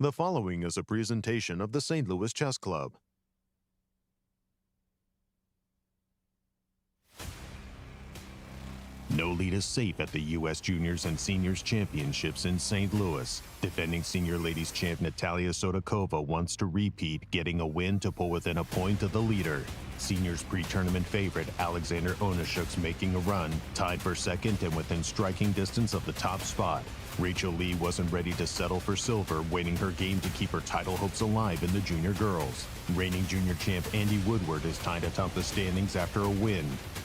The following is a presentation of the St. Louis Chess Club. No lead is safe at the U.S. Juniors and Seniors Championships in St. Louis. Defending senior ladies champ Natalia Sodakova wants to repeat, getting a win to pull within a point of the leader. Seniors pre-tournament favorite Alexander Onischuk's making a run, tied for second and within striking distance of the top spot. Rachel Lee wasn't ready to settle for silver, waiting her game to keep her title hopes alive in the junior girls. Reigning junior champ Andy Woodward is tied atop the standings after a win.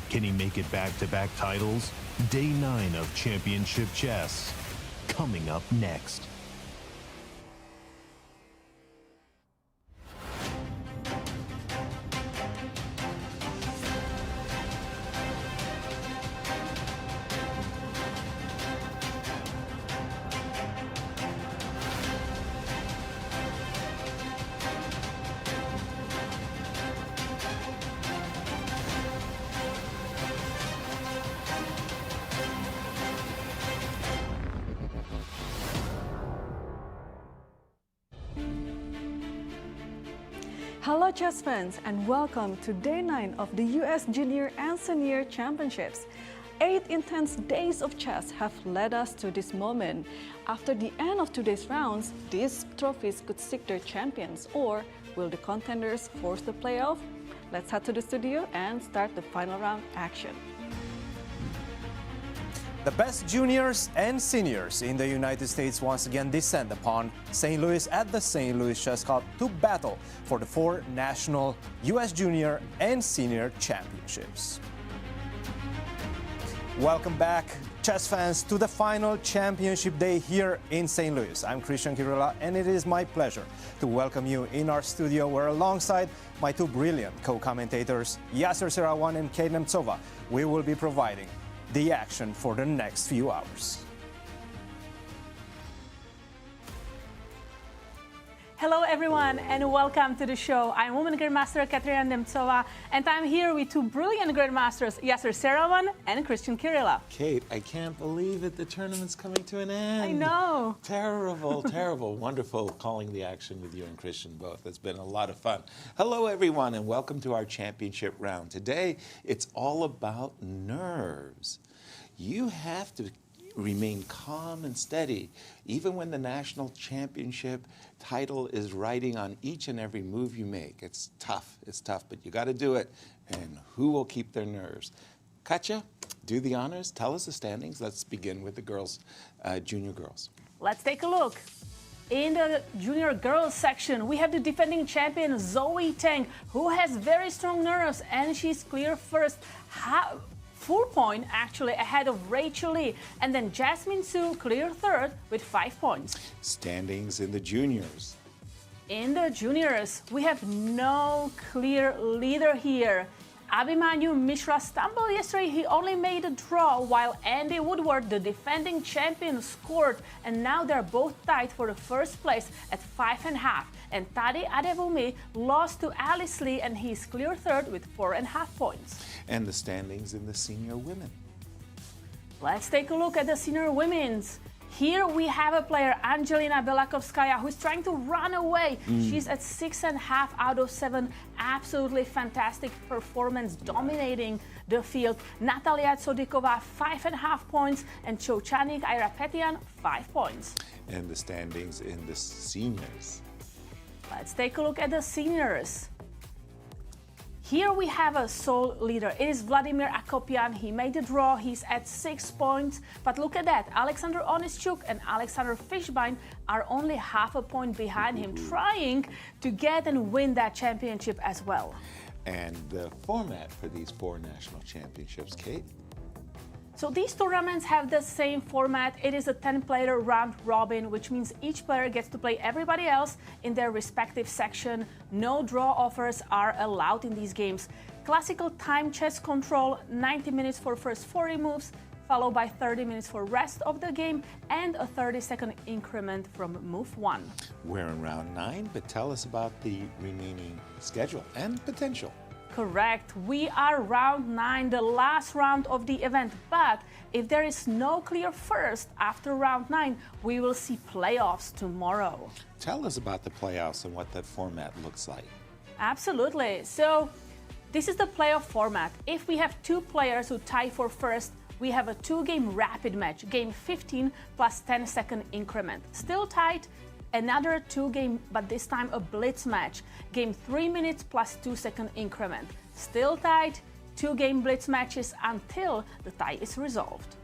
Can he make it back-to-back titles? Day 9 of championship chess. Coming up next. Hello chess fans and welcome to day 9 of the US Junior and Senior Championships. 8 intense days of chess have led us to this moment. After the end of today's rounds, these trophies could seek their champions, or will the contenders force the playoff? Let's head to the studio and start the final round action. The best juniors and seniors in the United States once again descend upon St. Louis at the St. Louis Chess Club to battle for the 4 national U.S. Junior and Senior Championships. Welcome back, chess fans, to the final championship day here in St. Louis. I'm Cristian Chirila, and it is my pleasure to welcome you in our studio, where alongside my 2 brilliant co-commentators, Yasser, Seirawan, and Katerina Nemcova, we will be providing the action for the next few hours. Hello everyone and welcome to the show. I'm Women Grandmaster Katerina Nemcova and I'm here with 2 brilliant Grandmasters, Yasser Seirawan and Cristian Chirila. Kate, I can't believe it. The tournament's coming to an end. I know. Terrible, terrible. Wonderful calling the action with you and Cristian both. It's been a lot of fun. Hello everyone and welcome to our championship round. Today, it's all about nerves. You have to remain calm and steady, even when the national championship title is riding on each and every move you make. It's tough, but you got to do it. And who will keep their nerves? Katja, do the honors. Tell us the standings. Let's begin with the girls, junior girls. Let's take a look. In the junior girls section, we have the defending champion Zoe Tang, who has very strong nerves, and she's clear first. Full point actually ahead of Rachel Lee, and then Jasmine Su clear third with 5 points. Standings in the juniors. In the juniors, we have no clear leader here. Abhimanyu Mishra stumbled yesterday. He only made a draw, while Andy Woodward, the defending champion, scored, and now they're both tied for the first place at 5.5. And Tani Adewumi lost to Alice Lee, and he's clear third with 4.5 points. And the standings in the senior women. Let's take a look at the senior women's. Here we have a player, Angelina Belakovskaya, who's trying to run away. She's at 6.5 out of 7. Absolutely fantastic performance, dominating the field. Natalia Tsodikova, 5.5 points, and Chochanik Airapetian, 5 points. And the standings in the seniors. Let's take a look at the seniors. Here we have a sole leader. It is Vladimir Akopian. He made the draw. He's at 6 points. But look at that. Alexander Onischuk and Alexander Fishbein are only half a point behind him, trying to get and win that championship as well. And the format for these 4 national championships, Kate? So these tournaments have the same format. It is a 10-player round robin, which means each player gets to play everybody else in their respective section. No draw offers are allowed in these games. Classical time chess control, 90 minutes for first 40 moves, followed by 30 minutes for rest of the game, and a 30-second increment from move 1. We're in round 9, but tell us about the remaining schedule and potential. Correct. We are round 9, the last round of the event. But if there is no clear first after round 9, we will see playoffs tomorrow. Tell us about the playoffs and what that format looks like. Absolutely. So this is the playoff format. If we have 2 players who tie for first, we have a 2-game rapid match, game 15 plus 10-second increment. Still tight, another 2-game, but this time a blitz match, game 3 minutes plus 2-second increment. Still tight, 2-game blitz matches until the tie is resolved.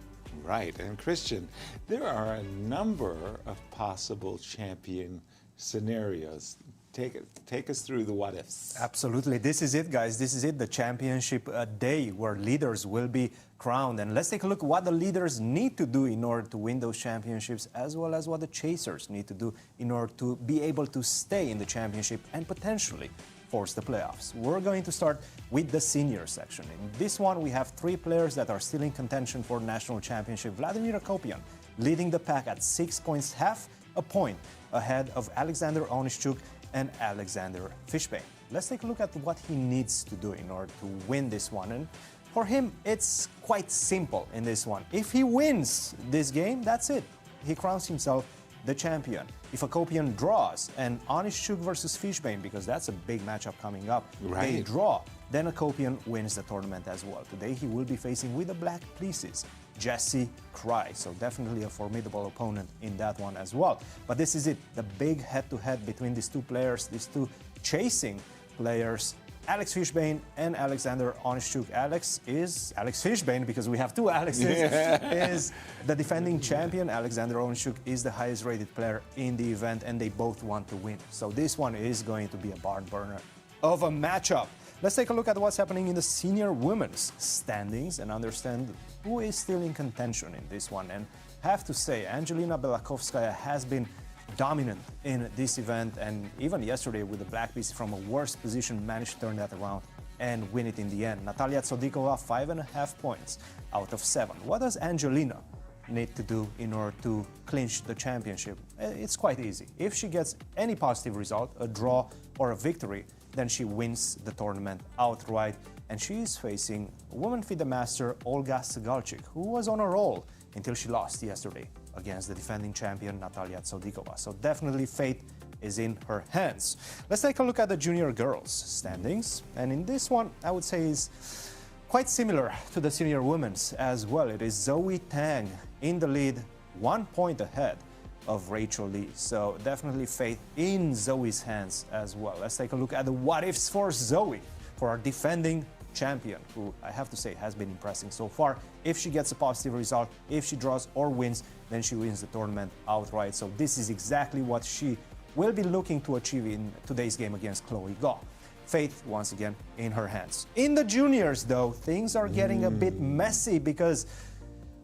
Right, and Cristian, there are a number of possible champion scenarios. Take us through the what ifs. Absolutely. This is it, guys. This is it, the championship day where leaders will be crowned. And let's take a look at what the leaders need to do in order to win those championships, as well as what the chasers need to do in order to be able to stay in the championship and potentially force the playoffs. We're going to start with the senior section. In this one, we have 3 players that are still in contention for national championship. Vladimir Akopian leading the pack at 6 points, half a point ahead of Alexander Onischuk and Alexander Fishbein. Let's take a look at what he needs to do in order to win this one. And for him, it's quite simple in this one. If he wins this game, that's it. He crowns himself the champion. If Akopian draws, and Onischuk versus Fishbein, because that's a big matchup coming up, right, they draw, then Akopian wins the tournament as well. Today he will be facing with the black pieces, Jesse Kraai, so definitely a formidable opponent in that one as well. But this is it, the big head-to-head between these 2 players, these 2 chasing players, Alex Fishbein and Alexander Onischuk. Alex Fishbein, because we have 2 Alexes, is the defending champion. Alexander Onischuk is the highest rated player in the event, and they both want to win. So this one is going to be a barn burner of a matchup. Let's take a look at what's happening in the senior women's standings and understand who is still in contention in this one. And I have to say, Angelina Belakovskaya has been dominant in this event, and even yesterday with the black piece from a worse position managed to turn that around and win it in the end. Natalia Tsodikova, 5.5 points out of 7. What does Angelina need to do in order to clinch the championship? It's quite easy. If she gets any positive result, a draw or a victory, then she wins the tournament outright, and she is facing woman FIDE master Olga Segalchik, who was on a roll until she lost yesterday against the defending champion Natalia Tsodikova. So definitely fate is in her hands. Let's take a look at the junior girls standings, and in this one I would say is quite similar to the senior women's as well. It is Zoe Tang in the lead, 1 point ahead of Rachel Lee. So definitely fate in Zoe's hands as well. Let's take a look at the what ifs for Zoe, for our defending champion, who I have to say has been impressing so far. If she gets a positive result, if she draws or wins, then she wins the tournament outright. So this is exactly what she will be looking to achieve in today's game against Chloe Goh. Fate, once again, in her hands. In the juniors, though, things are getting a bit messy because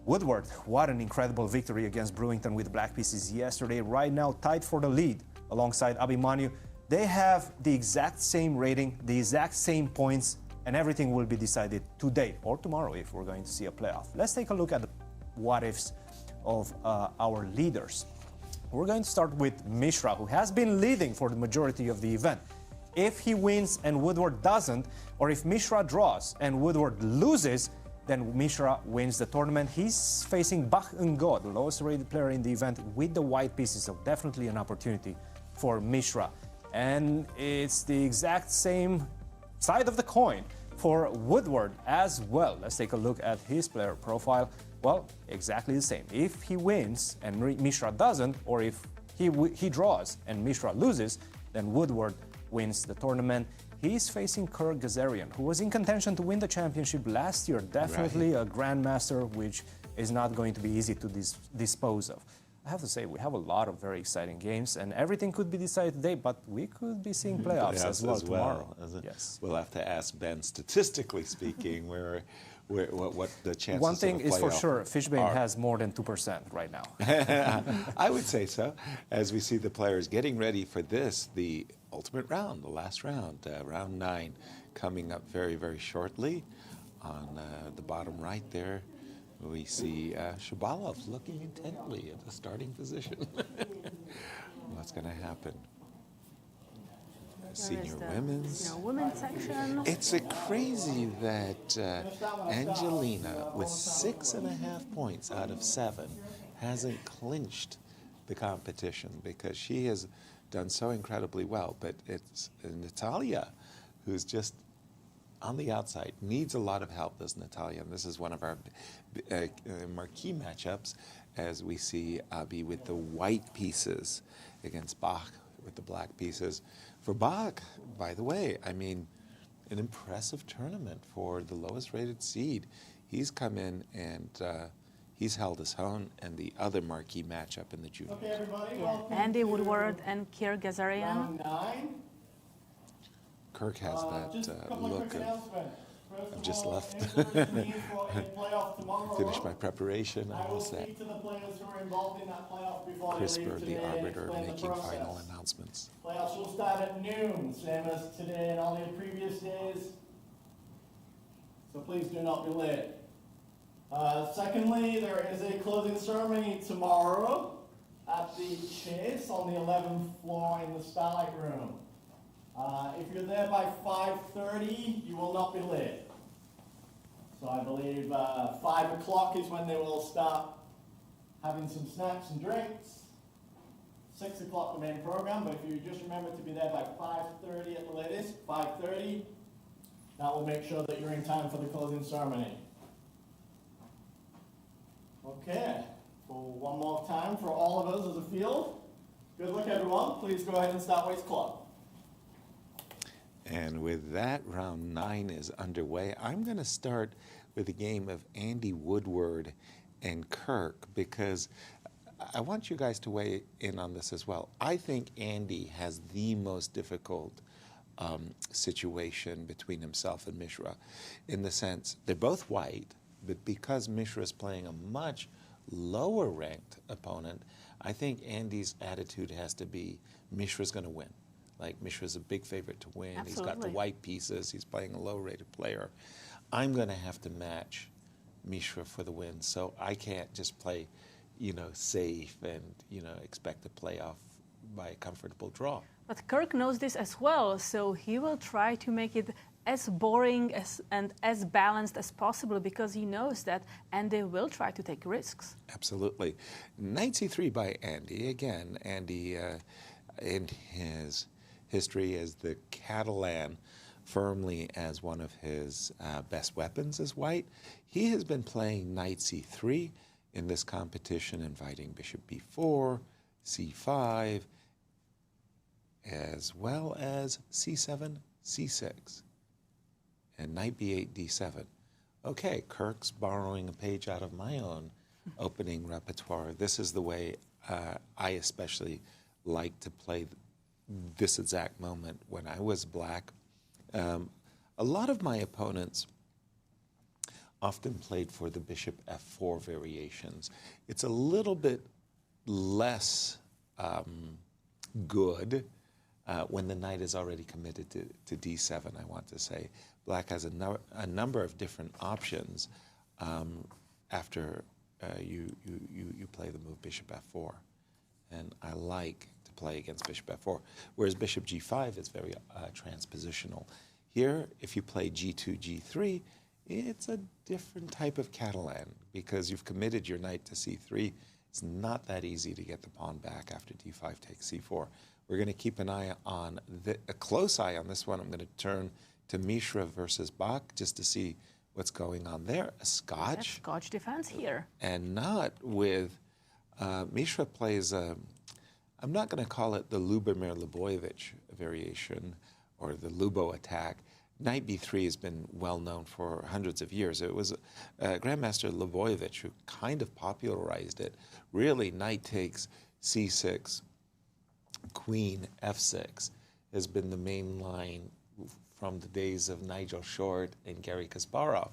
Woodward, what an incredible victory against Brewington with black pieces yesterday. Right now, tied for the lead alongside Abhimanyu. They have the exact same rating, the exact same points, and everything will be decided today or tomorrow if we're going to see a playoff. Let's take a look at the what-ifs of our leaders. We're going to start with Mishra, who has been leading for the majority of the event. If he wins and Woodward doesn't, or if Mishra draws and Woodward loses, then Mishra wins the tournament. He's facing Bach the lowest rated player in the event, with the white pieces, so definitely an opportunity for Mishra. And it's the exact same side of the coin for Woodward as well. Let's take a look at his player profile. Well, exactly the same. If he wins and Mishra doesn't, or if he draws and Mishra loses, then Woodward wins the tournament. He's facing Kirk Ghazarian, who was in contention to win the championship last year. Definitely a grandmaster, which is not going to be easy to dispose of. I have to say, we have a lot of very exciting games, and everything could be decided today, but we could be seeing playoffs as well tomorrow. Yes. We'll have to ask Ben, statistically speaking, what the chances One thing of a is for playoff sure, Fishbein are. has more than 2% right now. I would say so. As we see the players getting ready for this, the ultimate round, the last round, round 9, coming up very, very shortly. On the bottom right there, we see Shabalov looking intently at the starting position. What's going to happen? senior women's. Women's section. It's crazy that Angelina, with 6.5 points out of 7, hasn't clinched the competition because she has done so incredibly well. But it's Natalia who's just on the outside, needs a lot of help, this Natalia. And this is one of our marquee matchups as we see Abhi with the white pieces against Bach with the black pieces. For Bach, by the way, I mean, an impressive tournament for the lowest rated seed. He's come in and he's held his own, and the other marquee matchup in the juniors. Okay, everybody, Andy Woodward and Kirk Ghazarian. round 9. Kirk has that look of, I've just left. Finish Finish my preparation. I was that Crisper, the arbiter, making final announcements. Playoffs will start at noon, same as today and all the previous days. So please do not be late. Secondly, there is a closing ceremony tomorrow at the Chase on the 11th floor in the Starlight Room. If you're there by 5:30, you will not be late. So I believe 5 o'clock is when they will start having some snacks and drinks. 6 o'clock the main program, but if you just remember to be there by 5:30 at the latest, 5:30, that will make sure that you're in time for the closing ceremony. Okay, for one more time for all of us as a field. Good luck, everyone. Please go ahead and start weights clock. And with that, round 9 is underway. I'm going to start with a game of Andy Woodward and Kirk because I want you guys to weigh in on this as well. I think Andy has the most difficult situation between himself and Mishra in the sense they're both white, but because Mishra is playing a much lower ranked opponent, I think Andy's attitude has to be Mishra's going to win. Like, Mishra's a big favorite to win. Absolutely. He's got the white pieces. He's playing a low-rated player. I'm going to have to match Mishra for the win, so I can't just play, safe and, expect to play off by a comfortable draw. But Kirk knows this as well, so he will try to make it as boring and as balanced as possible because he knows that Andy will try to take risks. Absolutely. Knight c3 by Andy. Again, Andy in his history as the Catalan firmly as one of his best weapons as white. He has been playing knight c3 in this competition, inviting bishop b4, c5, as well as c7, c6, and knight b8, d7. Okay, Kirk's borrowing a page out of my own opening repertoire. This is the way I especially like to play this exact moment when I was black. A lot of my opponents often played for the bishop f4 variations. It's a little bit less good when the knight is already committed to d7, I want to say. Black has a number of different options after you play the move bishop f4. And I like to play against bishop f4, whereas bishop g5 is very transpositional. Here, if you play g2, g3, it's a different type of Catalan because you've committed your knight to c3. It's not that easy to get the pawn back after d5 takes c4. We're going to keep an eye on, a close eye on this one. I'm going to turn to Mishra versus Bach just to see what's going on there. A Scotch. That's Scotch defense here. And not with, Mishra plays, I'm not going to call it the Lubomir Lubojevich variation or the Lubo attack. Knight b3 has been well known for hundreds of years. It was Grandmaster Lubojevich who kind of popularized it. Really, knight takes c6, queen f6 has been the main line from the days of Nigel Short and Garry Kasparov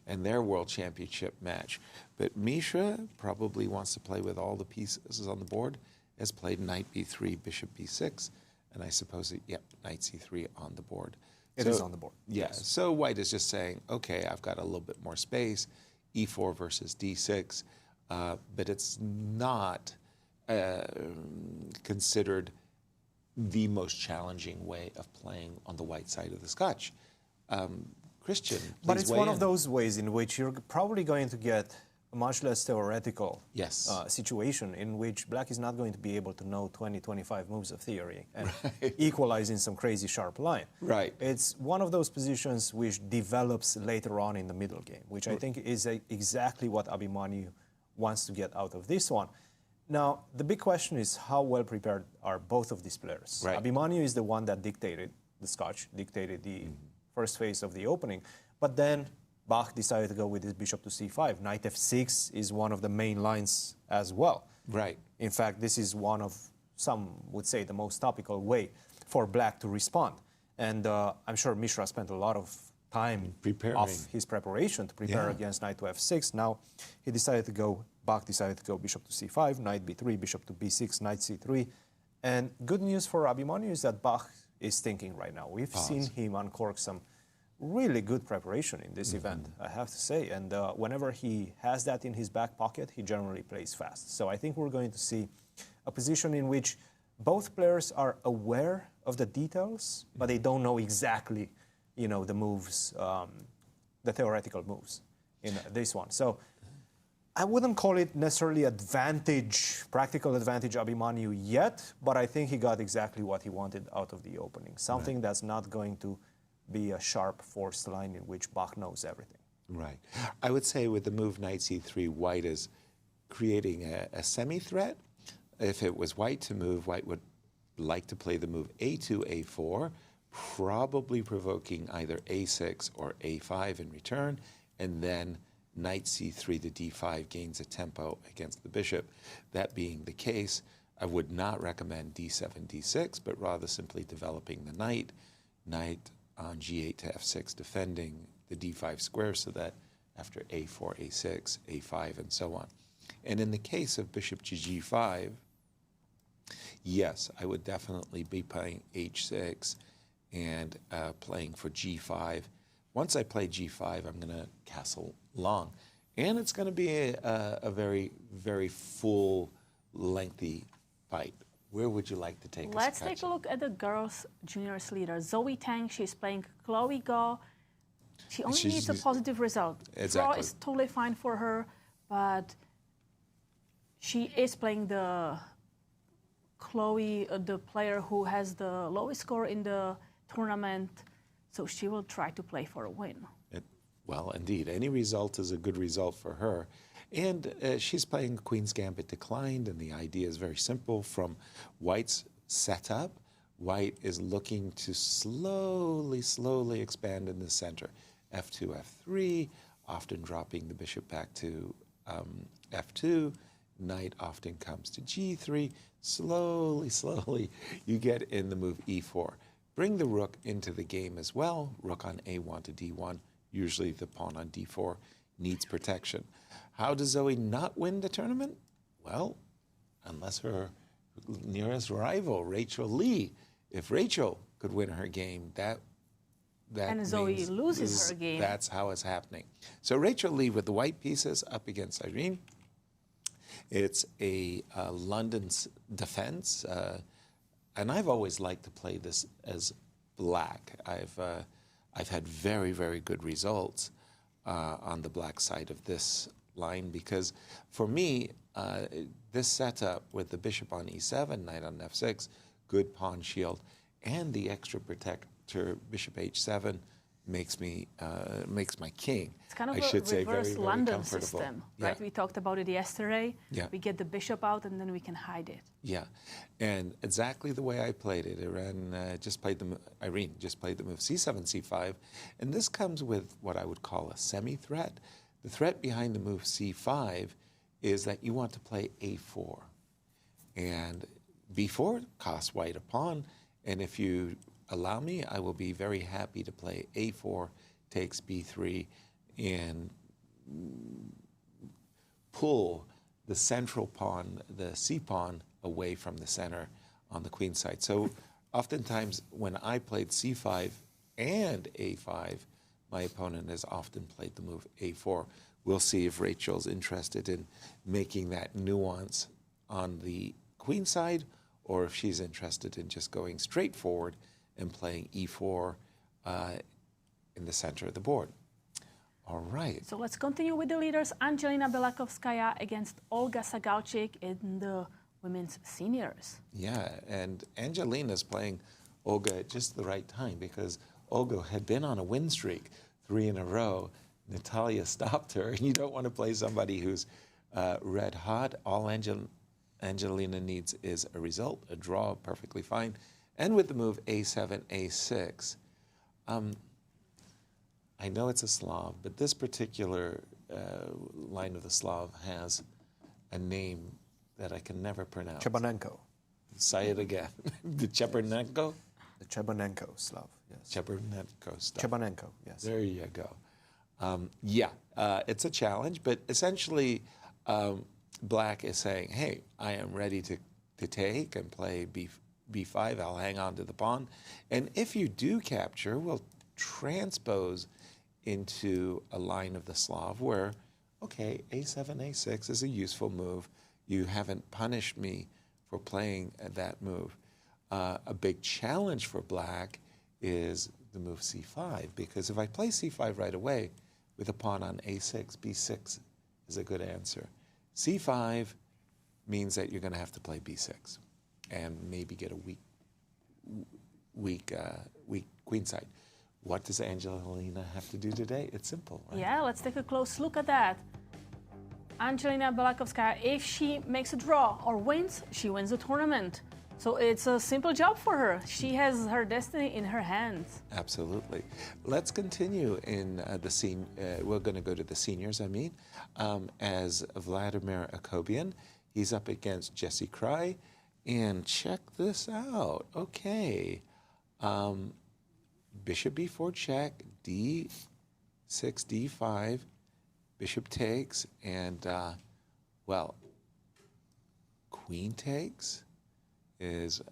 and their World Championship match. But Mishra probably wants to play with all the pieces on the board, has played knight b3, bishop b6, and I suppose, knight c3 on the board. It is on the board. Yeah, yes. So white is just saying, okay, I've got a little bit more space, e4 versus d6, but it's not considered the most challenging way of playing on the white side of the Scotch. Cristian, But please it's weigh one in. of those ways in which you're probably going to get a much less theoretical Yes. situation in which black is not going to be able to know 20, 25 moves of theory and equalize in some crazy sharp line. Right. It's one of those positions which develops later on in the middle game, which I think is exactly what Abhimanyu wants to get out of this one. Now, the big question is how well prepared are both of these players? Right. Abhimanyu is the one that dictated the Scotch, dictated the first phase of the opening, but then Bach decided to go with his bishop to c5. Knight f6 is one of the main lines as well. Right. In fact, this is one of, some would say, the most topical way for black to respond. And I'm sure Mishra spent a lot of time Preparing. of his preparation to prepare against knight to f6. Now, he decided to go, Bach decided to go bishop to c5, knight b3, bishop to b6, knight c3. And good news for Abhimanyu is that Bach is thinking right now. We've seen him uncork some really good preparation in this event, I have to say. And whenever he has that in his back pocket, he generally plays fast. So I think we're going to see a position in which both players are aware of the details, but they don't know exactly, you know, the moves, the theoretical moves in this one. So I wouldn't call it necessarily advantage, practical advantage Abhimanyu yet, but I think he got exactly what he wanted out of the opening. Something that's not going to be a sharp forced line in which Bach knows everything. Right. I would say with the move knight c3, white is creating a semi-threat. If it was white to move, white would like to play the move a2, a4, probably provoking either a6 or a5 in return, and then knight c3 to d5 gains a tempo against the bishop. That being the case, I would not recommend d7, d6, but rather simply developing the knight on g8 to f6, defending the d5 square so that after a4, a6, a5, and so on. And in the case of bishop to g5, yes, I would definitely be playing h6 and playing for g5. Once I play g5, I'm going to castle long. And it's going to be a very, very full, lengthy fight. Where would you like to take us? Let's take a look at the girls' juniors leader. Zoe Tang, she's playing Chloe Go. She only needs a positive result. Draw is totally fine for her, but she is playing the Chloe, the player who has the lowest score in the tournament, so she will try to play for a win. Well, indeed, any result is a good result for her. And she's playing Queen's Gambit declined, and the idea is very simple. From White's setup, White is looking to slowly expand in the center. f2, f3, often dropping the bishop back to f2. Knight often comes to g3. Slowly, you get in the move e4. Bring the rook into the game as well. Rook on a1 to d1. Usually the pawn on d4 needs protection. How does Zoe not win the tournament? Well, unless her nearest rival, Rachel Lee. If Rachel could win her game, that and Zoe loses her game. That's how it's happening. So Rachel Lee with the white pieces up against Irene. It's a London's defense, and I've always liked to play this as black. I've had very good results on the black side of this line because for me, this setup with the bishop on e7, knight on f6, good pawn shield, and the extra protector bishop h7 makes my king. It's kind of I a should say reverse very London comfortable. system, right? Yeah. We talked about it yesterday. Yeah. We get the bishop out and then we can hide it. Yeah, and exactly the way I played it. Irene just played the move c7, c5, and this comes with what I would call a semi-threat. The threat behind the move c5 is that you want to play a4, and b4 costs white a pawn, and if you allow me, I will be very happy to play a4 takes b3 and pull the central pawn, the c pawn, away from the center on the queen side. So oftentimes when I played c5 and a5, my opponent has often played the move a4. We'll see if Rachel's interested in making that nuance on the queen side or if she's interested in just going straight forward and playing e4 in the center of the board. All right. So let's continue with the leaders. Angelina Belakovskaya against Olga Sagalchik in the women's seniors. Yeah, and Angelina's playing Olga at just the right time because Olga had been on a win streak, 3 in a row. Natalia stopped her, and you don't want to play somebody who's red hot. All Angelina needs is a result, a draw, perfectly fine. And with the move a7, a6, I know it's a Slav, but this particular line of the Slav has a name that I can never pronounce. Chebanenko. Say it again. The Chebanenko? The Chebanenko Slav, yes. Chebanenko stuff. Chebanenko, yes. There you go. It's a challenge, but essentially Black is saying, hey, I am ready to take and play b5. I'll hang on to the pawn. And if you do capture, we'll transpose into a line of the Slav where, okay, a7, a6 is a useful move. You haven't punished me for playing that move. A big challenge for Black is the move c5, because if I play c5 right away with a pawn on a6, b6 is a good answer. c5 means that you're going to have to play b6 and maybe get a weak queenside. What does Angelina have to do today? It's simple, right? Yeah, let's take a close look at that. Angelina Belakovskaya, if she makes a draw or wins, she wins the tournament. So it's a simple job for her. She has her destiny in her hands. Absolutely. Let's continue in the scene. We're going to go to the seniors, as Vladimir Akopian. He's up against Jesse Kraai. And check this out. Okay. Bishop b4 check, d6, d5, bishop takes, and, queen takes is,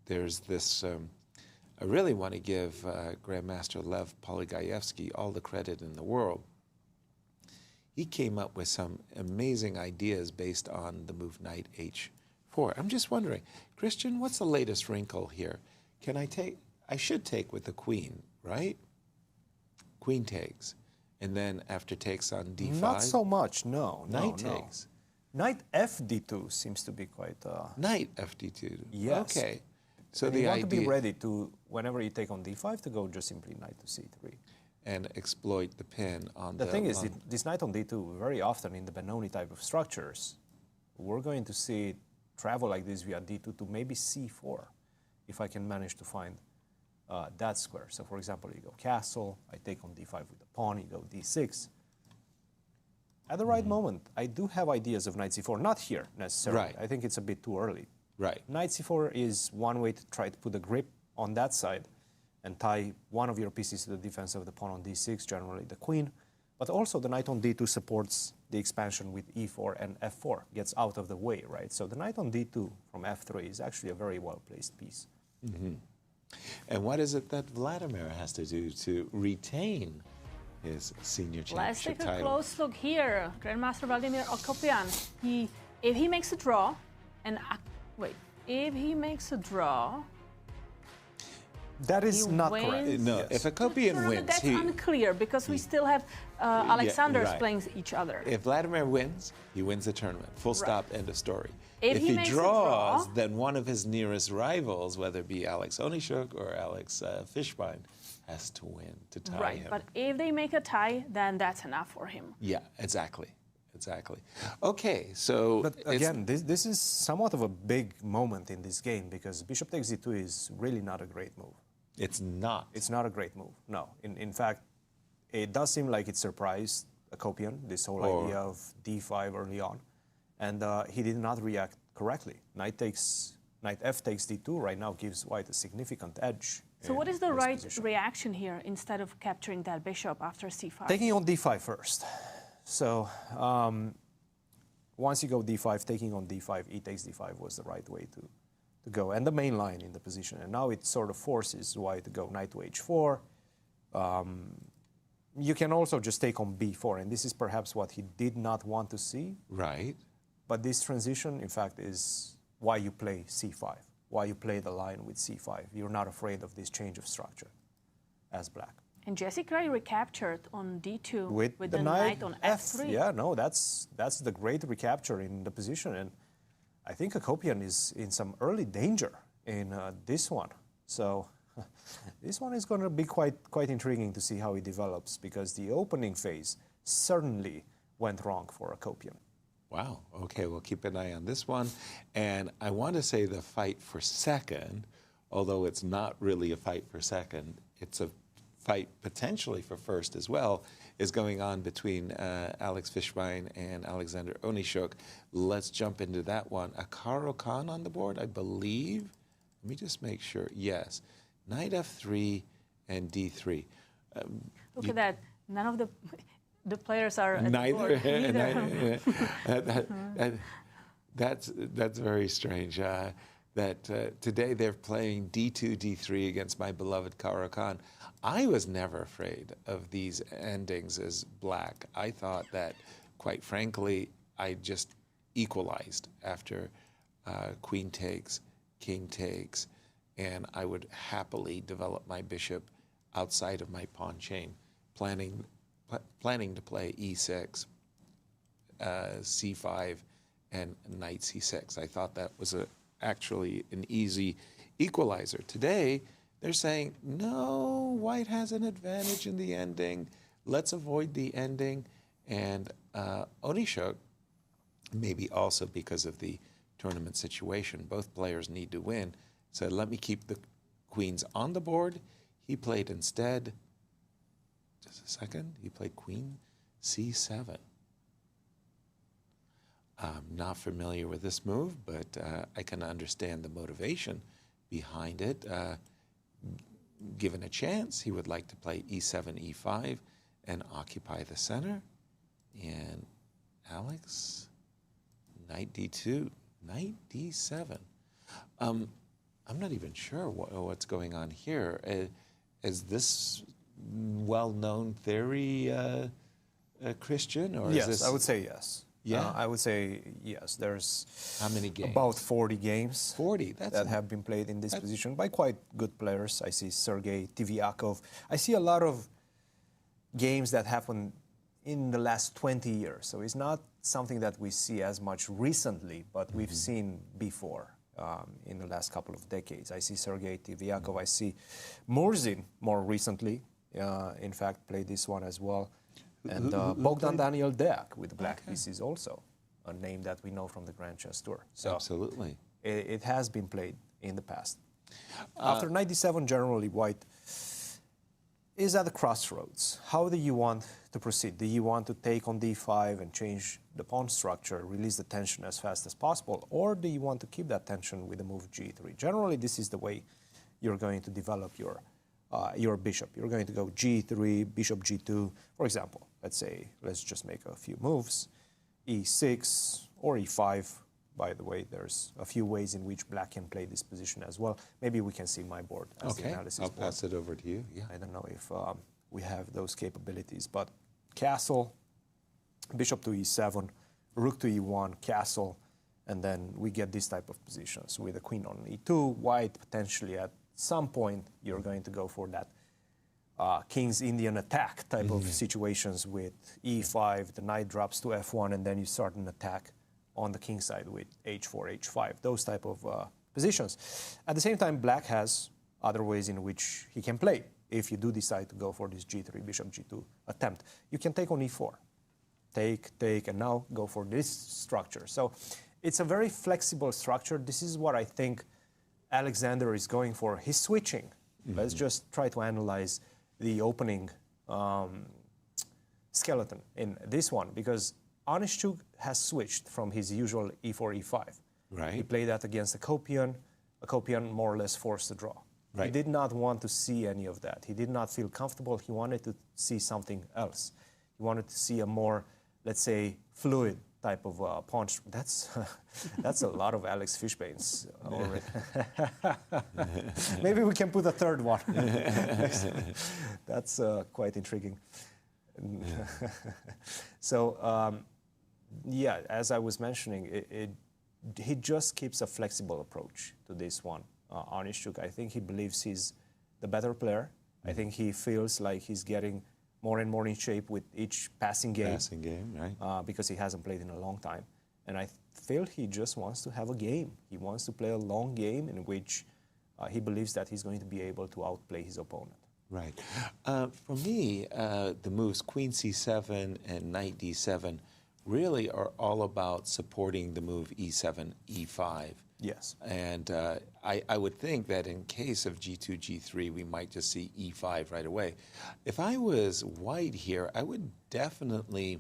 there's this, I really want to give Grandmaster Lev Polygaevsky all the credit in the world. He came up with some amazing ideas based on the move knight h4. I'm just wondering, Cristian, what's the latest wrinkle here? Can I take? I should take with the queen, right? Queen takes. And then after takes on d5? Not so much, no. Knight takes. Knight fd2 seems to be quite... Knight fd2. Yes. Okay. So and the you want idea... to be ready to, whenever you take on d5, to go just simply knight to c3. And exploit the pin on the thing is, this knight on d2, very often in the Benoni type of structures, we're going to see it travel like this via d2 to maybe c4, if I can manage to find that square. So for example, you go castle, I take on d5 with the pawn, you go d6. At the right moment, I do have ideas of knight c4, not here necessarily. Right. I think it's a bit too early. Right. Knight c4 is one way to try to put a grip on that side and tie one of your pieces to the defense of the pawn on d6, generally the queen. But also the knight on d2 supports the expansion with e4 and f4, gets out of the way, right? So the knight on d2 from f3 is actually a very well-placed piece. Mm-hmm. And what is it that Vladimir has to do to retain his senior championship title? Let's take a close look here. Grandmaster Vladimir Akopian. If he makes a draw, if he makes a draw, that is not wins. correct. No, Yes. if Akopian wins, that's unclear because we still have Alexanders right. playing each other. If Vladimir wins, he wins the tournament. Full stop, end of story. If he makes a draw, then one of his nearest rivals, whether it be Alex Onischuk or Alex Fishbein, has to win to tie him. But if they make a tie, then that's enough for him. Yeah, exactly. Okay, so... But again, this is somewhat of a big moment in this game because bishop takes d2 is really not a great move. It's not. It's not a great move, no. In fact, it does seem like it surprised Akopian, this whole idea of d5 early on. And he did not react correctly. Knight f takes d2 right now gives white a significant edge. So what is the right reaction here instead of capturing that bishop after c5? Taking on d5 first. So once you go d5, taking on d5, e takes d5 was the right way to go. And the main line in the position. And now it sort of forces white to go knight to h4. You can also just take on b4. And this is perhaps what he did not want to see. Right. But this transition, in fact, is why you play c5, why you play the line with c5. You're not afraid of this change of structure as black. And Jesse Kraai recaptured on d2 With the knight on f3. Yeah, no, that's the great recapture in the position. And I think Akopian is in some early danger in this one. So this one is going to be quite intriguing to see how it develops, because the opening phase certainly went wrong for Akopian. Wow. Okay, we'll keep an eye on this one. And I want to say the fight for second, although it's not really a fight for second, it's a fight potentially for first as well, is going on between Alex Fishbein and Alexander Onischuk. Let's jump into that one. A Karo Khan on the board, I believe. Let me just make sure. Yes. Knight f3 and d3. Look at that. None of the players are at Neither. the board. That's very strange. That today they're playing d2, d3 against my beloved Karo Khan. I was never afraid of these endings as black. I thought that, quite frankly, I just equalized after queen takes, king takes, and I would happily develop my bishop outside of my pawn chain, planning to play e6, c5, and knight c6. I thought that was actually an easy equalizer. Today, they're saying, no, white has an advantage in the ending. Let's avoid the ending. And Onischuk, maybe also because of the tournament situation, both players need to win, said, let me keep the queens on the board. He played instead, just a second, he played queen c7. I'm not familiar with this move, but I can understand the motivation behind it. Given a chance, he would like to play e7, e5, and occupy the center. And Alex, knight d2, knight d7. I'm not even sure what's going on here. Is this well-known theory, Cristian? Or yes, is this... I would say yes. Yeah, I would say yes. There's how many games? About 40 games. 40. That have been played in this position by quite good players. I see Sergei Tiviakov. I see a lot of games that happen in the last 20 years. So it's not something that we see as much recently, but we've seen before in the last couple of decades. I see Sergei Tiviakov. I see Murzin more recently. In fact, played this one as well. And Bogdan Daniel Deak with black pieces also, a name that we know from the Grand Chess Tour. So absolutely. It has been played in the past. After knight d7, generally white is at the crossroads. How do you want to proceed? Do you want to take on d5 and change the pawn structure, release the tension as fast as possible, or do you want to keep that tension with the move g3? Generally, this is the way you're going to develop your bishop. You're going to go g3, bishop g2, for example. Let's just make a few moves. e6 or e5. By the way, there's a few ways in which black can play this position as well. Maybe we can see my board as the analysis I'll board. pass it over to you. Yeah. I don't know if we have those capabilities, but castle, bishop to e7, rook to e1, castle, and then we get this type of positions with the queen on e2, white potentially at some point you're going to go for that King's Indian attack type of situations with e5, the knight drops to f1, and then you start an attack on the king side with h4, h5, those type of positions. At the same time, black has other ways in which he can play. If you do decide to go for this g3, bishop g2 attempt, you can take on e4. Take, and now go for this structure. So it's a very flexible structure. This is what I think Alexander is going for. He's switching. Let's just try to analyze the opening skeleton in this one, because Onischuk has switched from his usual e4, e5. Right. He played that against Akopian. Akopian more or less forced the draw. Right. He did not want to see any of that. He did not feel comfortable. He wanted to see something else. He wanted to see a more, let's say, fluid type of pawn. That's a lot of Alex Fishbeins already. Maybe we can put a third one. That's quite intriguing. So, yeah, as I was mentioning, he just keeps a flexible approach to this one. Onischuk, I think he believes he's the better player. I think he feels like he's getting more and more in shape with each passing game. Passing game, right. Because he hasn't played in a long time. And I feel he just wants to have a game. He wants to play a long game in which he believes that he's going to be able to outplay his opponent. Right. For me, the moves Queen C7 and Knight D7 really are all about supporting the move E7, E5. Yes. And I would think that in case of G2, G3, we might just see E5 right away. If I was white here, I would definitely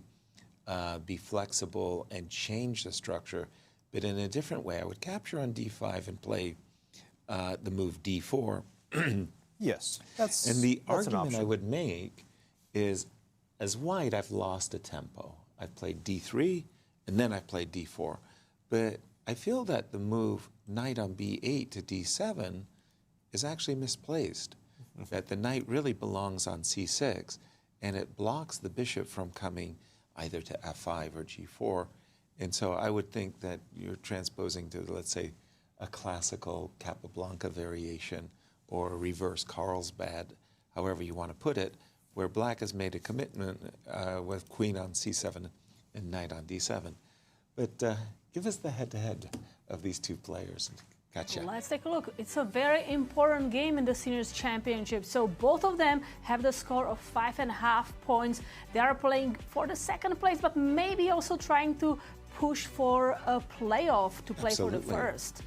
be flexible and change the structure, but in a different way. I would capture on D5 and play the move D4. Yes. That's the that's an argument option. I would make is, as white, I've lost a tempo. I've played D3, and then I've played D4. But I feel that the move knight on B8 to D7 is actually misplaced, that the knight really belongs on C6, and it blocks the bishop from coming either to F5 or G4. And so I would think that you're transposing to, let's say, a classical Capablanca variation or a reverse Carlsbad, however you want to put it, where black has made a commitment with queen on C7 and knight on D7. But give us the head-to-head of these two players. Gotcha. Let's take a look. It's a very important game in the Seniors Championship. So both of them have the score of 5.5 points. They are playing for the second place, but maybe also trying to push for a playoff to play for the first.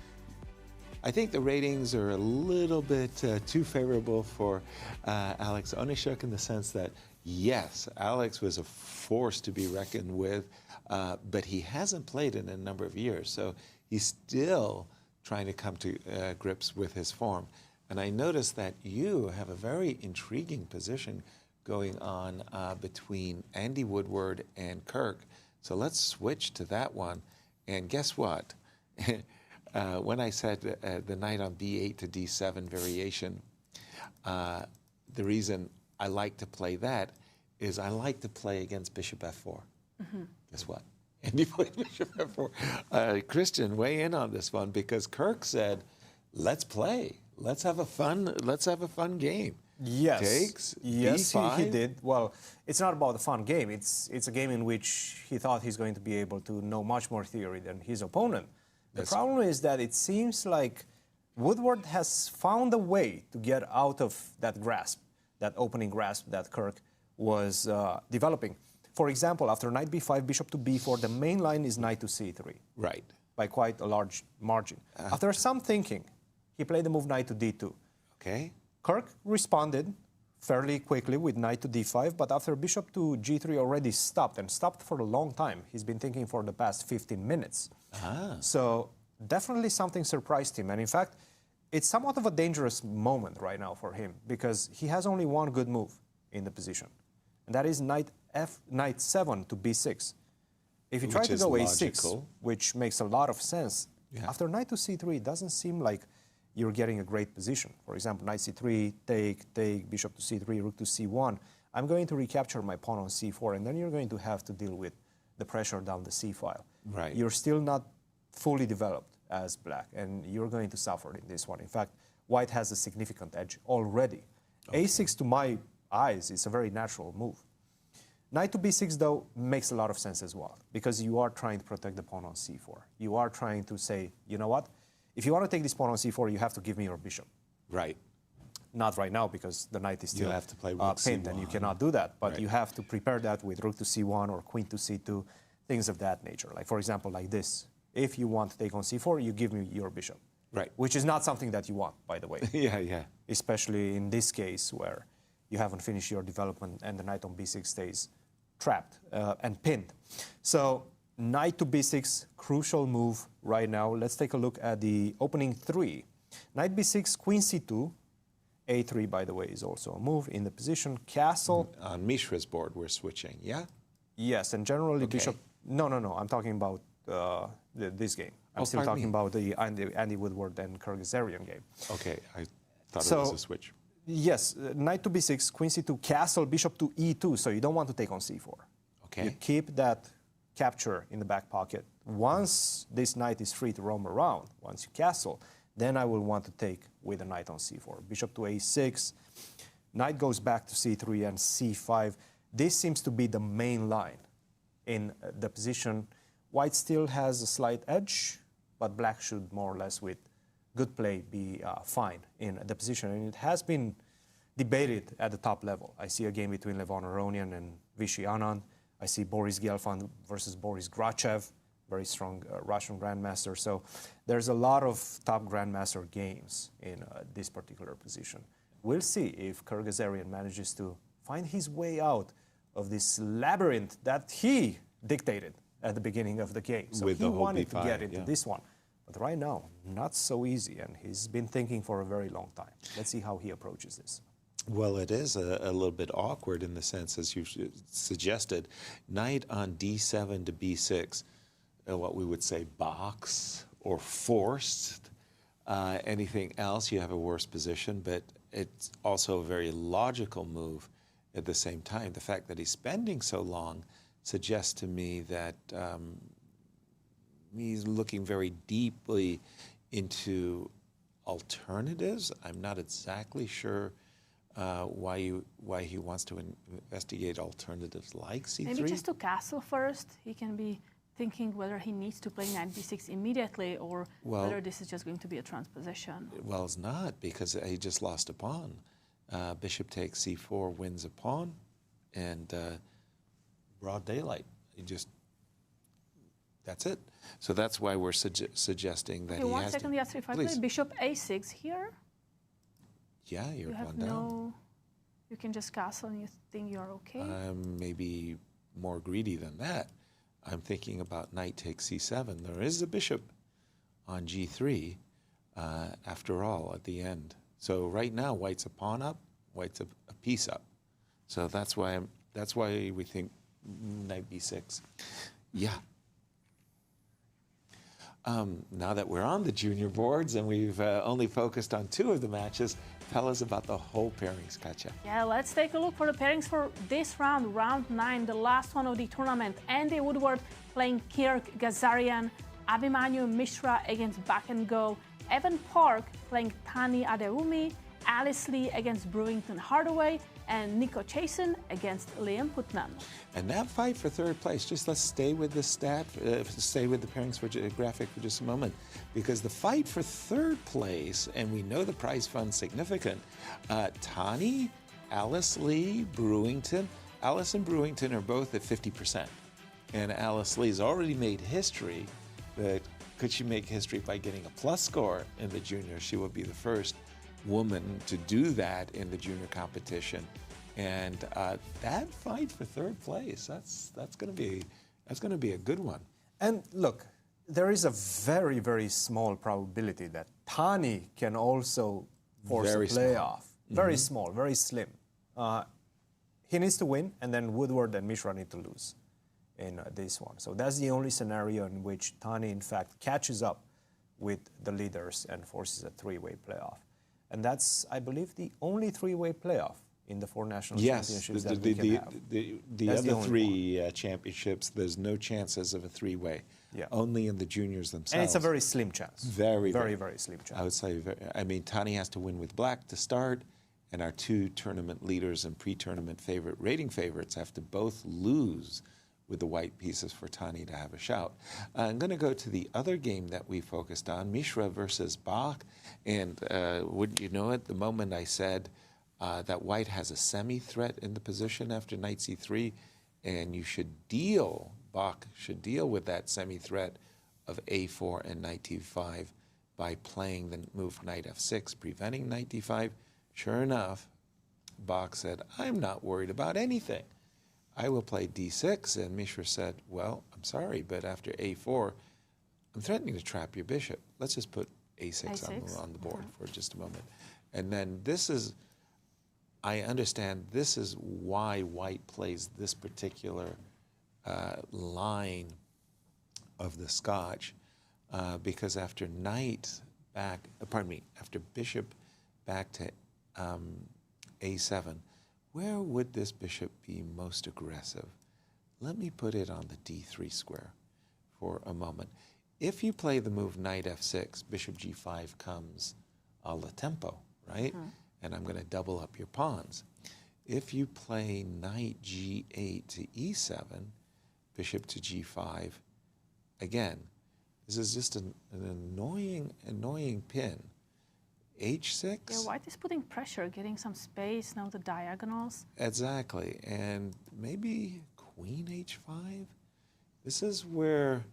I think the ratings are a little bit too favorable for Alex Onischuk in the sense that, yes, Alex was a force to be reckoned with, but he hasn't played in a number of years. So he's still trying to come to grips with his form. And I noticed that you have a very intriguing position going on between Andy Woodward and Kirk. So let's switch to that one. And guess what? When I said the knight on B8 to D7 variation, the reason I like to play that is I like to play against bishop F4. Guess what? Andy played bishop F4. Cristian, weigh in on this one because Kirk said, "Let's play. Let's have a fun game." Yes. Takes yes, D5. he did. Well, it's not about a fun game. It's a game in which he thought he's going to be able to know much more theory than his opponent. The problem is that it seems like Woodward has found a way to get out of that grasp, that opening grasp that Kirk was developing. For example, after knight b5, bishop to b4, the main line is knight to c3. Right. By quite a large margin. After some thinking, he played the move knight to d2. Okay. Kirk responded fairly quickly with knight to d5, but after bishop to g3 already stopped, and stopped for a long time. He's been thinking for the past 15 minutes. So definitely something surprised him. And in fact, it's somewhat of a dangerous moment right now for him because he has only one good move in the position. And that is knight 7 to b6. If you try to go a6, which makes a lot of sense, after knight to c3, it doesn't seem like you're getting a great position. For example, knight c3, take, bishop to c3, rook to c1. I'm going to recapture my pawn on c4, and then you're going to have to deal with the pressure down the c file. Right. You're still not fully developed as black, and you're going to suffer in this one. In fact, white has a significant edge already. Okay. a6, to my eyes, is a very natural move. Knight to b6, though, makes a lot of sense as well, because you are trying to protect the pawn on c4. You are trying to say, you know what? If you want to take this pawn on c4, you have to give me your bishop. Right. Not right now, because the knight is still have to play rook pinned, C1. and you cannot do that. But you have to prepare that with rook to c1 or queen to c2, things of that nature. Like, for example, like this. If you want to take on c4, you give me your bishop. Right. Which is not something that you want, by the way. Yeah. Especially in this case where you haven't finished your development and the knight on b6 stays trapped and pinned. So knight to b6, crucial move right now. Let's take a look at the opening three. Knight b6, queen c2. a3, by the way, is also a move in the position. Castle. On Mishra's board, we're switching, yeah? Yes, and generally bishop... No. I'm talking about this game. I'm still talking about the Andy Woodward and Kirk Ghazarian game. Okay, I thought it was a switch. Yes, knight to b6, queen c2, castle, bishop to e2, so you don't want to take on c4. Okay. You keep that capture in the back pocket. Once this knight is free to roam around, once you castle, then I will want to take with a knight on c4. Bishop to a6, knight goes back to c3 and c5. This seems to be the main line in the position. White still has a slight edge, but black should more or less, with good play, be fine in the position. And it has been debated at the top level. I see a game between Levon Aronian and Vishy Anand. I see Boris Gelfand versus Boris Grachev, very strong Russian grandmaster. So there's a lot of top grandmaster games in this particular position. We'll see if Kirk Ghazarian manages to find his way out of this labyrinth that he dictated at the beginning of the game. So he wanted to get into this one. But right now, not so easy, and he's been thinking for a very long time. Let's see how he approaches this. Well, it is a little bit awkward in the sense, as you suggested, knight on d7 to b6, what we would say box or forced. Anything else, you have a worse position, but it's also a very logical move at the same time. The fact that he's spending so long suggests to me that he's looking very deeply into alternatives. I'm not exactly sure why he wants to investigate alternatives like c3. Maybe just to castle first. He can be thinking whether he needs to play knight b6 immediately or whether this is just going to be a transposition. Well, it's not, because he just lost a pawn. Bishop takes c4, wins a pawn, and broad daylight. That's it. So that's why we're suggesting that he has to. 1 second, Yasser, if I play bishop a6 here. Yeah, you're you have one down. You can just castle and you think you're okay? I'm maybe more greedy than that. I'm thinking about knight takes c7. There is a bishop on g3 after all at the end. So right now, white's a pawn up, white's a piece up. So that's why we think knight b6. Yeah. Now that we're on the junior boards and we've only focused on 2 of the matches, tell us about the whole pairings, Katja. Yeah, let's take a look for the pairings for this round, round 9, the last one of the tournament. Andy Woodward playing Kirk Ghazarian, Abhimanyu Mishra against Bach and Go, Evan Park playing Tani Adewumi, Alice Lee against Brewington Hardaway, and Nico Chasin against Liam Putnam. And that fight for 3rd place, just let's stay with the stay with the pairings for graphic for just a moment, because the fight for 3rd place, and we know the prize fund's significant, Tani, Alice Lee, Brewington. Alice and Brewington are both at 50%. And Alice Lee's already made history, but could she make history by getting a plus score in the junior? She will be the first woman to do that in the junior competition, and that fight for 3rd place, that's going to be a good one. And look, there is a very, very small probability that Tani can also force a playoff. Very small, very slim. He needs to win, and then Woodward and Mishra need to lose in this one. So that's the only scenario in which Tani, in fact, catches up with the leaders and forces a 3-way playoff. And that's, I believe, the only 3-way playoff in the 4 national championships that we can have. The other 3 championships, there's no chances of a 3-way. Yeah. Only in the juniors themselves. And it's a very slim chance. Very slim chance. I would say, Tani has to win with black to start, and our 2 tournament leaders and pre-tournament rating favorites have to both lose with the white pieces for Tani to have a shout. I'm going to go to the other game that we focused on, Mishra versus Bach. And wouldn't you know it, the moment I said that white has a semi-threat in the position after knight c3, and Bach should deal with that semi-threat of a4 and knight d5 by playing the move knight f6, preventing knight d5. Sure enough, Bach said, I'm not worried about anything. I will play d6, and Mishra said, well, I'm sorry, but after a4, I'm threatening to trap your bishop. Let's just put a6. On the board for just a moment. And then I understand this is why white plays this particular line of the Scotch, because after after bishop back to a7, where would this bishop be most aggressive? let me put it on the d3 square for a moment. If you play the move knight f6, bishop g5 comes a la tempo, right? And I'm going to double up your pawns. If you play knight g8 to e7, bishop to g5, again, this is just an annoying pin. h6. Yeah, white is putting pressure, getting some space, now the diagonals. Exactly, and maybe queen h5. This is where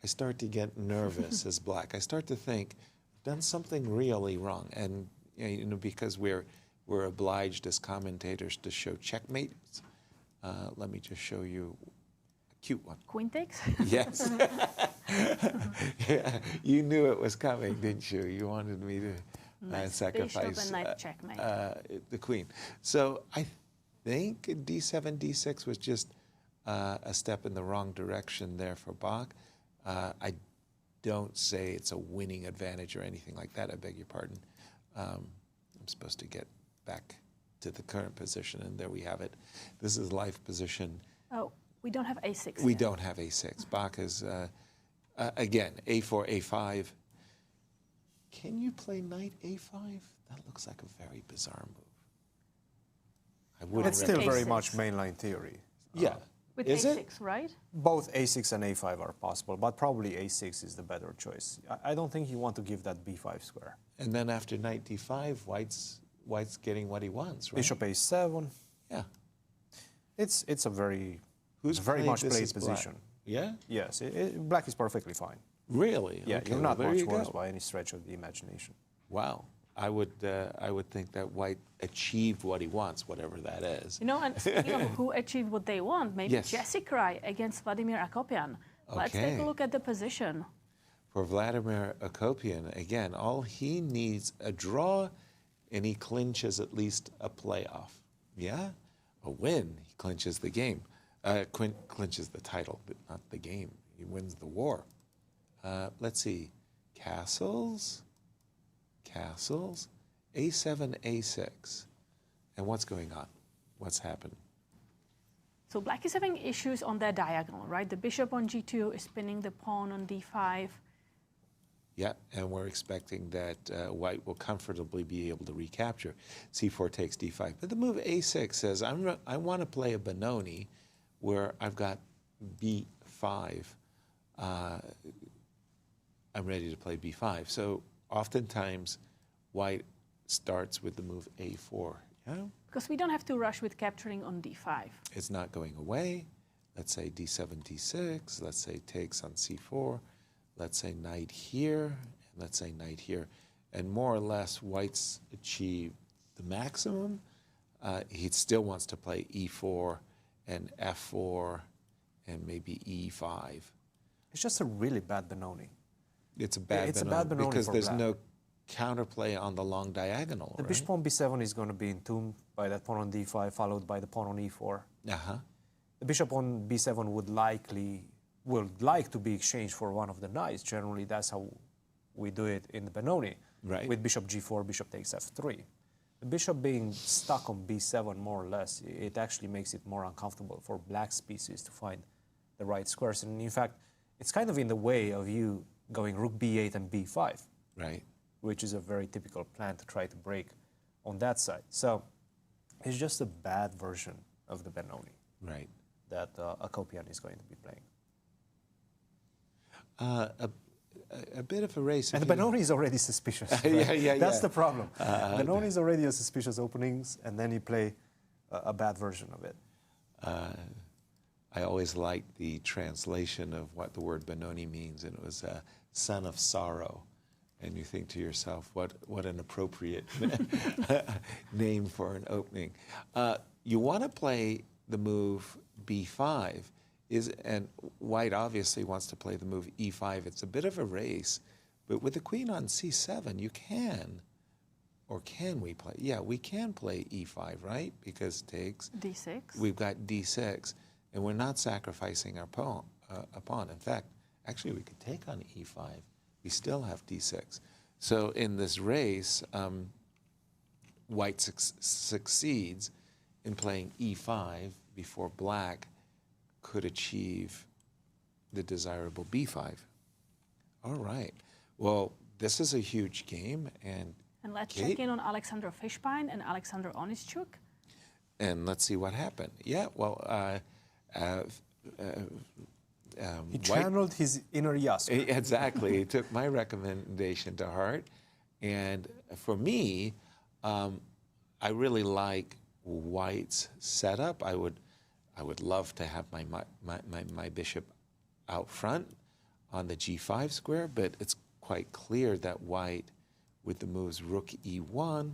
I start to get nervous as black. I start to think, I've done something really wrong, and because we're obliged as commentators to show checkmates. Let me just show you a cute one. Queen takes? Yes. Yeah, you knew it was coming, didn't you? You wanted me to sacrifice the queen. So I think d7, d6 was just a step in the wrong direction there for Bach. I don't say it's a winning advantage or anything like that. I beg your pardon. I'm supposed to get back to the current position, and there we have it. This is life position. Oh, we don't have a6 We yet. don't have a6. Bach is, again, a4, a5. Can you play knight a5? That looks like a very bizarre move. I wouldn't. It's still A6. very much mainline theory. Yeah. With Is a6, it? right? Both a6 and a5 are possible, but probably a6 is the better choice. I don't think you want to give that b5 square. And then after knight d5, white's getting what he wants, right? Bishop a7. Yeah. It's a very Who's very playing much this played as black? position. Yeah? Yes, black is perfectly fine. Really? Yeah, Okay, you're well, not there much you worse go. by any stretch of the imagination. Wow. I would think that white achieved what he wants, whatever that is. You know, and speaking of who achieved what they want, maybe Yes. Jesse Kraai against Vladimir Akopian. Let's take Okay. a look at the position. For Vladimir Akopian, again, all he needs a draw, and he clinches at least a playoff. Yeah? A win, he clinches the game. Clinches the title, but not the game. He wins the war. Let's see. Castles, a7, a6. And what's going on? What's happened? So black is having issues on their diagonal, right? The bishop on g2 is pinning the pawn on d5. Yeah, and we're expecting that white will comfortably be able to recapture. c4 takes d5. But the move a6 says, I want to play a Benoni where I've got b5. I'm ready to play b5. So oftentimes, white starts with the move a4. Yeah? Because we don't have to rush with capturing on d5. It's not going away. Let's say d7, d6. Let's say takes on c4. Let's say knight here. And let's say knight here. And more or less, white's achieved the maximum. He still wants to play e4 and f4 and maybe e5. It's just a really bad Benoni. It's a bad It's a Benoni bad Benoni because for there's black. no counterplay on the long diagonal. The right? bishop on b7 is going to be entombed by that pawn on d5, followed by the pawn on e4. Uh-huh. The bishop on b7 would like to be exchanged for one of the knights. Generally, that's how we do it in the Benoni. Right. With bishop g4, bishop takes f3. The bishop being stuck on b7, more or less, it actually makes it more uncomfortable for black's pieces to find the right squares. And in fact, it's kind of in the way of you going rook b8 and b5. Right. Which is a very typical plan to try to break on that side. So it's just a bad version of the Benoni Right. that Akopian is going to be playing. A bit of a race. And if the you- Benoni is already suspicious. Right? Yeah. That's the problem. Benoni is already a suspicious openings, and then you play a bad version of it. I always liked the translation of what the word Benoni means, and it was son of sorrow. And you think to yourself, what an appropriate name for an opening. You want to play the move b5, and white obviously wants to play the move e5. It's a bit of a race, but with the queen on c7, you can, or can we play? Yeah, we can play e5, right? Because it takes. d6. We've got d6, and we're not sacrificing our pawn. In fact, actually, we could take on e5. We still have d6. So in this race, white succeeds in playing e5 before black could achieve the desirable b5. All right. Well, this is a huge game, and let's check in on Alexander Fishbein and Alexander Onischuk. And let's see what happened. Yeah, well, he channeled his inner Yasser. Exactly. He took my recommendation to heart. And for me, I really like White's setup. I would love to have my bishop out front on the g5 square, but it's quite clear that White, with the moves rook e1,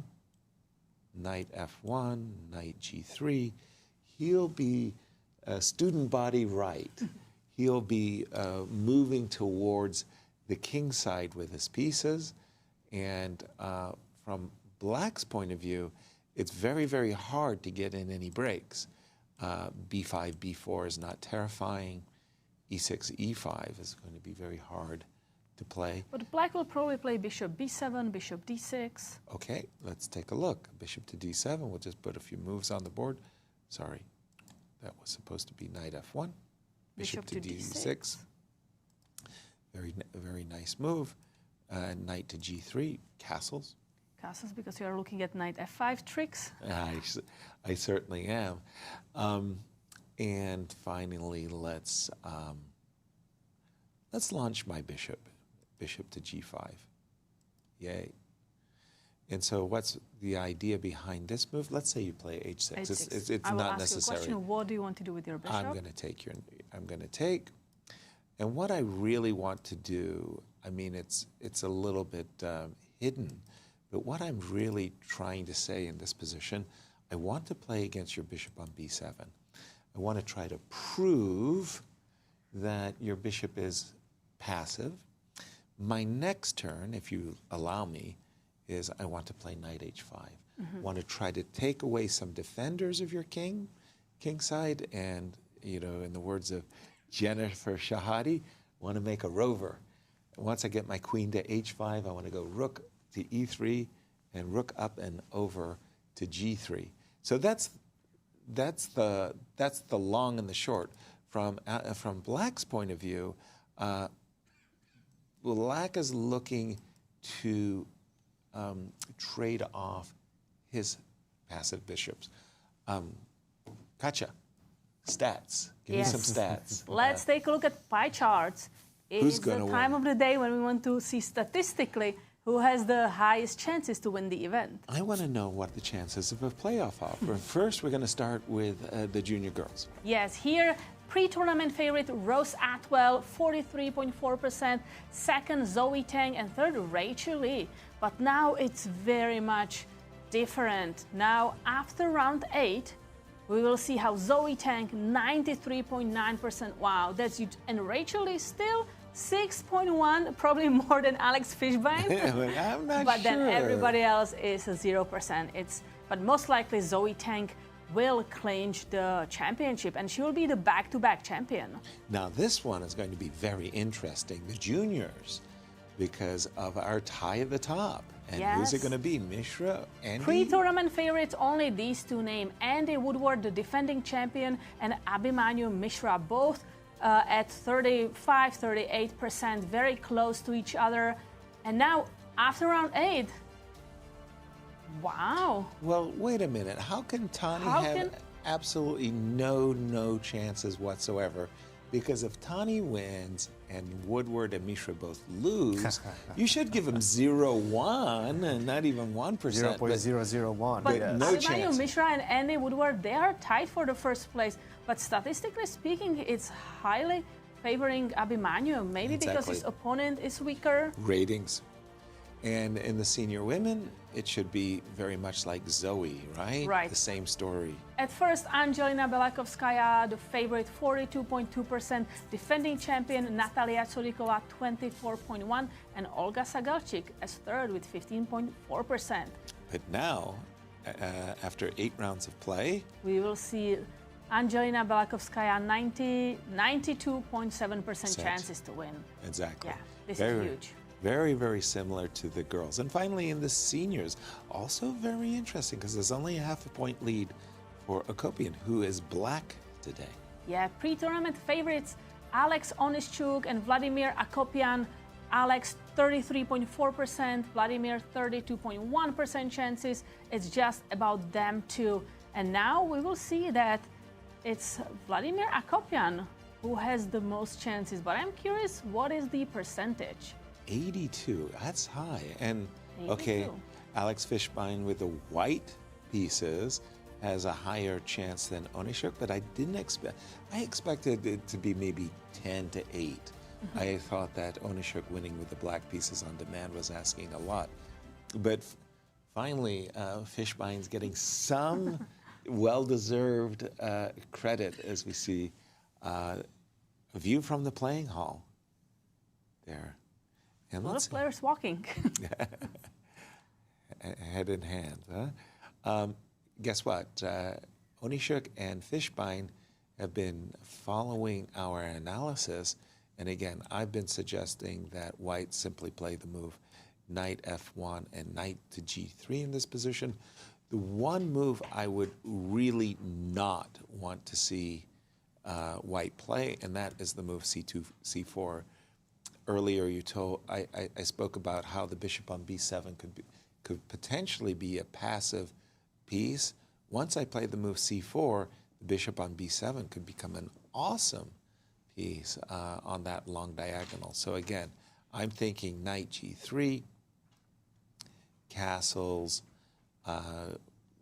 knight f1, knight g3, he'll be student body right. He'll be moving towards the king side with his pieces. And from Black's point of view, it's very, very hard to get in any breaks. b5, b4 is not terrifying. e6, e5 is going to be very hard to play. But Black will probably play bishop b7, bishop d6. Okay, let's take a look. Bishop to d7. We'll just put a few moves on the board. Sorry, that was supposed to be knight f1. Bishop to d6. Very nice move. Knight to g3, castles. Castles, because you are looking at knight f5 tricks. I certainly am. And finally, let's launch my bishop to g5. Yay. And so what's the idea behind this move? Let's say you play h6. h6. It's I will not ask necessary. You a question. What do you want to do with your bishop? I'm going to take. And what I really want to do, I mean, it's a little bit hidden, but what I'm really trying to say in this position, I want to play against your bishop on b7. I want to try to prove that your bishop is passive. My next turn, if you allow me, is I want to play knight h5. I want to try to take away some defenders of your king side, and, you know, in the words of Jennifer Shahadi, I want to make a rover. And once I get my queen to h5, I want to go rook to e3 and rook up and over to g3. So that's the long and the short. From Black's point of view, Black is looking to trade off his passive bishops. Katja, stats. Give me some stats. Let's take a look at pie charts. It's the time of the day when we want to see statistically who has the highest chances to win the event. I want to know what the chances of a playoff are. First, we're going to start with the junior girls. Yes, here, pre-tournament favorite Rose Atwell, 43.4%. Second, Zoe Tang. And third, Rachel Lee. But now it's very much different. Now, after round 8, we will see how Zoe Tang, 93.9%. Wow, that's huge. And Rachel Lee still 6.1, probably more than Alex Fishbein. I'm not but sure. Then everybody else is 0%. But most likely Zoe Tang will clinch the championship, and she will be the back-to-back champion. Now this one is going to be very interesting, the juniors, because of our tie at the top. And who's it going to be, Mishra, Andy? Pre-tournament favorites, only these two names. Andy Woodward, the defending champion, and Abhimanyu Mishra, both at 35, 38%, very close to each other. And now, after round 8, wow. Well, wait a minute. How can Tani have absolutely no chances whatsoever? Because if Tani wins and Woodward and Mishra both lose, you should give them 0-1 and not even 1%. 0.001. But yes. no Abhimanyu chance. Mishra and Andy Woodward, they are tied for the first place. But statistically speaking, it's highly favoring Abhimanyu. Maybe because his opponent is weaker. Ratings. And in the senior women, it should be very much like Zoe, right? Right. The same story. At first, Angelina Belakovskaya, the favorite, 42.2%. Defending champion Natalia Tsurikova, 24.1%. And Olga Sagalchik as third with 15.4%. But now, after 8 rounds of play, we will see Angelina Belakovskaya, 92.7% chances to win. Exactly. Yeah, this is huge. Very similar to the girls. And finally, in the seniors, also very interesting because there's only a half a point lead for Akopian, who is black today. Yeah, pre-tournament favorites Alex Onischuk and Vladimir Akopian. Alex 33.4%, Vladimir 32.1% chances. It's just about them two. And now we will see that it's Vladimir Akopian who has the most chances. But I'm curious, what is the percentage? 82, that's high. And 82. okay, Alex Fishbein with the white pieces has a higher chance than Onischuk, but I didn't expect, I expected it to be maybe 10 to 8. I thought that Onischuk winning with the black pieces on demand was asking a lot. But finally, Fishbein's getting some well-deserved credit as we see a view from the playing hall there. And A lot of players walking. Head in hand, huh? Guess what? Onischuk and Fishbein have been following our analysis. And again, I've been suggesting that white simply play the move knight f1 and knight to g3 in this position. The one move I would really not want to see white play, and that is the move c2, c4. Earlier you told, I spoke about how the bishop on b7 could potentially be a passive piece. Once I play the move c4, the bishop on b7 could become an awesome piece on that long diagonal. So again, I'm thinking knight g3, castles,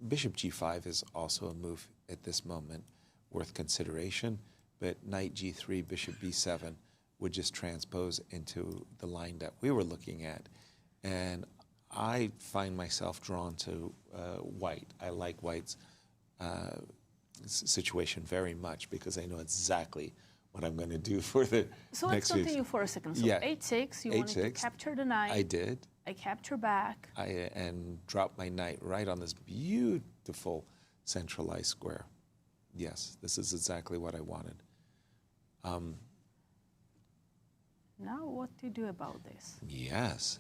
bishop g5 is also a move at this moment worth consideration, but knight g3, bishop b7 would just transpose into the line that we were looking at. And I find myself drawn to white. I like white's situation very much because I know exactly what I'm going to do for the So next let's continue for a second. So yeah. h6, you wanted to capture the knight. I did. I capture back. And drop my knight right on this beautiful centralized square. Yes, this is exactly what I wanted. Now what to do about this? Yes.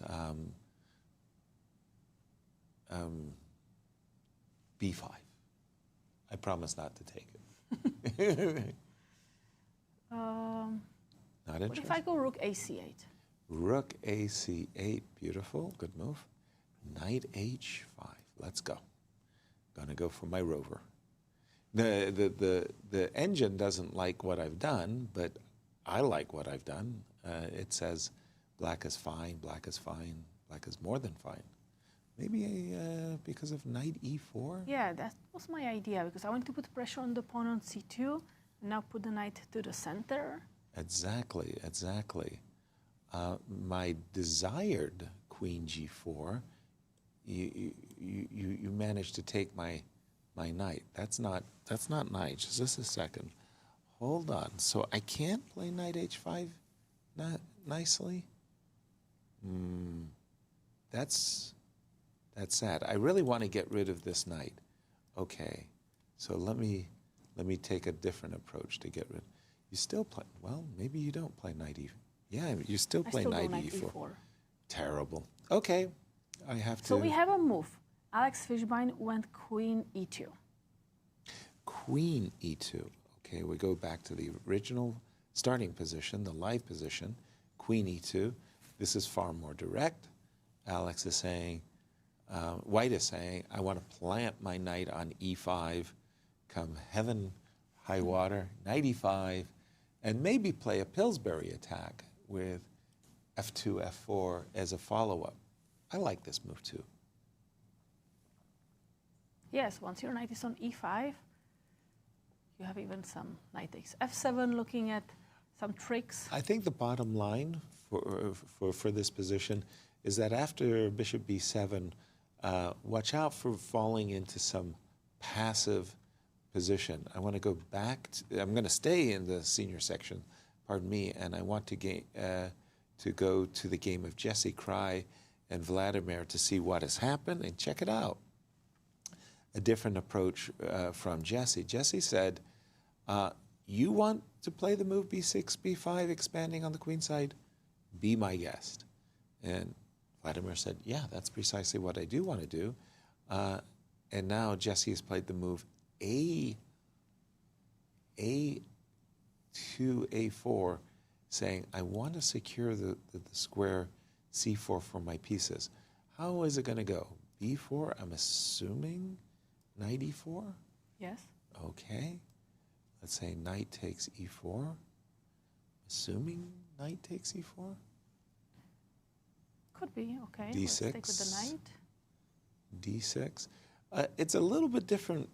b5. I promise not to take it. Not What interested. if I go rook ac8? Rook ac8, beautiful, good move. Knight h5, let's go. Gonna go for my rover. The engine doesn't like what I've done, but I like what I've done. It says black is fine, black is fine, black is more than fine. Maybe because of knight e4? Yeah, that was my idea because I want to put pressure on the pawn on c2 and now put the knight to the center. Exactly, exactly. My desired queen g4, you managed to take my knight. That's not knight. Just a second. Hold on. So I can't play knight h5 nicely? That's sad. I really want to get rid of this knight. Okay. So let me take a different approach to get rid. You still play, well, maybe you don't play knight e4. Yeah, you still play knight e4. Terrible. Okay, I have to. So we have a move. Alex Fishbein went queen e2. Queen e2. Okay, we go back to the original starting position, the live position. Queen e2. This is far more direct. Alex is saying, white is saying, I want to plant my knight on e5, come heaven, high water, knight e5, and maybe play a Pillsbury attack with f2, f4 as a follow-up. I like this move too. Yes, once your knight is on e5, you have even some knight takes f7, looking at some tricks. I think the bottom line for this position is that after bishop b7, watch out for falling into some passive position. I want to go back. I'm going to stay in the senior section, pardon me, and I want to go to the game of Jesse Kraai and Vladimir to see what has happened and check it out. A different approach from Jesse. Jesse said, you want to play the move b6, b5, expanding on the queen side? Be my guest. And Vladimir said, yeah, that's precisely what I do want to do. And now Jesse has played the move a to a4, saying, I want to secure the square c4 for my pieces. How is it going to go? b4, I'm assuming knight e4? Yes. Okay. Let's say knight takes e4. Assuming knight takes e4? Could be, okay. D6. Let's stick with the knight. d6. It's a little bit different.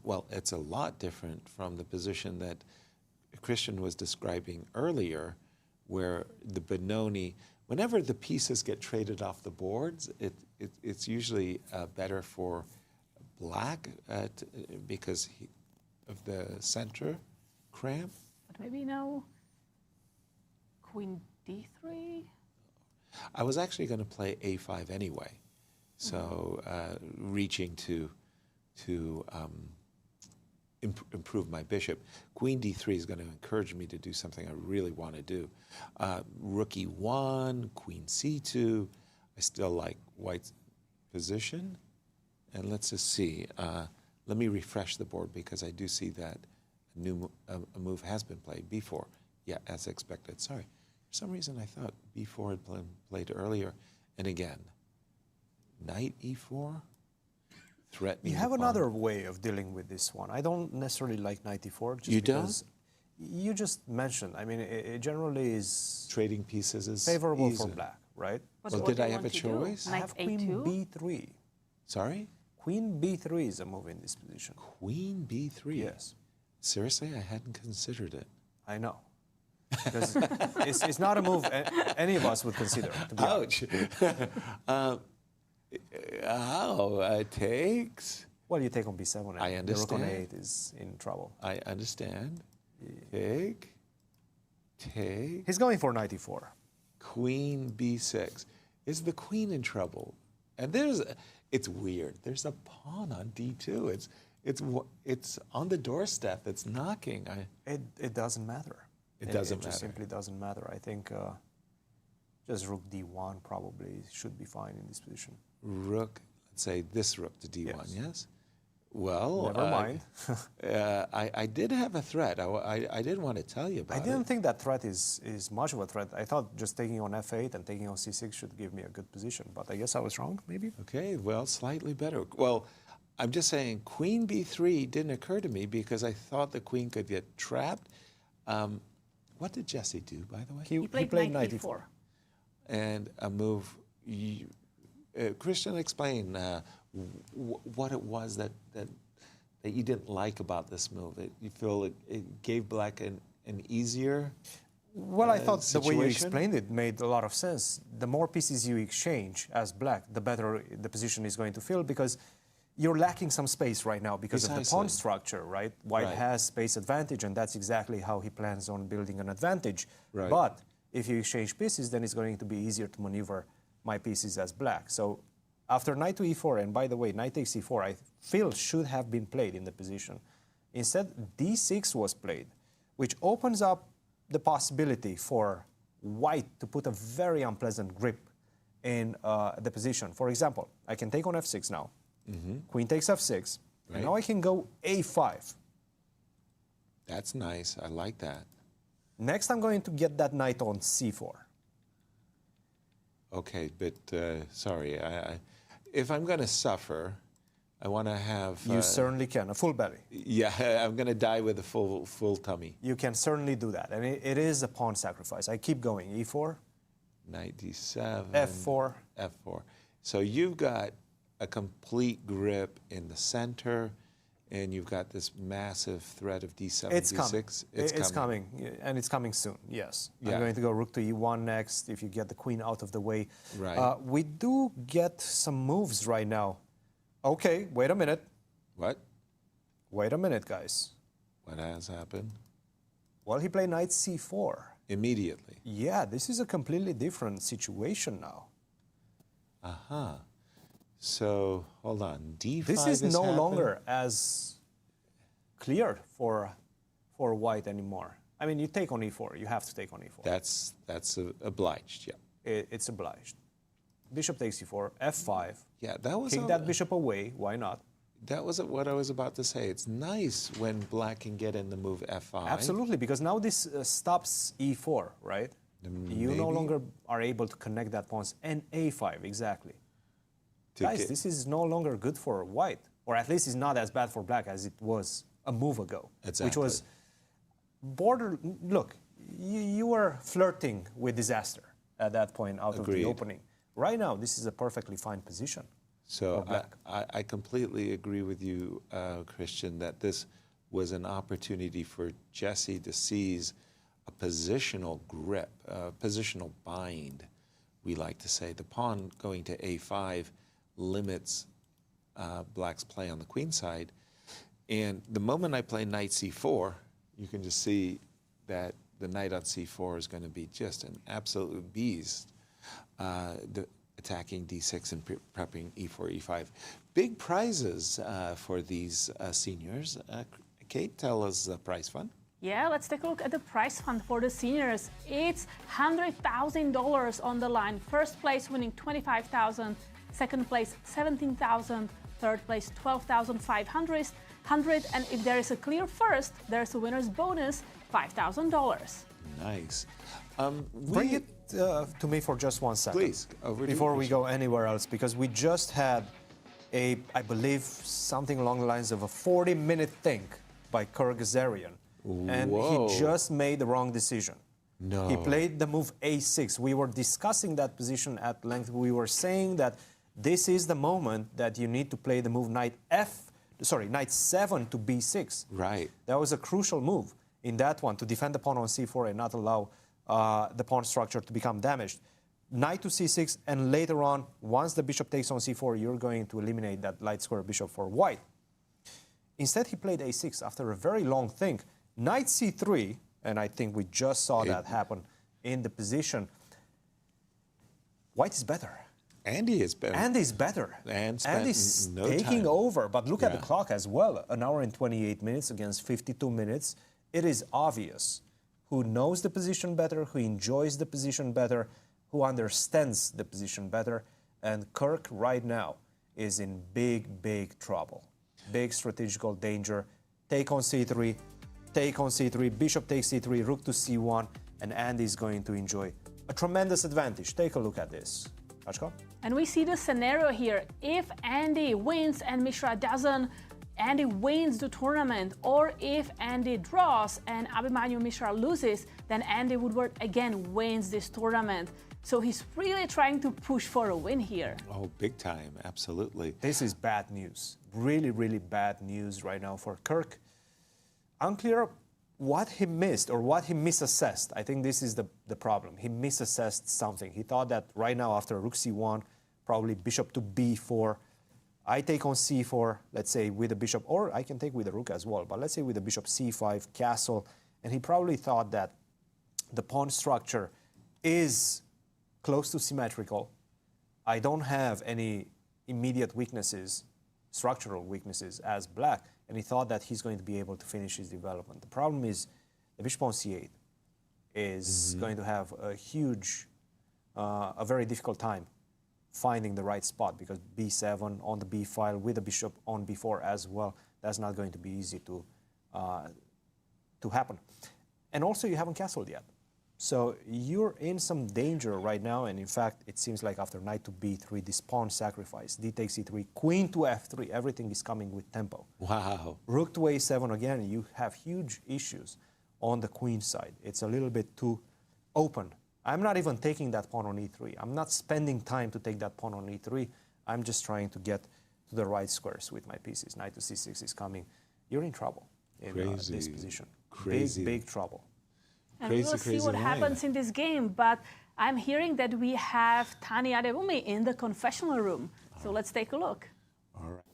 Well, it's a lot different from the position that Cristian was describing earlier, where the Benoni, whenever the pieces get traded off the boards, it's usually better for black because of the center cramp. But maybe now queen d3? I was actually going to play a5 anyway, so reaching to improve my bishop. Queen d3 is going to encourage me to do something I really want to do. Rook e1, queen c2. I still like white's position. And let's just see. Let me refresh the board because I do see that a move has been played. b4. Yeah, as expected. Sorry. For some reason, I thought b4 had been played earlier. And again, knight e4. Threatening. You have another way of dealing with this one. I don't necessarily like knight e4. Just You because you just mentioned. I mean, it generally is trading pieces is favorable easy. for black, right? But Well, what did do I you have want a to do? choice? I Knight have queen a2? b3. Sorry? Queen b3 is a move in this position. Queen b3? Yes. Seriously, I hadn't considered it. I know. Because it's not a move any of us would consider, to be honest. Ouch. How? Takes? Well, you take on b7 and I the rook on understand. a8 is in trouble. I understand. Take. Take. He's going for knight e4. Queen b6. Is the queen in trouble? And it's weird. There's a pawn on d2. It's on the doorstep. It's knocking. It doesn't matter. It doesn't It just matter. simply doesn't matter. I think just rook d1 probably should be fine in this position. Rook, let's say this rook to d1, Yes. yes? Well, Never mind. I did have a threat. I did want to tell you about I it. didn't think that threat is much of a threat. I thought just taking on f8 and taking on c6 should give me a good position, but I guess I was wrong, maybe? Okay, well, slightly better. Well, I'm just saying queen b3 didn't occur to me because I thought the queen could get trapped. What did Jesse do, by the way? He played knight e4. And a move. Cristian, explain what it was that you didn't like about this move. You feel it gave black an easier Well, I thought the way you situation? explained it made a lot of sense. The more pieces you exchange as black, the better the position is going to feel because you're lacking some space right now because of the pawn Precisely. structure, right? White Right. has space advantage, and that's exactly how he plans on building an advantage. Right. But if you exchange pieces, then it's going to be easier to maneuver my pieces as black. So after knight to e4, and by the way, knight takes e4, I feel should have been played in the position. Instead, d6 was played, which opens up the possibility for white to put a very unpleasant grip in the position. For example, I can take on f6 now. Queen takes f6. Right. And now I can go a5. That's nice. I like that. Next, I'm going to get that knight on c4. Okay, but sorry. If I'm going to suffer, I want to have. You certainly can, a full belly. Yeah, I'm going to die with a full tummy. You can certainly do that. And it is a pawn sacrifice. I keep going. e4, Knight d7. f4. f4. So you've got a complete grip in the center, and you've got this massive threat of d7, It's d6. coming. It's coming, and it's coming soon, yes. Yeah. I'm going to go rook to e1 next, if you get the queen out of the way. Right. We do get some moves right now. Okay, wait a minute. What? Wait a minute, guys. What has happened? Well, he played knight c4. Immediately. Yeah, this is a completely different situation now. Uh-huh. So, hold on. d5 This is has no happened? longer as clear for white anymore. I mean, you take on e4. You have to take on e4. That's obliged, yeah. It's obliged. Bishop takes e4, f5. Yeah, that was Kick that bishop away. Why not? That was what I was about to say. It's nice when black can get in the move f5. Absolutely, because now this stops e4, right? You no longer are able to connect that pawns, and a5, exactly. Guys, this is no longer good for white, or at least it's not as bad for black as it was a move ago. Exactly. Which was look, you were flirting with disaster at that point out of the opening. Right now, this is a perfectly fine position. So I completely agree with you, Cristian, that this was an opportunity for Jesse to seize a positional grip, a positional bind, we like to say. The pawn going to a5 limits black's play on the queen side. And the moment I play knight c4, you can just see that the knight on c4 is going to be just an absolute beast. Attacking d6 and prepping e4, e5. Big prizes for these seniors. Kate, tell us the prize fund. Yeah, let's take a look at the prize fund for the seniors. It's $100,000 on the line. First place winning $25,000, second place $17,000, third place $12,500, and if there is a clear first, there's a winner's bonus, $5,000. Nice. Bring it to me for just 1 second. Please, before we go anywhere else, because we just had I believe, something along the lines of a 40-minute think by Kirk Ghazarian. And he just made the wrong decision. No. He played the move a6. We were discussing that position at length. We were saying that this is the moment that you need to play the move knight 7 to b6. Right. That was a crucial move in that one, to defend the pawn on c4 and not allow the pawn structure to become damaged. Knight to c6, and later on, once the bishop takes on c4, you're going to eliminate that light square bishop for white. Instead, he played a6 after a very long think. Knight c3, and I think we just saw that happen in the position. White is better. Andy is better. Andy's better. And Andy's taking over, but look at the clock as well. 1 hour and 28 minutes against 52 minutes. It is obvious who knows the position better, who enjoys the position better, who understands the position better. And Kirk right now is in big, big trouble. Big strategical danger. Take on c3, take on c3, bishop takes c3, rook to c1, and Andy is going to enjoy a tremendous advantage. Take a look at this. Achko? And we see the scenario here. If Andy wins and Mishra doesn't, Andy wins the tournament. Or if Andy draws and Abhimanyu Mishra loses, then Andy Woodward again wins this tournament. So he's really trying to push for a win here. Oh, big time, absolutely. This is bad news. Really, really bad news right now for Kirk. Unclear what he missed or what he misassessed. I think this is the problem. He misassessed something. He thought that right now after rook c1, probably bishop to b4, I take on c4, let's say with a bishop, or I can take with a rook as well, but let's say with a bishop c5, castle, and he probably thought that the pawn structure is close to symmetrical. I don't have any immediate weaknesses, structural weaknesses as black, and he thought that he's going to be able to finish his development. The problem is the bishop on c8 is going to have a huge, a very difficult time finding the right spot, because b7 on the b file with the bishop on b4 as well, that's not going to be easy to happen. And also you haven't castled yet. So you're in some danger right now, and in fact, it seems like after knight to b3, this pawn sacrifice, d takes c3, queen to f3, everything is coming with tempo. Wow. Rook to a7, again, you have huge issues on the queen side. It's a little bit too open. I'm not even taking that pawn on e3. I'm not spending time to take that pawn on e3. I'm just trying to get to the right squares with my pieces. Knight to c6 is coming. You're in trouble in this position. Crazy. Big trouble. And we'll see what happens in this game, but I'm hearing that we have Tani Adewumi in the confessional room. So let's take a look. All right.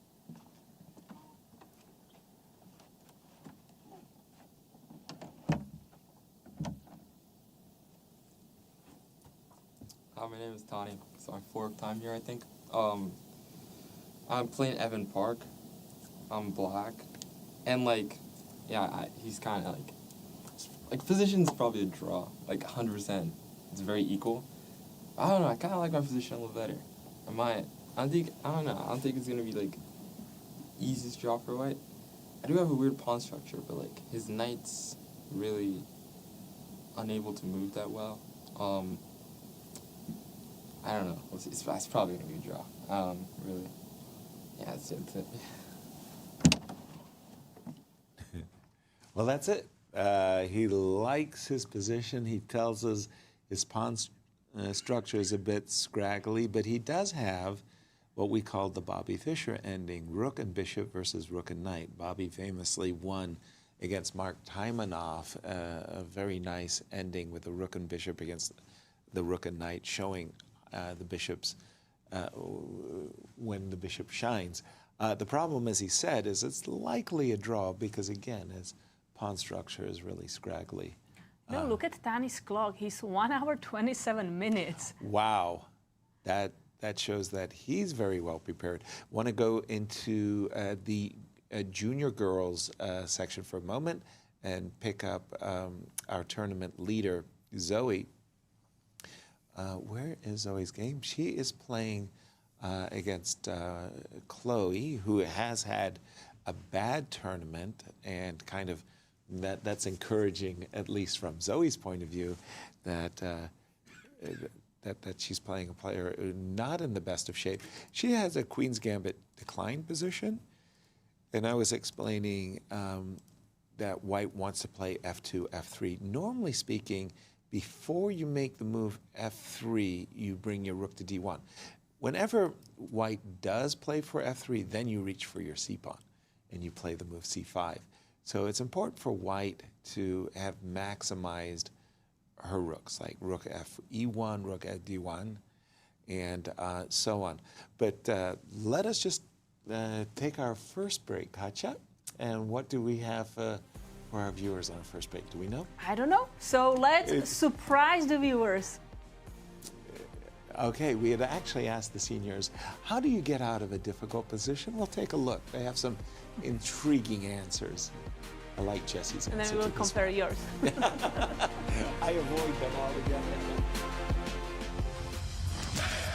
Hi, my name is Tani. It's my fourth time here, I think. I'm playing Evan Park. I'm black. And, he's kind of, position's probably a draw, 100%. It's very equal. I don't know, I kind of like my position a little better. I don't know, I don't think it's going to be, easiest draw for white. I do have a weird pawn structure, but like his knight's really unable to move that well. I don't know. It's probably gonna be a draw. Really. Yeah, that's it. Well, that's it. He likes his position. He tells us his pawn structure is a bit scraggly, but he does have what we call the Bobby Fischer ending, rook and bishop versus rook and knight. Bobby famously won against Mark Taimanov, a very nice ending with the rook and bishop against the rook and knight, showing the bishops when the bishop shines. The problem, as he said, is it's likely a draw because, again, his pawn structure is really scraggly. No, look at Tani's clock. He's 1 hour, 27 minutes. Wow. That shows that he's very well prepared. Want to go into the junior girls section for a moment and pick up our tournament leader, Zoe. Where is Zoe's game? She is playing against Chloe, who has had a bad tournament, and kind of that's encouraging, at least from Zoe's point of view, that she's playing a player not in the best of shape. She has a Queen's Gambit decline position, and I was explaining that white wants to play f2, f3. Normally speaking, before you make the move f3, you bring your rook to d1. Whenever white does play for f3, then you reach for your c-pawn, and you play the move c5. So it's important for white to have maximized her rooks, like rook f e1, rook f d1, and so on. But let us just take our first break, Katja. And what do we have for our viewers on our first break? Do we know? I don't know. So let's surprise the viewers. Okay, we had actually asked the seniors, how do you get out of a difficult position? We'll take a look. They have some intriguing answers. I like Jesse's answer. And then we will compare yours. I avoid them altogether.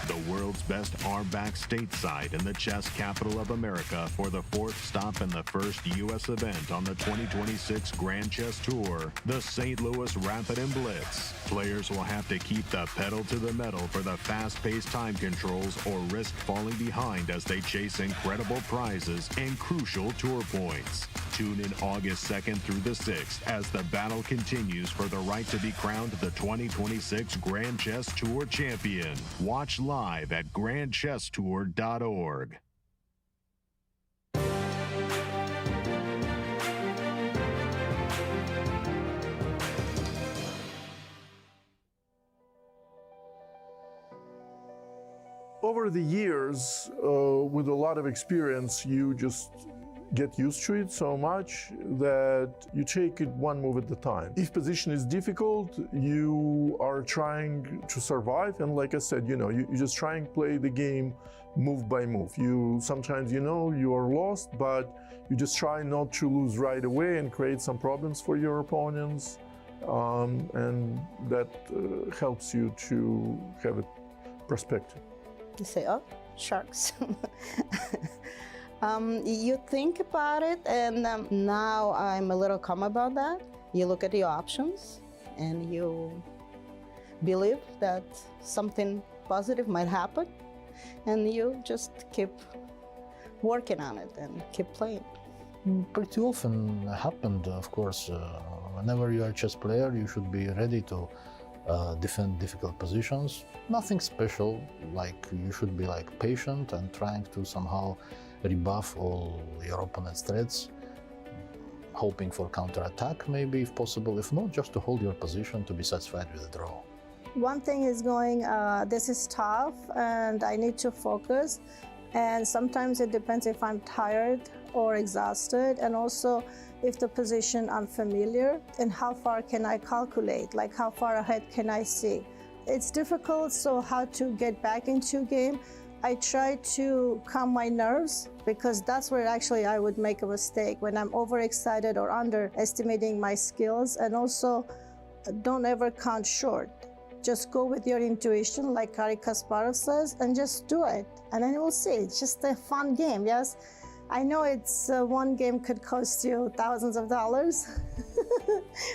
The world's best are back stateside in the chess capital of America for the fourth stop and the first U.S. event on the 2026 Grand Chess Tour, the St. Louis Rapid and Blitz. Players will have to keep the pedal to the metal for the fast-paced time controls or risk falling behind as they chase incredible prizes and crucial tour points. Tune in August 2nd through the 6th as the battle continues for the right to be crowned the 2026 Grand Chess Tour champion. Watch live at grandchesstour.org. Over the years, with a lot of experience, you just get used to it so much that you take it one move at a time. If position is difficult, you are trying to survive, and like I said, you just try and play the game move by move. Sometimes you are lost, but you just try not to lose right away and create some problems for your opponents, and that helps you to have a perspective. You say, oh, sharks. You think about it, and now I'm a little calm about that. You look at your options, and you believe that something positive might happen, and you just keep working on it and keep playing. Pretty often happened, of course. Whenever you are a chess player, you should be ready to defend difficult positions. Nothing special, like you should be patient and trying to somehow rebuff all your opponent's threats, hoping for counterattack maybe if possible. If not, just to hold your position to be satisfied with the draw. One thing is going, this is tough and I need to focus, and sometimes it depends if I'm tired or exhausted, and also if the position unfamiliar and how far can I calculate, like how far ahead can I see. It's difficult, so how to get back into game. I try to calm my nerves, because that's where actually I would make a mistake, when I'm overexcited or underestimating my skills. And also, don't ever count short. Just go with your intuition, like Garry Kasparov says, and just do it. And then we'll see. It's just a fun game, yes? I know it's one game could cost you thousands of dollars,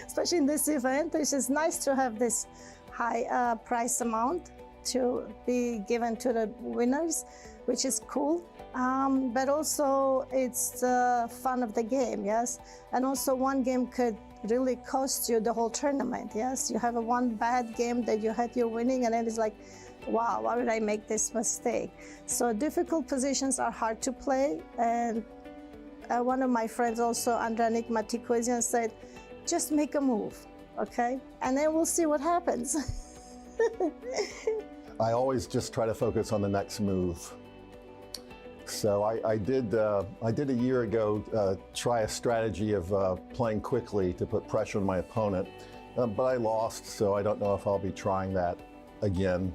especially in this event. It's just nice to have this high price amount to be given to the winners, which is cool. But also it's the fun of the game, yes? And also one game could really cost you the whole tournament, yes? You have a one bad game that you had your winning and then it's like, wow, why would I make this mistake? So difficult positions are hard to play. And one of my friends also, Andranik Matikozian, said, just make a move, okay? And then we'll see what happens. I always just try to focus on the next move. So I did a year ago try a strategy of playing quickly to put pressure on my opponent, but I lost, so I don't know if I'll be trying that again.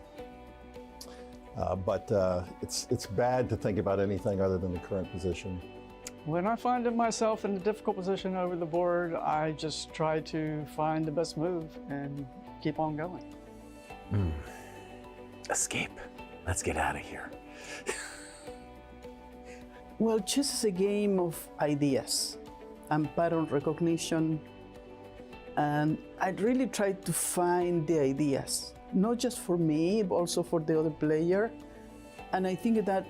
But it's bad to think about anything other than the current position. When I find myself in a difficult position over the board, I just try to find the best move and keep on going. Escape. Let's get out of here. Well, chess is a game of ideas and pattern recognition, and I'd really try to find the ideas, not just for me, but also for the other player. And I think that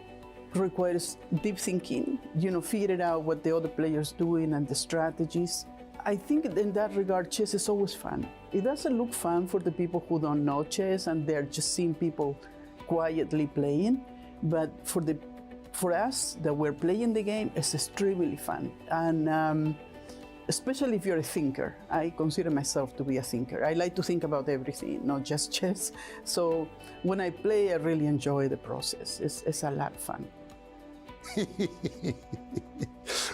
requires deep thinking, figure out what the other player's doing and the strategies. I think in that regard, chess is always fun. It doesn't look fun for the people who don't know chess and they're just seeing people quietly playing, but for us that we're playing the game, it's extremely fun. And especially if you're a thinker. I consider myself to be a thinker. I like to think about everything, not just chess. So when I play, I really enjoy the process. It's a lot of fun.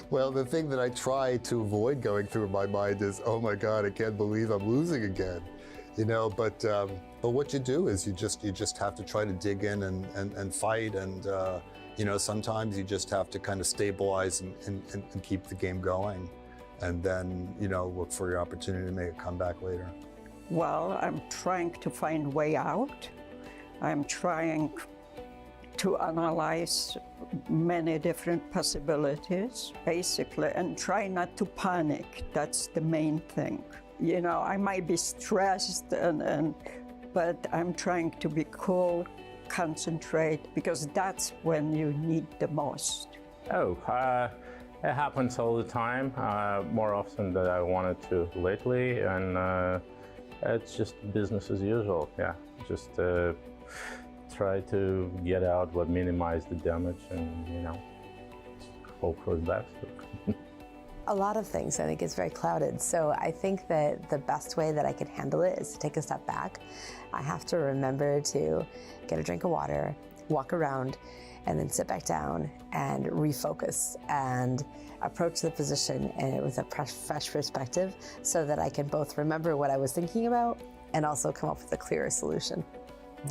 Well, the thing that I try to avoid going through my mind is, oh my God, I can't believe I'm losing again. But what you do is you just have to try to dig in and fight, and sometimes you just have to kind of stabilize and keep the game going, and then look for your opportunity to make a comeback later. Well, I'm trying to find a way out. I'm trying to analyze many different possibilities, basically, and try not to panic. That's the main thing. I might be stressed, but I'm trying to be cool, concentrate, because that's when you need the most. It happens all the time, more often than I wanted to lately, and it's just business as usual. Yeah, just try to get out what minimize the damage, and hope for the best. A lot of things. I think it's very clouded. So I think that the best way that I can handle it is to take a step back. I have to remember to get a drink of water, walk around, and then sit back down and refocus and approach the position with a fresh perspective so that I can both remember what I was thinking about and also come up with a clearer solution.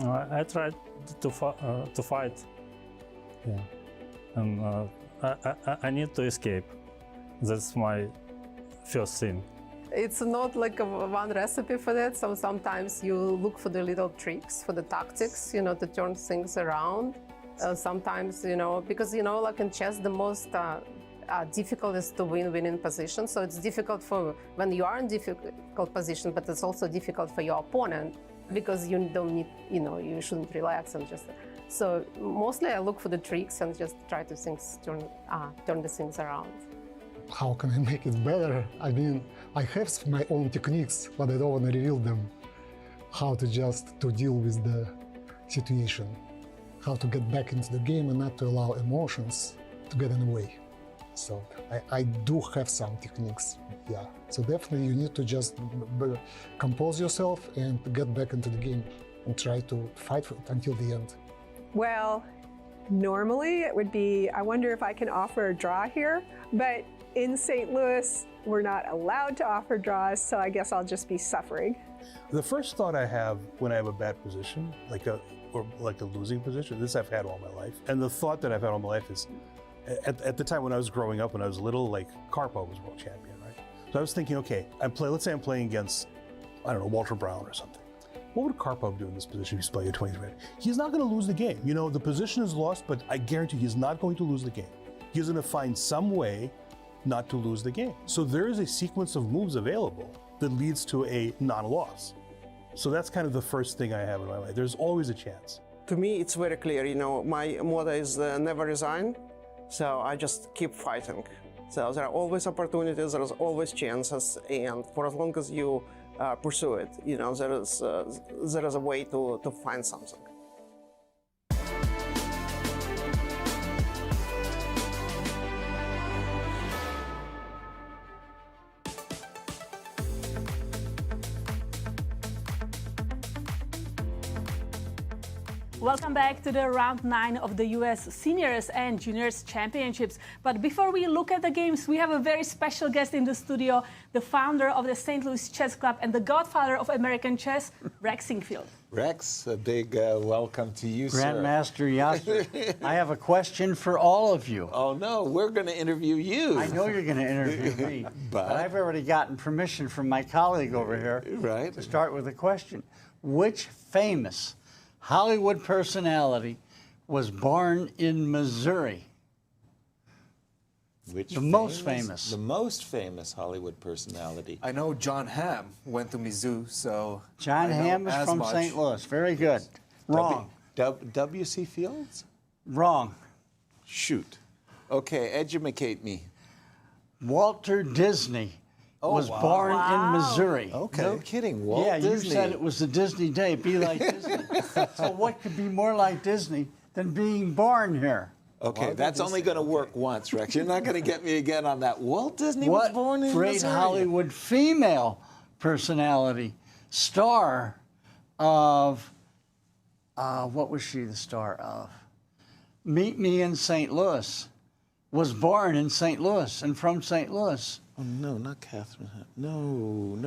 I tried to fight, yeah. And I need to escape. That's my first thing. It's not like one recipe for that. So sometimes you look for the little tricks, for the tactics, to turn things around. Sometimes, because, like in chess, the most difficult is to win winning position. So it's difficult for when you are in difficult position, but it's also difficult for your opponent because you don't need, you shouldn't relax and just. So mostly I look for the tricks and just try to turn the things around. How can I make it better? I mean, I have my own techniques, but I don't want to reveal them. How to deal with the situation. How to get back into the game and not to allow emotions to get in the way. So I do have some techniques, yeah. So definitely you need to just compose yourself and get back into the game and try to fight for it until the end. Well, normally it would be, I wonder if I can offer a draw here, but in St. Louis, we're not allowed to offer draws, so I guess I'll just be suffering. The first thought I have when I have a bad position, like a losing position, this I've had all my life, and the thought that I've had all my life is, at the time when I was growing up, when I was little, like Karpov was world champion, right? So I was thinking, okay, let's say I'm playing against, I don't know, Walter Brown or something. What would Karpov do in this position if he's playing at 23? He's not going to lose the game. The position is lost, but I guarantee he's not going to lose the game. he's going to find some way not to lose the game. So there is a sequence of moves available that leads to a non-loss. So that's kind of the first thing I have in my life. There's always a chance. To me, it's very clear, my motto is never resign. So I just keep fighting. So there are always opportunities, there's always chances, and for as long as you pursue it, there is a way to find something. Welcome back to the round 9 of the U.S. Seniors and Juniors Championships. But before we look at the games, we have a very special guest in the studio, the founder of the St. Louis Chess Club and the godfather of American chess, Rex Sinquefield. Rex, a big welcome to you, Grandmaster Yasser. I have a question for all of you. Oh, no, we're going to interview you. I know you're going to interview me, but I've already gotten permission from my colleague over here to start with a question. Which famous Hollywood personality was born in Missouri? Which most famous? The most famous Hollywood personality. I know John Hamm went to Mizzou, so John Hamm is from St. Louis. Very good. Wrong. W.C. Fields? Wrong. Shoot. Okay, educate me. Walter Disney was born in Missouri. Okay. No kidding. Walt Disney. You said it was the Disney day. Be like Disney. So what could be more like Disney than being born here? Okay, that's only going to work once, Rex. You're not going to get me again on that. Walt Disney was born in great Missouri. Hollywood female personality, star of, what was she the star of? Meet Me in St. Louis. Was born in St. Louis and from St. Louis. Oh, no, not Catherine. No,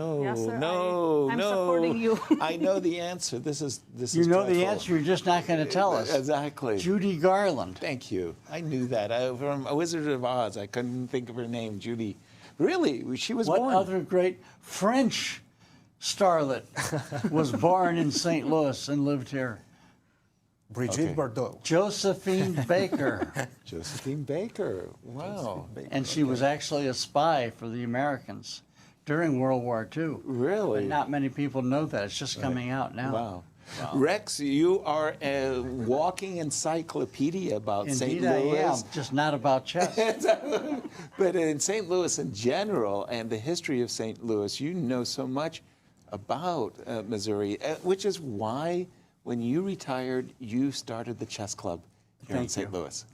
I'm supporting you. I know the answer. This is You know the answer, you're just not going to tell us. Exactly. Judy Garland. Thank you. I knew that. From A Wizard of Oz, I couldn't think of her name, Judy. Really? She was born. What other great French starlet was born in St. Louis and lived here? Brigitte Bardot. Josephine Baker. Josephine Baker. Wow. And she was actually a spy for the Americans during World War II. Really? But not many people know that. It's just coming out now. Wow. Rex, you are a walking encyclopedia about St. Louis. Indeed I am, just not about chess. But in St. Louis in general and the history of St. Louis, you know so much about Missouri, which is why when you retired, you started the chess club here in St. Louis.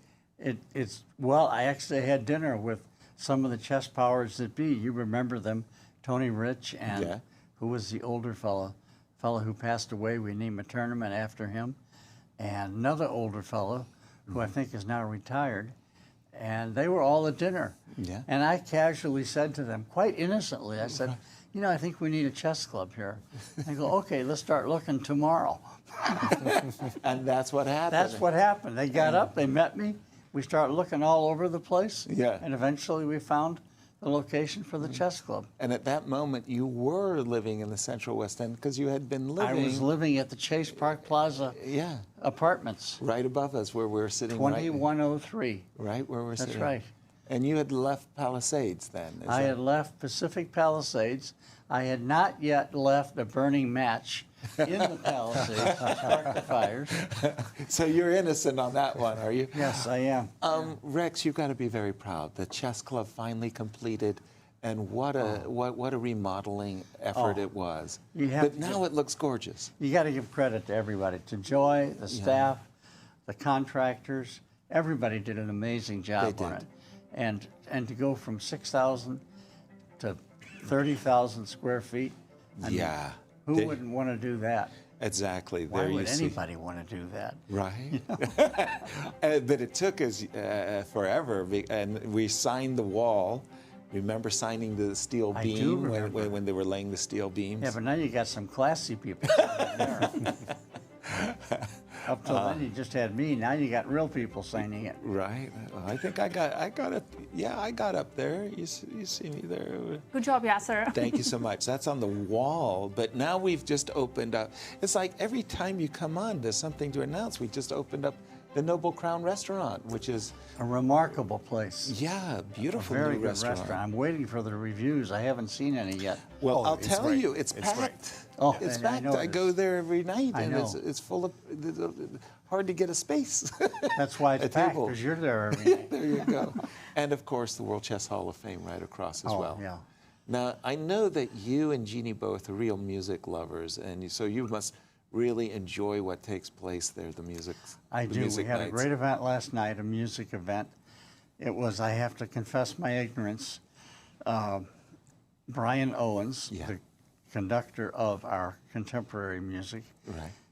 Well, I actually had dinner with some of the chess powers that be. You remember them, Tony Rich and who was the older fellow who passed away. We named a tournament after him. And another older fellow who I think is now retired. And they were all at dinner. Yeah. And I casually said to them, quite innocently, I said, you know, I think we need a chess club here. I go, okay, let's start looking tomorrow. And that's what happened. That's what happened. They got up, they met me. We started looking all over the place. Yeah. And eventually we found the location for the chess club. And at that moment, you were living in the Central West End because you had been living. I was living at the Chase Park Plaza apartments. Right above us where we're sitting. 2103. Right where we're sitting. That's right. And you had left Palisades then? I had left Pacific Palisades. I had not yet left a burning match in the Palisades to start the fires. So you're innocent on that one, are you? Yes, I am. Rex, you've got to be very proud. The chess club finally completed, and what a remodeling effort it was. But now it looks gorgeous. You got to give credit to everybody, to Joy, the staff, the contractors. Everybody did an amazing job on it. And to go from 6,000 to 30,000 square feet. I mean, who wouldn't want to do that? Exactly. Why would anybody want to do that? Right. You know? But it took us forever, and we signed the wall. Remember signing the steel beam when they were laying the steel beams? Yeah, but now you got some classy people there. Up till then, you just had me. Now you got real people signing it. Right. I think I got up. Yeah, I got up there. You see me there. Good job, Yasser. Thank you so much. That's on the wall. But now we've just opened up. It's like every time you come on, there's something to announce. We just opened up the Noble Crown Restaurant, which is a remarkable place. Yeah, beautiful A very new good restaurant. I'm waiting for the reviews. I haven't seen any yet. Well, I'll tell you, it's packed. Oh, it's I packed. know I it go is. there every night, I and know. it's full of hard to get a space. That's why it's A packed, table. because you're there every night. There you go. And of course, the World Chess Hall of Fame right across as Oh, well. yeah. Now, I know that you and Jeannie both are real music lovers, and so you must really enjoy what takes place there, the music. I the do. Music We had a nights. great event last night, a music event. It was, I have to confess my ignorance, Brian Owens, the conductor of our contemporary music,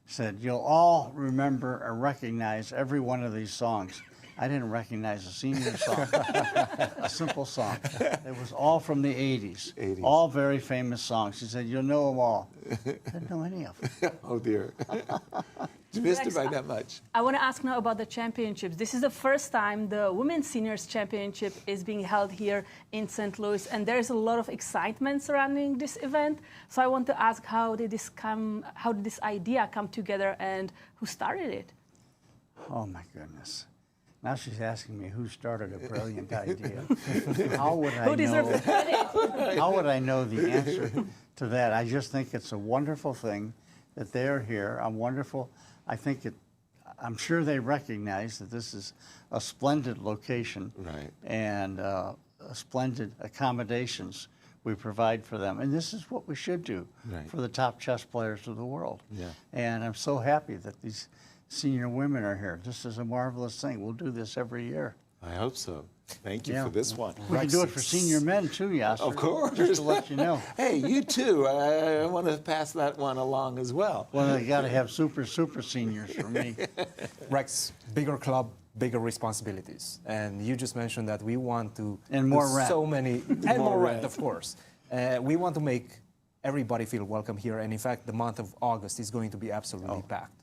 said, you'll all remember or recognize every one of these songs. I didn't recognize a senior song, a simple song. It was all from the 80s, all very famous songs. He said, you'll know them all. I didn't know any of them. Oh, dear. You missed it by that much. I want to ask now about the championships. This is the first time the Women's Seniors Championship is being held here in St. Louis, and there's a lot of excitement surrounding this event. So I want to ask, how did this idea come together, and who started it? Oh, my goodness. Now she's asking me who started a brilliant idea. How would I Who deserves the credit? How would I know the answer to that? I just think it's a wonderful thing that they're here. I'm sure they recognize that this is a splendid location, and splendid accommodations we provide for them. And this is what we should do for the top chess players of the world. Yeah. And I'm so happy that these senior women are here. This is a marvelous thing. We'll do this every year. I hope so. Thank you Yeah. for this one. We can do it for senior men too, Yasser. Of course. Just to let you know. Hey, you too. I want to pass that one along as well. Well, they got to have super seniors for me. Rex, bigger club, bigger responsibilities. And you just mentioned that we want to And more do rent. so many and More more rent, rent. of course. We want to make everybody feel welcome here. And in fact, the month of August is going to be absolutely packed.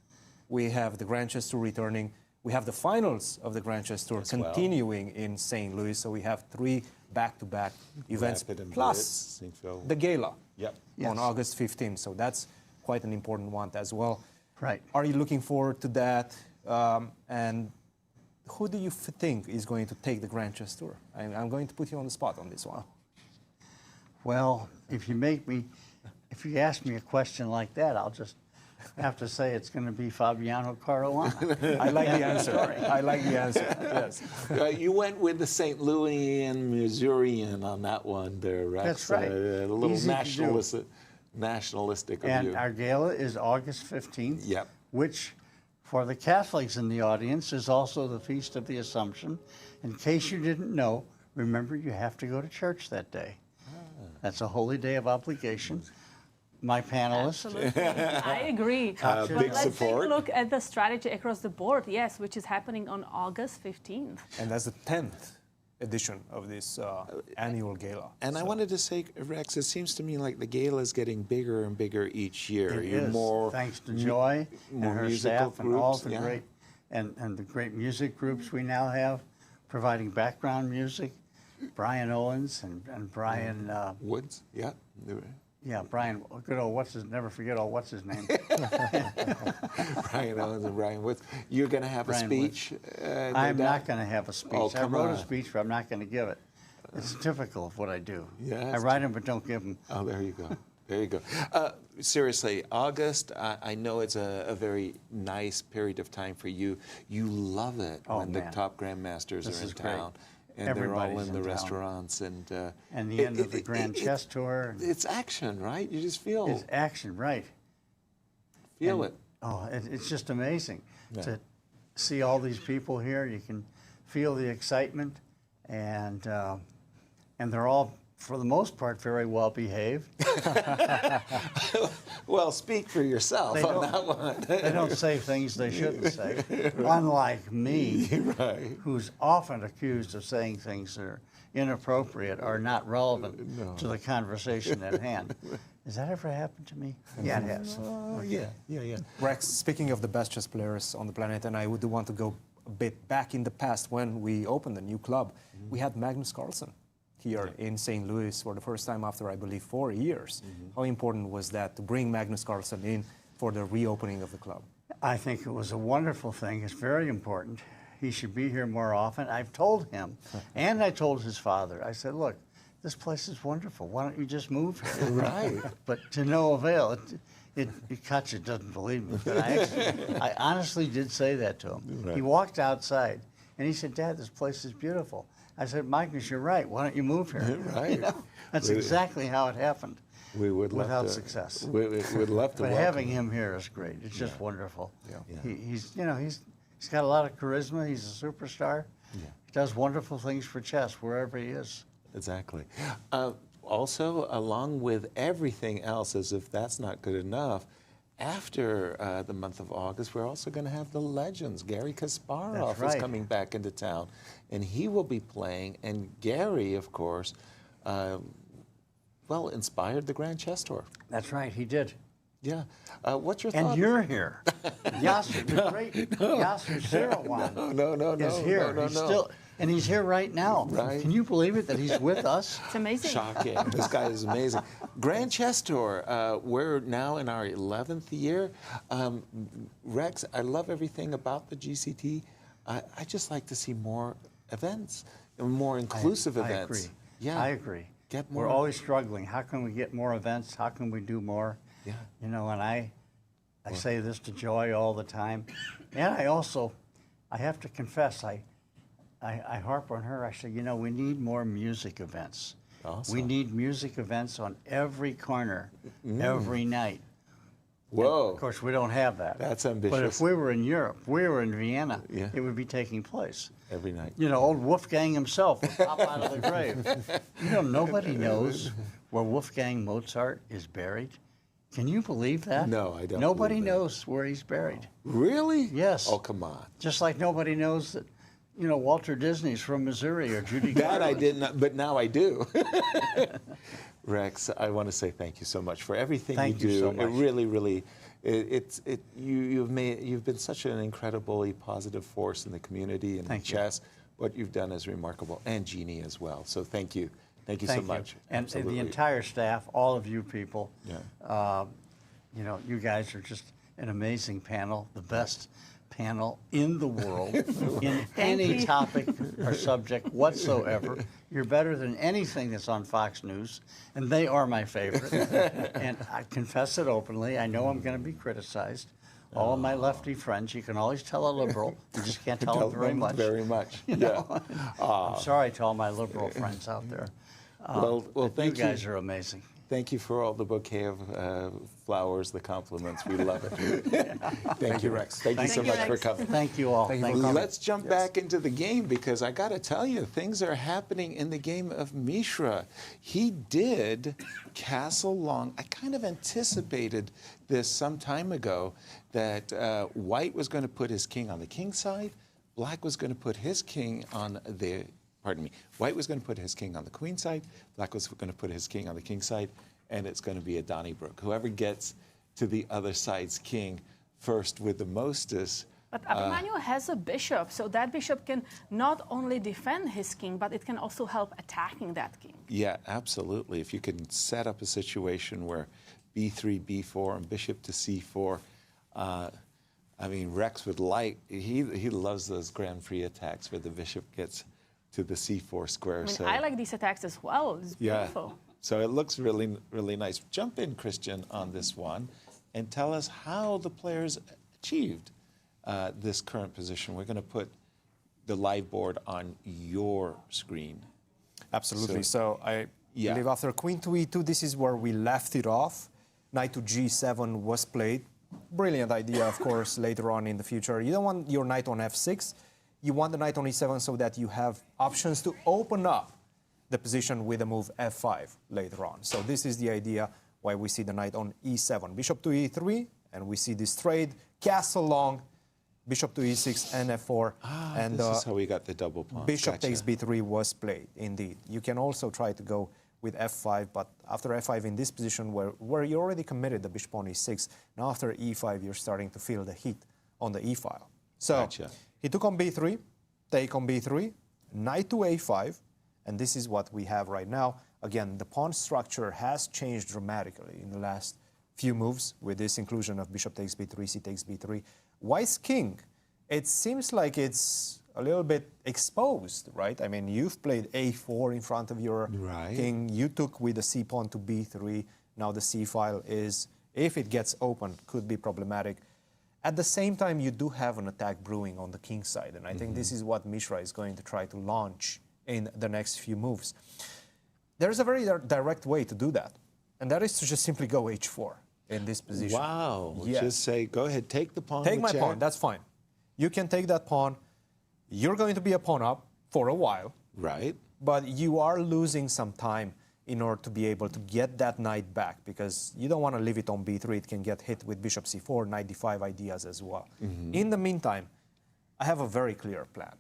We have the Grand Chess Tour returning. We have the finals of the Grand Chess Tour continuing in St. Louis. So we have 3 back-to-back events, Rapid and plus Blitz, Sinkville. the gala Yep. on August 15th. So that's quite an important one as well. Right. Are you looking forward to that? And who do you think is going to take the Grand Chess Tour? I'm going to put you on the spot on this one. Well, if you ask me a question like that, I'll just have to say it's going to be Fabiano Caruana. I like the answer. I like the answer. Yes. You went with the St. Louisian Missourian on that one there, Rex. That's right. A little Easy to do. nationalistic of And you. our gala is August 15th, Yep. which, for the Catholics in the audience, is also the Feast of the Assumption. In case you didn't know, remember you have to go to church that day. That's a holy day of obligation. My panelists. Absolutely. I agree. But big let's support. take a look at the strategy across the board, yes, which is happening on August 15th. And that's the 10th edition of this annual gala. And I wanted to say, Rex, it seems to me like the gala is getting bigger and bigger each year. It You're is, more thanks to Joy and more her musical staff and all groups, the yeah. great and the great music groups we now have, providing background music. Brian Owens and Brian Woods, yeah. Yeah, Brian. Good old what's his? Never forget old what's his name. Brian Owens and Brian Woods. You're going to have Brian a speech. I'm not going to have a speech. Oh, I come wrote on. a speech, but I'm not going to give it. It's typical of what I do. Yeah, I write them, but don't give them. Oh, there you go. There you go. Seriously, August, I know it's a very nice period of time for you. You love it when the man. top grandmasters This are in is great. town. And Everybody's they're all in the in town. restaurants. And The end of the Grand Chess Tour. It's action, right? You just feel It's action, right? Feel And- it. Oh, it's just amazing Yeah. to see all these people here. You can feel the excitement, and they're all, for the most part, very well behaved. Well, speak for yourself They on don't- that one. They don't say things they shouldn't say, unlike me, Right. who's often accused of saying things that are inappropriate or not relevant to the conversation at hand. Has that ever happened to me? Yeah, it has. Oh, yeah. Rex, speaking of the best chess players on the planet, and I would want to go a bit back in the past when we opened the new club, we had Magnus Carlsen here in St. Louis for the first time after, I believe, 4 years. How important was that to bring Magnus Carlsen in for the reopening of the club? I think it was a wonderful thing. It's very important. He should be here more often. I've told him, and I told his father. I said, look, this place is wonderful. Why don't you just move here? Right. But to no avail. Katja doesn't believe me. But I honestly did say that to him. Right. He walked outside, and he said, Dad, this place is beautiful. I said, Magnus, you're right. Why don't you move here? Right. You know? That's exactly how it happened. We would love without to, success. We would love to. But welcome having him here is great. It's just wonderful. He's got a lot of charisma. He's a superstar. He does wonderful things for chess wherever he is. Exactly. Also, along with everything else, as if that's not good enough, after the month of August, we're also going to have the legends. Gary Kasparov is coming back into town, and he will be playing. And Gary, of course, inspired the Grand Chess Tour. That's right, he did. Yeah. What's your thought? And you're here. Yasser, the great Yasser Seirawan is here. And he's here right now. Right. Can you believe it that he's with us? It's amazing. Shocking. This guy is amazing. Grand Chess Tour. We're now in our 11th year. Rex, I love everything about the GCT. I just like to see more events, more inclusive events. I agree. Yeah. I agree. Get more. We're always struggling. How can we get more events? How can we do more? Yeah. You know, and I say this to Joy all the time. And I have to confess, I harp on her. I say, you know, we need more music events. Awesome. We need music events on every corner, every night. Whoa. And of course, we don't have that. That's ambitious. But if we were in Europe, we were in Vienna, it would be taking place. Every night. You know, old Wolfgang himself would pop out of the grave. You know, nobody knows where Wolfgang Mozart is buried. Can you believe that? No, I don't. Nobody knows where he's buried. Really? Yes. Oh, come on. Just like nobody knows that, you know, Walter Disney's from Missouri or Judy That Garland. I did not, but now I do. Rex, I want to say thank you so much for everything you do. Thank you so much. It really, you've been such an incredibly positive force in the community and in chess. What you've done is remarkable, and Jeannie as well. So thank you. Thank you so much. And the entire staff, all of you people. Yeah. You know, you guys are just an amazing panel, the best panel in the world in any topic or subject whatsoever. You're better than anything that's on Fox News, and they are my favorite. And I confess it openly. I know I'm going to be criticized. All of my lefty friends, you can always tell a liberal. You just can't tell them very much. Very much. You know? I'm sorry to all my liberal friends out there. Well, thank you. You guys are amazing. Thank you for all the bouquet of flowers, the compliments. We love it. Thank you, Rex. Thank you so much for coming. Thank you all. Thank you. Let's jump back into the game, because I got to tell you, things are happening in the game of Mishra. He did castle long. I kind of anticipated this some time ago, that White was going to put his king on the king side, Black was going to put his king on the White was going to put his king on the queen side, Black was going to put his king on the king side, and it's going to be a Donnybrook. Whoever gets to the other side's king first with the mostest. But Abhimanyu has a bishop, so that bishop can not only defend his king, but it can also help attacking that king. Yeah, absolutely. If you can set up a situation where b3, b4, and bishop to c4, I mean, Rex would like, he loves those Grand Prix attacks where the bishop gets to the c4 square. I mean, I like these attacks as well. It's beautiful. So it looks really, really nice. Jump in, Cristian, on this one and tell us how the players achieved this current position. We're going to put the live board on your screen. Absolutely. So I believe after queen to e2, this is where we left it off. Knight to g7 was played. Brilliant idea, of course, later on in the future. You don't want your knight on f6. You want the knight on e7 so that you have options to open up the position with the move f5 later on. So this is the idea why we see the knight on e7. Bishop to e3, and we see this trade. Castle long, bishop to e6 and f4. And this is how we got the double pawn. Bishop takes b3 was played, indeed. You can also try to go with f5, but after f5 in this position where you already committed the bishop on e6, now after e5 you're starting to feel the heat on the e-file. So he took on b3, take on b3, knight to a5, and this is what we have right now. Again, the pawn structure has changed dramatically in the last few moves with this inclusion of bishop takes b3, c takes b3. White's king, it seems like it's a little bit exposed, right? I mean, you've played a4 in front of your king. You took with the c pawn to b3. Now the c file is, if it gets open, could be problematic. At the same time, you do have an attack brewing on the king side, and I think this is what Mishra is going to try to launch in the next few moves. There's a very direct way to do that, and that is to just simply go h4 in this position. Wow. Just say, go ahead, take the pawn. Take my pawn, that's fine. You can take that pawn. You're going to be a pawn up for a while. Right. But you are losing some time in order to be able to get that knight back, because you don't want to leave it on b3. It can get hit with bishop c4, knight d5 ideas as well. In the meantime, I have a very clear plan.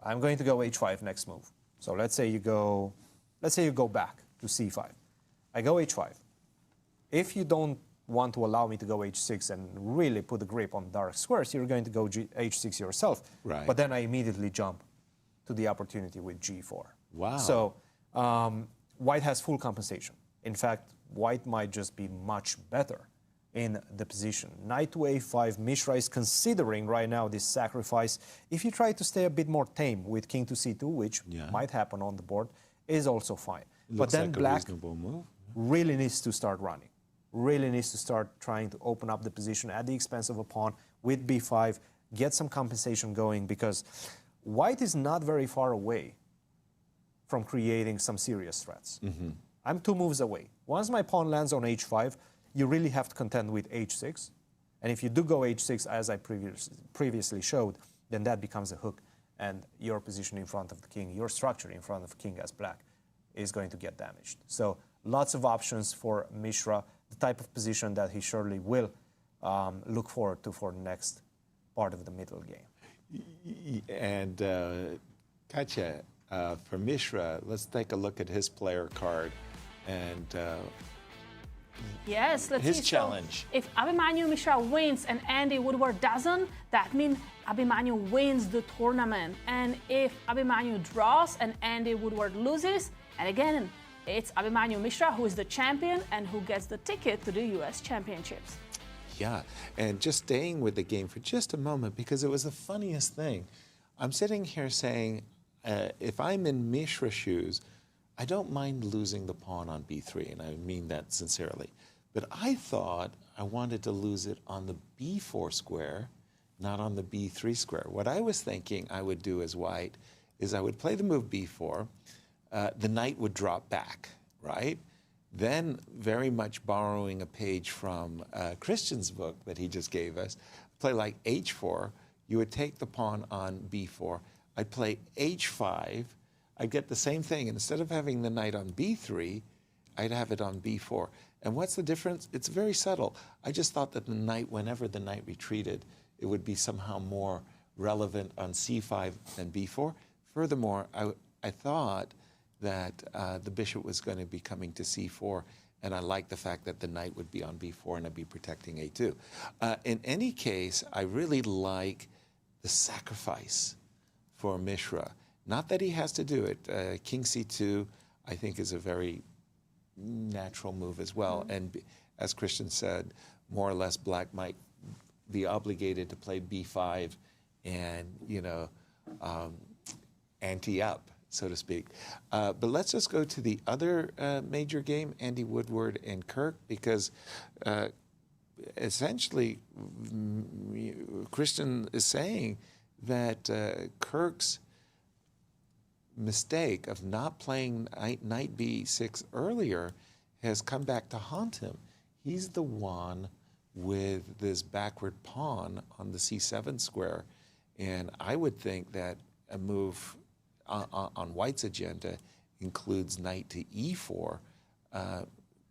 I'm going to go h5 next move. So let's say you go back to c5. I go h5. If you don't want to allow me to go h6 and really put a grip on dark squares, you're going to go h6 yourself. Right. But then I immediately jump to the opportunity with g4. Wow. So White has full compensation. In fact, White might just be much better in the position. Knight to a5, Mishra is considering right now this sacrifice. If you try to stay a bit more tame with king to c2, which might happen on the board, is also fine. But then like Black a reasonable move. really needs to start running. Really needs to start trying to open up the position at the expense of a pawn with b5, get some compensation going, because White is not very far away from creating some serious threats. I'm 2 moves away. Once my pawn lands on h5, you really have to contend with h6. And if you do go h6, as I previously showed, then that becomes a hook. And your position in front of the king, your structure in front of the king as Black, is going to get damaged. So lots of options for Mishra, the type of position that he surely will look forward to for the next part of the middle game. And Katya, for Mishra, let's take a look at his player card and yes, let's his see. challenge. So if Abhimanyu Mishra wins and Andy Woodward doesn't, that means Abhimanyu wins the tournament. And if Abhimanyu draws and Andy Woodward loses, and again, it's Abhimanyu Mishra who is the champion and who gets the ticket to the US Championships. Yeah, and just staying with the game for just a moment, because it was the funniest thing. I'm sitting here saying, if I'm in Mishra's shoes, I don't mind losing the pawn on b3, and I mean that sincerely. But I thought I wanted to lose it on the b4 square, not on the b3 square. What I was thinking I would do as White is I would play the move b4, the knight would drop back, right? Then, very much borrowing a page from Cristian's book that he just gave us, play like h4, you would take the pawn on b4, I'd play h5, I'd get the same thing. Instead of having the knight on b3, I'd have it on b4. And what's the difference? It's very subtle. I just thought that the knight, whenever the knight retreated, it would be somehow more relevant on c5 than b4. Furthermore, I thought that the bishop was going to be coming to c4, and I liked the fact that the knight would be on b4 and I'd be protecting a2. In any case, I really like the sacrifice for Mishra. Not that he has to do it. King c2, I think, is a very natural move as well. And as Cristian said, more or less Black might be obligated to play b5 and, ante up, so to speak. But let's just go to the other major game, Andy Woodward and Kirk, because essentially Cristian is saying that Kirk's mistake of not playing knight b6 earlier has come back to haunt him. He's the one with this backward pawn on the c7 square, and I would think that a move on White's agenda includes knight to e4,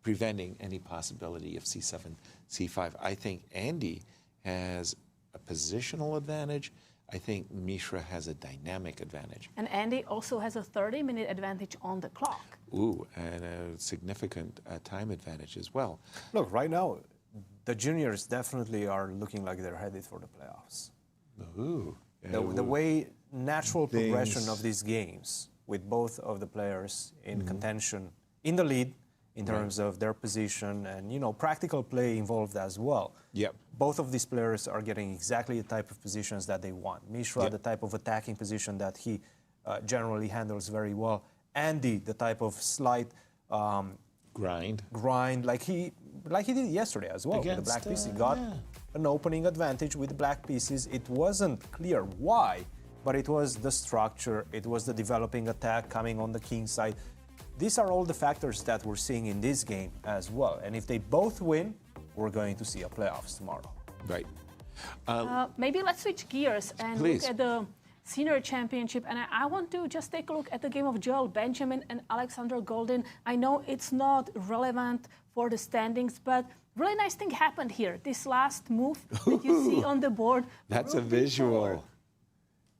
preventing any possibility of c7, c5. I think Andy has a positional advantage. I think Mishra has a dynamic advantage. And Andy also has a 30-minute advantage on the clock. Ooh, and a significant time advantage as well. Look, right now, the juniors definitely are looking like they're headed for the playoffs. Ooh. The way natural progression of these games, with both of the players in contention, in the lead, in terms of their position and, you know, practical play involved as well. Yep. Both of these players are getting exactly the type of positions that they want. Mishra, the type of attacking position that he generally handles very well. Andy, the type of slight grind, like he did yesterday as well. With the black piece, he got an opening advantage with the black pieces. It wasn't clear why, but it was the structure, it was the developing attack coming on the king side. These are all the factors that we're seeing in this game as well. And if they both win, we're going to see a playoffs tomorrow. Right. Maybe let's switch gears and look at the senior championship. And I want to just take a look at the game of Joel Benjamin and Alexander Goldin. I know it's not relevant for the standings, but really nice thing happened here. This last move that you see on the board. That's a visual.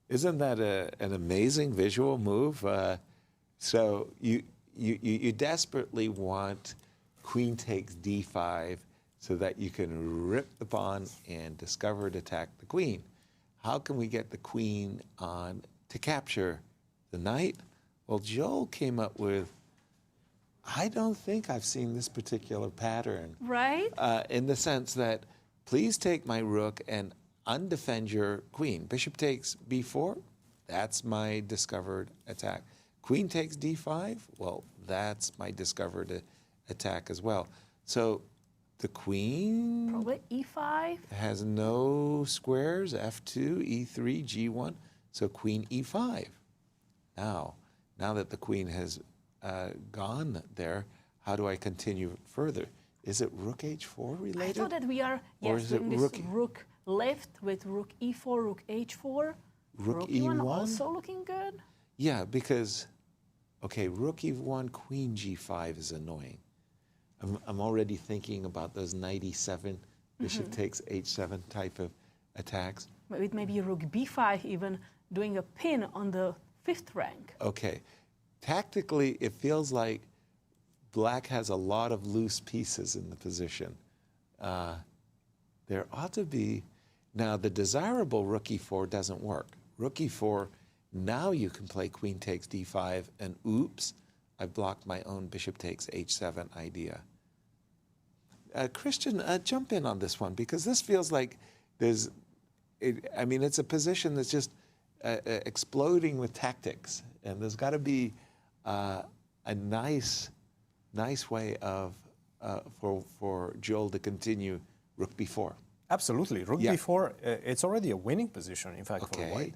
Isn't that an amazing visual move? So you desperately want queen takes d5 so that you can rip the pawn and discover to attack the queen. How can we get the queen on to capture the knight? Well, Joel came up with, I don't think I've seen this particular pattern. Right. In the sense that, please take my rook and undefend your queen. Bishop takes b4, that's my discovered attack. Queen takes d5, well, that's my discovered attack as well. So the queen probably e5 has no squares, f2, e3, g1, so queen e5. Now that the queen has gone there, how do I continue further? Is it rook h4 related? I thought that we are doing this rook left with rook e4, rook h4. Rook e1 e1 also looking good. Yeah, because, okay, rook e1, queen g5 is annoying. I'm already thinking about those knight e7, bishop takes h7 type of attacks. With maybe rook b5 even doing a pin on the 5th rank. Okay. Tactically, it feels like black has a lot of loose pieces in the position. There ought to be... Now, the desirable rook e4 doesn't work. Rook e4, now you can play queen takes d5, and oops, I blocked my own bishop takes h7 idea. Cristian, jump in on this one, because this feels like there's... I mean, it's a position that's just exploding with tactics, and there's got to be a nice way of for Joel to continue rook b4. Absolutely. Rook b4, it's already a winning position, in fact, for white.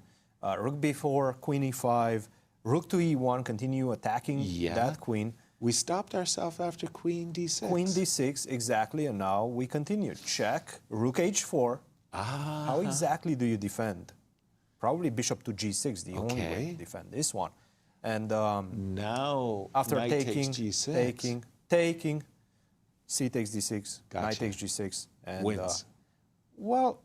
Rook b4, queen e5, rook to e1, continue attacking that queen. We stopped ourselves after queen d6. Queen d6, exactly, and now we continue. Check, rook h4. How exactly do you defend? Probably bishop to g6, the only way to defend this one. And now, after knight taking, takes g6. taking, c takes d6, knight takes g6. And, wins. Well,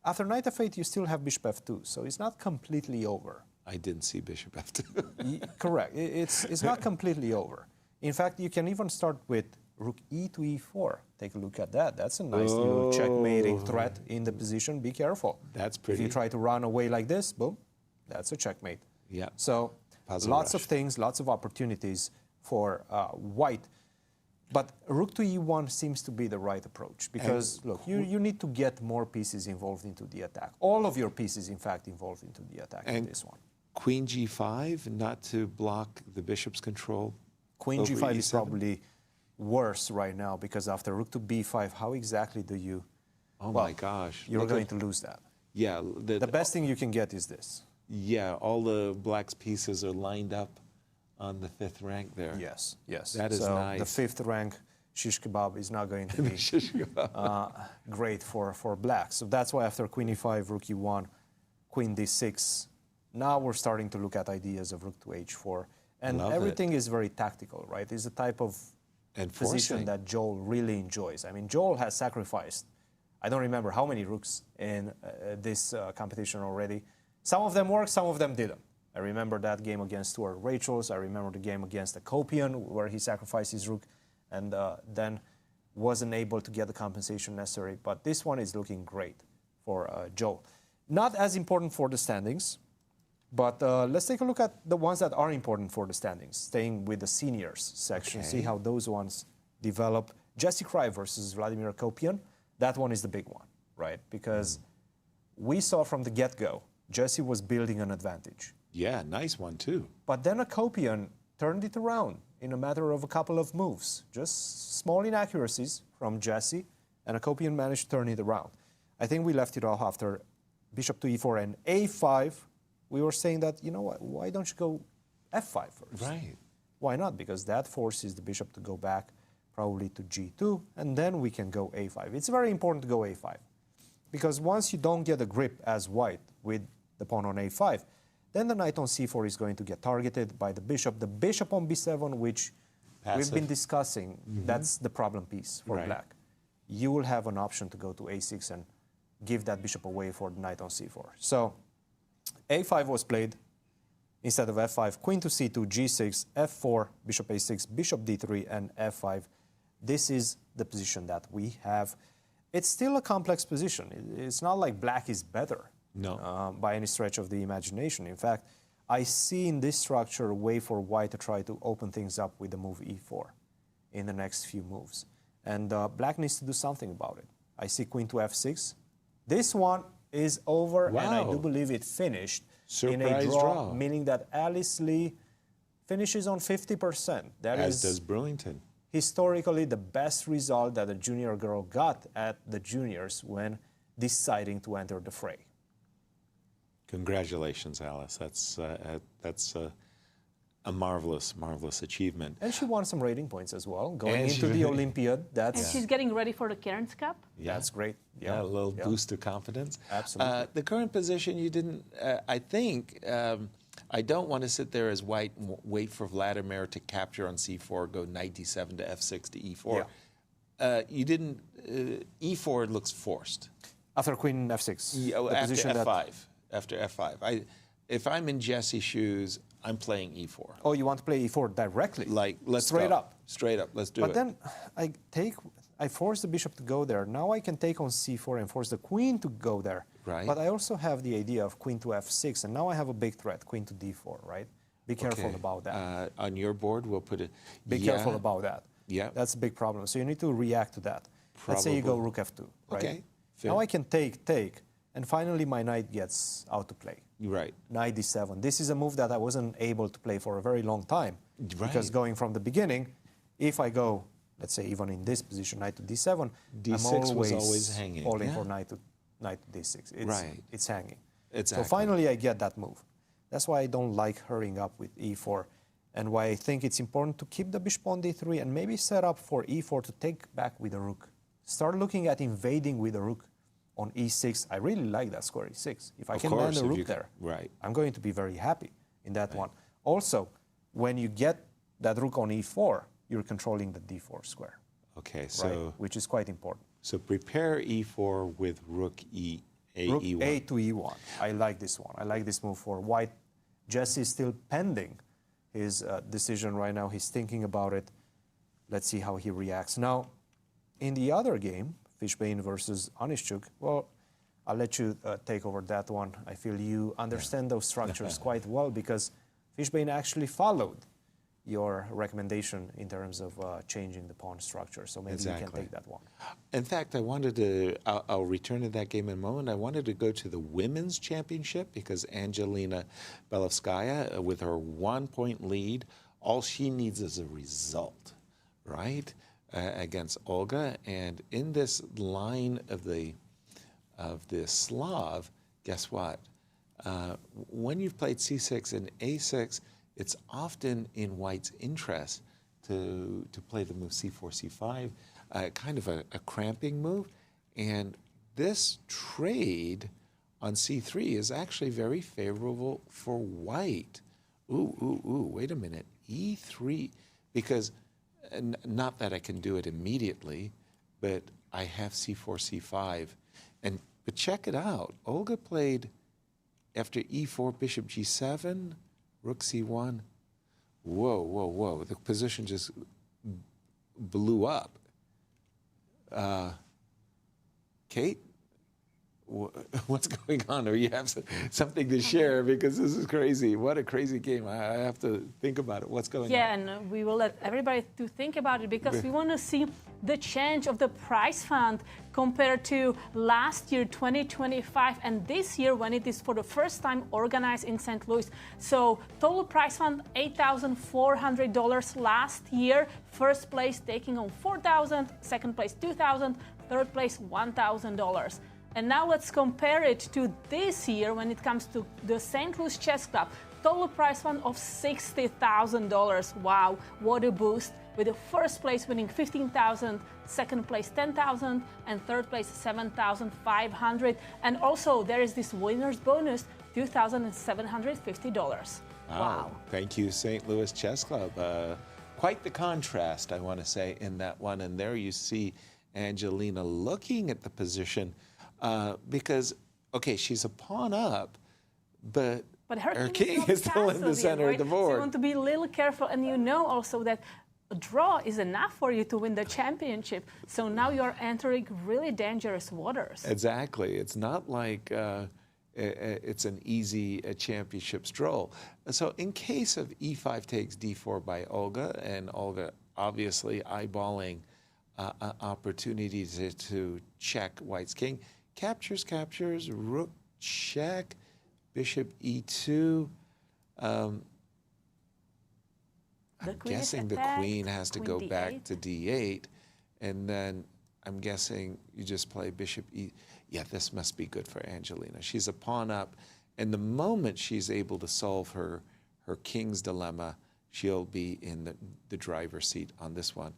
after knight f8, you still have bishop f2, so it's not completely over. I didn't see bishop f2. Correct. It's not completely over. In fact, you can even start with rook e to e4. Take a look at that. That's a nice little checkmating threat in the position. Be careful. That's pretty. If you try to run away like this, boom, that's a checkmate. Yeah. So lots of things, lots of opportunities for white. But rook to e1 seems to be the right approach because, look, you need to get more pieces involved into the attack. All of your pieces, in fact, involved into the attack in this one. Queen g5, not to block the bishop's control. Queen g5 is probably worse right now because after rook to b5, how exactly do you... Oh my gosh. You're going to lose that. Yeah. The best thing you can get is this. Yeah, all the black's pieces are lined up on the 5th rank there. Yes, yes. That is nice. The 5th rank shish kebab is not going to be great for black. So that's why after queen e5, rook e1, queen d6, now we're starting to look at ideas of rook to h4. And everything is very tactical, right? It's a type of position that Joel really enjoys. I mean, Joel has sacrificed, I don't remember how many rooks in this competition already. Some of them worked, some of them didn't. I remember that game against Stuart Rachel's. I remember the game against Akopian where he sacrificed his rook and then wasn't able to get the compensation necessary. But this one is looking great for Joel. Not as important for the standings, but let's take a look at the ones that are important for the standings, staying with the seniors section, see how those ones develop Jesse Kraai versus Vladimir Akopian. That one is the big one, right? Because we saw from the get-go, Jesse was building an advantage. Yeah, nice one too. But then Akopian turned it around in a matter of a couple of moves. Just small inaccuracies from Jesse, and Akopian managed to turn it around. I think we left it off after bishop to e4 and a5. We were saying that, you know what, why don't you go f5 first? Right. Why not? Because that forces the bishop to go back probably to g2, and then we can go a5. It's very important to go a5, because once you don't get a grip as white with the pawn on a5, then the knight on c4 is going to get targeted by the bishop. The bishop on b7, which we've been discussing, that's the problem piece for black. You will have an option to go to a6 and give that bishop away for the knight on c4. So a5 was played instead of f5, queen to c2, g6, f4, bishop a6, bishop d3, and f5. This is the position that we have. It's still a complex position. It's not like black is better by any stretch of the imagination. In fact, I see in this structure a way for white to try to open things up with the move e4 in the next few moves. And black needs to do something about it. I see queen to f6. This one is over, and I do believe it finished in a draw, meaning that Alice Lee finishes on 50%. That as does Brewington. Historically the best result that a junior girl got at the juniors when deciding to enter the fray. Congratulations, Alice. That's a marvelous, marvelous achievement. And she won some rating points as well, going into the Olympiad. And she's getting ready for the Cairns Cup. Yeah. That's great. Yeah, a little boost of confidence. Absolutely. The current position, you didn't, I think, I don't want to sit there as white and wait for Vladimir to capture on c4, go knight d7 to f6 to e4. Yeah. You didn't, e4 looks forced. After queen f6. Yeah, after f5. After f5. If I'm in Jesse's shoes, I'm playing e4. Oh, you want to play e4 directly? Like, let's straight go. up. Straight up, let's do it. But then I force the bishop to go there. Now I can take on c4 and force the queen to go there. Right. But I also have the idea of queen to f6, and now I have a big threat, queen to d4, right? Be careful about that. On your board, we'll put it. Be careful about that. Yeah. That's a big problem. So you need to react to that. Let's say you go rook f2, right? Okay. Now I can take, and finally my knight gets out to play. Right. Knight d7. This is a move that I wasn't able to play for a very long time. Right. Because going from the beginning, if I go, let's say even in this position, knight to d7, d6 I'm was always hanging. Falling for knight to d6. It's hanging. Exactly. So finally I get that move. That's why I don't like hurrying up with e4, and why I think it's important to keep the bishop on d3 and maybe set up for e4 to take back with the rook. Start looking at invading with the rook on e6. I really like that square e6. If I can land a rook there, I'm going to be very happy in that one. Also, when you get that rook on e4, you're controlling the d4 square. Okay, so which is quite important. So prepare e4 with rook e1. A to e1. I like this one. I like this move for white. Jesse is still pending his decision right now. He's thinking about it. Let's see how he reacts. Now, in the other game, Fishbein versus Onischuk, well, I'll let you take over that one. I feel you understand those structures quite well, because Fishbein actually followed your recommendation in terms of changing the pawn structure. So maybe you can take that one. In fact, I wanted to, I'll return to that game in a moment. I wanted to go to the women's championship, because Angelina Belovskaya, with her 1-point lead, all she needs is a result, right? Against Olga. And in this line of the Slav, guess what? When you've played c6 and a6, it's often in white's interest to play the move c4, c5, kind of a cramping move. And this trade on c3 is actually very favorable for white. Ooh, wait a minute, e3, because not that I can do it immediately, but I have c4, c5. But check it out. Olga played after e4, bishop g7, rook c1. Whoa. The position just blew up. Kate, what's going on, or you have something to share, because this is crazy. What a crazy game. I have to think about it. What's going on? Yeah, and we will let everybody to think about it, because we want to see the change of the prize fund compared to last year, 2025, and this year when it is for the first time organized in St. Louis. So total prize fund, $8,400 last year. First place taking home $4,000, second place $2,000, third place $1,000. And now let's compare it to this year when it comes to the St. Louis Chess Club. Total prize fund of $60,000. Wow, what a boost. With the first place winning $15,000, second place $10,000, and third place $7,500. And also there is this winner's bonus, $2,750. Wow. Thank you, St. Louis Chess Club. Quite the contrast, I want to say, in that one. And there you see Angelina looking at the position because, okay, she's a pawn up, but her king is still in the center of the board. So you want to be a little careful, and you know also that a draw is enough for you to win the championship. So now you're entering really dangerous waters. Exactly. It's not like it's an easy championship stroll. So in case of e5 takes d4 by Olga, and Olga obviously eyeballing opportunity to check White's king, captures, rook check, bishop e2. I'm guessing the queen has to go back to d8, and then I'm guessing you just play bishop e. Yeah, this must be good for Angelina. She's a pawn up, and the moment she's able to solve her king's dilemma, she'll be in the driver's seat on this one.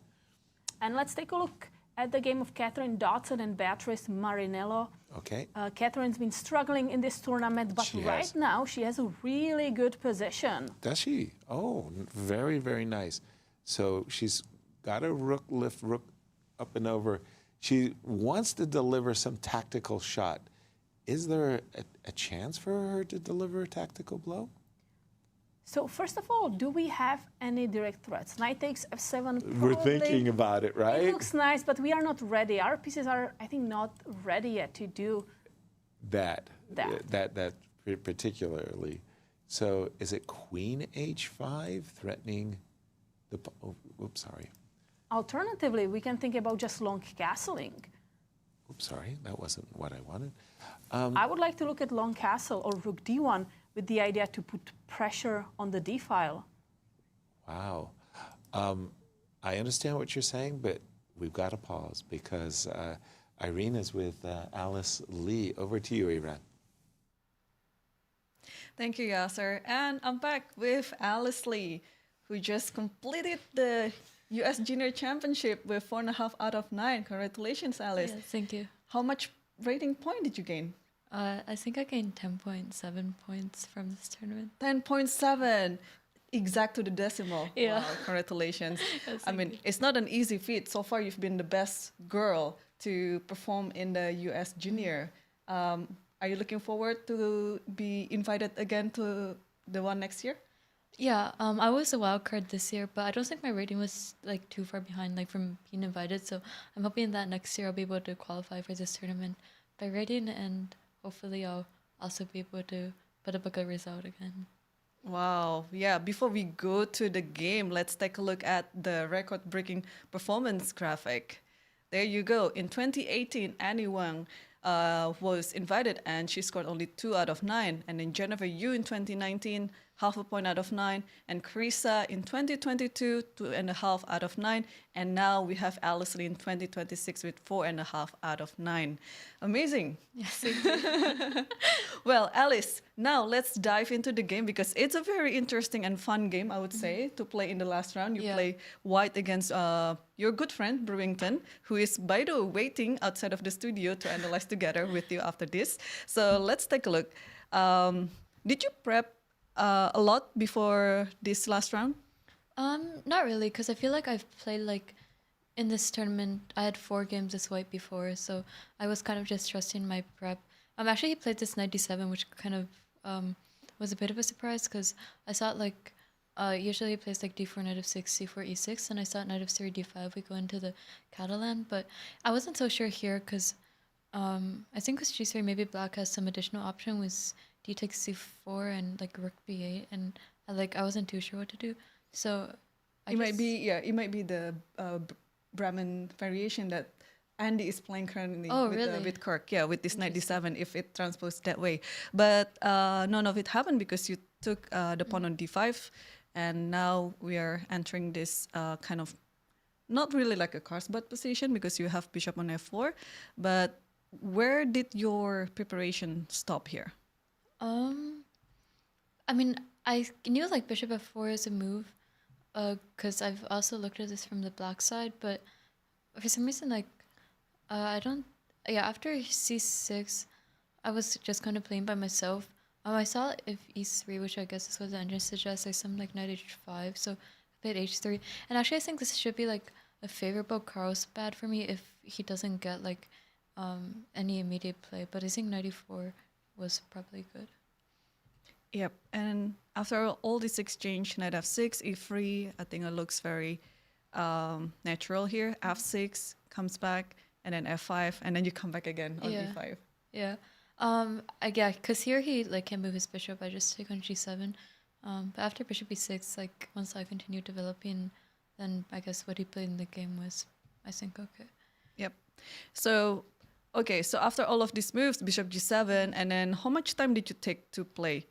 And let's take a look at the game of Catherine Dodson and Beatrice Marinello. Okay. Catherine's been struggling in this tournament, but right now she has a really good position. Does she? Oh, very, very nice. So she's got a rook lift, rook up and over. She wants to deliver some tactical shot. Is there a chance for her to deliver a tactical blow? So first of all, do we have any direct threats? Knight takes f7. Probably. We're thinking about it, right? It looks nice, but we are not ready. Our pieces are, I think, not ready yet to do that particularly. So is it queen h5 threatening the? Oh, oops, sorry. Alternatively, we can think about just long castling. Oops, sorry, that wasn't what I wanted. I would like to look at long castle or rook d1 with the idea to put pressure on the d file. Wow. I understand what you're saying, but we've got to pause because Irene is with Alice Lee. Over to you, Irene. Thank you, Yasser. And I'm back with Alice Lee, who just completed the U.S. Junior Championship with 4.5 out of 9. Congratulations, Alice. Yeah, thank you. How much rating point did you gain? I think I gained 10.7 points from this tournament. 10.7, exact to the decimal. Yeah. Wow, congratulations. Yes, I mean, it's not an easy feat. So far, you've been the best girl to perform in the U.S. Junior. Are you looking forward to be invited again to the one next year? Yeah, I was a wild card this year, but I don't think my rating was like too far behind, like from being invited. So I'm hoping that next year I'll be able to qualify for this tournament by rating, and hopefully I'll also be able to put up a good result again. Wow. Yeah, before we go to the game, let's take a look at the record-breaking performance graphic. There you go. In 2018, Annie Wang was invited and she scored only 2 out of 9. And then Jennifer Yu in 2019, 0.5 point out of 9. And Carissa in 2022, 2.5 out of 9. And now we have Alice Lee in 2026 with 4.5 out of 9. Amazing. Yes. Well, Alice, now let's dive into the game because it's a very interesting and fun game, I would say, to play in the last round. You play white against your good friend, Brewington, who is, by the way, waiting outside of the studio to analyze together with you after this. So let's take a look. Did you prep a lot before this last round? Not really, because I feel like I've played like in this tournament. I had 4 games as white before, so I was kind of just trusting my prep. Actually, he played this knight d7, which kind of was a bit of a surprise because I thought like usually he plays like d4, knight f6, c4, e6, and I thought knight f3, d5 we go into the Catalan, but I wasn't so sure here because I think with g3, maybe black has some additional option with d takes c4 and like rook b8, and I wasn't too sure what to do. So it might be the Brahmin variation that Andy is playing currently with Kirk, with this knight d7 if it transposed that way. But none of it happened because you took the pawn on d5, and now we are entering this kind of not really like a Carlsbad position because you have bishop on f4. But where did your preparation stop here? I mean, I knew like bishop f4 is a move, because I've also looked at this from the black side, but for some reason, like, I don't, after c6, I was just kind of playing by myself. I saw if e3, which I guess this was the engine suggests, like some like knight h5, so I played h3. And actually, I think this should be like a favorable Carlsbad for me if he doesn't get like any immediate play, but I think knight e4 was probably good. Yep, and after all this exchange, knight f6, e3, I think it looks very natural here. F6 comes back, and then f5, and then you come back again on e5. Yeah, because here he like can move his bishop. I just take on g7. But after bishop e6, like once I continue developing, then I guess what he played in the game was, I think, okay. Yep. So, so after all of these moves, bishop g7, and then how much time did you take to play?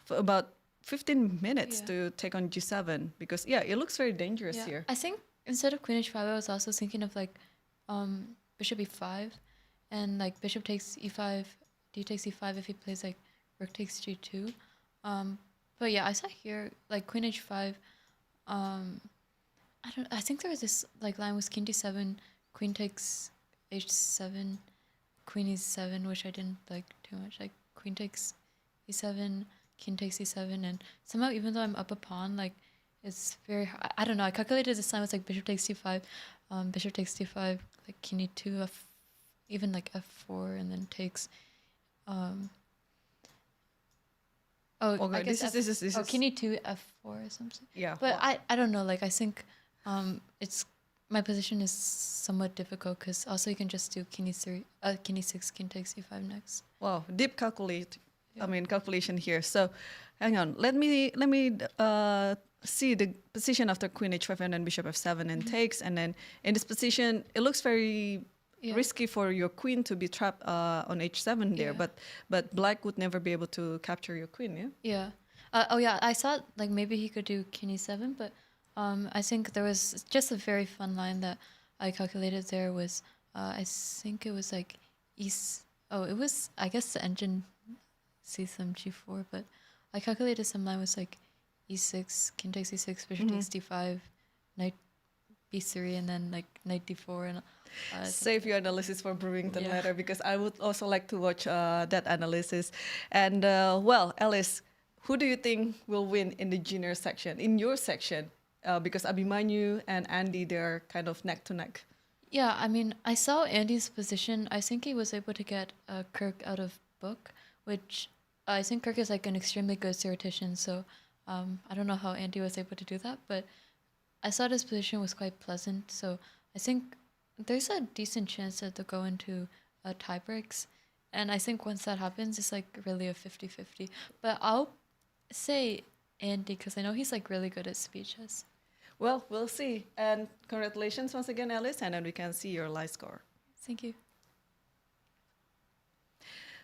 For about 15 minutes to take on g7, because it looks very dangerous here. I think instead of queen h5, I was also thinking of like bishop e5, and like bishop takes e5, d takes e5 if he plays like rook takes g2. But I saw here like queen h5. I think there was this like line with king d7, queen takes h7, queen e7, which I didn't like too much. Like queen takes e7, king takes e7, and somehow even though I'm up a pawn, like it's very hard. I don't know. I calculated this line was like bishop takes c5, bishop takes d5, like king e2, even like f4, and then takes. I guess this is king e2, f4 or something. Yeah. But I don't know. Like I think it's my position is somewhat difficult because also you can just do king e3, king e6, king takes e5 next. Wow, deep calculation here. So, hang on. Let me see the position after queen h5 and then bishop f7 and takes, and then in this position it looks very risky for your queen to be trapped on h7 there. But black would never be able to capture your queen. I thought like maybe he could do king e7, but I think there was just a very fun line that I calculated. There was I think it was like it was, I guess the engine sees some g4, but I calculated some line was like e6, king takes e6, bishop takes d5, knight b3, and then like knight d4. And save your analysis for Brewington later, because I would also like to watch that analysis. And Alice, who do you think will win in the junior section, in your section? Because Abhimanyu and Andy, they're kind of neck to neck. Yeah, I mean, I saw Andy's position. I think he was able to get Kirk out of book, which I think Kirk is like an extremely good theoretician. So I don't know how Andy was able to do that, but I thought his position was quite pleasant. So I think there's a decent chance that they'll go into tie breaks. And I think once that happens, it's like really a 50-50. But I'll say Andy because I know he's like really good at speed chess. Well, we'll see. And congratulations once again, Alice, and then we can see your line score. Thank you.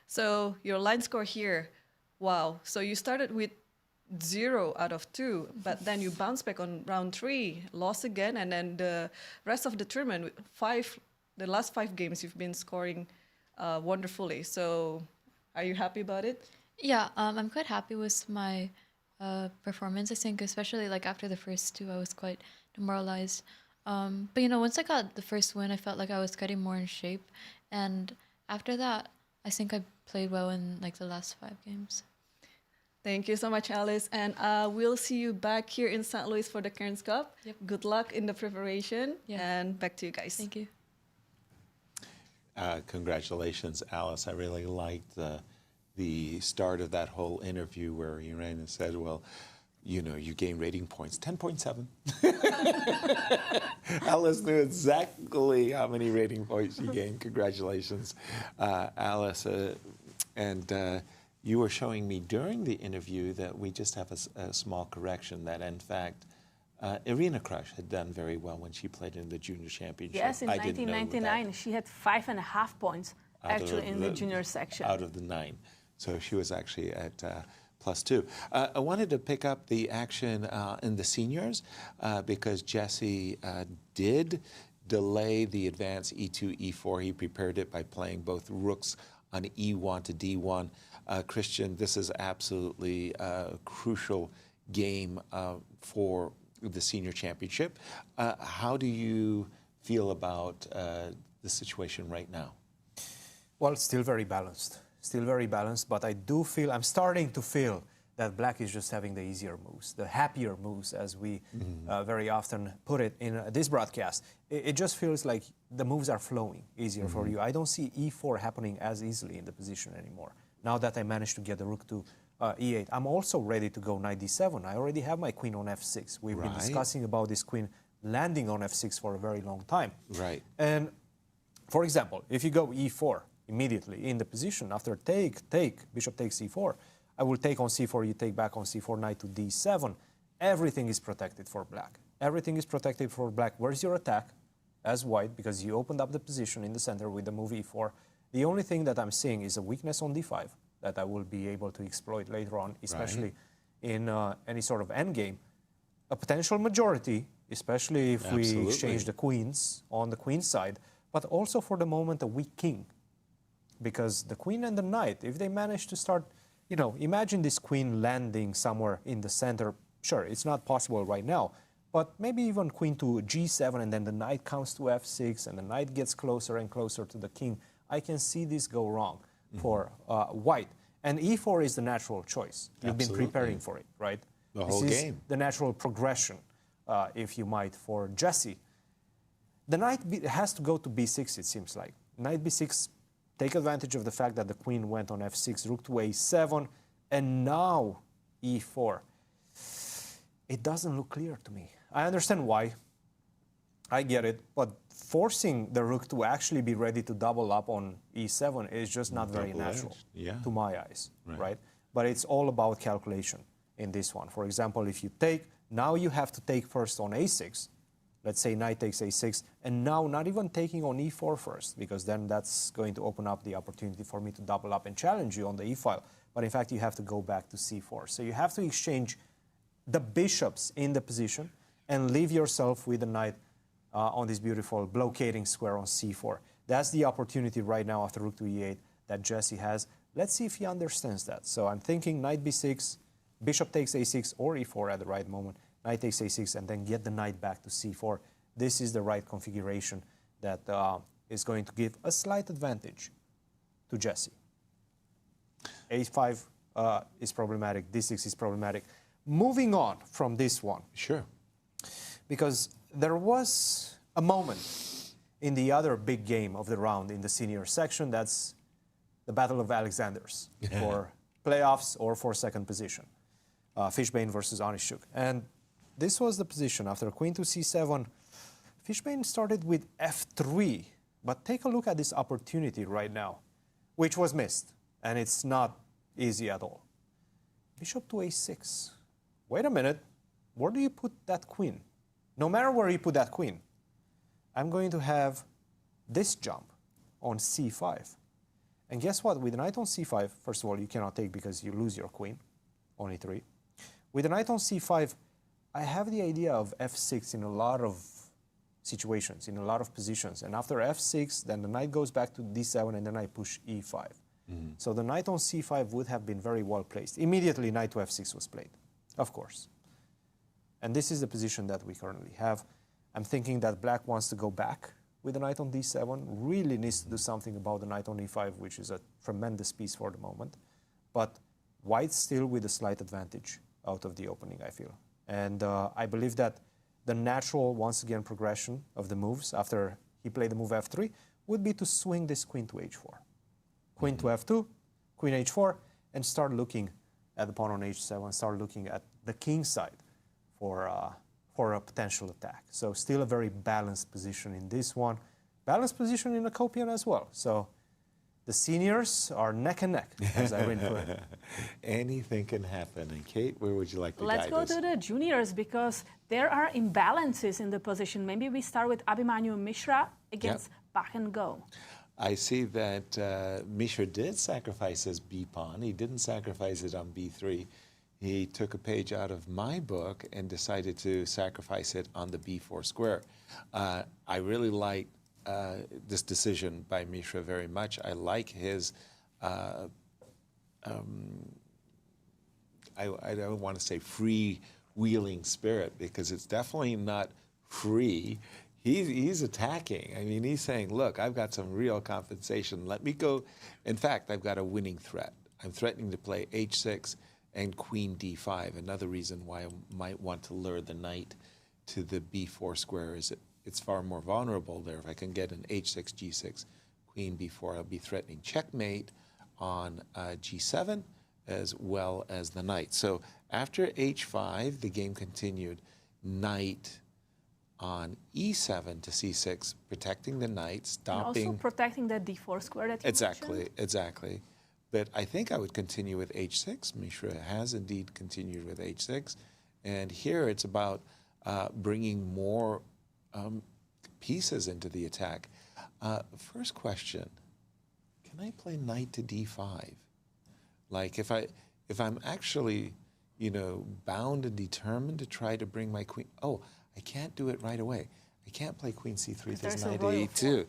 So your line score here, wow. So you started with 0 out of 2, but then you bounced back on round 3, lost again, and then the rest of the tournament, the last 5 games, you've been scoring wonderfully. So are you happy about it? Yeah, I'm quite happy with my performance. I think especially like after the first 2, I was quite demoralized. But you know, once I got the first win, I felt like I was getting more in shape, and after that, I think I played well in like the last 5 games. Thank you so much, Alice, and we'll see you back here in St. Louis for the Cairns Cup. Yep. Good luck in the preparation, and back to you guys. Thank you. Congratulations, Alice. I really liked the start of that whole interview where Irene said, well, you know, you gain rating points, 10.7. Alice knew exactly how many rating points you gained. Congratulations, Alice. And you were showing me during the interview that we just have a small correction, that in fact, Irina Sukandar had done very well when she played in the junior championship. Yes, in 1999, she had 5.5 points actually in the junior section. Out of the 9. So she was actually at +2. I wanted to pick up the action in the seniors because Jesse did delay the advance E2, E4. He prepared it by playing both rooks on E1 to D1. Cristian, this is absolutely a crucial game for the senior championship. How do you feel about the situation right now? Well, it's still very balanced. Still very balanced, but I do feel, I'm starting to feel that Black is just having the easier moves, the happier moves, as we very often put it in this broadcast. It just feels like the moves are flowing easier for you. I don't see E4 happening as easily in the position anymore. Now that I managed to get the rook to E8, I'm also ready to go knight D7. I already have my queen on F6. We've been discussing about this queen landing on F6 for a very long time. Right. And for example, if you go E4 immediately in the position, after take, bishop takes E4, I will take on C4, you take back on C4, knight to D7. Everything is protected for Black. Everything is protected for Black. Where's your attack as White? Because you opened up the position in the center with the move E4. The only thing that I'm seeing is a weakness on D5 that I will be able to exploit later on, especially in any sort of endgame. A potential majority, especially if we exchange the queens on the queen side, but also for the moment a weak king. Because the queen and the knight, if they manage to start, you know, imagine this queen landing somewhere in the center. Sure, it's not possible right now, but maybe even queen to G7 and then the knight comes to F6 and the knight gets closer and closer to the king. I can see this go wrong for White. And E4 is the natural choice. You've been preparing for it, right? The whole game. The natural progression, if you might, for Jesse. The knight has to go to B6, it seems like. Knight B6, take advantage of the fact that the queen went on F6, rook to A7, and now E4. It doesn't look clear to me. I understand why. I get it, but forcing the rook to actually be ready to double up on E7 is just not very natural to my eyes, right? But it's all about calculation in this one. For example, if you take, now you have to take first on A6. Let's say knight takes A6, and now not even taking on E4 first, because then that's going to open up the opportunity for me to double up and challenge you on the E file. But in fact, you have to go back to C4. So you have to exchange the bishops in the position and leave yourself with the knight on this beautiful blockading square on C4. That's the opportunity right now after rook to E8 that Jesse has. Let's see if he understands that. So I'm thinking knight B6, bishop takes A6 or E4 at the right moment, knight takes A6, and then get the knight back to C4. This is the right configuration that is going to give a slight advantage to Jesse. A5 is problematic, D6 is problematic. Moving on from this one. Sure. Because there was a moment in the other big game of the round in the senior section, that's the Battle of Alexanders for playoffs or for second position. Fishbein versus Onischuk. And this was the position after queen to C7. Fishbein started with F3, but take a look at this opportunity right now, which was missed, and it's not easy at all. Bishop to A6. Wait a minute, where do you put that queen? No matter where you put that queen, I'm going to have this jump on C5. And guess what? With the knight on C5, first of all, you cannot take because you lose your queen on E3. With the knight on C5, I have the idea of F6 in a lot of situations, in a lot of positions. And after F6, then the knight goes back to D7, and then I push E5. So the knight on C5 would have been very well placed. Immediately, knight to F6 was played, of course. And this is the position that we currently have. I'm thinking that Black wants to go back with the knight on D7, really needs to do something about the knight on E5, which is a tremendous piece for the moment. But White still with a slight advantage out of the opening, I feel. And I believe that the natural, once again, progression of the moves after he played the move F3 would be to swing this queen to H4. Queen to F2, queen H4, and start looking at the pawn on H7, start looking at the king side for a potential attack. So still a very balanced position in this one. Balanced position in Akopian as well. So the seniors are neck and neck, as Irene put it. Anything can happen. And Kate, where would you like to Let's guide go us? to the juniors because there are imbalances in the position. Maybe we start with Abhimanyu and Mishra against Bach and Go. I see that Mishra did sacrifice his B pawn. He didn't sacrifice it on B3. He took a page out of my book and decided to sacrifice it on the B4 square. I really like this decision by Mishra very much. I like his, I don't want to say free-wheeling spirit because it's definitely not free. He's attacking. I mean, he's saying, look, I've got some real compensation. Let me go. In fact, I've got a winning threat. I'm threatening to play H6 and Queen D5. Another reason why I might want to lure the knight to the B4 square is it's far more vulnerable there. If I can get an H6, G6, Queen B4, I'll be threatening checkmate on G7 as well as the knight. So after H5, the game continued. Knight on E7 to C6, protecting the knight, stopping. And also protecting that D4 square that you mentioned. Exactly. But I think I would continue with H6. Mishra has indeed continued with H6. And here it's about bringing more pieces into the attack. First question, can I play knight to D5? Like if I'm actually, bound and determined to try to bring my queen, I can't do it right away. I can't play queen C3 to knight to E2.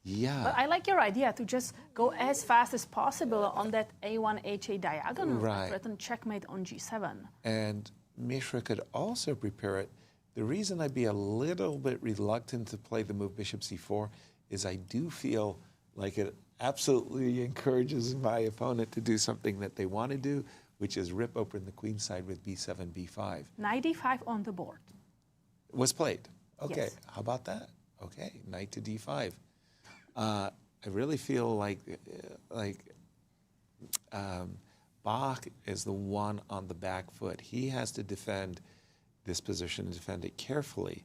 Yeah. But I like your idea to just go as fast as possible on that A1 HA diagonal, Right. threaten checkmate on G7. And Mishra could also prepare it. The reason I'd be a little bit reluctant to play the move bishop C4 is I do feel like it absolutely encourages my opponent to do something that they want to do, which is rip open the queen side with B7, B5. Knight D5 on the board. Was played. Okay, Yes. how about that? Okay, knight to D5. I really feel like Bach is the one on the back foot. He has to defend this position and defend it carefully.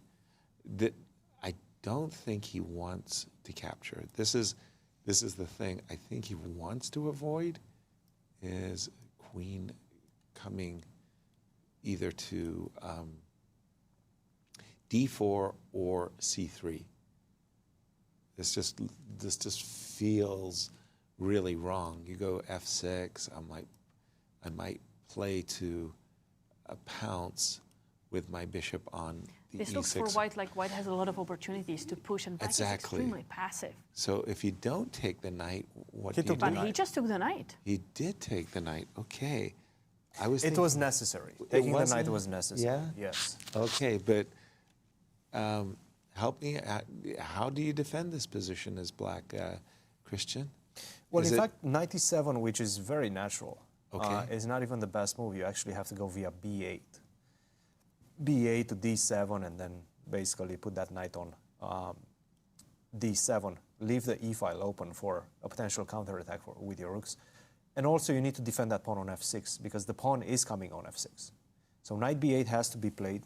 That I don't think he wants to capture. This is the thing I think he wants to avoid is queen coming either to D4 or C3. This just feels really wrong. You go F6. I might play to a pounce with my bishop on the This E6. looks for white like white has a lot of opportunities to push, and Black is extremely passive. So if you don't take the knight, what do you do? But he just took the knight. He did take the knight. Okay. It was necessary. Taking the knight was necessary. Yeah? Yes. Okay, but help me. How do you defend this position as Black, Cristian? Well, in fact, knight E7, which is very natural, Okay. is not even the best move. You actually have to go via B8. B8 to D7, and then basically put that knight on D7. Leave the E file open for a potential counterattack with your rooks. And also you need to defend that pawn on F6, because the pawn is coming on F6. So knight B8 has to be played.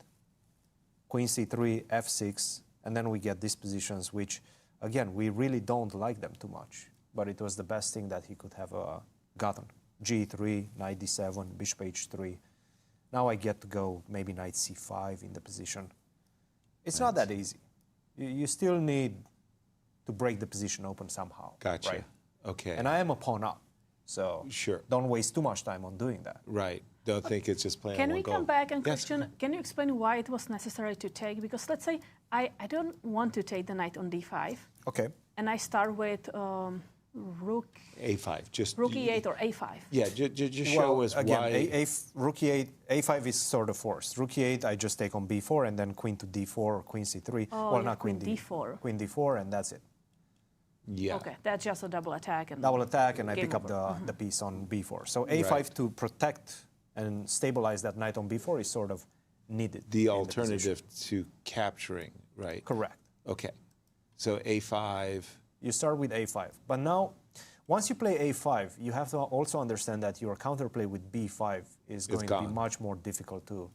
Queen C3, F6, and then we get these positions, which, again, we really don't like them too much. But it was the best thing that he could have gotten. G3, knight D7, bishop H3. Now I get to go maybe knight C5 in the position. It's not that easy. You still need to break the position open somehow. Gotcha. Right? Okay. And I am a pawn up, so don't waste too much time on doing that. Right. Don't think it's just playing Can one we goal. come back and Yes. Cristian, can you explain why it was necessary to take? Because let's say I don't want to take the knight on D5. Okay. And I start with rook A5. Just rook E8 or A5. Yeah, just show us again, why. rook E8, A5 is sort of forced. Rook E8, I just take on B4, and then queen to D4 or queen C3. Oh, well, yeah, not queen D4. Queen D4, and that's it. Yeah. Okay, that's just a double attack. And Double attack, and I game pick up over. the piece on B4. So A5 Right. to protect and stabilize that knight on B4 is sort of needed. The in alternative to capturing, right? Correct. Okay. So A5. You start with A5. But now Once you play a5, you have to also understand that your counterplay with b5 is going to be much more difficult to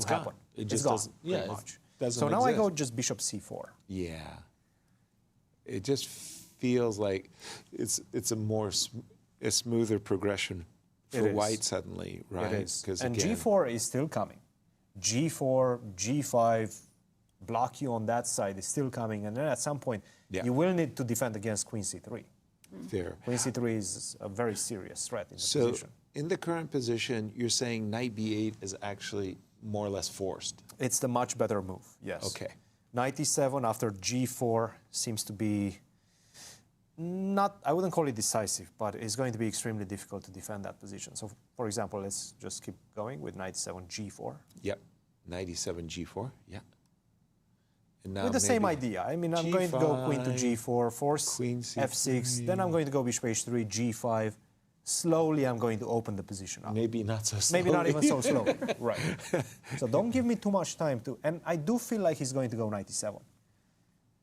happen. It just gone, doesn't. Yeah, much. doesn't So now I exist. go just bishop c4. Yeah. It just feels like it's a more a smoother progression for It is. white suddenly, right? It is. 'Cause And again, g4 is still coming. g4, g5, block you on that side is still coming. And then at some point, you will need to defend against queen c3. Fair. Queen c3 is a very serious threat in the So position. in the current position, you're saying knight b8 is actually more or less forced. It's the much better move, yes. Okay. Knight e7 after g4 seems to be not, I wouldn't call it decisive, but it's going to be extremely difficult to defend that position. So, for example, let's just keep going with knight e7, g4. Yep. Knight e7, g4. Yeah. And now With the same maybe idea. I mean, I'm going to go queen to g4, force queen f6, then I'm going to go bishop h3, g5. Slowly, I'm going to open the position up. Maybe not so slowly. Maybe not even so slowly. Right. So don't give me too much time to... And I do feel like he's going to go knight e7.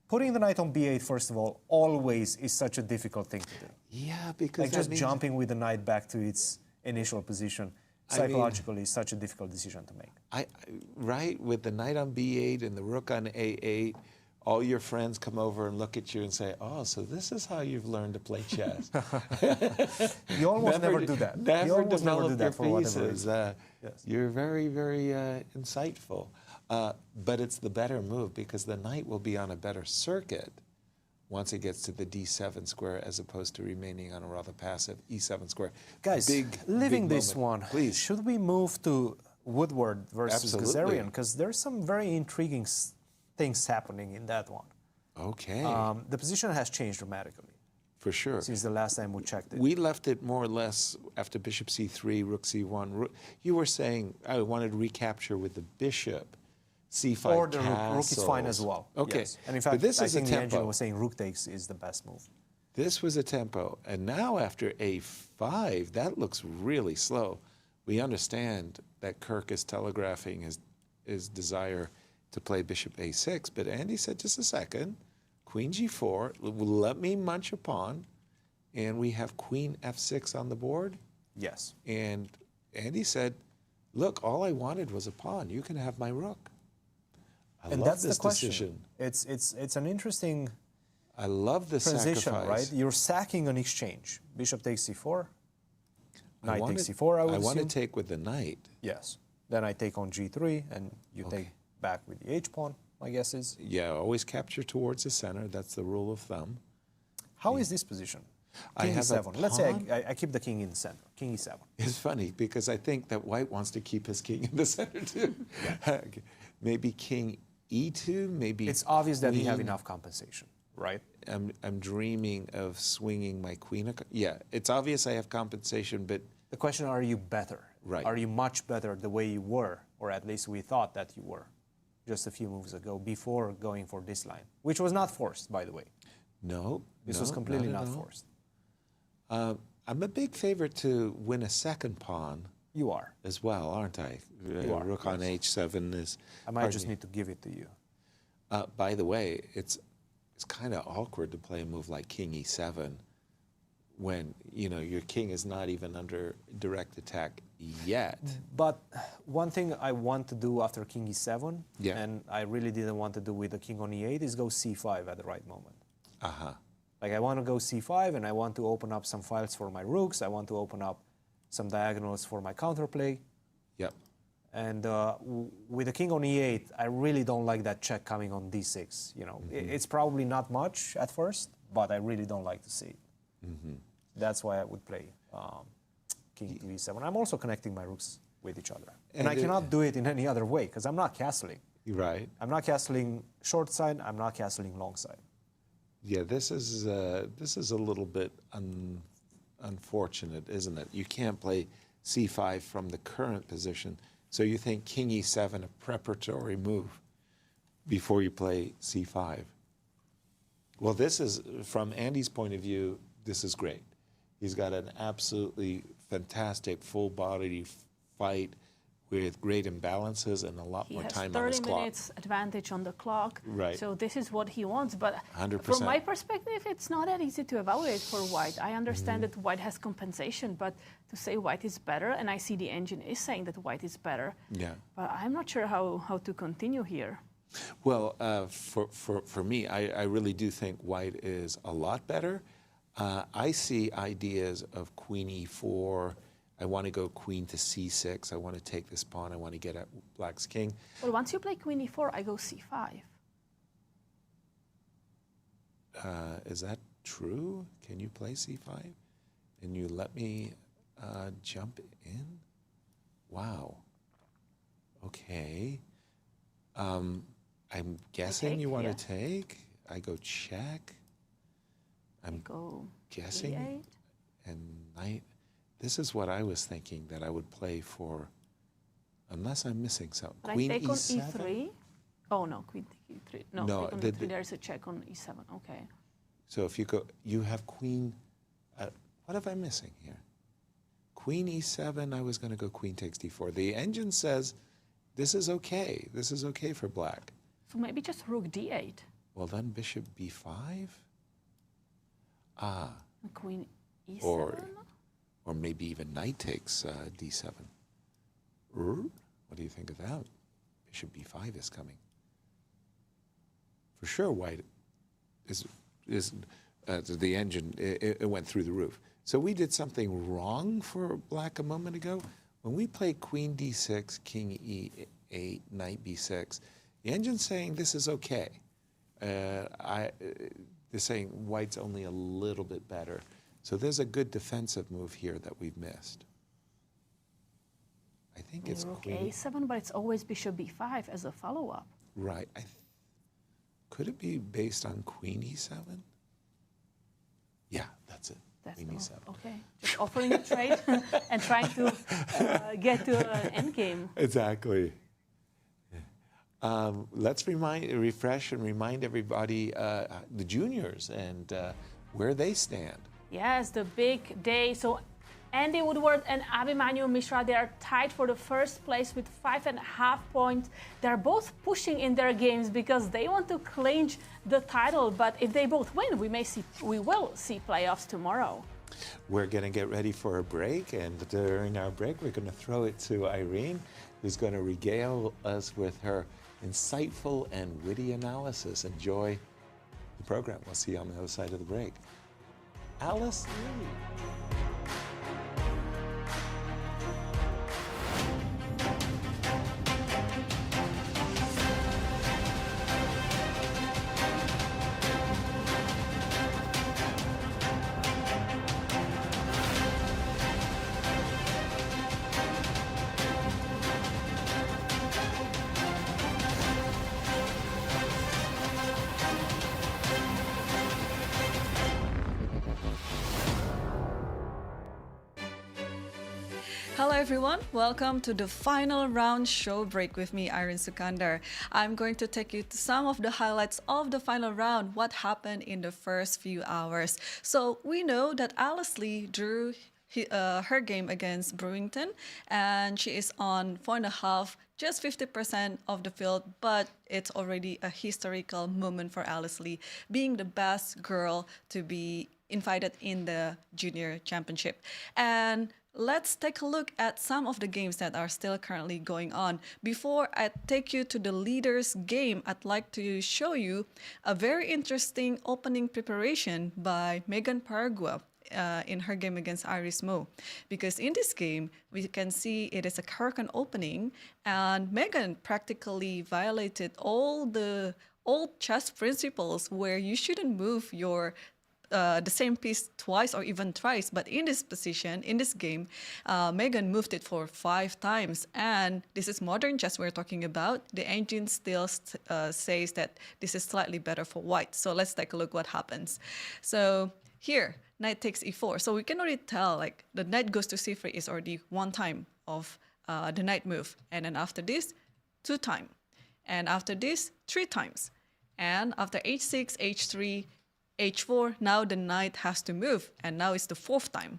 Putting the knight on b8, first of all, always is such a difficult thing to do. Yeah, because Like that just means- jumping with the knight back to its initial position, psychologically, is such a difficult decision to make. Right, with the knight on b8 and the rook on a8, all your friends come over and look at you and say, "Oh, so this is how you've learned to play chess." You almost never do that. You Never almost never develop do that your for whatever pieces. reason. Yes. You're very, very insightful. But it's the better move because the knight will be on a better circuit once it gets to the d7 square as opposed to remaining on a rather passive e7 square. Guys, leaving this one, please. Should we move to Woodward versus Absolutely. Ghazarian? Because there's some very intriguing things happening in that one. Okay. The position has changed dramatically For sure. since the last time we checked it. We left it more or less after bishop c3, rook c1. You were saying I wanted to recapture with the bishop, c5 Or the rook is fine as castles. well. Okay. Yes. And in But fact, this I is a think the tempo. engine was saying rook takes is the best move. This was a tempo. And now after a5, that looks really slow. We understand that Kirk is telegraphing his desire to play bishop a6, but Andy said, just a second, queen g4, let me munch a pawn, and we have queen f6 on the board. Yes. And Andy said, look, all I wanted was a pawn. You can have my rook. I And love that's this the question. decision. It's an interesting I love the transition, sacrifice. right? You're sacking an exchange. Bishop takes c4, knight wanna- takes c4, I would I want to assume. take with the knight. Yes. Then I take on g3, and you take back with the h-pawn, my guess is. Yeah, always capture towards the center. That's the rule of thumb. How is this position? I King have a e7. Let's say pawn. I keep the king in the center. King e7. It's funny because I think that white wants to keep his king in the center too. Maybe king e2, maybe It's obvious that you have queen. enough compensation, right? I'm dreaming of swinging my queen. Yeah, it's obvious I have compensation, but The question, are you better? Right. Are you much better the way you were, or at least we thought that you were, just a few moves ago, before going for this line, which was not forced, by the way. no, This no, was completely at not all. forced. I'm a big favorite to win a second pawn. You are. As well, aren't I? You are, Rook on h7 is. I might pardon just me. need to give it to you. By the way, it's kind of awkward to play a move like king e7 when your king is not even under direct attack yet. But one thing I want to do after king e7, Yeah. and I really didn't want to do with the king on e8, is go c5 at the right moment. Like I want to go c5, and I want to open up some files for my rooks. I want to open up some diagonals for my counterplay. Yep. And with the king on e8, I really don't like that check coming on d6. It's probably not much at first, but I really don't like to see it. That's why I would play king to e7. I'm also connecting my rooks with each other. And I cannot do it in any other way, because I'm not castling. Right. I'm not castling short side, I'm not castling long side. Yeah, this is a little bit unfortunate, isn't it? You can't play c5 from the current position, so you think king e7 a preparatory move before you play c5. Well, this is, from Andy's point of view, this is great. He's got an absolutely fantastic full-body fight with great imbalances and a lot more time on He his has 30 clock. minutes advantage on the clock. Right. So this is what he wants. But 100%. from my perspective, it's not that easy to evaluate for White. I understand that White has compensation, but to say White is better, and I see the engine is saying that White is better. Yeah. But I'm not sure how to continue here. Well, for me, I really do think White is a lot better. I see ideas of Queen E4. I want to go Queen to C6. I want to take this pawn. I want to get at Black's king. Well, once you play Queen E4, I go C5. Is that true? Can you play C5? And you let me jump in? Wow. Okay. I'm guessing you want to take. I go check. I'm guessing. D8. And knight. This is what I was thinking that I would play for, unless I'm missing something. But Queen I take on E7? E3. Oh, no, Queen E3. No, No, take on E3. There's a check on E7. Okay. So if you go, you have Queen. What am I missing here? Queen E7. I was going to go Queen takes D4. The engine says this is okay. This is okay for Black. So maybe just Rook D8. Well, then Bishop B5. Queen E7. Or maybe even Knight takes D7. What do you think of that? Bishop B5 is coming. For sure, White is the engine. It went through the roof. So we did something wrong for Black a moment ago. When we played Queen D6, King E8, Knight B6, the engine's saying this is okay. They're saying White's only a little bit better. So there's a good defensive move here that we've missed. I think it's Rook Queen A7, but it's always Bishop B5 as a follow-up. Right. Could it be based on Queen E7? Yeah, that's it. That's Queen E7. Okay. Just offering a trade and trying to get to an endgame. Exactly. Let's refresh and remind everybody the juniors and where they stand. Yes, the big day. So Andy Woodward and Abhimanyu Mishra, they are tied for the first place with 5.5 points. They're both pushing in their games because they want to clinch the title. But if they both win, we will see playoffs tomorrow. We're going to get ready for a break, and during our break, we're going to throw it to Irene, who's going to regale us with her insightful and witty analysis. Enjoy the program. We'll see you on the other side of the break. Alice Lee. Hello everyone, welcome to the final round show break with me, Irene Sukandar. I'm going to take you to some of the highlights of the final round, what happened in the first few hours. So we know that Alice Lee drew her game against Brewington, and she is on 4.5, just 50% of the field, but it's already a historical moment for Alice Lee, being the best girl to be invited in the junior championship. And let's take a look at some of the games that are still currently going on. Before I take you to the leaders game, I'd like to show you a very interesting opening preparation by Megan Paragua in her game against Iris Mo. Because in this game, we can see it is a Kirk opening, and Megan practically violated all the old chess principles where you shouldn't move your the same piece twice or even thrice, but in this position, in this game, Megan moved it for 5 times, and this is modern chess we're talking about. The engine still says that this is slightly better for White. So let's take a look what happens. So here, knight takes e4. So we can already tell like the knight goes to c3 is already 1 time of the knight move, and then after this, 2 times, and after this, 3 times, and after h6, h3, h4, now the knight has to move, and now it's the 4th time.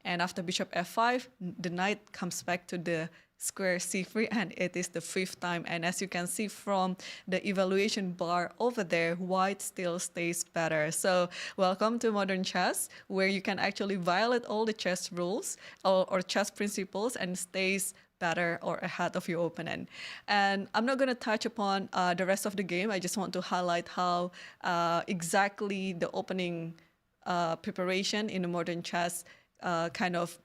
And after bishop f5, the knight comes back to the square c3, and it is the 5th time. And as you can see from the evaluation bar over there, white still stays better. So welcome to modern chess, where you can actually violate all the chess rules or chess principles and stays better or ahead of your opponent. And I'm not going to touch upon the rest of the game. I just want to highlight how exactly the opening preparation in the modern chess kind of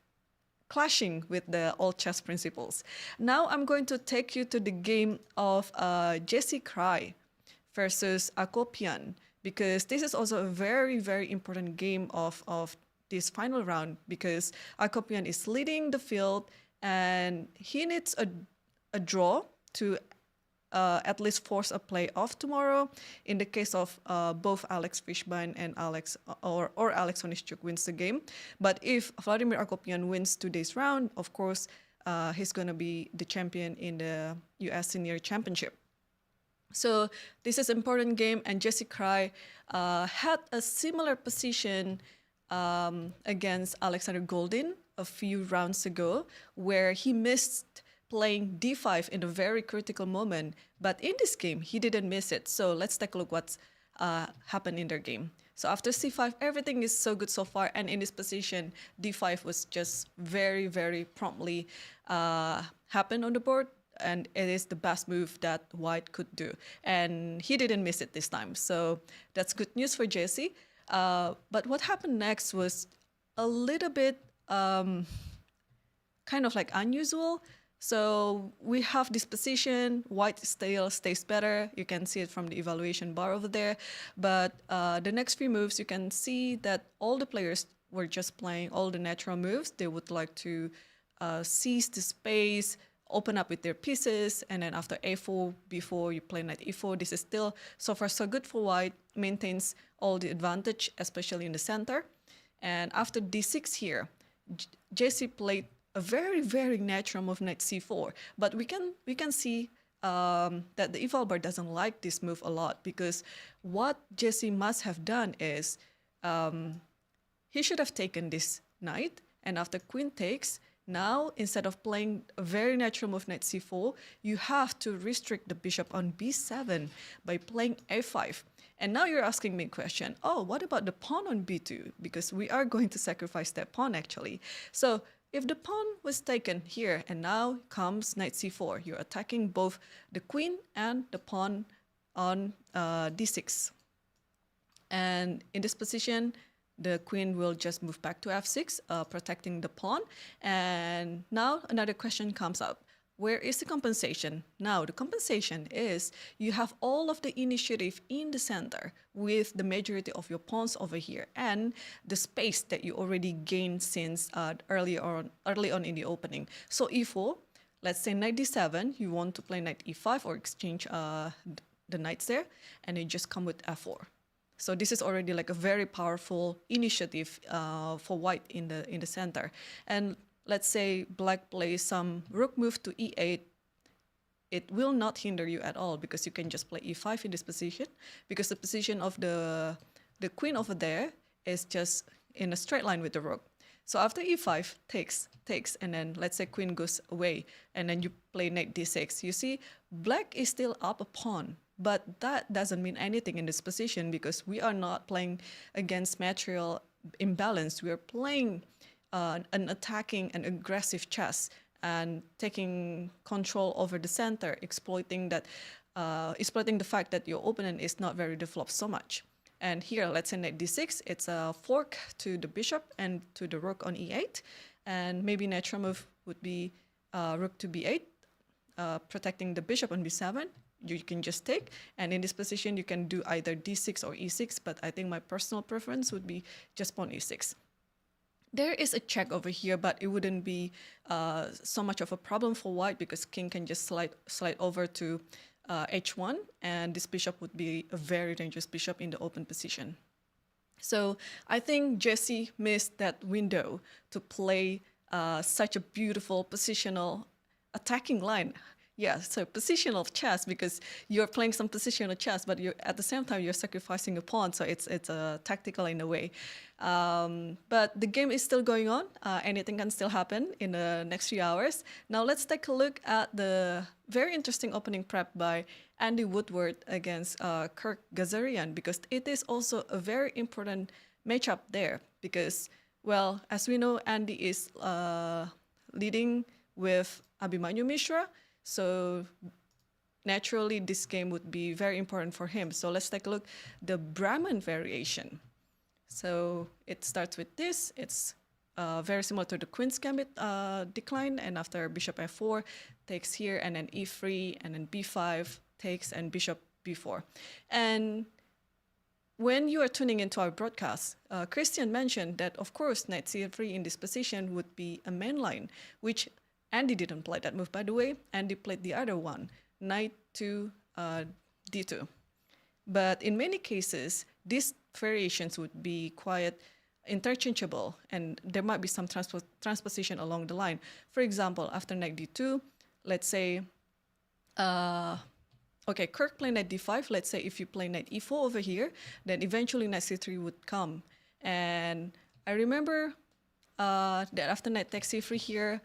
clashing with the old chess principles. Now I'm going to take you to the game of Jesse Kraai versus Akopian, because this is also a very, very important game of this final round, because Akopian is leading the field and he needs a draw to at least force a play off tomorrow. In the case of both Alex Fishbein and Alex Onischuk wins the game. But if Vladimir Akopian wins today's round, of course, he's going to be the champion in the US Senior Championship. So this is an important game, and Jesse Kraai had a similar position against Alexander Goldin a few rounds ago, where he missed playing d5 in a very critical moment. But in this game, he didn't miss it. So let's take a look what's happened in their game. So after c5, everything is so good so far. And in this position, d5 was just very, very promptly happened on the board. And it is the best move that white could do. And he didn't miss it this time. So that's good news for Jesse. But what happened next was a little bit kind of like unusual. So we have this position, white still stays better. You can see it from the evaluation bar over there. But the next few moves, you can see that all the players were just playing all the natural moves. They would like to seize the space, open up with their pieces, and then after a4, before you play knight e4, this is still so far so good for white, maintains all the advantage, especially in the center. And after d6 here, Jesse played a very, very natural move, knight c4. But we can see that the eval bar doesn't like this move a lot, because what Jesse must have done is he should have taken this knight, and after queen takes, now instead of playing a very natural move, knight c4, you have to restrict the bishop on b7 by playing a5. And now you're asking me a question, oh, what about the pawn on b2? Because we are going to sacrifice that pawn actually. So if the pawn was taken here and now comes knight c4, you're attacking both the queen and the pawn on d6. And in this position, the queen will just move back to f6, protecting the pawn. And now another question comes up. Where is the compensation? Now, the compensation is you have all of the initiative in the center with the majority of your pawns over here and the space that you already gained since early on in the opening. So e4, let's say knight d7, you want to play knight e5 or exchange the knights there, and you just come with f4. So this is already like a very powerful initiative for white in the center. And let's say black plays some rook move to e8, it will not hinder you at all, because you can just play e5 in this position, because the position of the queen over there is just in a straight line with the rook. So after e5 takes, and then let's say queen goes away, and then you play knight d6. You see, black is still up a pawn, but that doesn't mean anything in this position, because we are not playing against material imbalance. We are playing an attacking and aggressive chess and taking control over the center, exploiting the fact that your opponent is not very developed so much. And here, let's say knight d6, it's a fork to the bishop and to the rook on e8. And maybe natural move would be rook to b8, protecting the bishop on b7. You can just take, and in this position, you can do either d6 or e6, but I think my personal preference would be just pawn e6. There is a check over here, but it wouldn't be so much of a problem for white, because king can just slide over to h1, and this bishop would be a very dangerous bishop in the open position. So I think Jesse missed that window to play such a beautiful positional attacking line. Yeah, so positional chess, because you're playing some positional chess, but you're at the same time you're sacrificing a pawn, so it's tactical in a way. But the game is still going on. Anything can still happen in the next few hours. Now let's take a look at the very interesting opening prep by Andy Woodward against Kirk Ghazarian, because it is also a very important matchup there. Because, well, as we know, Andy is leading with Abhimanyu Mishra. So naturally, this game would be very important for him. So let's take a look at the Brahman variation. So it starts with this. It's very similar to the Queen's Gambit decline. And after Bishop F4, takes here, and then E3, and then B5, takes, and Bishop B4. And when you are tuning into our broadcast, Cristian mentioned that, of course, Knight C3 in this position would be a main line, which Andy didn't play that move, by the way. Andy played the other one, Knight to D2. But in many cases, these variations would be quite interchangeable, and there might be some transposition along the line. For example, after Knight D2, let's say, okay, Kirk played Knight D5. Let's say if you play Knight E4 over here, then eventually Knight C3 would come. And I remember that after Knight takes C3 here,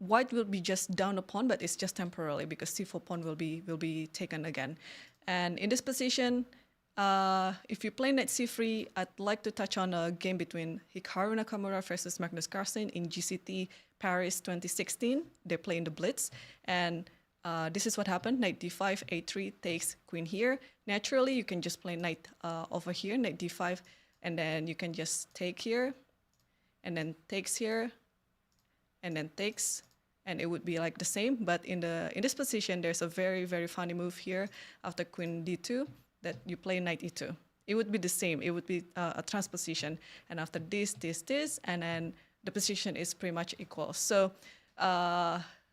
White will be just down a pawn, but it's just temporarily because C4 pawn will be taken again. And in this position, if you play Knight C3, I'd like to touch on a game between Hikaru Nakamura versus Magnus Carlsen in GCT Paris 2016. They play in the Blitz, and this is what happened. Knight D5, A3 takes queen here. Naturally, you can just play knight over here, Knight D5, and then you can just take here, and then takes here, and then takes, and it would be like the same. But in this position, there's a very, very funny move here after queen D2 that you play Knight E2. It would be the same. It would be a transposition. And after this, and then the position is pretty much equal. So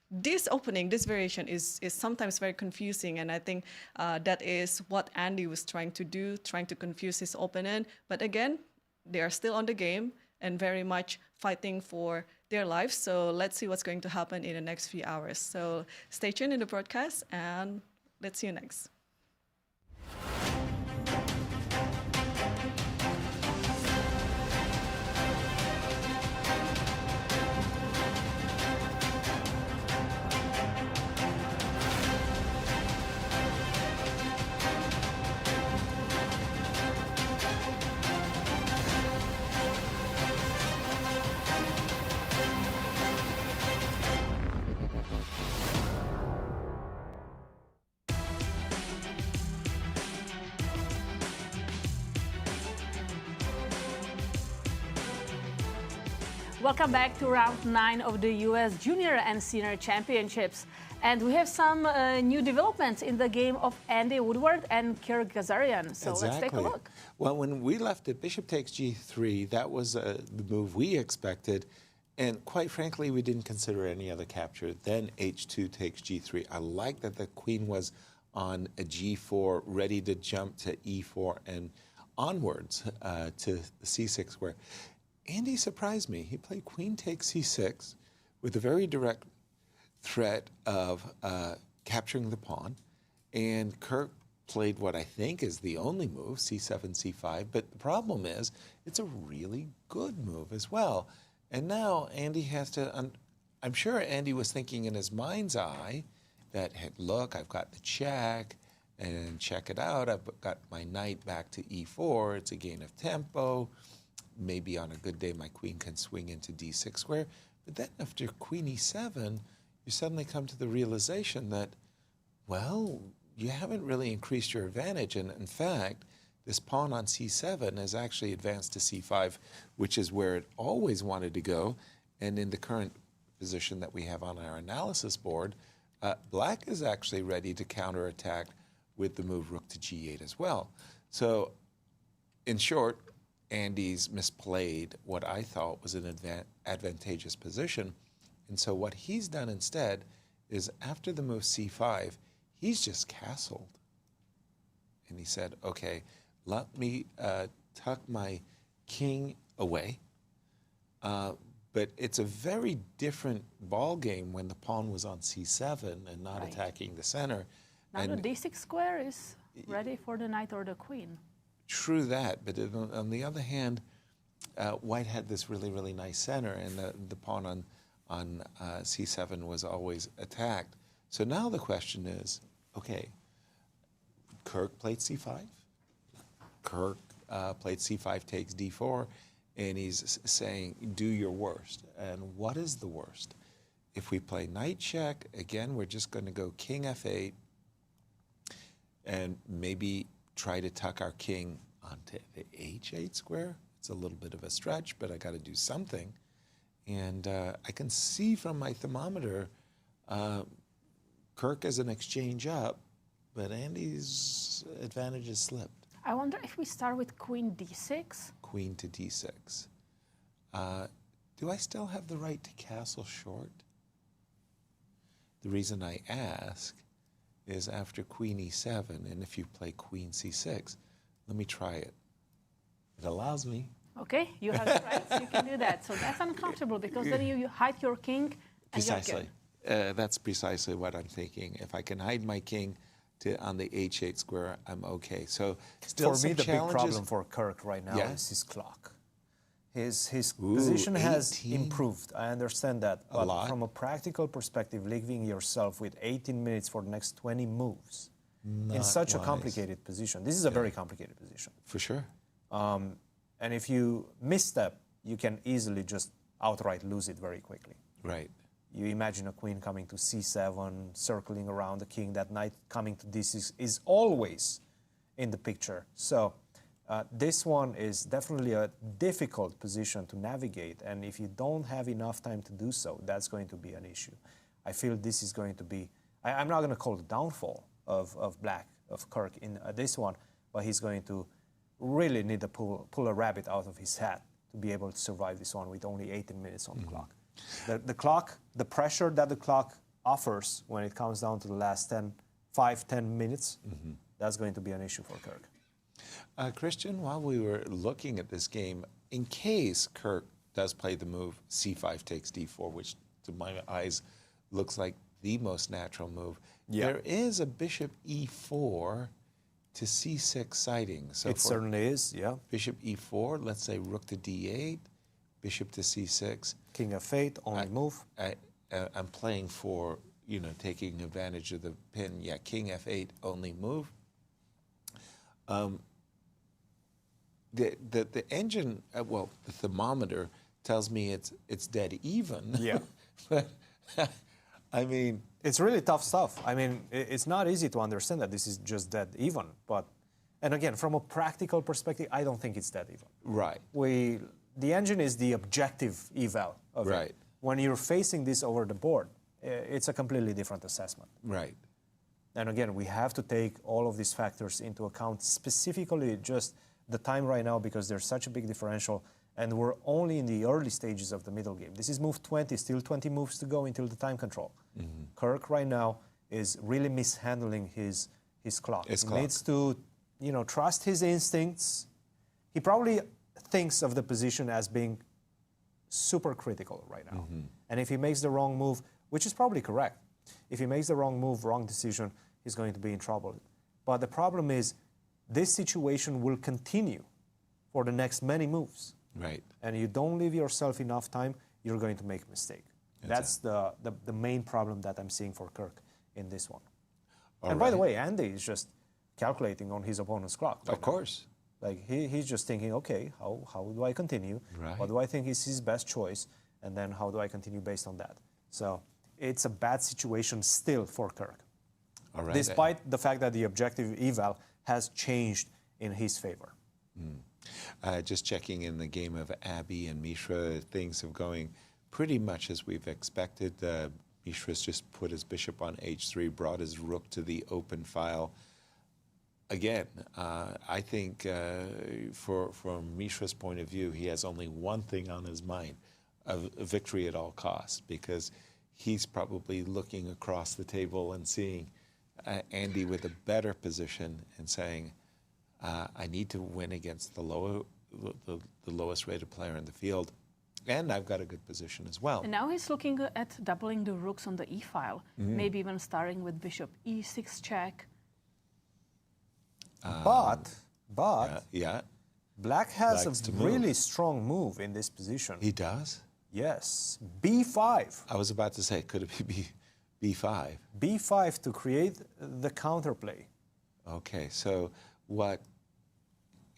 this opening, this variation is sometimes very confusing. And I think that is what Andy was trying to do, trying to confuse his opponent. But again, they are still on the game and very much fighting for their lives. So let's see what's going to happen in the next few hours. So stay tuned in the broadcast, and let's see you next. Welcome back to round 9 of the US Junior and Senior Championships. And we have some new developments in the game of Andy Woodward and Kirk Ghazarian. So let's take a look. Well, when we left it, bishop takes G3, that was the move we expected. And quite frankly, we didn't consider any other capture. Then H2 takes G3. I like that the queen was on a G4, ready to jump to E4 and onwards to the C6 square. Andy surprised me. He played queen takes C6 with a very direct threat of capturing the pawn. And Kirk played what I think is the only move, C7, C5. But the problem is, it's a really good move as well. And now Andy has to, I'm sure Andy was thinking in his mind's eye that, hey, look, I've got the check, and check it out, I've got my knight back to E4, it's a gain of tempo. Maybe on a good day, my queen can swing into D6 square. But then after queen E7, you suddenly come to the realization that, well, you haven't really increased your advantage. And in fact, this pawn on C7 has actually advanced to C5, which is where it always wanted to go. And in the current position that we have on our analysis board, Black is actually ready to counterattack with the move rook to G8 as well. So in short, Andy's misplayed what I thought was an advantageous position. And so what he's done instead is after the move C5, he's just castled. And he said, okay, let me tuck my king away. But it's a very different ball game when the pawn was on c7 and not Right. attacking the center. Now And the d6 square is ready for the knight or the queen. true that, but on the other hand, White had this really, really nice center, and the pawn on c7 was always attacked. So now the question is, okay, Kirk played c5. Kirk played c5 takes d4, and he's saying, do your worst. And what is the worst? If we play knight check, again, we're just going to go king f8 and maybe try to tuck our king onto the h8 square. It's a little bit of a stretch, but I got to do something. And I can see from my thermometer, Kirk as an exchange up, but Andy's advantage is slipped. I wonder if we start with queen d6. Queen to d6. Do I still have the right to castle short? The reason I ask is after queen e7, and if you play queen c6, let me try it. It allows me. Okay, you have the rights, you can do that. So that's uncomfortable because then you hide your king and you're Precisely. good. That's precisely what I'm thinking. If I can hide my king on the h8 square, I'm okay. So still for some me, the big challenges. problem for Kirk right now Yeah. is his clock. His position has 18. improved. I understand that. A But lot. from a practical perspective, leaving yourself with 18 minutes for the next 20 moves in Not such a wise. complicated position. This is a very complicated position. For sure. And if you misstep, you can easily just outright lose it very quickly. Right. You imagine a queen coming to c7, circling around the king. That knight coming to d6 is always in the picture. So this one is definitely a difficult position to navigate. And if you don't have enough time to do so, that's going to be an issue. I feel this is going to be, I'm not going to call it downfall of Black, of Kirk in this one, but he's going to really need to pull a rabbit out of his hat to be able to survive this one with only 18 minutes on the clock. The clock, the pressure that the clock offers when it comes down to the last 5-10 minutes, that's going to be an issue for Kirk. Cristian, while we were looking at this game, in case Kirk does play the move c5 takes d4, which to my eyes looks like the most natural move, there is a bishop e4 to c6 sighting. So It certainly is, yeah. Bishop e4, let's say rook to d8, bishop to c6. King f8, only move. I'm playing for, taking advantage of the pin. Yeah, king f8, only move. The engine, the thermometer tells me it's dead even. Yeah. But, I mean... It's really tough stuff. I mean, it's not easy to understand that this is just dead even. But, and again, from a practical perspective, I don't think it's dead even. Right. The engine is the objective eval of Right. it. When you're facing this over the board, it's a completely different assessment. Right. And again, we have to take all of these factors into account, specifically just the time right now, because there's such a big differential, and we're only in the early stages of the middle game. This is move 20, still 20 moves to go until the time control. Kirk right now is really mishandling his clock. He needs to, trust his instincts. He probably thinks of the position as being super critical right now. And if he makes the wrong move, which is probably correct, if he makes the wrong move, wrong decision, he's going to be in trouble. But the problem is, this situation will continue for the next many moves. Right. And you don't leave yourself enough time, you're going to make a mistake. That's the main problem that I'm seeing for Kirk in this one. And by the way, Andy is just calculating on his opponent's clock. Of course. Like he's just thinking, okay, how do I continue? Right. What do I think is his best choice? And then how do I continue based on that? So it's a bad situation still for Kirk. All right. Despite the fact that the objective eval has changed in his favor. Just checking in the game of Abby and Mishra, things are going pretty much as we've expected. Mishra's just put his bishop on h3, brought his rook to the open file. Again, I think from Mishra's point of view, he has only one thing on his mind, a victory at all costs, because he's probably looking across the table and seeing Andy with a better position and saying, I need to win against the lowest rated player in the field. And I've got a good position as well. And now he's looking at doubling the rooks on the e-file, maybe even starting with bishop e6 check. But yeah. Black has Likes to a move. really strong move in this position. He does? Yes. B5. I was about to say, could it be B5? B5 to create the counterplay. Okay, so what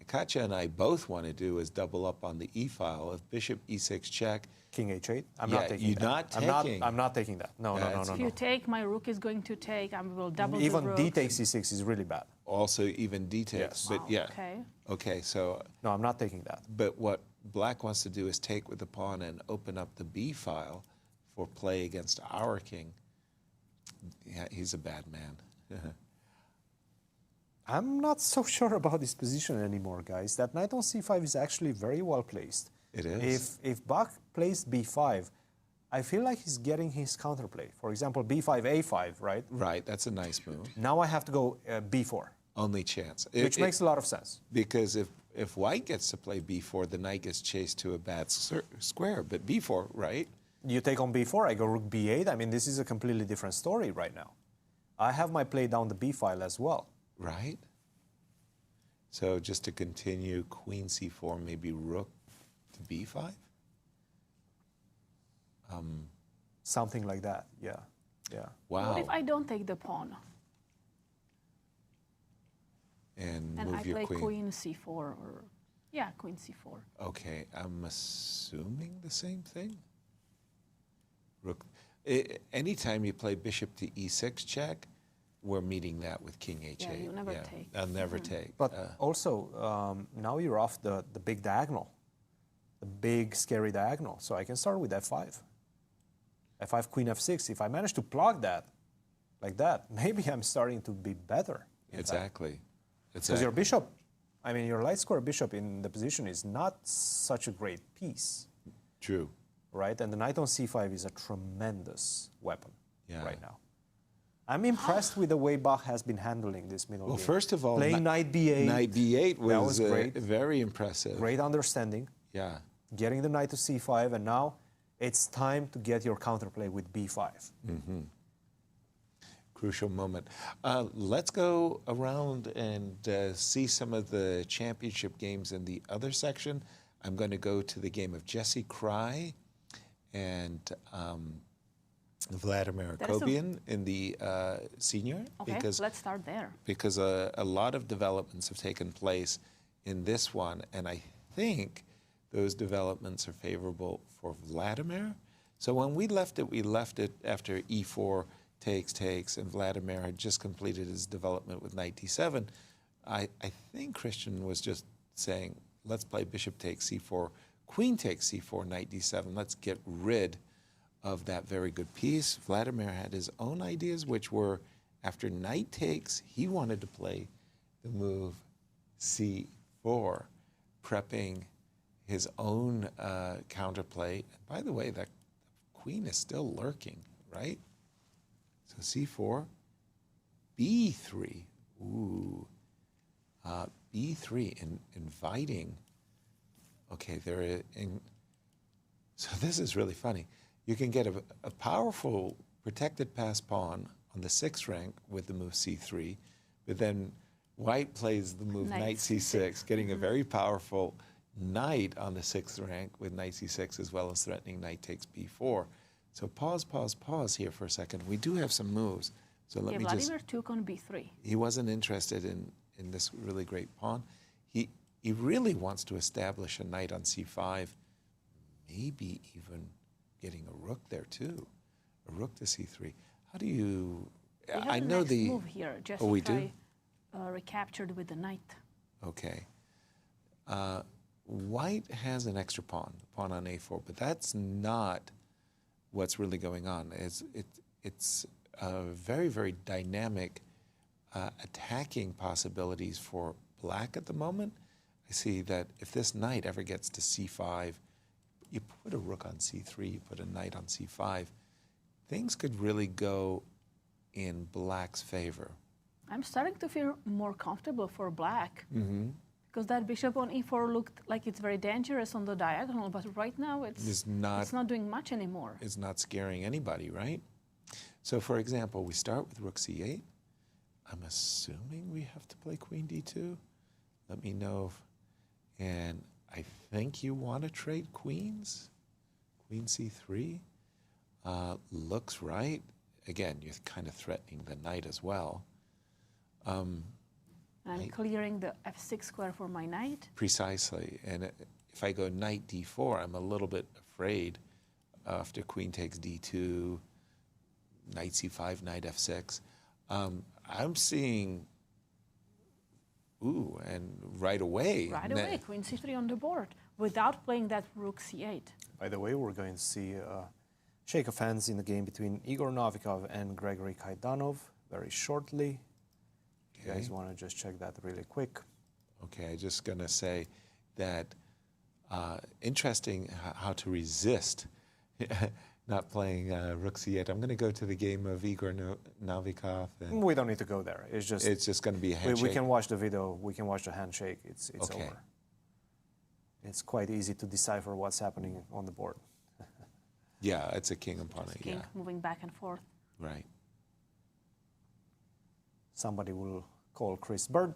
Katja and I both want to do is double up on the e-file of bishop e6 check. King h8? I'm Yeah, not taking you're that. not taking. I'm not taking that. No. If you take, my rook is going to take, I will double Even the rook. d takes e6 is really bad. Also, even d takes. Yes. But Wow, yeah. okay. Okay, so. No, I'm not taking that. But what Black wants to do is take with the pawn and open up the b file for play against our king. Yeah, he's a bad man. I'm not so sure about this position anymore, guys. That knight on c5 is actually very well placed. It is. If Bach plays b5, I feel like he's getting his counterplay. For example, b5, a5, right? Right, that's a nice move. Now I have to go b4. Only chance. Which makes a lot of sense. Because if white gets to play b4, the knight gets chased to a bad square. But b4, right? You take on b4, I go rook b8. I mean, this is a completely different story right now. I have my play down the b file as well. Right. So just to continue, queen c4, maybe rook to b5? Something like that, yeah. Wow. What if I don't take the pawn? And I move your play queen. queen c4 or, yeah, queen c4. Okay, I'm assuming the same thing. Rook. Anytime you play bishop to e6 check, we're meeting that with king h8. Yeah, you never take. I'll never take. But also, now you're off the big diagonal, the big scary diagonal. So I can start with f5. f5, queen f6. If I manage to plug that like that, maybe I'm starting to be better. Exactly. Because your bishop, I mean, your light square bishop in the position is not such a great piece. True. Right? And the knight on c5 is a tremendous weapon Yeah. right now. I'm impressed with the way Bach has been handling this middle Well, game. first of all, playing knight b8. Knight b8 that was great. very impressive. Great understanding. Yeah. Getting the knight to c5, and now it's time to get your counterplay with b5. Mm-hmm. Crucial moment. Let's go around and see some of the championship games in the other section. I'm going to go to the game of Jesse Kraai and Vladimir Akopian in the senior. Okay, let's start there. Because a lot of developments have taken place in this one, and I think those developments are favorable for Vladimir. So when we left it after e4 takes, and Vladimir had just completed his development with knight d7. I think Cristian was just saying, let's play bishop takes c4, queen takes c4, knight d7. Let's get rid of that very good piece. Vladimir had his own ideas, which were after knight takes, he wanted to play the move c4, prepping his own counterplay. And by the way, that queen is still lurking, right? So c4, b3, ooh, b3, inviting. Okay, so this is really funny. You can get a powerful protected pass pawn on the 6th rank with the move c3, but then white plays the move knight c6, getting a very powerful knight on the 6th rank with knight c6, as well as threatening knight takes b4. So pause here for a second. We do have some moves. So let me just... Vladimir took on b3. He wasn't interested in this really great pawn. He really wants to establish a knight on c5, maybe even getting a rook there too. A rook to c3. How do you... We have I the know next the... move here. Just we do? Recaptured with the knight. Okay. White has an extra pawn on a4, but that's not what's really going on. It's very, very dynamic attacking possibilities for black at the moment. I see that if this knight ever gets to c5, you put a rook on c3, you put a knight on c5, things could really go in black's favor. I'm starting to feel more comfortable for black. Mm-hmm. Because that bishop on e4 looked like it's very dangerous on the diagonal, but right now it's not doing much anymore. It's not scaring anybody, right? So for example, we start with rook c8. I'm assuming we have to play queen d2. Let me know and I think you want to trade queens. Queen c3 looks right. Again, you're kind of threatening the knight as well. I'm clearing the f6 square for my knight. Precisely. And if I go knight d4, I'm a little bit afraid after queen takes d2, knight c5, knight f6. I'm seeing, ooh, and right away. Right away, queen c3 on the board, without playing that rook c8. By the way, we're going to see a shake of hands in the game between Igor Novikov and Gregory Kaidanov very shortly. You guys want to just check that really quick? Okay, I'm just going to say that interesting how to resist not playing rook c8. I'm going to go to the game of Igor Novikov. And we don't need to go there. It's just going to be a handshake. We can watch the video. We can watch the handshake. It's okay. over. It's quite easy to decipher what's happening on the board. Yeah, it's a king opponent. King moving back and forth. Right. Somebody will call Chris Bird.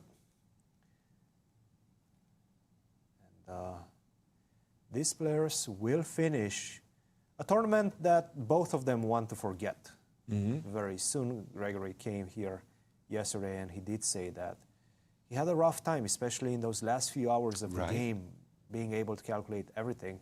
And these players will finish a tournament that both of them want to forget. Very soon. Gregory came here yesterday and he did say that he had a rough time, especially in those last few hours of the game, being able to calculate everything.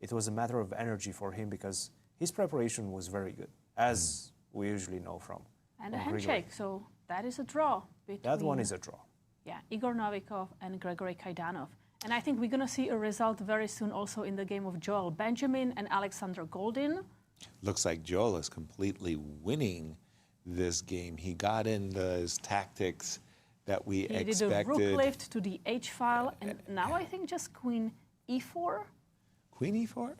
It was a matter of energy for him because his preparation was very good, as we usually know from And a handshake, so that is a draw. That one is a draw. Yeah, Igor Novikov and Gregory Kaidanov. And I think we're going to see a result very soon also in the game of Joel Benjamin and Alexander Goldin. Looks like Joel is completely winning this game. He got in his tactics that we expected. He did a rook lift to the h file, and now I think just queen e4. Queen e4?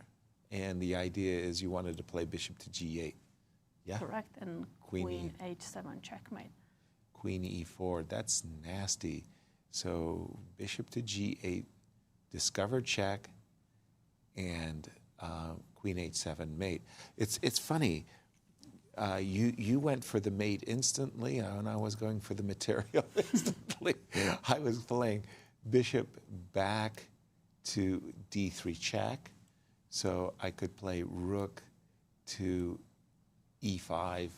And the idea is you wanted to play bishop to g8. Yeah? Correct, and queen h7 checkmate. Queen e4, that's nasty. So bishop to g8, discover check, and queen h7 mate. It's funny. You went for the mate instantly, and I was going for the material instantly. I was playing bishop back to d3 check, so I could play rook to e5.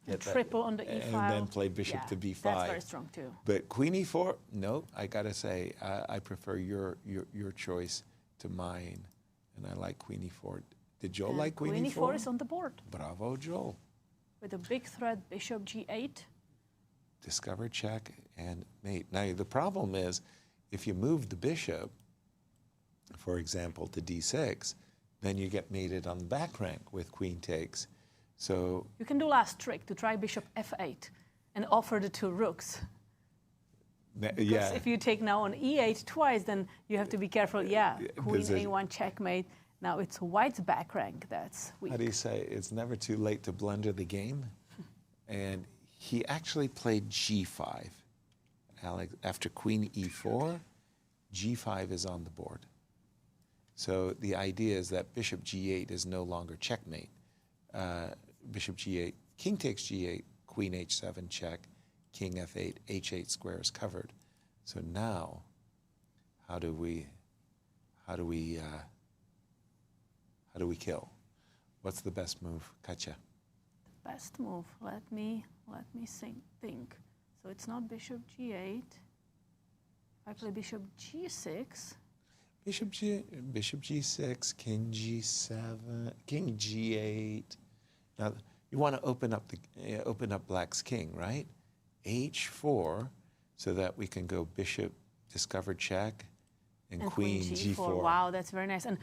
And triple on the e file. And then play bishop to b5. That's very strong too. But queen e4, no, I gotta say, I prefer your choice to mine, and I like queen e4. Did Joel like queen e4? Queen e4 is on the board. Bravo, Joel. With a big threat, bishop g8. Discover check and mate. Now the problem is, if you move the bishop, for example, to d6, then you get mated on the back rank with queen takes. So you can do last trick to try bishop f8 and offer the two rooks. Because if you take now on e8 twice, then you have to be careful. Yeah, queen a1 checkmate. Now it's white's back rank that's weak. How do you say? It's never too late to blunder the game. And he actually played g5. Alex, after queen e4, g5 is on the board. So the idea is that bishop g8 is no longer checkmate. Bishop g8, king takes g8, queen h7 check, king f8, h8 square is covered. So now, how do we kill? What's the best move, Katja? Best move. Let me think. So it's not bishop g8. I play bishop g6. Bishop g6, king g7, king g8. Now you want to open up black's king, right? h4, so that we can go bishop discover check, and queen g4. Wow, that's very nice. And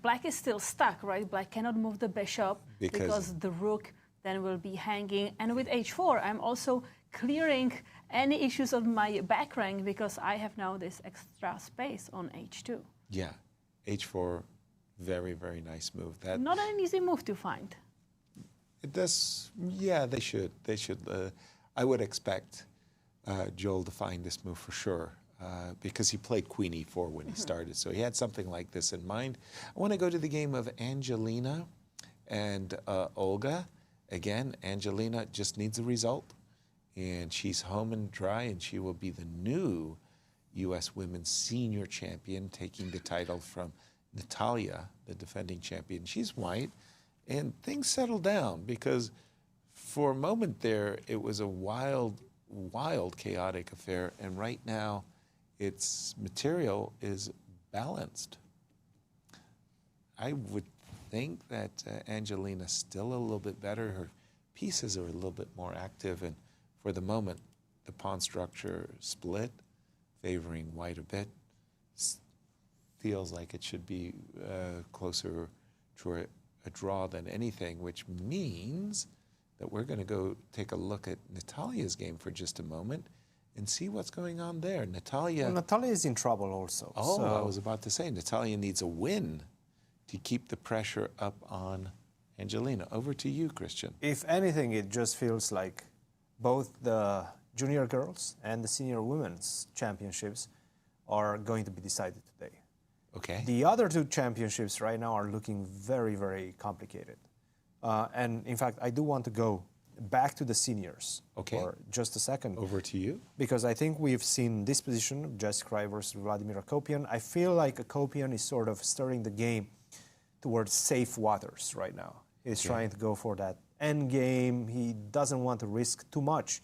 black is still stuck, right? Black cannot move the bishop because the rook then will be hanging. And with h4, I'm also clearing any issues of my back rank because I have now this extra space on h2. Yeah, h4, very, very nice move. That not an easy move to find. It does. Yeah, they should. I would expect Joel to find this move for sure. because he played Queen E4 when he started. So he had something like this in mind. I want to go to the game of Angelina and Olga. Again, Angelina just needs a result, and she's home and dry, and she will be the new U.S. Women's Senior Champion, taking the title from Natalia, the defending champion. She's white, and things settled down because for a moment there, it was a wild, chaotic affair, and right now, its material is balanced. I would think that Angelina's still a little bit better. Her pieces are a little bit more active, and for the moment, the pawn structure split, favoring white a bit. Feels like it should be closer to a draw than anything, which means that we're going to go take a look at Natalia's game for just a moment and see what's going on there. Natalia... Well, Natalia is in trouble also. Oh, so. I was about to say, Natalia needs a win to keep the pressure up on Angelina. Over to you, Cristian. If anything, it just feels like both the junior girls and the senior women's championships are going to be decided today. Okay. The other two championships right now are looking very, very complicated. And in fact, I do want to go back to the seniors for just a second. Over to you. Because I think we've seen this position, Jess Kraai versus Vladimir Akopian. I feel like Akopian is sort of stirring the game towards safe waters right now. He's trying to go for that end game. He doesn't want to risk too much.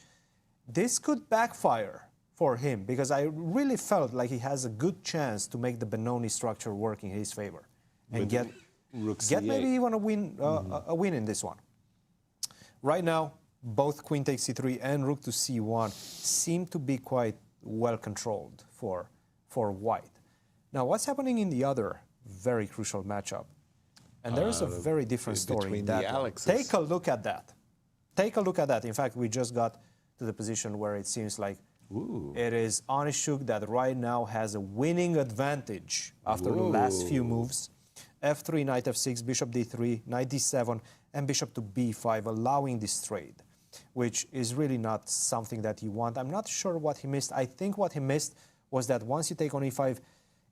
This could backfire for him because I really felt like he has a good chance to make the Benoni structure work in his favor and get maybe even a win in this one. Right now, both queen takes c3 and rook to c1 seem to be quite well controlled for white. Now, what's happening in the other very crucial matchup? And there's a very different story. Between that the Alexes. Take a look at that. Take a look at that. In fact, we just got to the position where it seems like it is Onischuk that right now has a winning advantage after the last few moves. f3, knight f6, bishop d3, knight d7, and bishop to b5, allowing this trade, which is really not something that you want. I'm not sure what he missed. I think what he missed was that once you take on e5,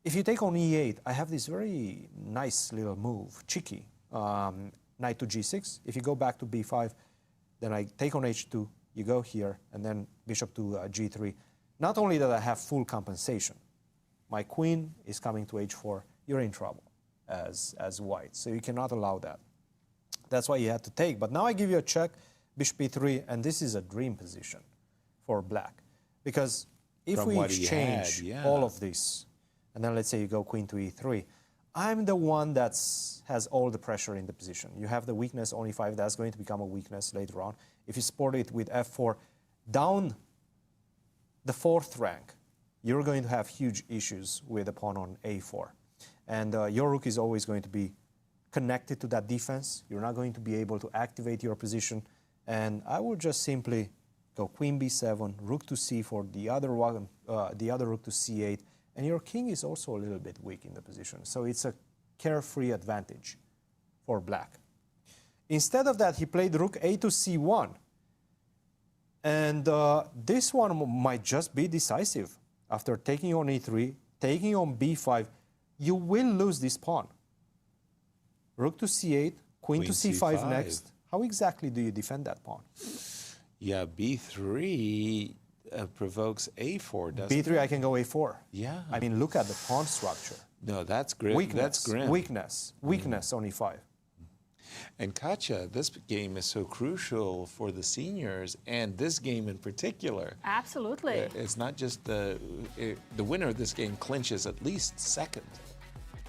if you take on e8, I have this very nice little move, cheeky, knight to g6. If you go back to b5, then I take on h2, you go here, and then bishop to g3. Not only that I have full compensation, my queen is coming to h4, you're in trouble as white, so you cannot allow that. That's why you had to take. But now I give you a check, bishop e3, and this is a dream position for black. Because if we exchange all of this, and then let's say you go queen to e3, I'm the one that has all the pressure in the position. You have the weakness on e5, that's going to become a weakness later on. If you support it with f4, down the 4th rank, you're going to have huge issues with the pawn on a4. And your rook is always going to be connected to that defense. You're not going to be able to activate your position. And I would just simply go queen b7, rook to c4, the other rook to c8, and your king is also a little bit weak in the position. So it's a carefree advantage for black. Instead of that, he played rook a to c1. And this one might just be decisive. After taking on e3, taking on b5, you will lose this pawn. Rook to c8, queen to c5 next. How exactly do you defend that pawn? Yeah, b3 provokes a4, doesn't b3, it? I can go a4. Yeah. I mean, look at the pawn structure. No, that's grim. Weakness, That's grim. weakness on e5. And Katja, this game is so crucial for the seniors, and this game in particular. Absolutely. It's not just the winner of this game clinches at least second.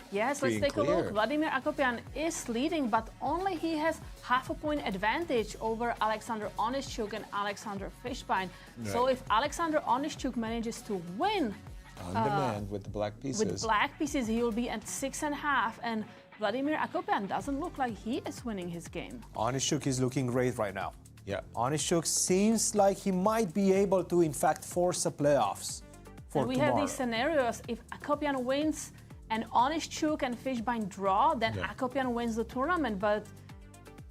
Yes, let's take a look. Vladimir Akopian is leading, but only he has half a point advantage over Alexander Onischuk and Alexander Fishbein. Right. So if Alexander Onischuk manages to win on demand with the black pieces, he will be at 6.5, and Vladimir Akopian doesn't look like he is winning his game. Onischuk is looking great right now. Yeah. Onischuk seems like he might be able to, in fact, force a playoffs for and we tomorrow. have these scenarios. If Akopian wins and Onischuk and Fishbein draw, then Akopian wins the tournament. But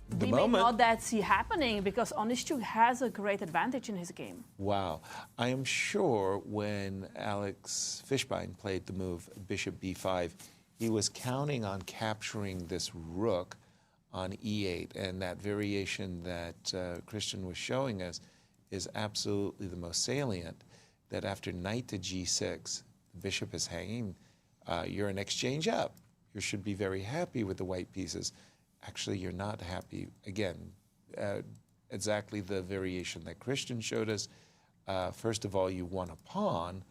the we moment. may not that see happening because Onischuk has a great advantage in his game. Wow. I am sure when Alex Fishbein played the move bishop b5, he was counting on capturing this rook on e8, and that variation that Cristian was showing us is absolutely the most salient, that after knight to g6, the bishop is hanging, you're an exchange up. You should be very happy with the white pieces. Actually, you're not happy. Again, exactly the variation that Cristian showed us. First of all, you won a pawn.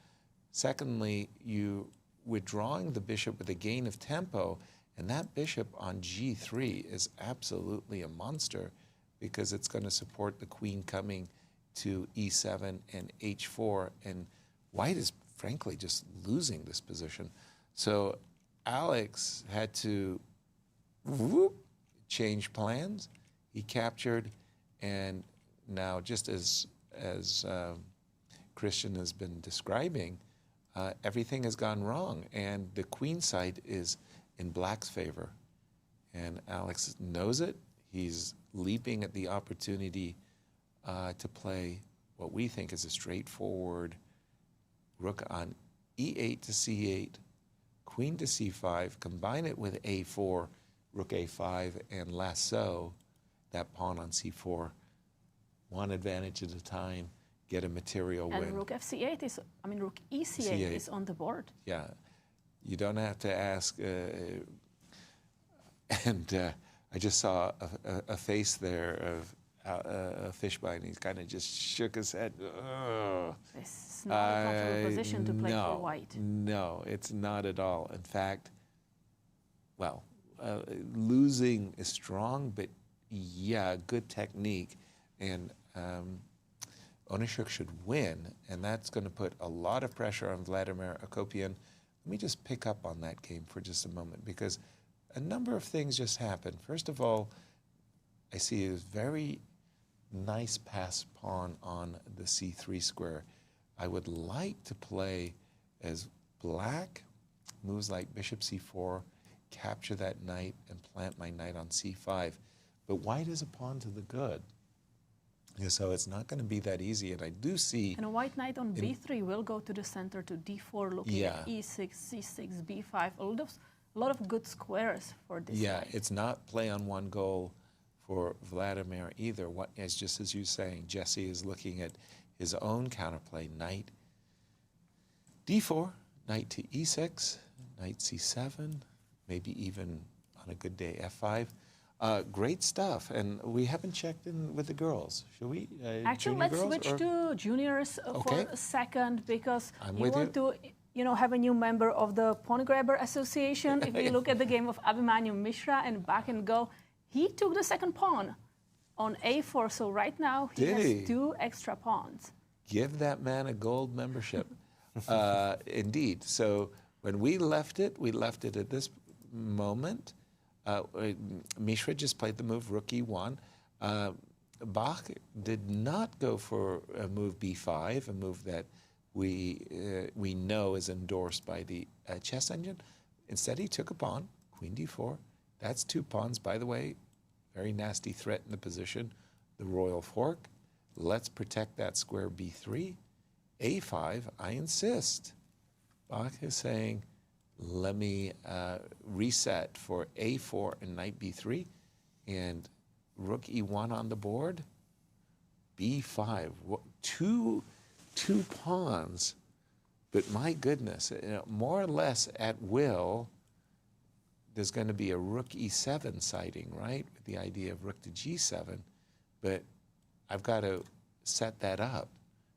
Secondly, you withdrawing the bishop with a gain of tempo, and that bishop on g3 is absolutely a monster because it's going to support the queen coming to e7 and h4, and white is frankly just losing this position. So Alex had to change plans. He captured, and now just as Cristian has been describing, everything has gone wrong, and the queen side is in black's favor. And Alex knows it. He's leaping at the opportunity to play what we think is a straightforward rook on e8 to c8, queen to c5, combine it with a4, rook a5, and lasso that pawn on c4. One advantage at a time, get a material win. And rook f8 is, I mean, rook e8 is on the board. Yeah, you don't have to ask. I just saw a face there of Fishbein. He kind of just shook his head. This is not a comfortable position to play for white. No, it's not at all. In fact, well, losing is strong, but yeah, good technique. And Onischuk should win, and that's going to put a lot of pressure on Vladimir Akopian. Let me just pick up on that game for just a moment, because a number of things just happened. First of all, I see a very nice pass pawn on the c3 square. I would like to play as black, moves like bishop c4, capture that knight, and plant my knight on c5. But white is a pawn to the good. Yeah, so it's not going to be that easy, and I do see... And a white knight on b3 will go to the center to d4, looking at e6, c6, b5, a lot of good squares for this knight. It's not play on one goal for Vladimir either. Just as you're saying, Jesse is looking at his own counterplay, knight d4, knight to e6, knight c7, maybe even on a good day f5. Great stuff, and we haven't checked in with the girls. Should we? Actually, let's switch to juniors for a second, because you want to, have a new member of the Pawn Grabber Association. If you look at the game of Abhimanyu, Mishra, and Bach and Go, he took the second pawn on a4. So right now he has 2 extra pawns. Give that man a gold membership. Indeed. So when we left it at this moment. Mishra just played the move rook e1. Bach did not go for a move b5, a move that we know is endorsed by the chess engine. Instead, he took a pawn, queen d4. That's 2 pawns, by the way. Very nasty threat in the position. The royal fork. Let's protect that square b3. a5, I insist. Bach is saying, let me reset for a4 and knight b3, and rook e1 on the board, b5. Two pawns, but my goodness, more or less at will, there's going to be a rook e7 sighting, right? With the idea of rook to g7, but I've got to set that up.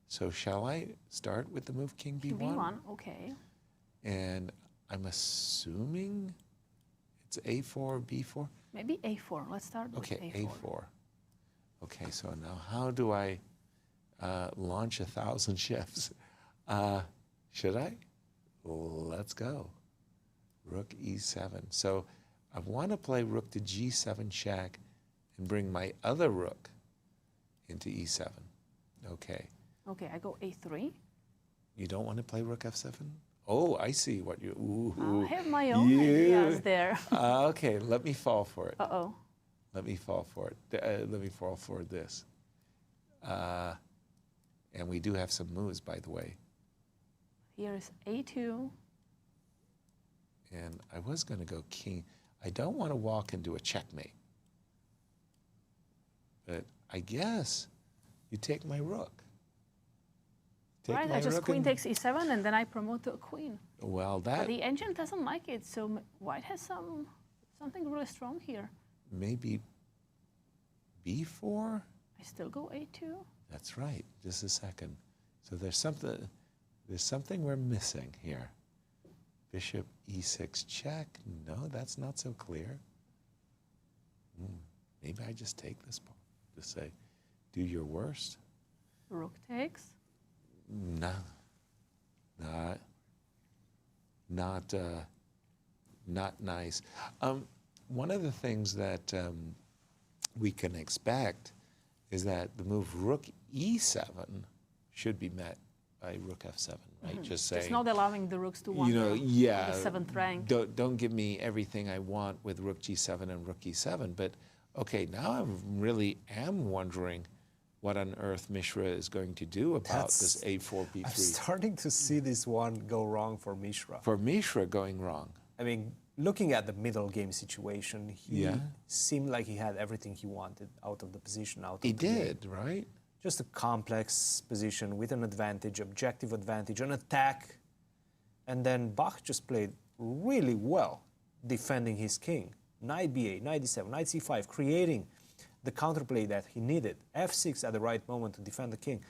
So shall I start with the move king b1? b1, okay. And I'm assuming it's a4, b4? Maybe a4. Let's start with a4. Okay, so now how do I launch 1,000 chefs? Should I? Let's go. Rook e7. So I want to play rook to g7 check and bring my other rook into e7. Okay. Okay, I go a3. You don't want to play rook f7? Oh, I see what you... Ooh, I have my own ideas there. Okay, let me fall for it. Uh-oh. Let me fall for it. Let me fall for this. And we do have some moves, by the way. Here is A2. And I was going to go king. I don't want to walk into a checkmate. But I guess you take my rook. Right, I just queen takes e7, and then I promote to a queen. Well, But the engine doesn't like it, so white has something really strong here. Maybe b4? I still go a2. That's right. Just a second. So there's something we're missing here. Bishop e6 check. No, that's not so clear. Maybe I just take this pawn. Just say, do your worst. Rook takes. No, not nice. One of the things that we can expect is that the move rook e7 should be met by rook f7, right? Just saying. Just not allowing the rooks to wander. Yeah. The seventh rank. Don't give me everything I want with rook g7 and rook e7. But okay, now I really am wondering what on earth Mishra is going to do about this a4 b3. I'm starting to see this one go wrong for Mishra. For Mishra going wrong. I mean, looking at the middle game situation, he seemed like he had everything he wanted out of the position. He did, right? Just a complex position with an advantage, objective advantage, an attack. And then Bach just played really well defending his king. Knight b8, knight d7, knight c5, creating the counterplay that he needed. f6 at the right moment to defend the king.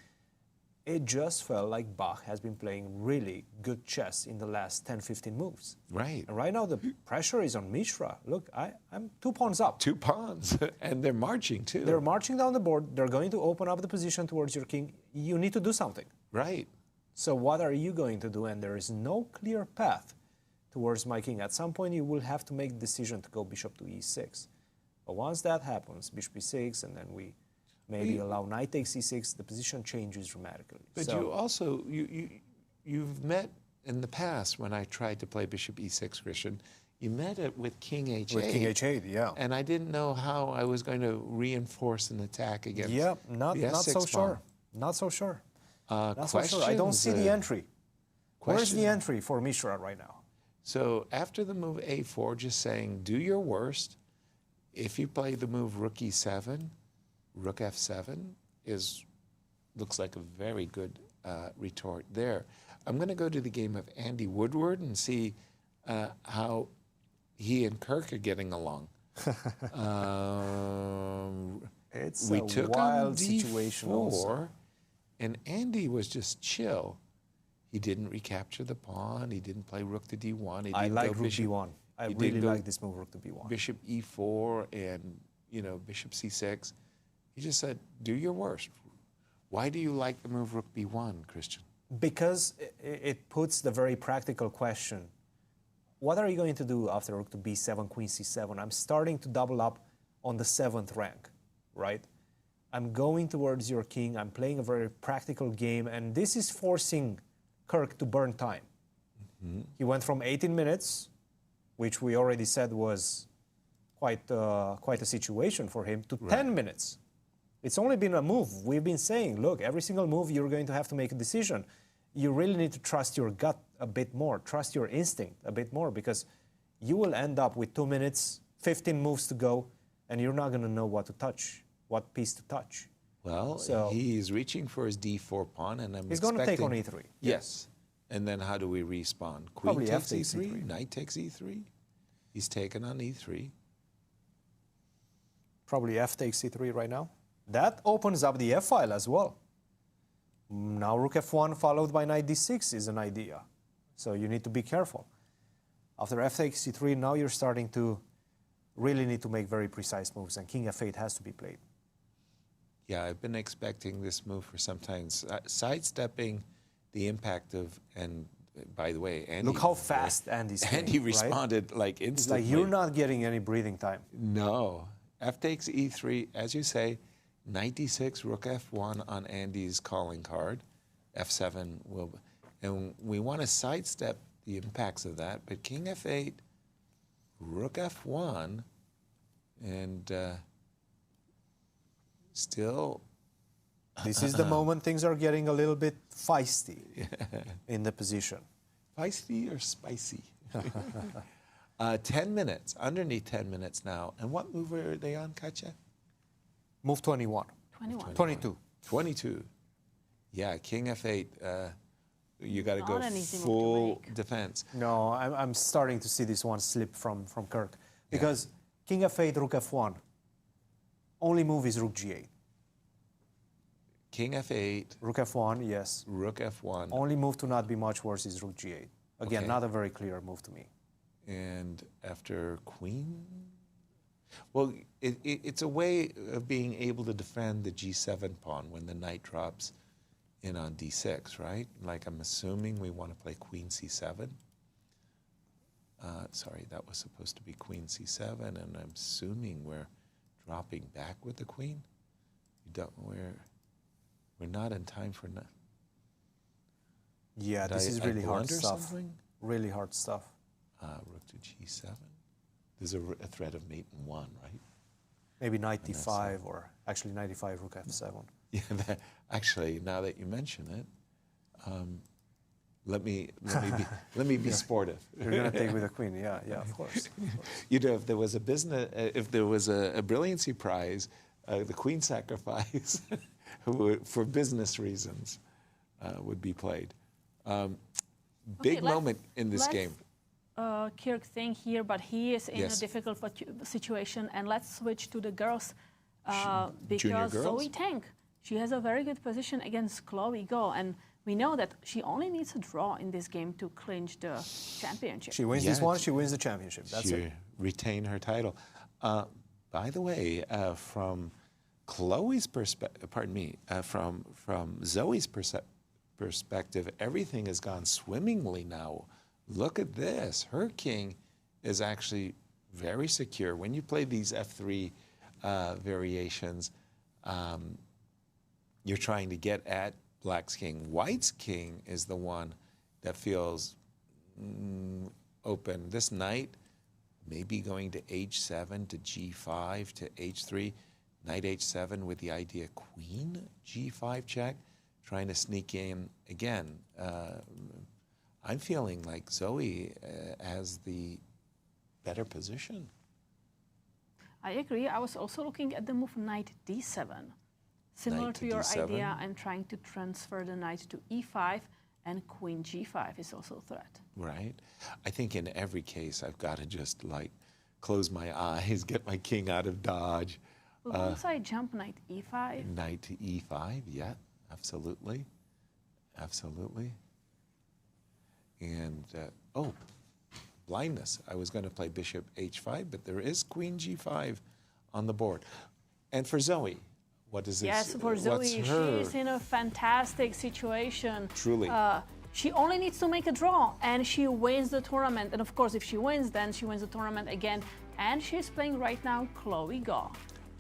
It just felt like Bach has been playing really good chess in the last 10, 15 moves. Right. And right now the pressure is on Mishra. Look, I'm 2 pawns up. 2 pawns. And they're marching too. They're marching down the board. They're going to open up the position towards your king. You need to do something. Right. So what are you going to do? And there is no clear path towards my king. At some point you will have to make the decision to go bishop to e6. But once that happens, bishop e6, and then we maybe allow knight takes e6, the position changes dramatically. But so, you also, you've met in the past when I tried to play bishop e6, Cristian, you met it with king h8. With king h8, yeah. And I didn't know how I was going to reinforce an attack against yeah, not the so pawn. sure. Not so sure. Not so sure. I don't see the entry. Where's the entry for Mishra right now? So after the move a4, just saying, do your worst. If you play the move rook e7, rook f7 looks like a very good retort there. I'm going to go to the game of Andy Woodward and see how he and Kirk are getting along. It's we a took wild on situation d4, also. and Andy was just chill. He didn't recapture the pawn. He didn't play rook to d1. He I didn't like go rook bishop. b1. I He really didn't go like this move, rook to b1. Bishop e4 and, bishop c6. He just said, do your worst. Why do you like the move rook b1, Cristian? Because it puts the very practical question. What are you going to do after rook to b7, queen c7? I'm starting to double up on the 7th rank, right? I'm going towards your king. I'm playing a very practical game, and this is forcing Kirk to burn time. He went from 18 minutes, which we already said was quite a situation for him, to 10 minutes. It's only been a move. We've been saying, look, every single move you're going to have to make a decision. You really need to trust your gut a bit more, trust your instinct a bit more, because you will end up with 2 minutes, 15 moves to go, and you're not going to know what to touch, what piece to touch. Well, So- he's reaching for his d4 pawn, and I'm He's going to take on expecting- e3. Yes. And then how do we respond? Queen Probably takes f takes e3, e3. knight takes e3. He's taken on e3. Probably f takes c3 right now. That opens up the f file as well. Now rook f1 followed by knight d6 is an idea. So you need to be careful. After f takes c3, now you're starting to really need to make very precise moves, and king f8 has to be played. Yeah, I've been expecting this move for some time. Sidestepping the impact of, and by the way, Andy... Look how fast Andy's playing, Andy right? responded like It's instantly. like you're not getting any breathing time. No. F takes e3, as you say, knight d6, rook f1 on Andy's calling card. f7 will... And we want to sidestep the impacts of that, but king f8, rook f1, and Still. This is the moment things are getting a little bit feisty in the position. Feisty or spicy? 10 minutes, underneath 10 minutes now. And what move are they on, Katja? Move 21. 22. 22. Yeah, King F8. You got to Not go an easy move to full make. defense. No, I'm starting to see this one slip from Kirk. Because King F8, Rook F1. Only move is Rook G8. King F8. Rook F1, yes. Rook F1. Only move to not be much worse is Rook G8. Again, Okay. not a very clear move to me. And after Queen? Well, it's a way of being able to defend the G7 pawn when the knight drops in on D6, right? Like I'm assuming we want to play Queen C7. Sorry, that was supposed to be Queen C7, and I'm assuming we're dropping back with the Queen. We're not in time for. Yeah, Did this I is really hard blunder stuff. something? Really hard stuff. Rook to G7. There's a threat of mate in 1, right? Maybe knight D5 or actually knight D5, Rook F7. Yeah, actually, now that you mention it, let me be sportive. You're gonna take with the queen, yeah, of course. You know, if there was a brilliancy prize, the queen sacrifice for business reasons would be played. Big moment in this game. Kirk thing here, but he is in Yes. a difficult situation. And let's switch to the girls Junior because girls? Zoe Tank, she has a very good position against Chloe Go, and we know that she only needs a draw in this game to clinch the championship. She wins this one, she wins the championship. That's She it. retain her title. By the way, from Chloe's perspective, from Zoe's perspective, everything has gone swimmingly now. Look at this. Her king is actually very secure. When you play these F3 variations, you're trying to get at Black's king. White's king is the one that feels open. This knight may be going to H7 to G5 to H3. Knight H7 with the idea Queen G5 check, trying to sneak in again. I'm feeling like Zoe has the better position. I agree. I was also looking at the move Knight D7. Similar Knight to to your D7. idea, I'm trying to transfer the knight to E5, and Queen G5 is also a threat. Right. I think in every case, I've got to just like close my eyes, get my king out of dodge. But once I jump Knight E5, Knight to E5, yeah, absolutely. Absolutely. And, blindness. I was going to play Bishop H5, but there is Queen G5 on the board. And for Zoe, what is this? yes, for Zoe, she's in a fantastic situation. Truly. She only needs to make a draw, and she wins the tournament. And of course, if she wins, then she wins the tournament again. And she's playing right now Chloe Go.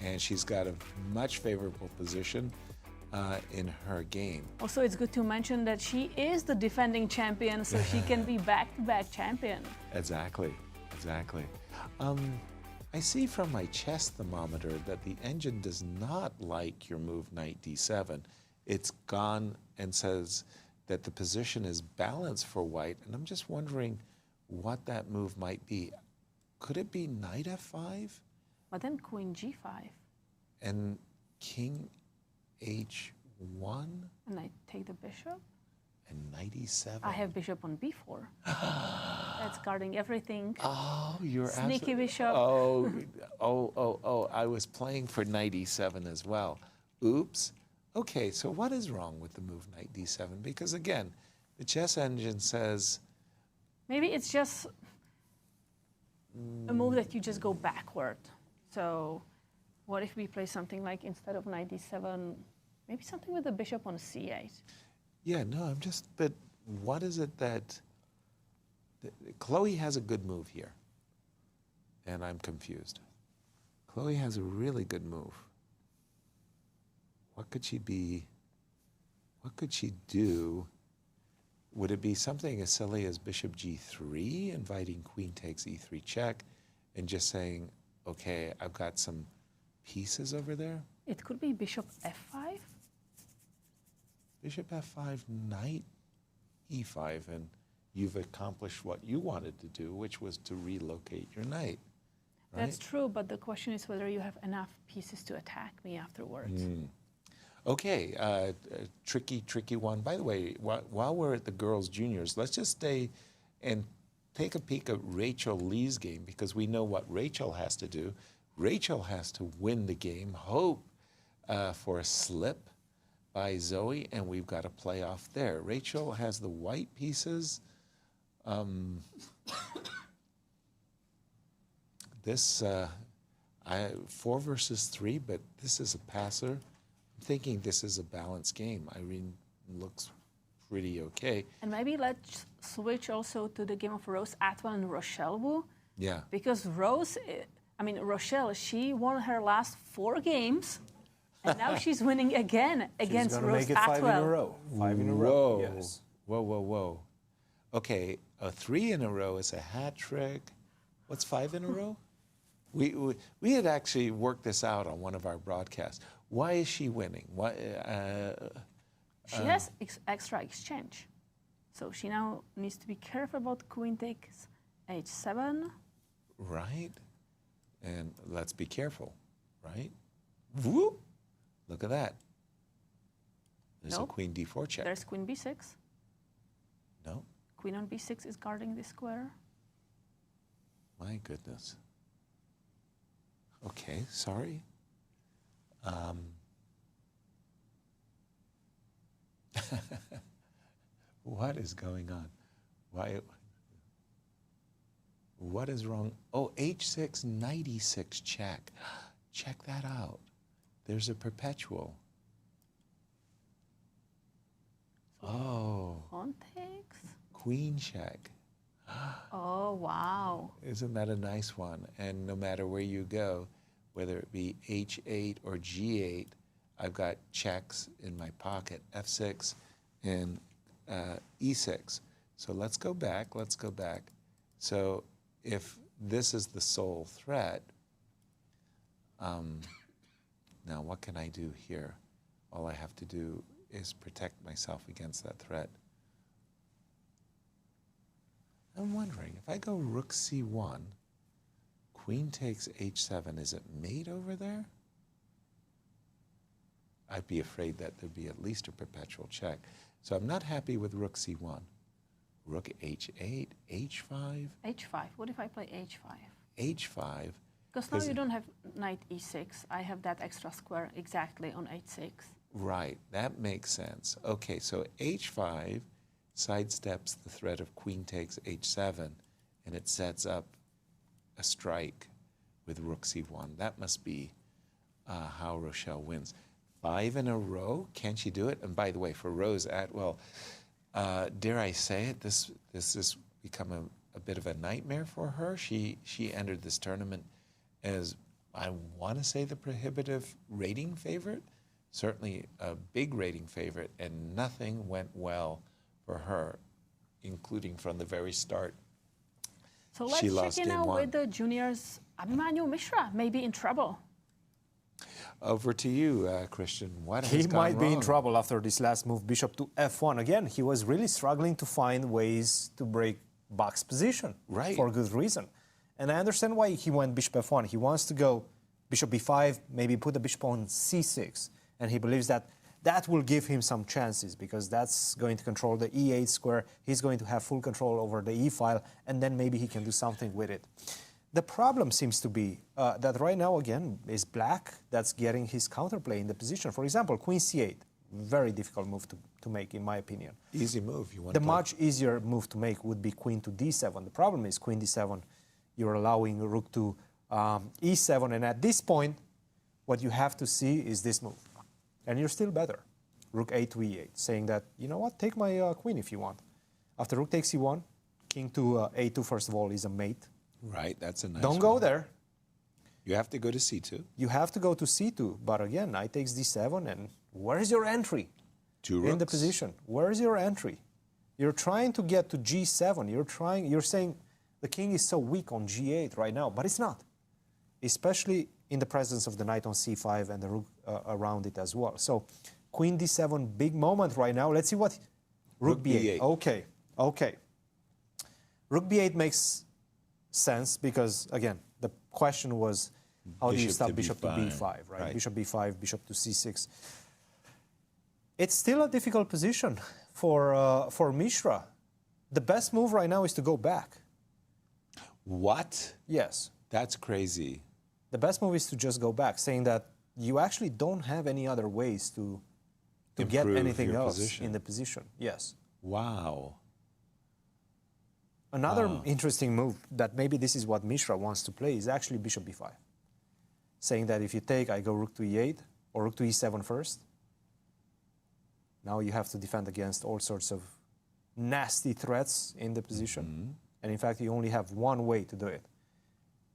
And she's got a much favorable position in her game. Also, it's good to mention that she is the defending champion, so she can be back-to-back champion. Exactly, exactly. I see from my chess thermometer that the engine does not like your move Knight D7. It's gone and says that the position is balanced for White, and I'm just wondering what that move might be. Could it be Knight F5? But then Queen G5. And King H1? And I take the bishop. And Knight E7. I have bishop on B4. That's guarding everything. Oh, you're Sneaky absolutely... bishop. Oh, I was playing for Knight E7 as well. Oops. Okay, so what is wrong with the move Knight D7? Because again, the chess engine says... Maybe it's just a move that you just go backward. So what if we play something like, instead of Knight D7, maybe something with the bishop on C8? Yeah, no, I'm just... But what is it that... Chloe has a good move here. And I'm confused. Chloe has a really good move. What could she be... What could she do? Would it be something as silly as bishop G3, inviting queen takes E3 check, and just saying, okay, I've got some pieces over there? It could be bishop f5. Bishop f5, knight e5, and you've accomplished what you wanted to do, which was to relocate your knight. Right? That's true, but the question is whether you have enough pieces to attack me afterwards. Okay, tricky one. By the way, while we're at the girls' juniors, let's just stay and take a peek at Rachel Lee's game, because we know what Rachel has to do. Rachel has to win the game, hope for a slip by Zoe, and we've got a playoff there. Rachel has the white pieces. This 4 versus 3, but this is a passer. I'm thinking this is a balanced game. Irene looks pretty okay. And maybe let's switch also to the game of Rose Atwell and Rochelle Wu. Yeah. Because Rochelle, she won her last 4 games, and now she's winning again against Rose make it Atwell. 5 in a row. 5 in a row. Yes. Whoa. Okay, a 3 in a row is a hat trick. What's 5 in a row? We had actually worked this out on one of our broadcasts. Why is she winning? Why? She has extra exchange. So she now needs to be careful about queen takes h7. Right. And let's be careful, right? Whoop. Look at that. There's a queen d4 check. There's queen b6. No. Queen on b6 is guarding the square. My goodness. Okay, sorry. What is going on? Why? What is wrong? Oh, h6, knight e6 check. Check that out. There's a perpetual. Oh. Pawn takes. Queen check. Oh, wow. Isn't that a nice one? And no matter where you go, whether it be h8 or g8, I've got checks in my pocket, f6 and e6. So let's go back. So if this is the sole threat, now what can I do here? All I have to do is protect myself against that threat. I'm wondering, if I go rook c1, queen takes h7, is it mate over there? I'd be afraid that there'd be at least a perpetual check. So I'm not happy with rook c1. Rook h8, h5. h5. What if I play h5? h5. Because now you don't have knight e6. I have that extra square exactly on h6. Right, that makes sense. Okay, so h5 sidesteps the threat of queen takes h7, and it sets up a strike with rook c1. That must be how Rochelle wins. 5 in a row, can she do it? And by the way, for Rose Atwell, dare I say it, this has become a bit of a nightmare for her. She entered this tournament as, I want to say, the prohibitive rating favorite, certainly a big rating favorite, and nothing went well for her, including from the very start. So let's check in now with the juniors. Abhimanyu Mishra may be in trouble. Over to you, Cristian. What has gone might be in wrong? trouble after this last move, bishop to f1. Again, he was really struggling to find ways to break Bach's position. Right. For good reason. And I understand why he went bishop f1. He wants to go bishop b5, maybe put the bishop on c6. And he believes that that will give him some chances, because that's going to control the e8 square. He's going to have full control over the e file, and then maybe he can do something with it. The problem seems to be that right now, again, is black that's getting his counterplay in the position. For example, queen c8, very difficult move to make, in my opinion. Easy move. You want the much easier move to make would be queen to d7. The problem is queen d7, you're allowing rook to e7, and at this point, what you have to see is this move. And you're still better. Rook a to e8, saying that, you know what, take my queen if you want. After rook takes e1, king to a2, first of all, is a mate. Right, that's a nice Don't go there. You have to go to c2. You have to go to c2, but again, knight takes d7, and where's your entry? 2 rooks. In the position. Where's your entry? You're trying to get to g7. You're saying the king is so weak on g8 right now, but it's not. Especially in the presence of the knight on c5 and the rook around it as well. So queen d7, big moment right now. Let's see what rook b8. Okay, okay. Rook b8 makes sense because, again, the question was how do you stop bishop to b5, right? Bishop b5, bishop to c6. It's still a difficult position for Mishra. The best move right now is to go back. What? Yes. That's crazy. The best move is to just go back, saying that you actually don't have any other ways to get anything else in the position. Yes. Wow. Another interesting move that maybe this is what Mishra wants to play is actually bishop b5, saying that if you take, I go rook to e8 or rook to e7 first. Now you have to defend against all sorts of nasty threats in the position. And in fact, you only have one way to do it.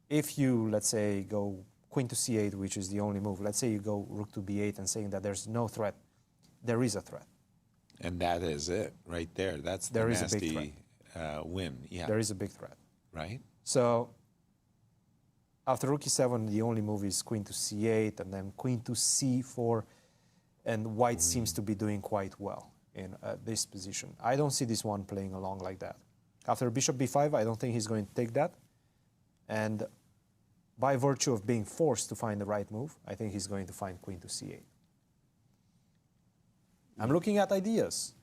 If you, let's say, go queen to c8, which is the only move, let's say you go rook to b8 and saying that there's no threat, there is a threat. And that is it right there. That's the nasty win. Yeah. There is a big threat. Right. So after rook e7, the only move is queen to c8 and then queen to c4. And white seems to be doing quite well in this position. I don't see this one playing along like that. After bishop b5, I don't think he's going to take that. And by virtue of being forced to find the right move, I think he's going to find queen to c8. I'm looking at ideas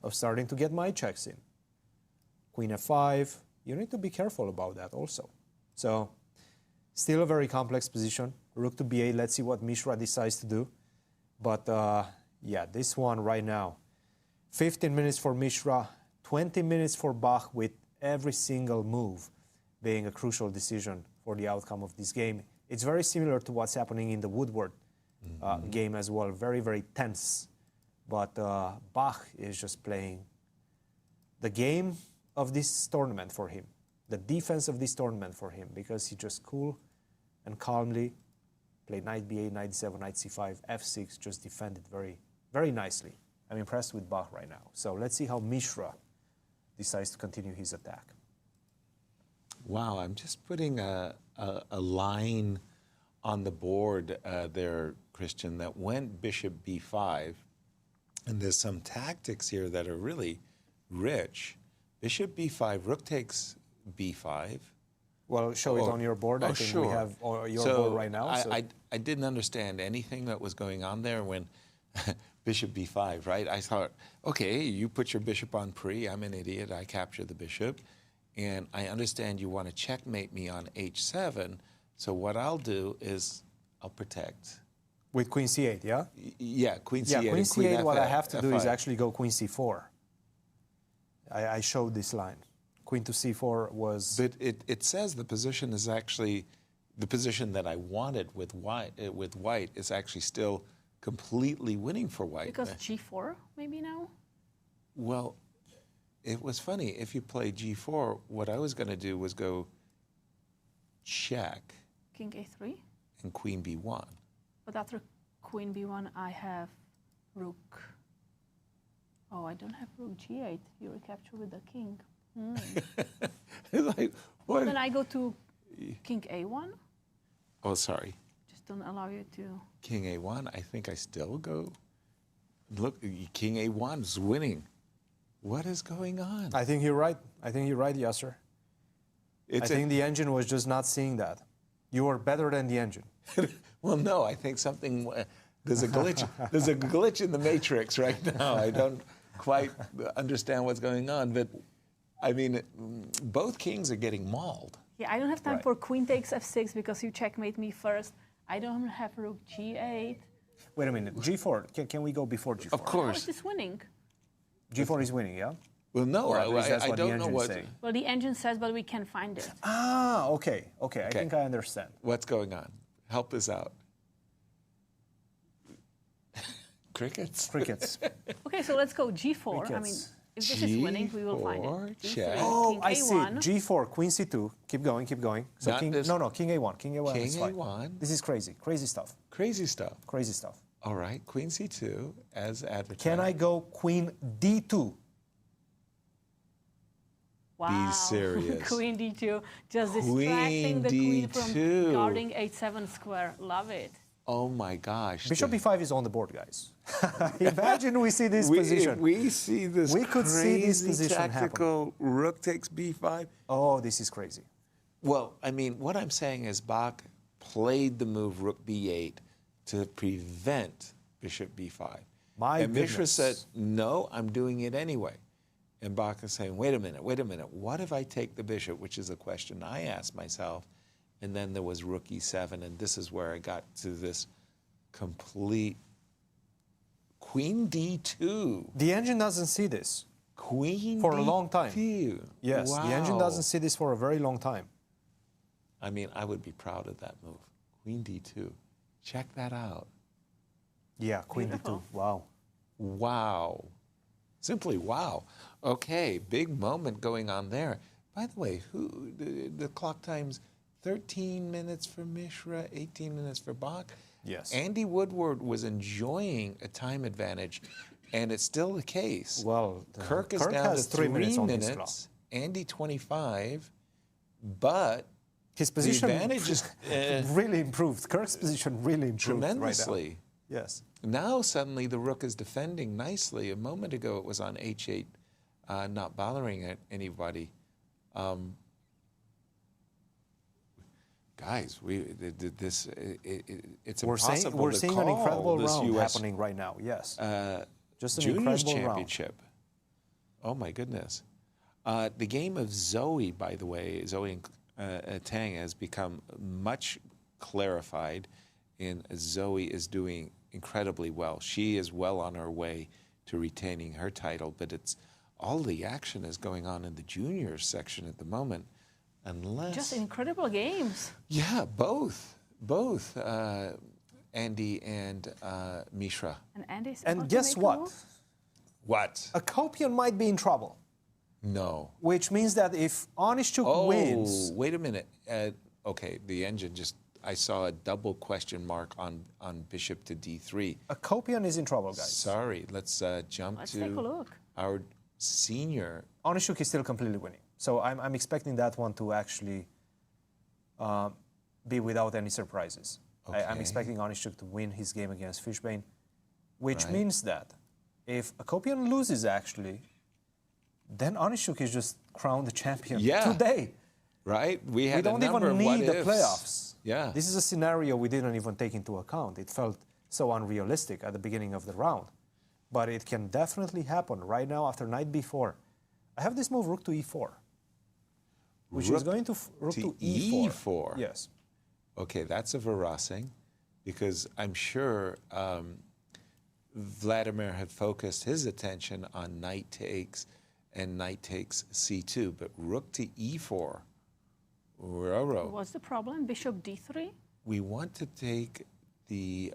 of starting to get my checks in. Queen f5, you need to be careful about that also. So still a very complex position. Rook to b8, let's see what Mishra decides to do. But yeah, this one right now, 15 minutes for Mishra, 20 minutes for Bach, with every single move being a crucial decision for the outcome of this game. It's very similar to what's happening in the Woodward game as well. Very, very tense. But Bach is just playing the game of this tournament for him, the defense of this tournament for him, because he just cool and calmly played knight b8, knight d7, knight c5, f6, just defended very, very nicely. I'm impressed with Bach right now. So let's see how Mishra decides to continue his attack. Wow, I'm just putting a line on the board there, Cristian, that went bishop b5, and there's some tactics here that are really rich. Bishop b5, rook takes b5. Well, show it on your board. I think we have your board right now. I didn't understand anything that was going on there when bishop b5, right? I thought, okay, you put your bishop on pre. I'm an idiot. I capture the bishop. And I understand you want to checkmate me on h7. So what I'll do is I'll protect. With queen c8, yeah? Yeah, queen c8. Yeah, queen c8, what I have to do is F5. actually go queen c4. I showed this line. Queen to c4 was... But it says the position is actually, the position that I wanted with white is actually still completely winning for white. Because g4 maybe now? Well, it was funny. If you play g4, what I was going to do was go check. King a3? And queen b1. But after queen b1, I have rook. Oh, I don't have rook g8. You recapture with the king. Like, what? Then I go to king a1. Oh, sorry. Just don't allow you to. King a1, I think I still go. Look, king a1 is winning. What is going on? I think you're right. I think you're right, Yasser. I think the engine was just not seeing that. You are better than the engine. Well, no, I think something, there's a glitch. There's a glitch in the matrix right now. I don't quite understand what's going on, but I mean, both kings are getting mauled. Yeah, I don't have time for queen takes f6 because you checkmate me first. I don't have rook g8. Wait a minute, g4. Can we go before g4? Of course. How is this winning? g4 is winning, yeah? Well, no, I don't know what. Well, the engine says, but we can't find it. Ah, okay. I think I understand. What's going on? Help us out. Crickets? Crickets. Okay, so let's go g4. Crickets. I mean, if this is winning, we will find it. Check. Oh, I see. G4, queen c2. Keep going. So king a1. King a1. King a1. This is crazy. Crazy stuff. Crazy stuff. Crazy stuff. All right, queen c2 as advertised. Can I go queen d2? Wow. Be serious. Queen d2, just distracting the queen from guarding h7 square. Love it. Oh my gosh. Bishop b5 is on the board, guys. Imagine we see this position. We see this we could see this crazy position tactical happen. rook takes b5. Oh, this is crazy. Well, I mean, what I'm saying is Bach played the move rook b8 to prevent bishop b5. And Mishra said, no, I'm doing it anyway. And Bach is saying, wait a minute, what if I take the bishop, which is a question I asked myself. And then there was rook e7, and this is where I got to this complete queen d2. The engine doesn't see this. Queen for d2. a long time. Yes, wow. The engine doesn't see this for a very long time. I mean, I would be proud of that move. Queen d2. Check that out. Yeah, queen d2. Wow. Wow. Simply wow. Okay, big moment going on there. By the way, the clock time's 13 minutes for Mishra, 18 minutes for Bach. Yes. Andy Woodward was enjoying a time advantage, and it's still the case. Well, Kirk is down to 3 minutes. Andy 25, but his position the advantage is really improved. Kirk's position really improved tremendously. Right now. Yes. Now suddenly the rook is defending nicely. A moment ago it was on h8, not bothering anybody. Guys, it's impossible we're to seeing call an incredible this round US happening right now. Yes, just an Juniors incredible Championship. Oh my goodness! The game of Zoe, by the way, Zoe and Tang has become much clarified, and Zoe is doing incredibly well. She is well on her way to retaining her title, but it's all the action is going on in the juniors section at the moment. Unless just incredible games. Yeah, both Andy and Mishra. And Andy's and guess what? What? Akopian might be in trouble. No. Which means that if Onischuk wins... Oh, wait a minute. Okay, the engine just... I saw a double question mark on bishop to d3. Akopian is in trouble, guys. Sorry, let's jump Let's to take a look. Our senior. Onischuk is still completely winning. So I'm expecting that one to actually be without any surprises. Okay. I'm expecting Onischuk to win his game against Fishbein, which means that if Akopian loses, actually, then Onischuk is just crowned the champion today. Right? We don't even need the playoffs. Yeah. This is a scenario we didn't even take into account. It felt so unrealistic at the beginning of the round. But it can definitely happen right now after knight b4. I have this move rook to e4. Which is going to rook to e4. Yes. Okay, that's a Verrassing, because I'm sure Vladimir had focused his attention on knight takes and knight takes c2, but rook to e4. What's the problem? Bishop d3? We want to take the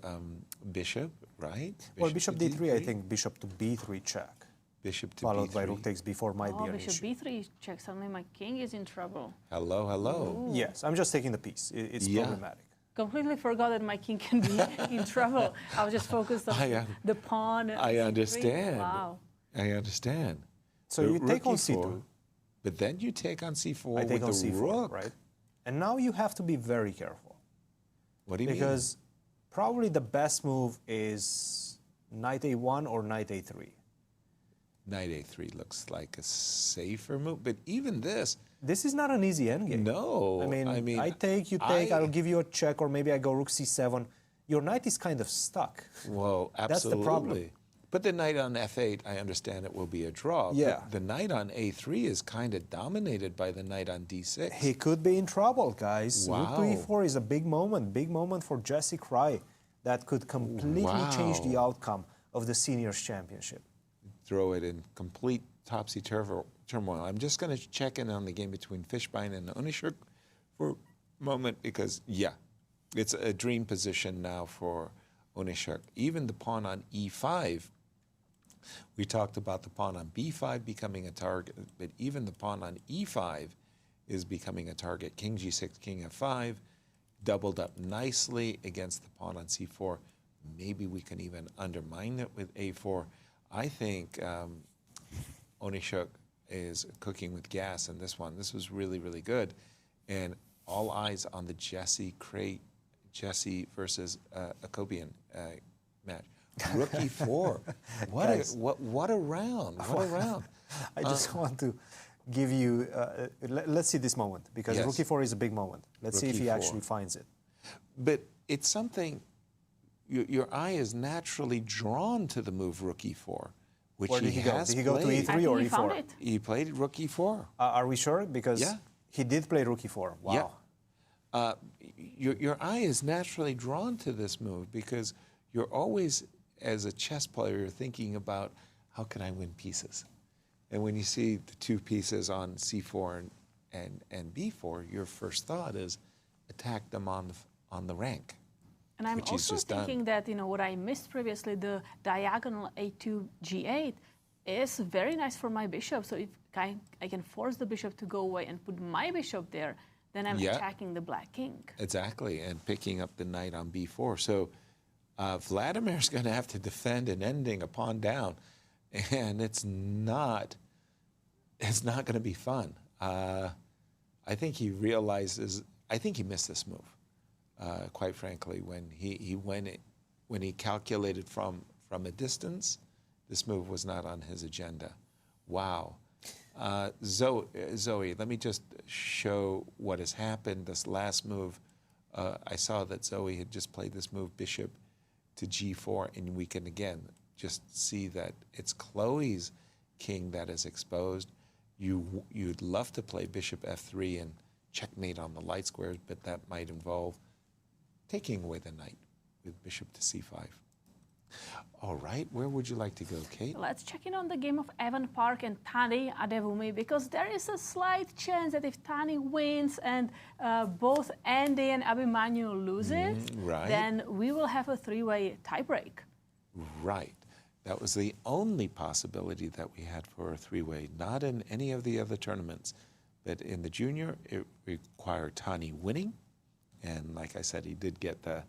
bishop, right? Well, bishop d3, I think bishop to b3 check. Bishop to followed b3. by rook takes b4 might be an bishop issue. b3 check. Suddenly my king is in trouble. Hello, hello. Ooh. Yes, I'm just taking the piece. It's problematic. Completely forgot that my king can be in trouble. I was just focused on the pawn. I understand. Wow. I understand. So you take on c2. But then you take on c4 I take with on the c4, rook. right? And now you have to be very careful. What do you mean? Because probably the best move is knight a1 or knight a3. Knight a3 looks like a safer move, but even this... This is not an easy endgame. No. I mean, I take, you take, I'll give you a check, or maybe I go rook c7. Your knight is kind of stuck. Well, absolutely. That's the problem. But the knight on f8, I understand it will be a draw. Yeah. But the knight on a3 is kind of dominated by the knight on d6. He could be in trouble, guys. Wow. Rook to e4 is a big moment for Jesse Kraai that could completely change the outcome of the seniors championship. Throw it in complete topsy-turvy turmoil. I'm just going to check in on the game between Fishbein and Onischuk for a moment because, it's a dream position now for Onischuk. Even the pawn on e5, we talked about the pawn on b5 becoming a target, but even the pawn on e5 is becoming a target. King g6, king f5, doubled up nicely against the pawn on c4. Maybe we can even undermine it with a4. I think Onischuk is cooking with gas in this one. This was really, really good. And all eyes on the Jesse Kraai Jesse versus Akopian match. Rook e4. What a round. What a round. I just want to give you, let's see this moment, because Yes. Rook e4 is a big moment. Let's see Rook if he e4. actually finds it. But it's something, your eye is naturally drawn to the move Rook e4, which Where did he go? has Did he go to played. E3 or he found E4? it. He played Rook e4. Are we sure? Because Yeah. he did play Rook e4. Wow. Yeah. Your eye is naturally drawn to this move because you're always, as a chess player, you're thinking about how can I win pieces? And when you see the two pieces on c4 and b4, your first thought is attack them on the rank. And I'm which he's also just done. thinking that, what I missed previously, the diagonal a2, g8, is very nice for my bishop. So if I can force the bishop to go away and put my bishop there, then I'm Yeah. attacking the black king. Exactly, and picking up the knight on b4. So Vladimir's going to have to defend an ending, a pawn down, and it's not going to be fun. I think he realizes. I think he missed this move, quite frankly, when he calculated from a distance. This move was not on his agenda. Wow. Zoe, let me just show what has happened. This last move, I saw that Zoe had just played this move, bishop to g4, and we can again just see that it's Chloe's king that is exposed. You'd love to play bishop f3 and checkmate on the light squares, but that might involve taking away the knight with bishop to c5. All right, where would you like to go, Kate? Let's check in on the game of Evan Park and Tani Adewumi, because there is a slight chance that if Tani wins and both Andy and Abhimanyu lose it, right. then we will have a three-way tiebreak. Right. That was the only possibility that we had for a three-way, not in any of the other tournaments. But in the junior, it required Tani winning. And like I said, he did get the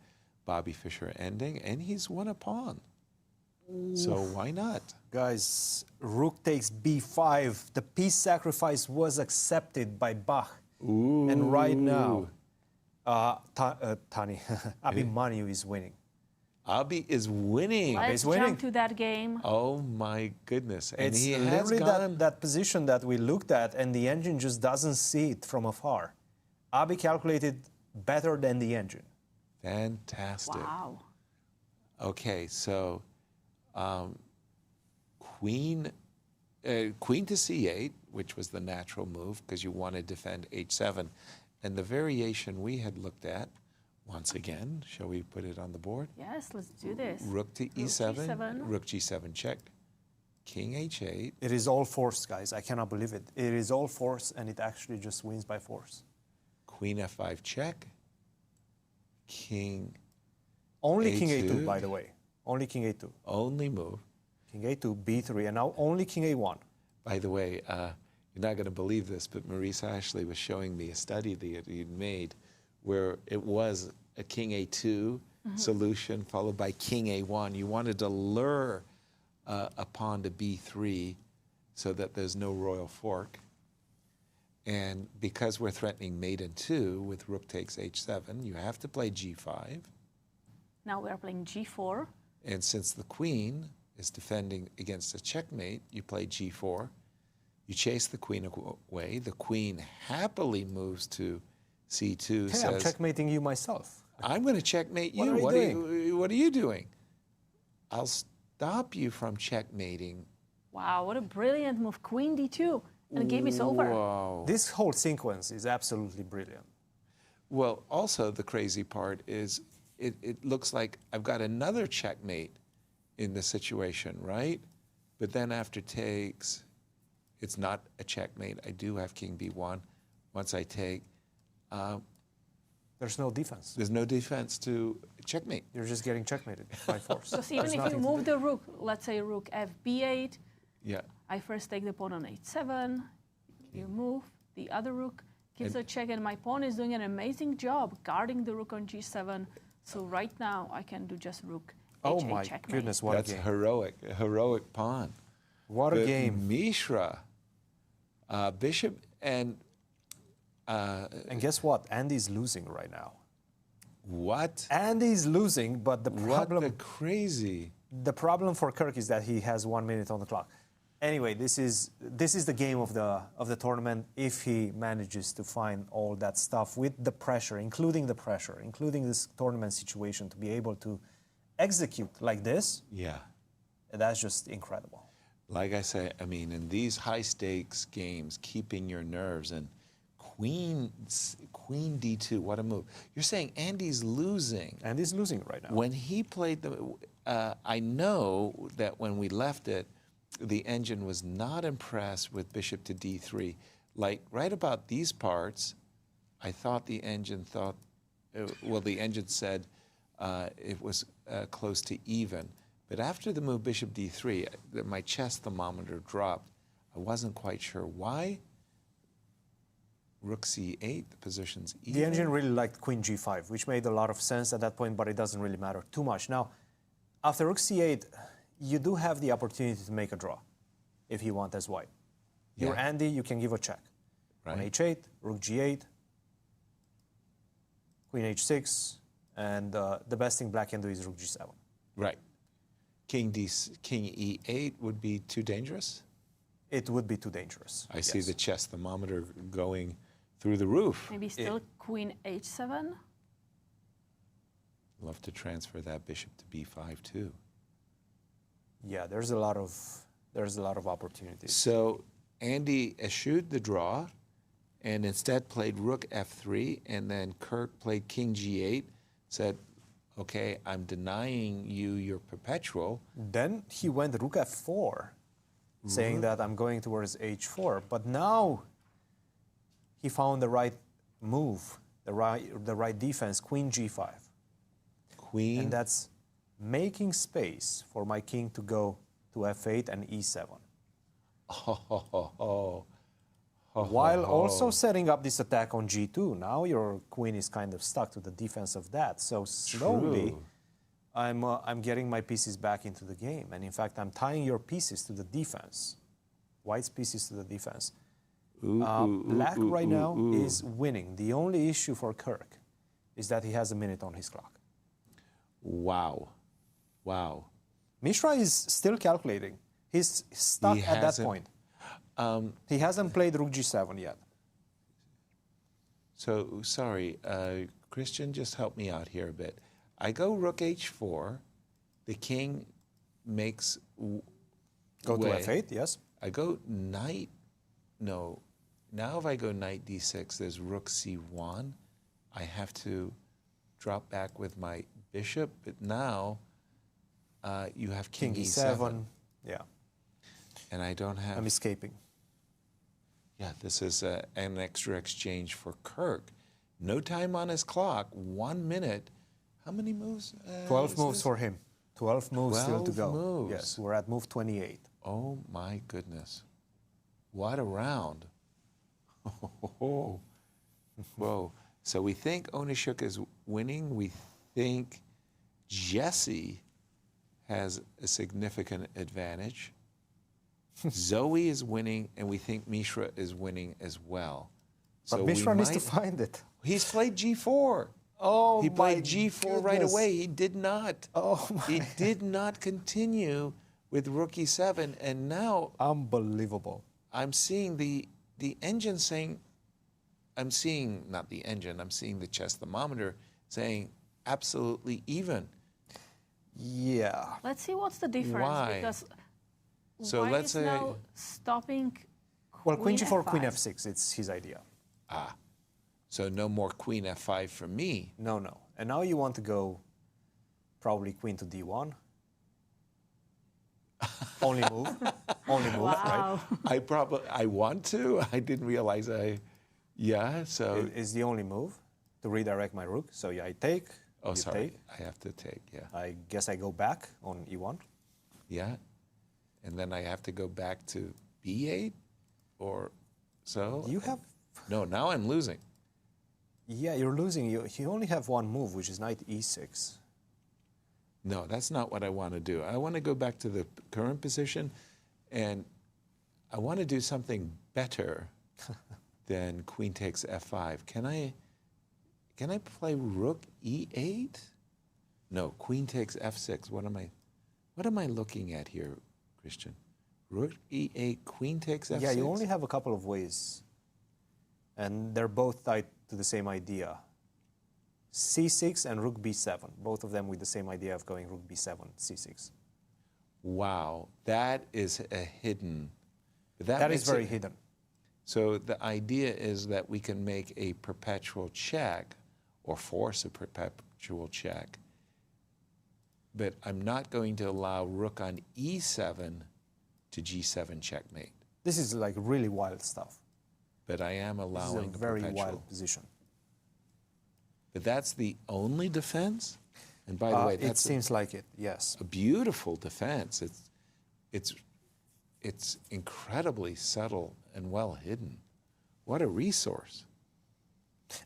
Bobby Fischer ending, and he's won a pawn. So why not? Guys, rook takes b5. The piece sacrifice was accepted by Bach. Ooh. And right now, Tani, Abhimanyu is winning. Abhi is winning. Let's jump to that game. Oh my goodness. And It's he has literally gone. that position that we looked at, and the engine just doesn't see it from afar. Abhi calculated better than the engine. Fantastic. Wow. Okay, so queen to c8, which was the natural move because you want to defend h7. And the variation we had looked at, once again, shall we put it on the board? Yes, let's do this. Rook to e7, rook g7 check, king h8. It is all force, guys. I cannot believe it. It is all force, and it actually just wins by force. Queen f5 check, king Only a2. king a2, by the way. Only king a2. Only move. King a2, b3, and now only king a1. By the way, you're not going to believe this, but Maurice Ashley was showing me a study that he'd made where it was a king a2 solution followed by king a1. You wanted to lure a pawn to b3 so that there's no royal fork. And because we're threatening mate in 2 with rook takes h7, you have to play g5. Now we are playing g4. And since the queen is defending against a checkmate, you play g4. You chase the queen away. The queen happily moves to c2. Hey, says, I'm checkmating you myself. I'm going to checkmate you. What are you What are you doing? I'll stop you from checkmating. Wow, what a brilliant move. Queen d2. And the game is over. Wow. This whole sequence is absolutely brilliant. Well, also the crazy part is it looks like I've got another checkmate in the situation, right? But then after takes, it's not a checkmate. I do have king b1. Once I take, there's no defense. There's no defense to checkmate. You're just getting checkmated by force. Because even if you move the rook, let's say rook fb8, yeah. I first take the pawn on h7, you move, the other rook gives a check, and my pawn is doing an amazing job guarding the rook on g7. So right now I can do just rook oh h8 my checkmate. goodness, what That's a game. a heroic pawn. What a game. Mishra, bishop and guess what? Andy's losing right now. What? Andy's losing, but the problem... What the crazy? The problem for Kirk is that he has 1 minute on the clock. Anyway, this is the game of the tournament. If he manages to find all that stuff with the pressure, including this tournament situation, to be able to execute like this, yeah, that's just incredible. Like I say, I mean, in these high stakes games, keeping your nerves and Queen D2, what a move! You're saying Andy's losing. Andy's losing right now. When he played I know that when we left it, the engine was not impressed with bishop to d3. Like right about these parts, I thought the engine thought, the engine said it was close to even. But after the move bishop d3, my chess thermometer dropped. I wasn't quite sure why. Rook c8, the position's even. The engine really liked queen g5, which made a lot of sense at that point, but it doesn't really matter too much. Now, after rook c8, you do have the opportunity to make a draw, if you want as white. Yeah. You're Andy, you can give a check. Right. On h8, rook g8, queen h6, and the best thing black can do is rook g7. Right. King e8 would be too dangerous? It would be too dangerous. I see the chess thermometer going through the roof. Maybe still queen h7? Love to transfer that bishop to b5 too. Yeah, there's a lot of opportunities. So Andy eschewed the draw and instead played rook f3, and then Kirk played king g8, said, okay, I'm denying you your perpetual. Then he went rook f4, saying that I'm going towards h4. But now he found the right move, the right defense, queen g5. Queen. And that's making space for my king to go to f8 and e7. While also setting up this attack on g2. Now your queen is kind of stuck to the defense of that. So slowly, I'm getting my pieces back into the game. And in fact, I'm tying your pieces to the defense. White's pieces to the defense. Black right now is winning. The only issue for Kirk is that he has a minute on his clock. Wow. Wow. Mishra is still calculating. He's stuck at that point. He hasn't played rook g7 yet. So, sorry, Cristian, just help me out here a bit. I go rook h4. The king makes Go to f8, yes. I go knight, no. Now if I go knight d6, there's rook c1. I have to drop back with my bishop, but now you have king e7. Yeah. And I don't have... I'm escaping. Yeah, this is an extra exchange for Kirk. No time on his clock, 1 minute. How many moves? 12 moves for him. 12 moves still to go. Moves. Yes, we're at move 28. Oh my goodness. What a round. Whoa. So we think Onischuk is winning. We think Jesse has a significant advantage. Zoe is winning, and we think Mishra is winning as well. But Mishra needs to find it. He's played g4. Oh, he played g4 right away. He did not. Oh, my. He did not continue with rook e7, and now... Unbelievable. I'm seeing the engine saying... I'm seeing, not the engine, I'm seeing the chess thermometer saying absolutely even. Yeah. Let's see what's the difference. Why? Because so White let's is say... now stopping Well, queen g4, f5. queen f6, it's his idea. Ah, so no more queen f5 for me. No. And now you want to go probably queen to d1. Only move, right? I want to. I didn't realize yeah, so. It is the only move to redirect my rook. So yeah, I take. Oh, sorry, take. I have to take, yeah. I guess I go back on e1. Yeah, and then I have to go back to b8 or so? You have... No, now I'm losing. Yeah, you're losing. You only have one move, which is knight e6. No, that's not what I want to do. I want to go back to the current position, and I want to do something better than queen takes f5. Can Can I play rook e8? No, queen takes f6. What am I looking at here, Cristian? Rook e8, queen takes f6? Yeah, you only have a couple of ways. And they're both tied to the same idea. c6 and rook b7, both of them with the same idea of going rook b7, c6. Wow, that is a hidden. That is very hidden. So the idea is that we can make a perpetual check or force a perpetual check, but I'm not going to allow rook on e7 to g7 checkmate. This is like really wild stuff. But I am allowing this is a very perpetual. wild position. But that's the only defense? And by the way, it seems like it, yes. A beautiful defense. It's incredibly subtle and well hidden. What a resource.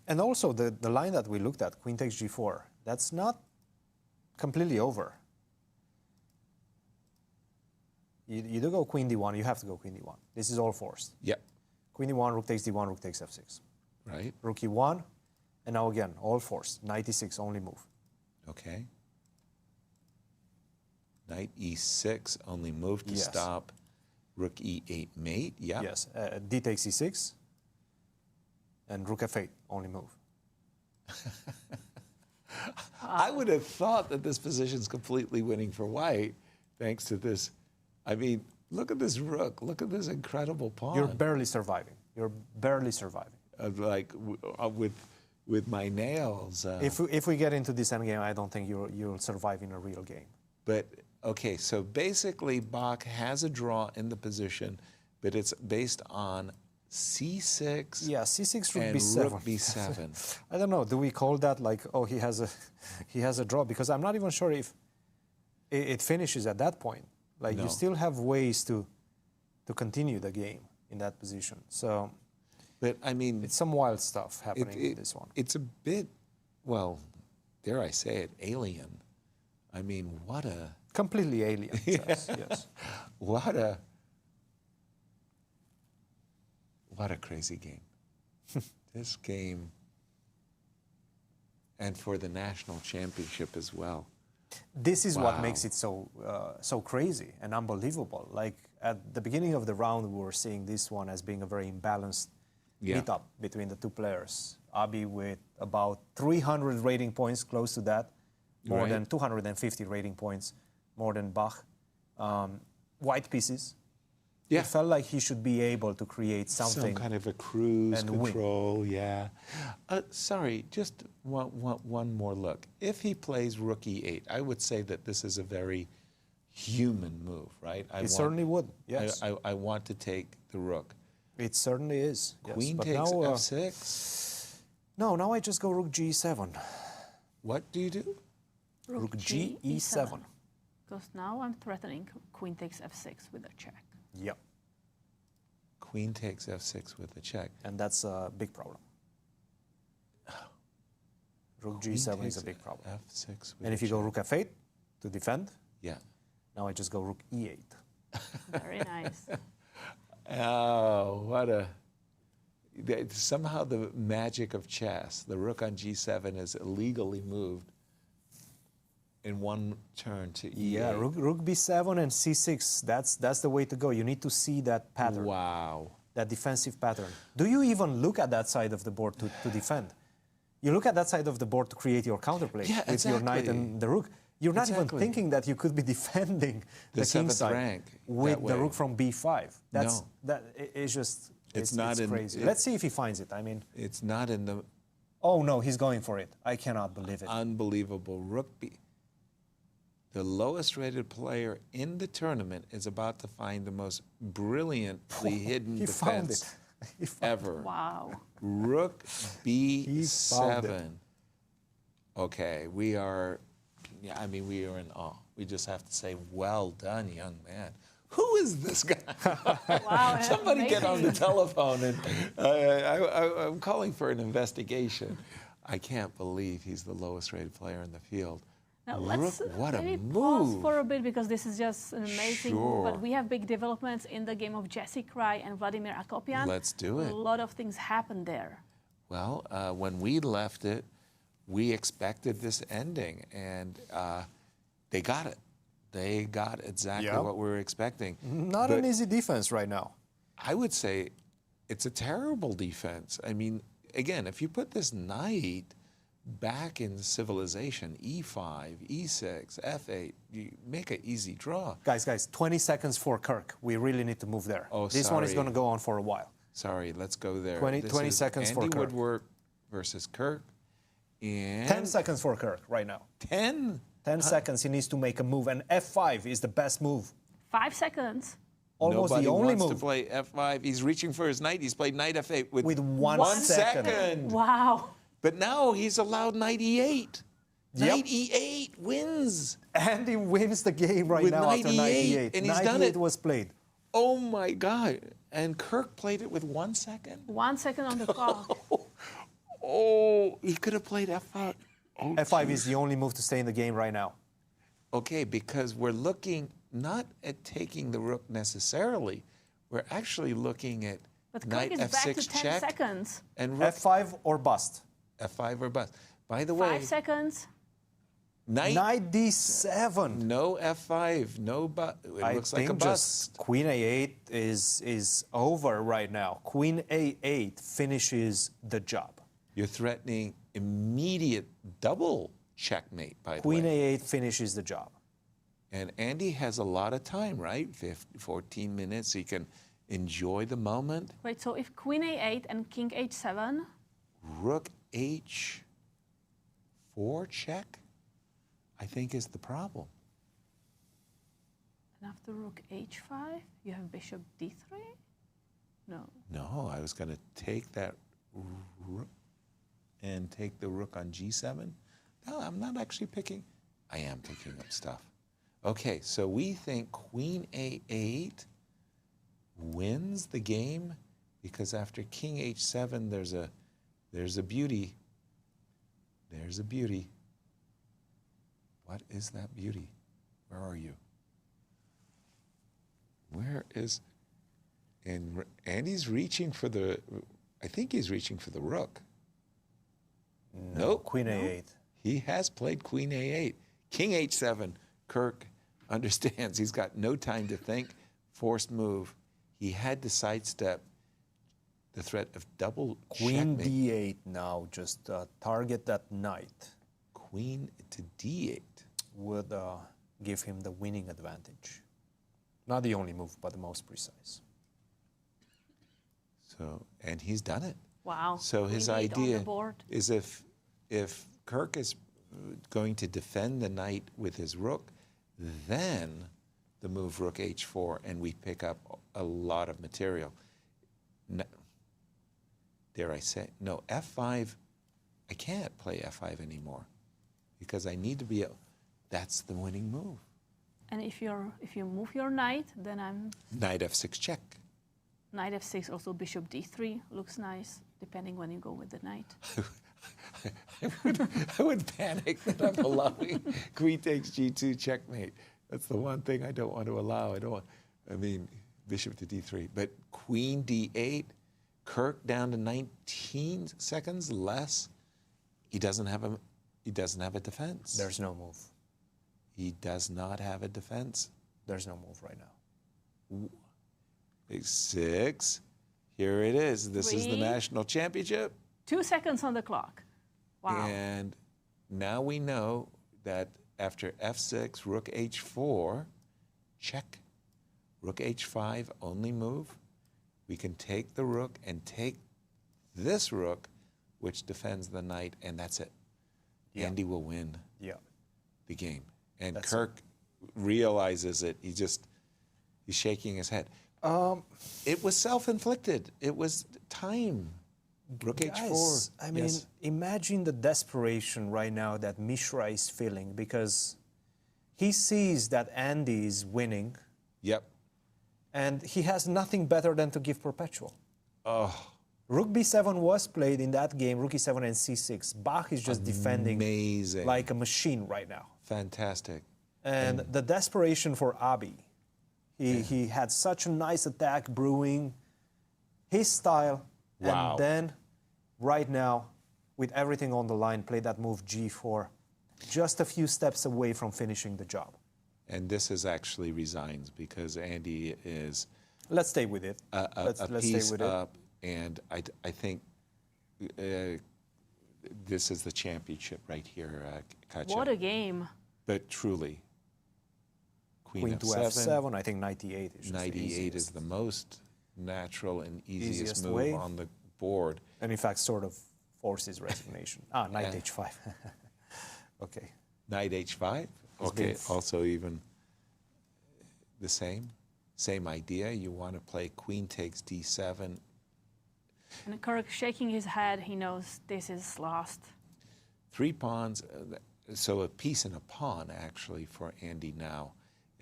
And also the line that we looked at, queen takes g4, that's not completely over. You do go queen d1, you have to go queen d1. This is all forced. Yep. Queen d1, rook takes d1, rook takes f6. Right. Rook e1, and now again, all forced. Knight e6, only move. Okay. Knight e6, only move to stop. Rook e8 mate, yeah. Yes, d takes e6, and rook f8, only move. I would have thought that this position is completely winning for white, thanks to this. I mean, look at this rook. Look at this incredible pawn. You're barely surviving. You're barely surviving. Like with my nails. If we get into this endgame, I don't think you'll survive in a real game. But okay, so basically Bach has a draw in the position, but it's based on c6. Yeah, c6 rook and b7. Rook b7. I don't know. Do we call that like, oh, he has a draw? Because I'm not even sure if it finishes at that point. Like you still have ways to continue the game in that position. So, but I mean, it's some wild stuff happening in this one. It's a bit, well, dare I say it, alien. I mean, what a completely alien. Yes, yes. What a crazy game. This game, and for the national championship as well. This is what makes it so crazy and unbelievable. Like at the beginning of the round, we were seeing this one as being a very imbalanced meetup between the two players. Abhi with about 300 rating points, close to that, more than 250 rating points, more than Bach. White pieces. Yeah. It felt like he should be able to create something. Some kind of a cruise and control, win. yeah. Sorry, just one more look. If he plays rook e8, I would say that this is a very human move, right? Certainly would, yes. I want to take the rook. It certainly is. Queen yes. takes now, f6? No, now I just go rook g7. What do you do? Rook g e7. Because now I'm threatening queen takes f6 with a check. Yep. Queen takes f6 with a check. And that's a big problem. Rook g7 is a big problem. F6 with and if you go rook f8 to defend, now I just go rook e8. Very nice. Oh, what a... Somehow the magic of chess, the rook on g7 is illegally moved in one turn to e8. Yeah, rook b7 and c6, that's the way to go. You need to see that pattern. Wow. That defensive pattern. Do you even look at that side of the board to defend? You look at that side of the board to create your counterplay with your knight and the rook. You're not even thinking that you could be defending the king side with the rook from b5. It's crazy. Let's see if he finds it. I mean, it's not in the... Oh, no, he's going for it. I cannot believe it. Unbelievable. Rook b... The lowest rated player in the tournament is about to find the most brilliantly hidden defense ever. Wow. Rook b7. Okay, we are in awe. We just have to say, well done, young man. Who is this guy? Wow, Somebody get on the telephone, and I'm calling for an investigation. I can't believe he's the lowest rated player in the field. Now let's what a maybe move. pause for a bit because this is just an amazing move. Sure. But we have big developments in the game of Jesse Kraai and Vladimir Akopian. Let's do it. A lot of things happened there. Well, when we left it, we expected this ending, and they got it. They got exactly what we were expecting. Not an easy defense right now. I would say it's a terrible defense. I mean, again, if you put this knight back in civilization, e5, e6, f8, you make an easy draw. Guys, 20 seconds for Kirk. We really need to move there. Oh, this one is going to go on for a while. Sorry, let's go there. 20 seconds for Kirk. Woodward versus Kirk. And 10 seconds for Kirk right now. 10? 10 seconds, he needs to make a move, and f5 is the best move. 5 seconds. Almost Nobody the only wants move. to play f5. He's reaching for his knight. He's played knight f8 with 1 second. Wow. But now he's allowed knight e8. Knight e8 wins. And he wins the game right with now knight after knight e8. And he's knight done e8 it. was played. Oh my God. And Kirk played it with 1 second? 1 second on the clock. Oh, he could have played f5. Oh, f5 is the only move to stay in the game right now. Okay, because we're looking not at taking the rook necessarily. We're actually looking at But knight Kirk is back f6 to 10 check seconds. and rook f5 or bust. f5 or bust. By the way, 5 seconds. knight d7. No f5, no bust. It I looks think like a bust. just queen a8 is over right now. Queen a8 finishes the job. You're threatening immediate double checkmate, by the Queen way. a8 finishes the job. And Andy has a lot of time, right? 14 minutes. He can enjoy the moment. Wait, so if queen a8 and king h7, Rook h4 check, I think, is the problem. and after rook h5, you have bishop d3? No. No, I was going to take that rook and take the rook on g7. No, I'm not actually picking. I am picking up stuff. Okay, so we think queen a8 wins the game because after king h7, there's a beauty. There's a beauty. What is that beauty? Where are you? Where is... And Andy's reaching for the... I think he's reaching for the rook. No, Nope. queen a8. He has played queen a8. King h7. Kirk understands he's got no time to think. Forced move. He had to sidestep the threat of double Queen checkmate. d8 now, just target that knight. Queen to d8. Would give him the winning advantage. Not the only move, but the most precise. So, and he's done it. Wow. So his Queen 8 on the idea board. is if Kirk is going to defend the knight with his rook, then the move rook h4, and we pick up a lot of material. No, dare I say, no, f5, I can't play f5 anymore because I need to be, that's the winning move. And if you move your knight, then I'm Knight f6 check. knight f6, also bishop d3 looks nice, depending when you go with the knight. I would panic that I'm allowing queen takes g2 checkmate. That's the one thing I don't want to allow. I mean, bishop to d3. But queen d8, Kirk down to 19 seconds less. He doesn't have a defense. There's no move. He does not have a defense. There's no move right now. 6. Here it is. This is the 3. national championship. 2 seconds on the clock. Wow. And now we know that after f6, rook h4, check. Rook h5, only move. We can take the rook and take this rook, which defends the knight, and that's it. Yeah. Andy will win the game. And That's Kirk realizes it. He's shaking his head. It was self-inflicted. It was time. Rook h4. I mean, imagine the desperation right now that Mishra is feeling because he sees that Andy is winning. Yep. And he has nothing better than to give perpetual. Oh. Rook b7 was played in that game, rook e7 and c6. Bach is just defending like a machine right now. Fantastic. And the desperation for Abhi. He had such a nice attack brewing, his style, Wow. and then right now with everything on the line, play that move G4, just a few steps away from finishing the job. And this is actually resigns because Andy is... Let's stay with it. Let's stay with up, and I think this is the championship right here, Katja. What a game. But truly, Queen to F7, I think 98 is just 98 is the most natural and easiest move way on the board. And in fact, sort of forces resignation. Knight H5. Okay. Knight H5? Okay, also even the same idea. You want to play Queen takes D7. And Kirk shaking his head, he knows this is lost. 3 pawns, so a piece and a pawn actually for Andy now,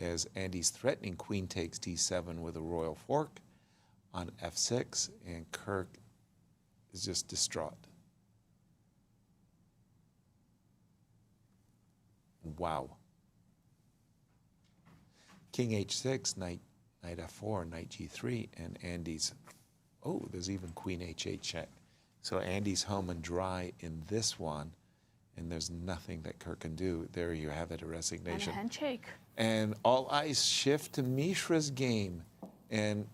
as Andy's threatening Queen takes D7 with a royal fork on F6, and Kirk is just distraught. Wow. King H6, knight F4, knight G3, and Andy's, oh, there's even Queen H8 check. So Andy's home and dry in this one, and there's nothing that Kirk can do. There you have it, a resignation. And a handshake. And all eyes shift to Mishra's game, and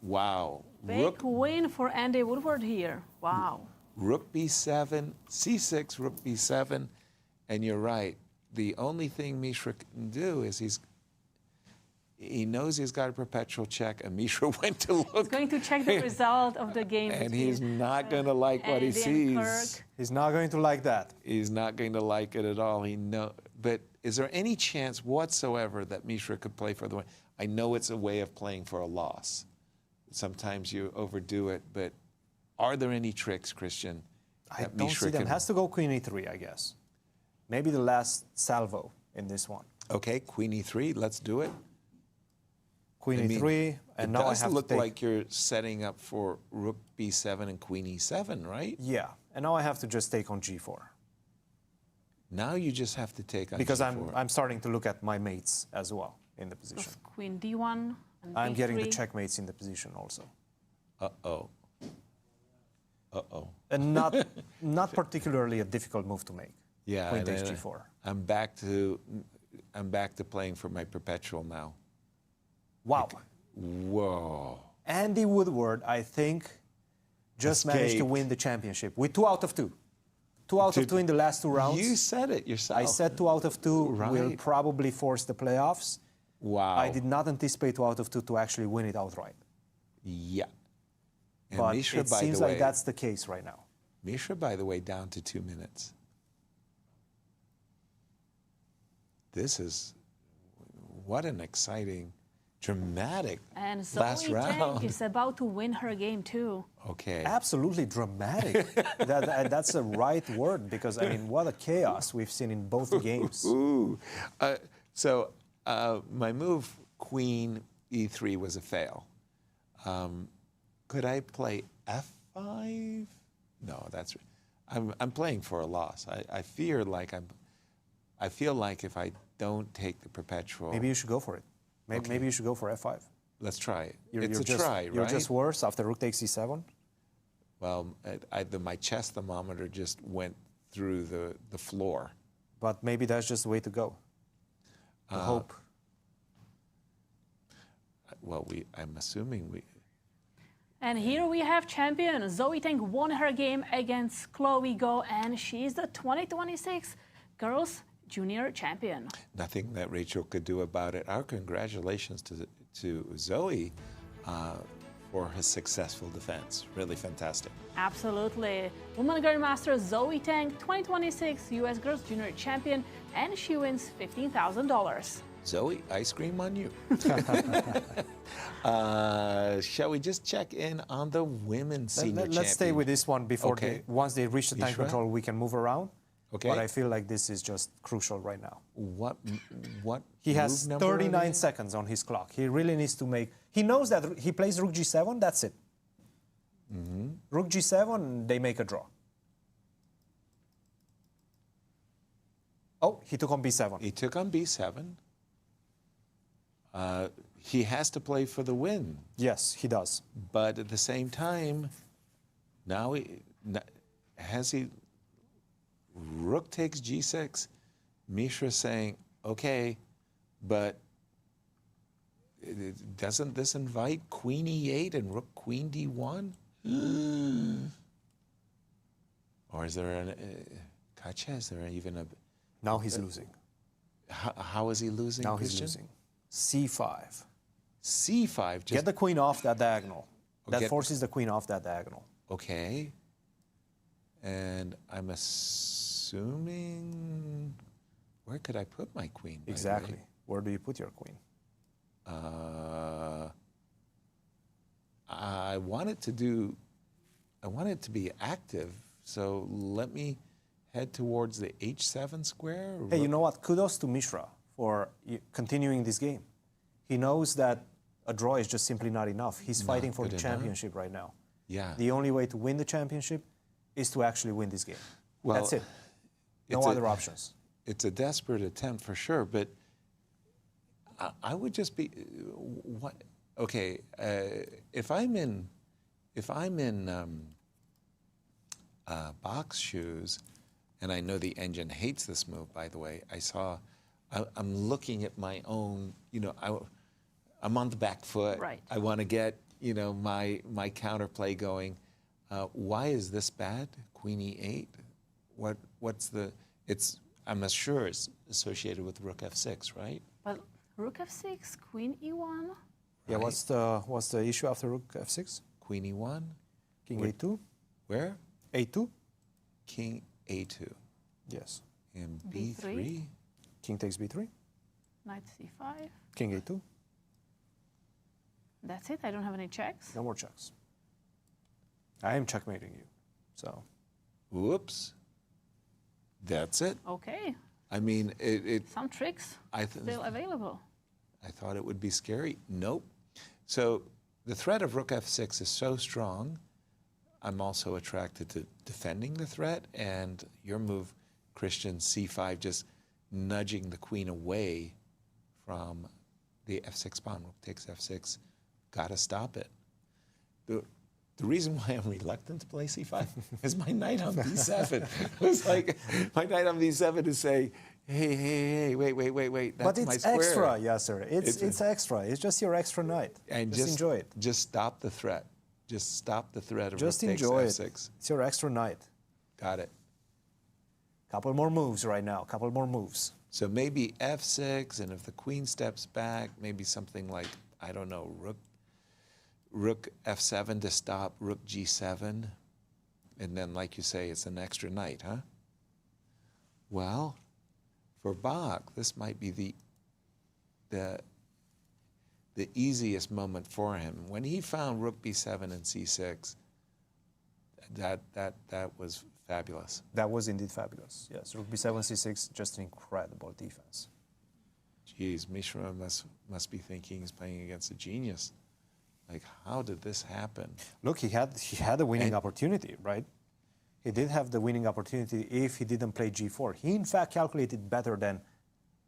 wow. Big win for Andy Woodward here. Wow. Rook B7, C6, Rook B7, and you're right. The only thing Mishra can do is he knows he's got a perpetual check, and Mishra went to look. He's going to check the result of the game. And he's not going to like what he sees. He's not going to like that. He's not going to like it at all. But is there any chance whatsoever that Mishra could play for the win? I know it's a way of playing for a loss. Sometimes you overdo it, but are there any tricks, Cristian? I don't see them. Has to go Queen E3, I guess. Maybe the last salvo in this one. Okay, Queen E3, let's do it. Queen E3, and now I have to take... It does look like you're setting up for Rook B7 and Queen E7, right? Yeah, and now I have to just take on G4. Now you just have to take on because G4. I'm starting to look at my mates as well in the position. Queen D1 and I'm B3. getting the checkmates in the position also. Uh-oh. Uh-oh. And not particularly a difficult move to make. Yeah, Queen takes G4. I'm back to playing for my perpetual now. Wow. Whoa. Andy Woodward, I think, just managed to win the championship with 2 out of 2. 2 out of 2 in the last 2 rounds. You said it yourself. I said 2 out of 2 right. will probably force the playoffs. Wow. I did not anticipate 2 out of 2 to actually win it outright. Yeah. And but Mishra, it seems like that's the case right now. Mishra, by the way, down to 2 minutes. This is, what an exciting, dramatic and last round. is about to win her game too. Okay. Absolutely dramatic. That's the right word because, I mean, what a chaos we've seen in both games. Ooh. So my move, Queen E3, was a fail. Could I play F5? No, that's. I'm playing for a loss. I feel like if I don't take the perpetual. Maybe you should go for it. Maybe you should go for F5. Let's try it. It's a try, right? You're just worse after Rook takes E7? Well, my chess thermometer just went through the floor. But maybe that's just the way to go. The hope. Well, I'm assuming we. And here we have champion. Zoe Tang won her game against Chloe Go, and she's the 2026 Girls Junior Champion. Nothing that Rachel could do about it. Our congratulations to Zoe for her successful defense. Really fantastic. Absolutely. Woman Grandmaster Zoe Tang, 2026 U.S. Girls Junior Champion, and she wins $15,000. Zoe, ice cream on you. Shall we just check in on the women's senior champion? Let's stay with this one before once they reach the time Mishra? control, we can move around. Okay. But I feel like this is just crucial right now. What He has move number 39 again? seconds on his clock. He really needs to make. He knows that he plays Rook G7. That's it. Mm-hmm. Rook G7, they make a draw. Oh, he took on B7. He took on B7. He has to play for the win. Yes, he does. But at the same time, now has he, rook takes g6, Mishra saying, okay, but doesn't this invite queen e8 and rook queen d1? Or is there an, Kacha, is there even a... Now he's losing. How is he losing, Now Cristian? he's losing. C5. C5. Just Get the queen off that diagonal. That get- forces the queen off that diagonal. Okay. And I'm assuming... Where could I put my queen? by the way? Exactly. Where do you put your queen? I want it to be active, so let me head towards the h7 square. Hey, you know what? Kudos to Mishra for continuing this game. He knows that a draw is just simply not enough. He's Not fighting for the good enough. championship right now. Yeah. The only way to win the championship is to actually win this game. Well, That's it. No it's a- other options. It's a desperate attempt for sure, but I would just be what? Okay, if I'm in Bach's shoes, and I know the engine hates this move. By the way, I'm looking at my own. You know, I'm on the back foot. Right. I want to get my counterplay going. Why is this bad? Queen e8. What's the? I'm sure it's associated with rook f6, right? But rook f6, queen e1. Yeah, what's the issue after rook f6? Queen e1. King a2. Where? a2. King a2. Yes. And B3. b3. King takes b3. Knight c5. King a2. That's it. I don't have any checks. No more checks. I am checkmating you. So. Whoops. That's it. Okay. I mean, Some tricks still available. I thought it would be scary. Nope. So the threat of rook f6 is so strong. I'm also attracted to defending the threat, and your move, Cristian, c5, just nudging the queen away from the f6 pawn. Rook takes f6. Got to stop it. The reason why I'm reluctant to play c5 is my knight on b7. It was like my knight on b7 to say, hey, wait. That's But my it's square. extra, Yasser. It's extra. It's just your extra knight. And just enjoy it. Just stop the threat. Just stop the threat of Just rook takes enjoy f6. it. It's your extra knight. Got it. Couple more moves right now. Couple more moves. So maybe f6, and if the queen steps back, maybe something like, I don't know, rook f7 to stop rook g7. And then, like you say, it's an extra knight, huh? Well, for Bach, this might be the easiest moment for him. When he found rook b7 and c6, that was fabulous. That was indeed fabulous. Yes, rook b7, c6, just an incredible defense. Geez, Mishra must be thinking he's playing against a genius. Like, how did this happen? Look, he had a winning opportunity, right? He did have the winning opportunity if he didn't play g4. He, in fact, calculated better than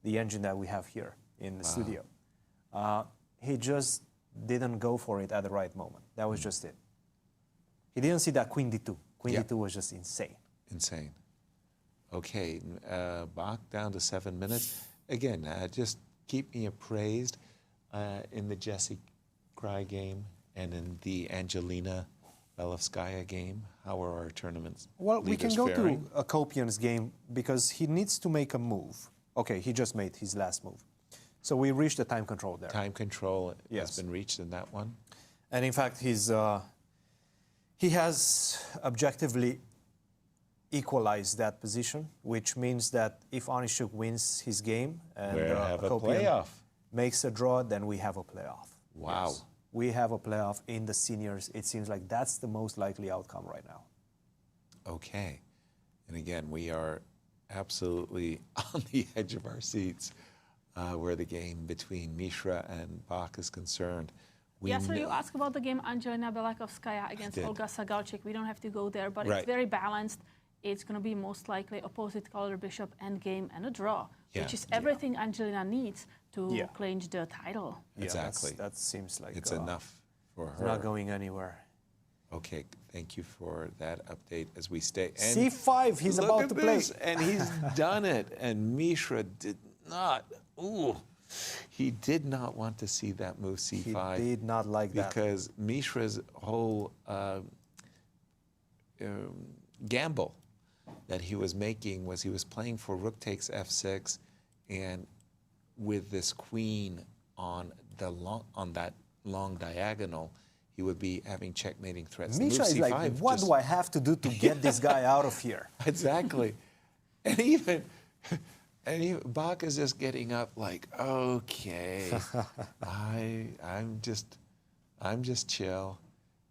the engine that we have here in the studio. He just didn't go for it at the right moment. That was just it. He didn't see that queen d2. Queen d2 was just insane. Insane. Okay, Bach down to 7 minutes. Again, just keep me appraised in the Jesse Kraai game and in the Angelina Belovskaya game. How are our tournaments? Well, we can go faring? to Akopian's game because he needs to make a move. Okay, he just made his last move. So we reached the time control there. Time control has been reached in that one. And in fact, he has objectively equalized that position, which means that if Onischuk wins his game and We'll have a Akopian playoff. makes a draw, then we have a playoff. Wow. Yes. We have a playoff in the seniors. It seems like that's the most likely outcome right now. Okay. And again, we are absolutely on the edge of our seats where the game between Mishra and Bach is concerned. Yasser, you asked about the game Angelina Belokovskaya against Olga Sagalchik. We don't have to go there, but it's very balanced. It's going to be most likely opposite color bishop endgame and a draw, which is everything Angelina needs to clinch the title. Exactly. That seems like it's enough for her. It's not going anywhere. Okay, thank you for that update as we stay. And C5, he's look about at to play. this, and he's done it. And Mishra did not. Ooh, he did not want to see that move C5. He did not like that. Because Mishra's whole gamble that he was making was he was playing for rook takes F6, and with this queen on that long diagonal, he would be having checkmating threats. Misha is like, what do I have to do to get this guy out of here? Exactly. And Bach is just getting up like, okay, I'm just chill.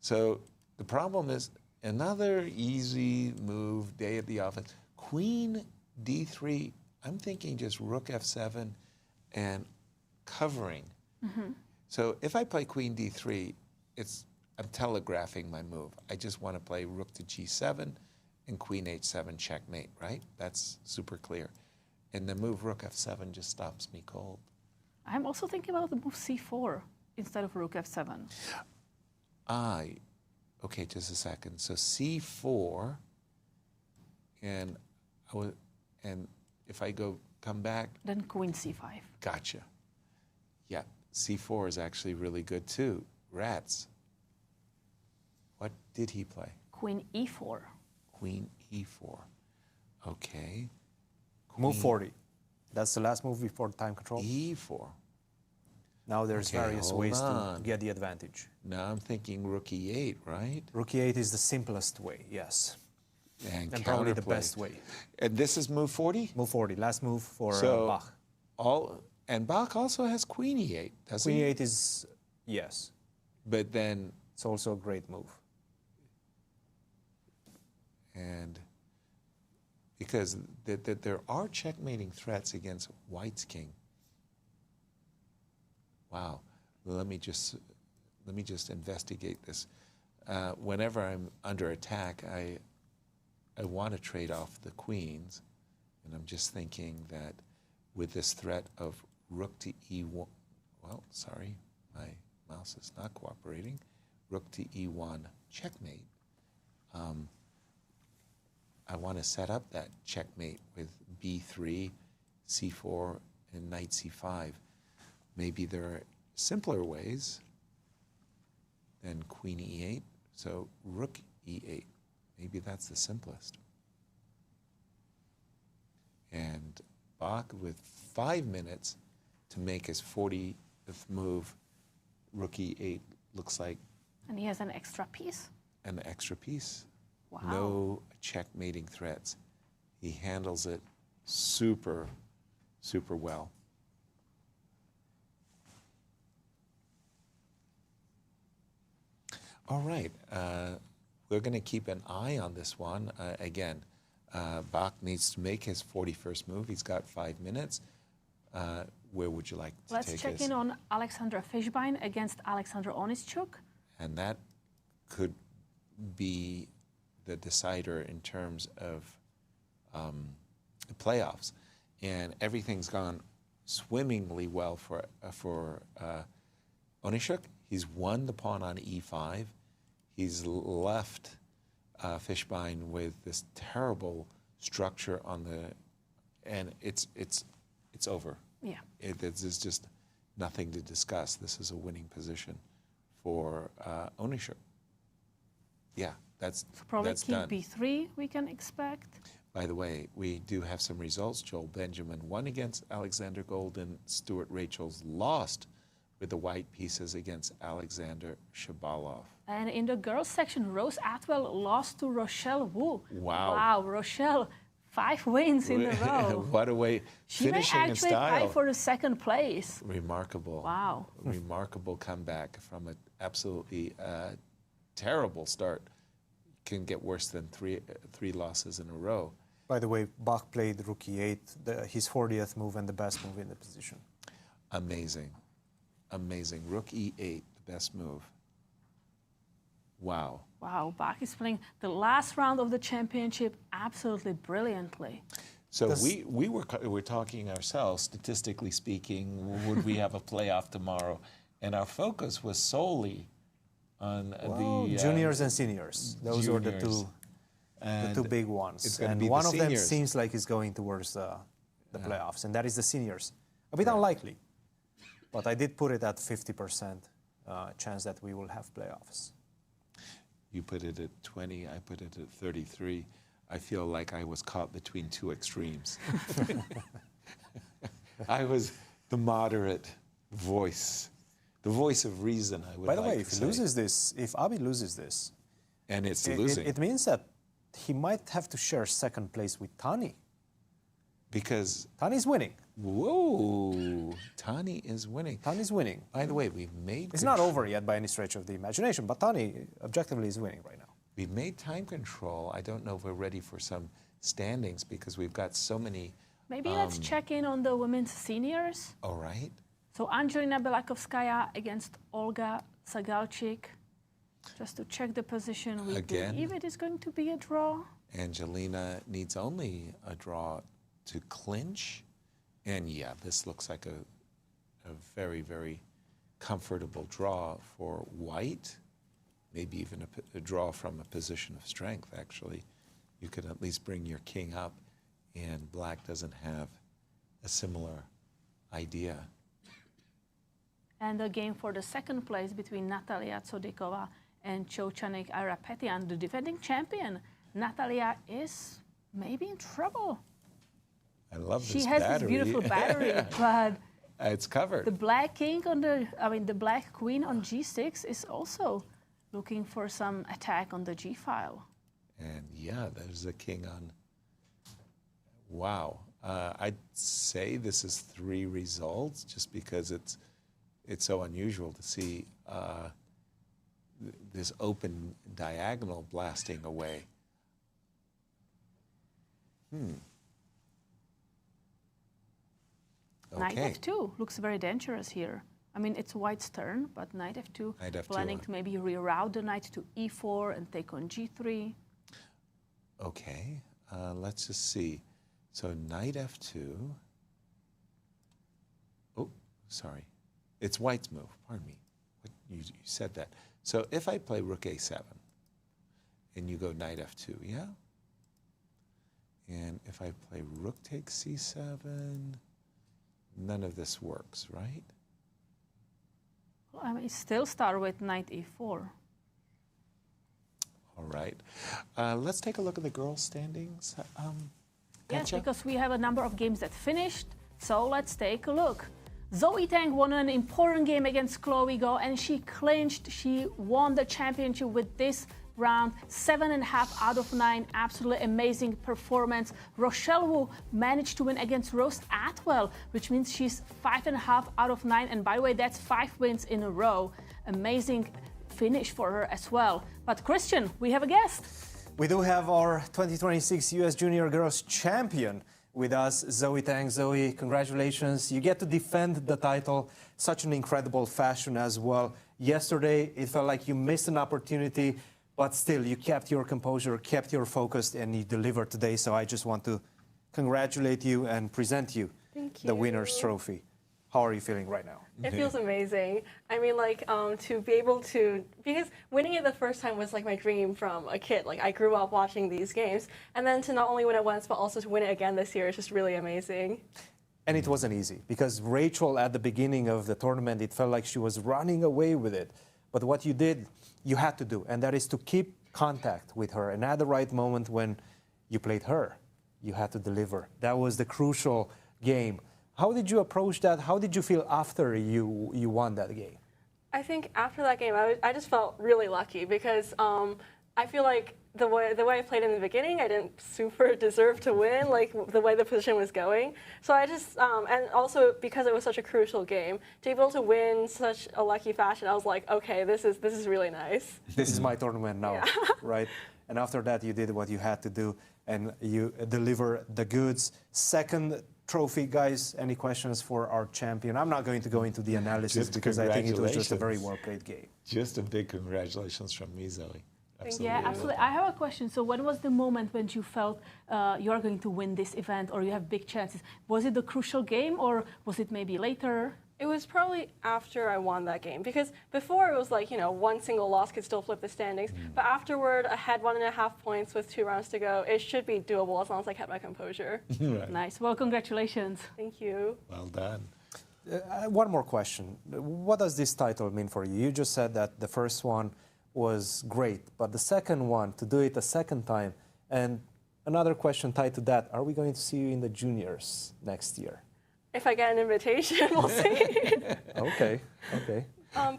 So the problem is another easy move, day at the office. Queen D3, I'm thinking just rook F7 and covering. Mm-hmm. So if I play Queen D3, I'm telegraphing my move. I just want to play rook to G7 and Queen H7 checkmate, right? That's super clear. And the move rook F7 just stops me cold. I'm also thinking about the move C4 instead of rook F7. Okay, just a second. So C4, and if I come back. Then Queen C5. Gotcha. Yeah, C4 is actually really good too. Rats. What did he play? Queen E4. Queen E4. Okay. Move 40. That's the last move before time control. E4. Now there's various ways to get the advantage. Now I'm thinking rook E8, right? Rook E8 is the simplest way, yes. And probably the best way. And this is move 40? Move 40, last move for Bach. And Bach also has Queen E8, doesn't he? Queen E8 is, yes. But then... It's also a great move. And because there are checkmating threats against White's king. Wow. Let me just investigate this. Whenever I'm under attack, I want to trade off the queens, and I'm just thinking that with this threat of rook to E1, well, sorry, my mouse is not cooperating. Rook to E1 checkmate. I want to set up that checkmate with B3, C4, and knight C5. Maybe there are simpler ways than Queen E8. So rook E8. Maybe that's the simplest. And Bach with 5 minutes to make his 40th move. Rook E8 looks like. And he has an extra piece? An extra piece. Wow. No checkmating threats. He handles it super, super well. All right, we're going to keep an eye on this one. Again, Bach needs to make his 41st move. He's got 5 minutes. Where would you like to take us? Let's check in on Alexander Fishbein against Alexander Onischuk. And that could be the decider in terms of the playoffs. And everything's gone swimmingly well for Onischuk. He's won the pawn on E5. He's left Fishbein with this terrible structure on and it's over. Yeah. There's just nothing to discuss. This is a winning position for Onischuk. Yeah, that's probably that's king done. B3 we can expect. By the way, we do have some results. Joel Benjamin won against Alexander Golden. Stuart Rachel's lost with the white pieces against Alexander Shabalov. And in the girls section, Rose Atwell lost to Rochelle Wu. Wow. Wow, Rochelle, 5 wins in a row. What a way, She finishing may in actually style. fight for the 2nd place. Remarkable. Wow. Remarkable comeback from an absolutely terrible start. Can get worse than three losses in a row. By the way, Bach played rook E8, his 40th move and the best move in the position. Amazing. Amazing. Rook E8, the best move. Wow. Wow, Bach is playing the last round of the championship absolutely brilliantly. So we were talking ourselves, statistically speaking, would we have a playoff tomorrow? And our focus was solely on the juniors and seniors. Those are the two big ones. And one of them seems like it's going towards the playoffs, and that is the seniors. A bit unlikely, but I did put it at 50% chance that we will have playoffs. You put it at 20, I put it at 33. I feel like I was caught between two extremes. I was the moderate voice, the voice of reason, I would By the like way, to if say. he loses this, if Abhi loses this, and it's losing, it means that he might have to share second place with Tani. Because Tani's winning. Whoa, Tani is winning. Tani's winning. By the way, we've made... It's not over yet by any stretch of the imagination, but Tani objectively is winning right now. We've made time control. I don't know if we're ready for some standings because we've got so many... Maybe let's check in on the women's seniors. All right. So Angelina Belakovskaya against Olga Zagalchik. Just to check the position, we believe it is going to be a draw. Angelina needs only a draw to clinch. And yeah, this looks like a very, very comfortable draw for white. Maybe even a draw from a position of strength, actually. You could at least bring your king up, and black doesn't have a similar idea. And the game for the second place between Natalia Tsodikova and Chochanik Airapetian, the defending champion. Natalia is maybe in trouble. I love this She has battery. this beautiful battery, but it's covered. the black king on the black queen on G6 is also looking for some attack on the G file. And yeah, there's a king on. Wow. I'd say this is 3 results just because it's so unusual to see this open diagonal blasting away. Knight Okay. F2 looks very dangerous here. I mean, it's white's turn, but Knight F2 planning to maybe reroute the knight to E4 and take on G3. Okay, let's just see. So Knight F2. Oh, sorry. It's white's move, pardon me. You said that. So if I play Rook A7, and you go Knight F2, yeah? And if I play Rook takes C7, none of this works, right? Well, I mean, still start with Knight E4. All right. Let's take a look at the girls' standings. Yes, Katja? because we have a number of games that finished, so let's take a look. Zoe Tang won an important game against Chloe Go, and she clinched. She won the championship with this round, 7.5 out of 9. Absolutely amazing performance. Rochelle Wu managed to win against Rose Atwell, which means she's 5.5 out of 9. And by the way, that's 5 wins in a row. Amazing finish for her as well. But Cristian, we have a guest. We do have our 2026 U.S. Junior Girls Champion with us, Zoe Tang. Zoe, congratulations. You get to defend the title such an incredible fashion as well. Yesterday, it felt like you missed an opportunity, but still, you kept your composure, kept your focus, and you delivered today. So I just want to congratulate you and present you the winner's trophy. How are you feeling right now? It feels amazing. I mean, like, to be able to, because winning it the first time was like my dream from a kid. Like, I grew up watching these games. And then to not only win it once, but also to win it again this year is just really amazing. And it wasn't easy, because Rachel, at the beginning of the tournament, it felt like she was running away with it. But what you did, you had to do, and that is to keep contact with her. And at the right moment when you played her, you had to deliver. That was the crucial game. How did you approach that? How did you feel after you won that game? I think after that game, I just felt really lucky because I feel like the way I played in the beginning, I didn't super deserve to win, like the way the position was going. So I just, and also because it was such a crucial game, to be able to win such a lucky fashion, I was like, okay, this is really nice. This is my tournament now, Yeah. right? And after that, you did what you had to do, and you deliver the goods. Second trophy, guys, any questions for our champion? I'm not going to go into the analysis because I think it was just a very well-played game. Just a big congratulations from me, Zoe. Absolutely. Yeah, absolutely. I have a question. So when was the moment when you felt you are going to win this event or you have big chances? Was it the crucial game or was it maybe later? It was probably after I won that game, because before it was like, you know, one single loss could still flip the standings. But afterward, I had 1.5 points with 2 rounds to go. It should be doable as long as I kept my composure. Right. Nice. Well, congratulations. Thank you. Well done. One more question. What does this title mean for you? You just said that the first one was great, but the second one, to do it a second time, and another question tied to that, are we going to see you in the juniors next year? If I get an invitation, we'll see. Okay.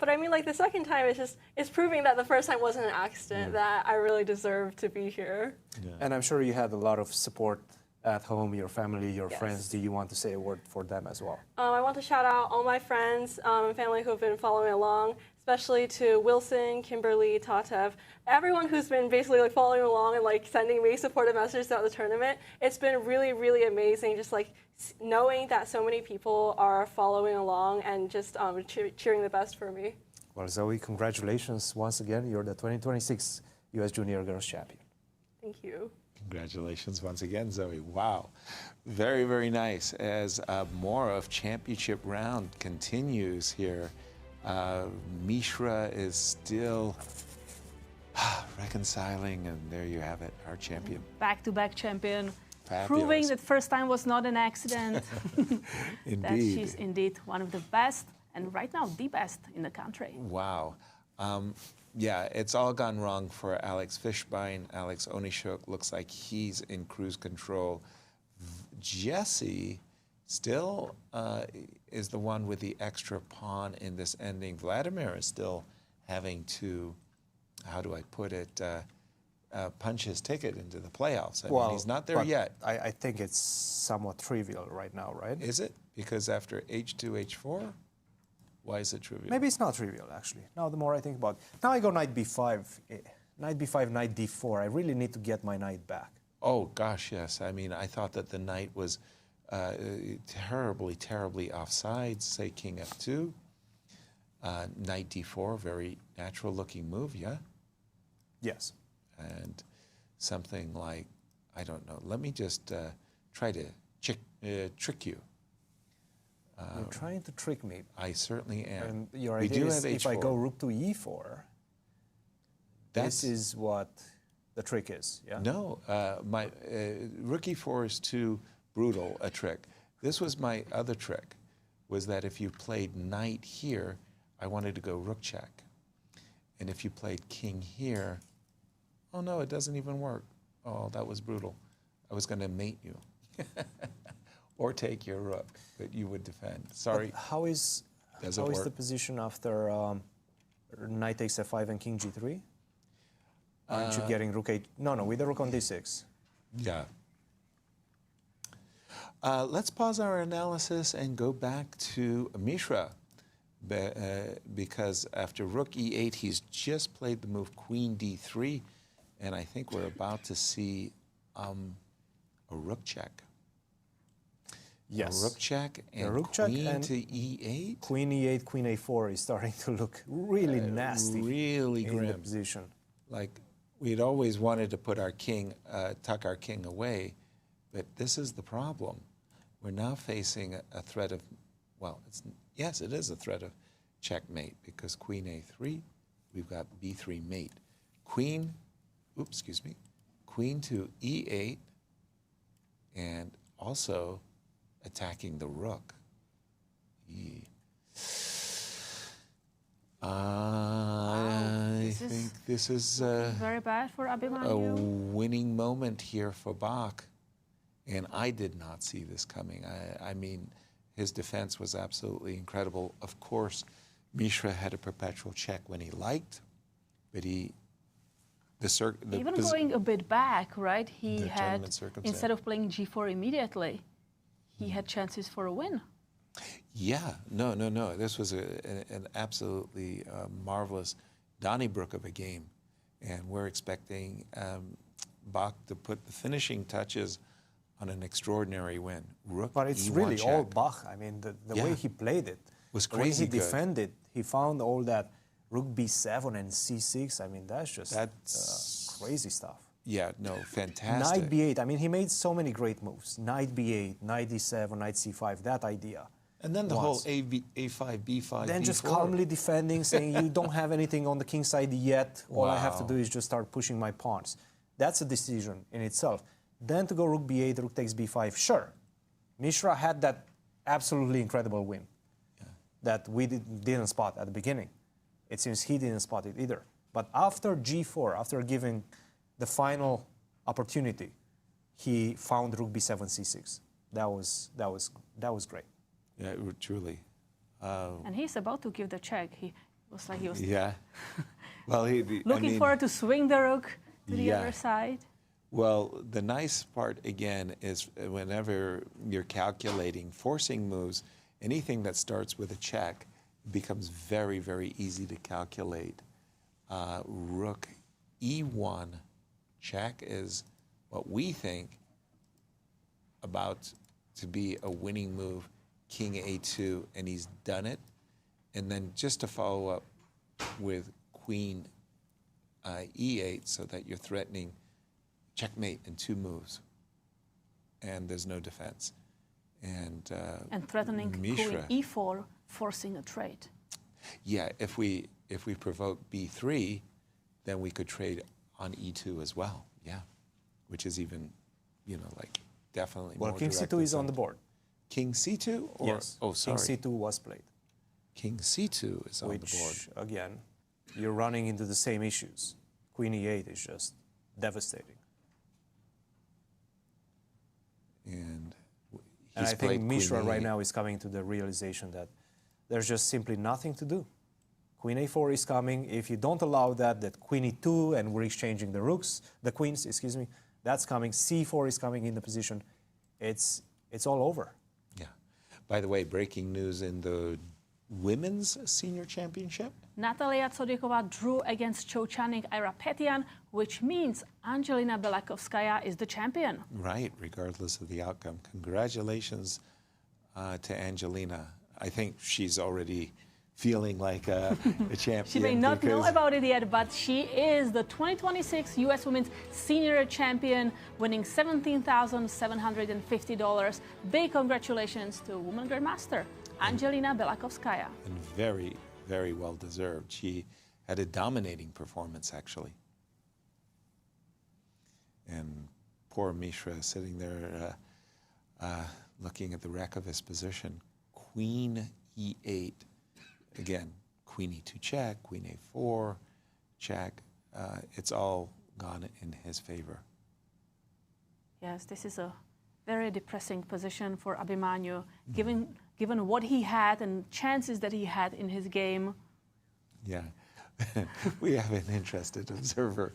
But I mean, like, the second time it's proving that the first time wasn't an accident, that I really deserve to be here. And I'm sure you had a lot of support at home, your family, your friends. Do you want to say a word for them as well? I want to shout out all my friends and family who have been following along, especially to Wilson, Kimberly, Tatev, everyone who's been basically like following along and like sending me supportive messages throughout the tournament. It's been really, really amazing, just like knowing that so many people are following along and just cheering the best for me. Well, Zoe, congratulations once again. You're the 2026 U.S. Junior Girls Champion. Thank you. Congratulations once again, Zoe. Wow. Very, very nice. As more of championship round continues here, Mishra is still reconciling, and there you have it, our champion. Back-to-back champion. Fabulous. Proving that first time was not an accident. Indeed. That she's indeed one of the best, and right now the best in the country. Wow. Yeah, it's all gone wrong for Alex Fishbein. Alex Onischuk looks like he's in cruise control. Jesse still is the one with the extra pawn in this ending. Vladimir is still having to, how do I put it, punch his ticket into the playoffs. I mean, he's not there yet. I think it's somewhat trivial right now, right? Is it? Because after H2, H4? Why is it trivial? Maybe it's not trivial, actually. Now, the more I think about it. Now I go knight b5, knight b5, knight d4. I really need to get my knight back. Oh, gosh, yes. I mean, I thought that the knight was terribly, terribly offsides, say king f2. Knight d4, very natural-looking move, yeah? Yes. And something like, I don't know, let me just try to trick you. You're trying to trick me. I certainly am. And your We idea do is have if I H4. go rook to e4, this is what the trick is, yeah? No, my rook e4 is too brutal a trick. This was my other trick, was that if you played knight here, I wanted to go rook check. And if you played king here, oh no, it doesn't even work. Oh, that was brutal. I was going to mate you. Or take your rook, but you would defend. Sorry. But how is the position after knight takes f5 and king g3? Aren't you getting rook 8? No, with the rook on d6. Yeah. Let's pause our analysis and go back to Mishra, because after rook e8, he's just played the move queen d3, and I think we're about to see a rook check. Yes. A rook check and rook check queen and to e8. Queen e8, queen a4 is starting to look really nasty. Really in grim. the position. Like, we'd always wanted to put our king, tuck our king away, but this is the problem. We're now facing a threat of, well, yes, it is a threat of checkmate, because queen a3, we've got b3 mate. Queen to e8, and also attacking the rook. I think this is very bad for a Abhimanyu. winning moment here for Bach, and I did not see this coming. I mean, his defense was absolutely incredible. Of course, Mishra had a perpetual check when he liked, but even going a bit back, right? He the had, tournament circumstance. instead of playing g4 immediately, he had chances for a win. Yeah, no. This was an absolutely marvelous Donnybrook of a game, and we're expecting Bach to put the finishing touches on an extraordinary win. Rook But it's E1 really check. all Bach. I mean, the way he played it, was the way crazy he good. defended, he found all that rook b7 and c6. I mean, that's just crazy stuff. Yeah, no, fantastic. Knight b8. I mean, he made so many great moves. Knight b8, knight d7, knight c5. That idea. And then the whole A5, B5, then B4. just calmly defending, saying you don't have anything on the king side yet. All I have to do is just start pushing my pawns. That's a decision in itself. Then to go rook b8, rook takes b5, sure. Mishra had that absolutely incredible win that we didn't spot at the beginning. It seems he didn't spot it either. But after g4, after giving the final opportunity, he found rook b7, c6. That was great. Yeah, truly. And he's about to give the check. He was like he was. Yeah. Well, looking forward to swing the rook to the other side. Well, the nice part again is whenever you're calculating forcing moves, anything that starts with a check becomes very, very easy to calculate. Rook e1 check is what we think about to be a winning move. King a2, and he's done it. And then just to follow up with queen e8 so that you're threatening checkmate in 2 moves. And there's no defense. And threatening Mishra, queen e4, forcing a trade. Yeah, if we provoke b3, then we could trade on e2 as well. Yeah, which is even, like definitely more King direct c2 is on the board. King c2? Or, yes. Oh, sorry. King c2 was played. King c2 is on the board. Again, you're running into the same issues. Queen e8 is just devastating. And I think Mishra right now is coming to the realization that there's just simply nothing to do. Queen a4 is coming. If you don't allow that queen e2, and we're exchanging the queens, excuse me, that's coming. c4 is coming in the position. It's all over. Yeah. By the way, breaking news in the women's senior championship. Natalia Tsodikova drew against Cho Channing Ayrapetyyan, which means Angelina Belakovskaya is the champion. Right, regardless of the outcome. Congratulations to Angelina. I think she's already feeling like a champion. She may not know about it yet, but she is the 2026 U.S. Women's Senior Champion, winning $17,750. Big congratulations to Women Grandmaster Angelina Belakovskaya. And very, very well deserved. She had a dominating performance, actually. And poor Mishra sitting there looking at the wreck of his position. Queen e8. Again, queen e2 check, queen a4 check. It's all gone in his favor. Yes, this is a very depressing position for Abhimanyu, given what he had and chances that he had in his game. Yeah. We have an interested observer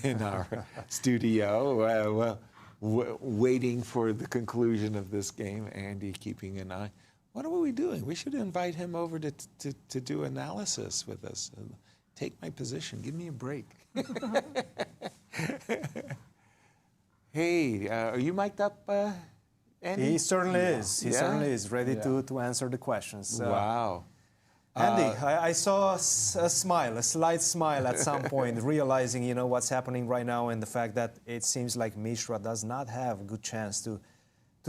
in our studio, waiting for the conclusion of this game. Andy keeping an eye. What are we doing? We should invite him over to do analysis with us. Take my position. Give me a break. Hey, are you mic'd up, Andy? He certainly is. He certainly is ready to answer the questions. Wow. Andy, I saw a smile, a slight smile at some point, realizing, what's happening right now and the fact that it seems like Mishra does not have a good chance to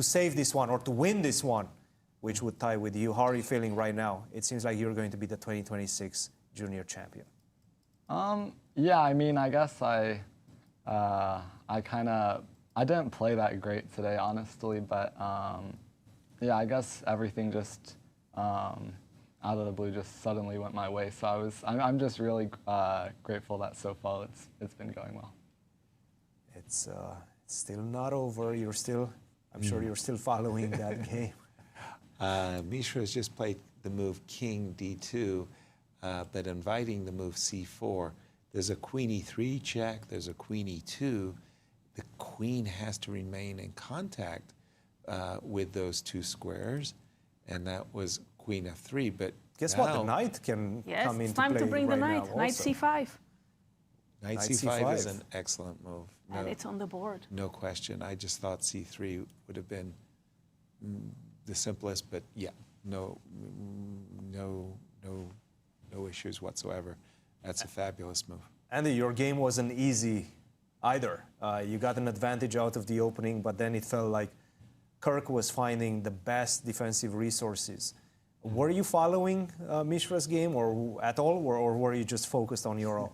save this one or to win this one, which would tie with you. How are you feeling right now? It seems like you're going to be the 2026 junior champion. Yeah, I mean, I guess I didn't play that great today, honestly, but yeah, I guess everything just out of the blue just suddenly went my way. So I'm just really grateful that so far it's been going well. It's still not over. You're still, I'm sure you're still following that game. Mishra has just played the move king d2, but inviting the move c4. There's a queen e3 check, there's a queen e2. The queen has to remain in contact with those two squares, and that was queen f3. But guess what? The knight can come into play. Yes, it's time to bring the right knight. Knight c5. Knight c5 is an excellent move. No, and it's on the board. No question. I just thought c3 would have been the simplest, but yeah, no issues whatsoever. That's a fabulous move. Andy, your game wasn't easy either. You got an advantage out of the opening, but then it felt like Kirk was finding the best defensive resources. Were you following Mishra's game or at all, or were you just focused on your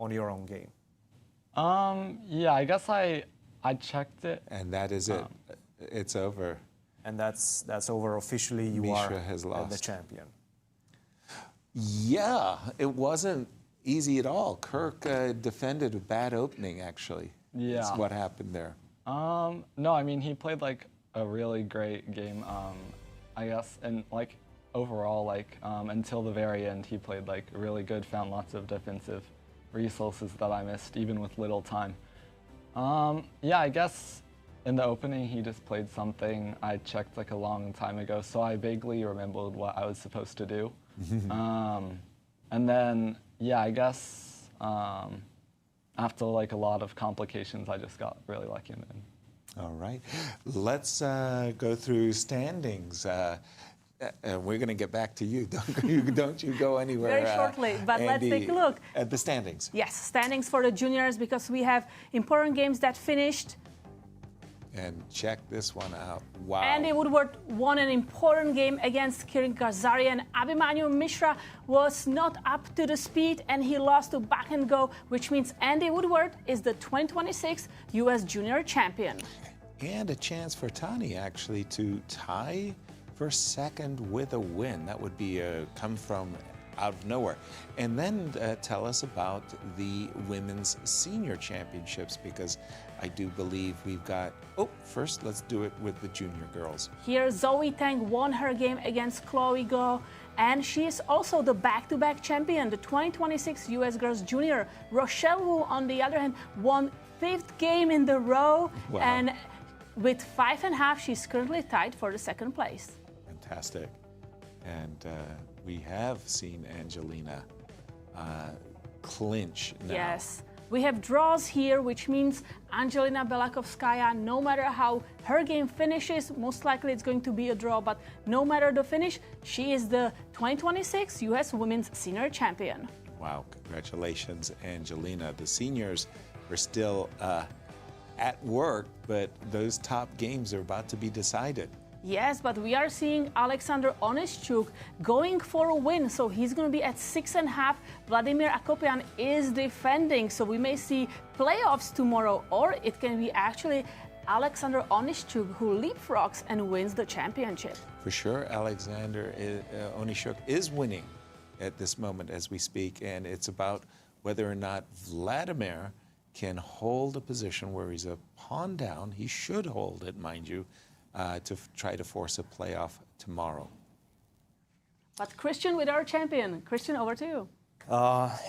own game? Yeah, I guess I checked it. And that is it. It's over. And that's over officially. You Mishra are has lost. the champion. Yeah, it wasn't easy at all. Kirk defended a bad opening, actually. Yeah. That's what happened there. No, I mean, he played like a really great game, I guess, and like overall, like until the very end, he played like really good, found lots of defensive resources that I missed, even with little time. Yeah, I guess in the opening, he just played something I checked like a long time ago, so I vaguely remembered what I was supposed to do. And then, yeah, I guess after like a lot of complications, I just got really lucky in the end. All right. Let's go through standings. And we're going to get back to you. Don't you go anywhere. Very shortly, but let's Andy, take a look. At the standings. Yes, standings for the juniors, because we have important games that finished. And check this one out. Wow. Andy Woodward won an important game against Ghazarian. Abhimanyu Mishra was not up to the speed and he lost to Bach and Go, which means Andy Woodward is the 2026 U.S. Junior Champion. And a chance for Tani, actually, to tie for second with a win. That would be come from out of nowhere. And then tell us about the Women's Senior Championships, because I do believe we've got... Oh, first, let's do it with the junior girls. Here, Zoe Tang won her game against Chloe Go, and she is also the back-to-back champion, the 2026 U.S. Girls Junior. Rochelle Wu, on the other hand, won 5th game in the row, Wow. and with 5.5, she's currently tied for the 2nd place. Fantastic. And we have seen Angelina clinch now. Yes. We have draws here, which means Angelina Belakovskaya, no matter how her game finishes, most likely it's going to be a draw, but no matter the finish, she is the 2026 U.S. Women's Senior Champion. Wow, congratulations, Angelina. The seniors are still at work, but those top games are about to be decided. Yes, but we are seeing Alexander Onischuk going for a win, so he's going to be at 6.5. Vladimir Akopian is defending, so we may see playoffs tomorrow, or it can be actually Alexander Onischuk who leapfrogs and wins the championship. For sure, Alexander Onischuk is winning at this moment as we speak, and it's about whether or not Vladimir can hold a position where he's a pawn down. He should hold it, mind you, to try to force a playoff tomorrow. But Cristian with our champion. Cristian, over to you.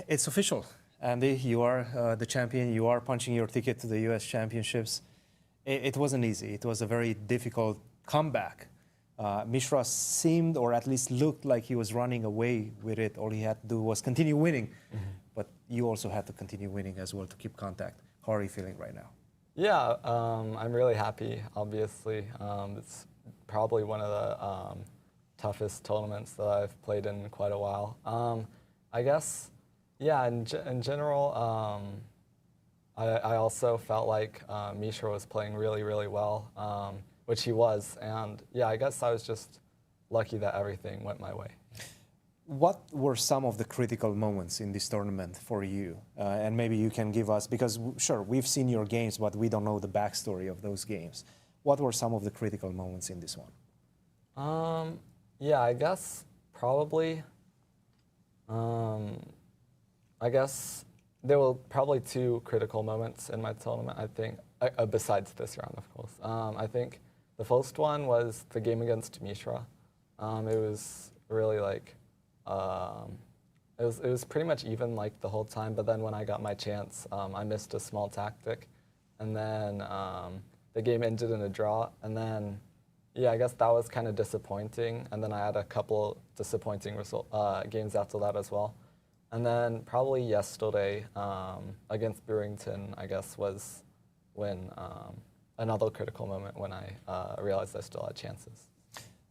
It's official. Andy, you are the champion. You are punching your ticket to the U.S. Championships. It wasn't easy. It was a very difficult comeback. Mishra seemed, or at least looked like he was running away with it. All he had to do was continue winning. But you also had to continue winning as well to keep contact. How are you feeling right now? Yeah, I'm really happy, obviously. It's probably one of the toughest tournaments that I've played in quite a while. I guess, yeah, in general, I also felt like Mishra was playing really, really well, which he was. And yeah, I guess I was just lucky that everything went my way. What were some of the critical moments in this tournament for you? And maybe you can give us, because sure, we've seen your games, but we don't know the backstory of those games. What were some of the critical moments in this one? Yeah, I guess probably, I guess there were probably 2 critical moments in my tournament, I think, besides this round, of course. I think the first one was the game against Mishra. It was really like, it was pretty much even like the whole time, but then when I got my chance, I missed a small tactic, and then the game ended in a draw, and then, yeah, I guess that was kind of disappointing, and then I had a couple disappointing games after that as well. And then probably yesterday against Burrington, I guess, was when another critical moment when I realized I still had chances.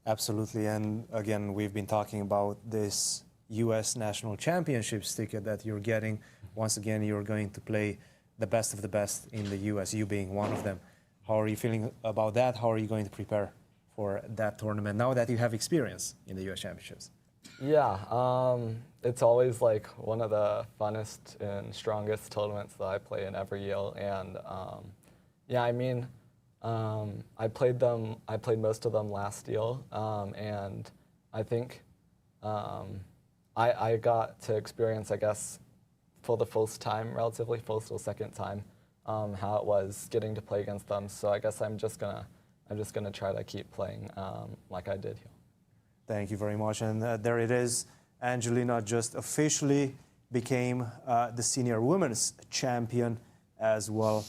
Absolutely, and again, we've been talking about this U.S. National Championships ticket that you're getting. Once again, you're going to play the best of the best in the U.S., you being one of them. How are you feeling about that? How are you going to prepare for that tournament now that you have experience in the U.S. Championships? Yeah, it's always like one of the funnest and strongest tournaments that I play in every year. And yeah, I mean, I played most of them last year, and I think I got to experience, I guess, for the first time, relatively first or second time, how it was getting to play against them. So I guess I'm just gonna try to keep playing like I did here. Thank you very much. And there it is. Angelina just officially became the senior women's champion as well.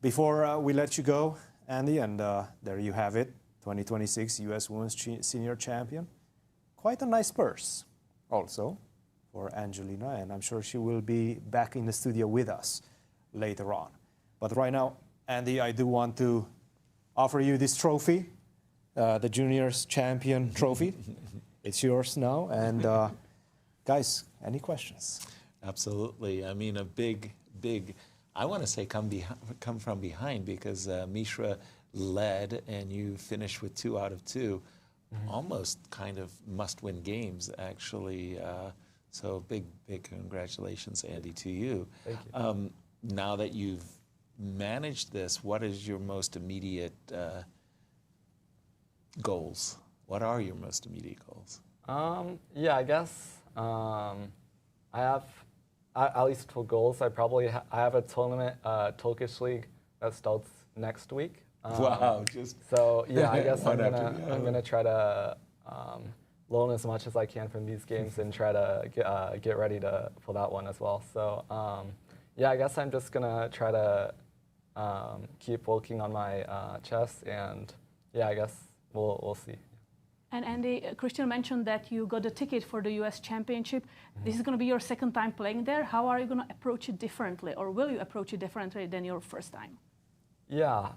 Before we let you go, Andy, and there you have it, 2026 U.S. Women's Senior Champion. Quite a nice purse also for Angelina, and I'm sure she will be back in the studio with us later on. But right now, Andy, I do want to offer you this trophy, the Juniors Champion trophy. It's yours now. And guys, any questions? Absolutely. I mean, a big, I want to say come from behind, because Mishra led and you finished with 2 out of 2. Almost kind of must-win games, actually. So big congratulations, Andy, to you. Thank you. Now that you've managed this, what is your most immediate goals? What are your most immediate goals? Yeah, I guess I have, at least for goals, I have a tournament, Turkish League, that starts next week. Wow, just so yeah, I guess I'm gonna try to learn as much as I can from these games and try to get ready for that one as well. So yeah, I guess I'm just gonna try to keep working on my chess, and yeah, I guess we'll see. And Andy, Cristian mentioned that you got a ticket for the U.S. Championship. This is going to be your second time playing there. How are you going to approach it differently, or will you approach it differently than your first time? Yeah,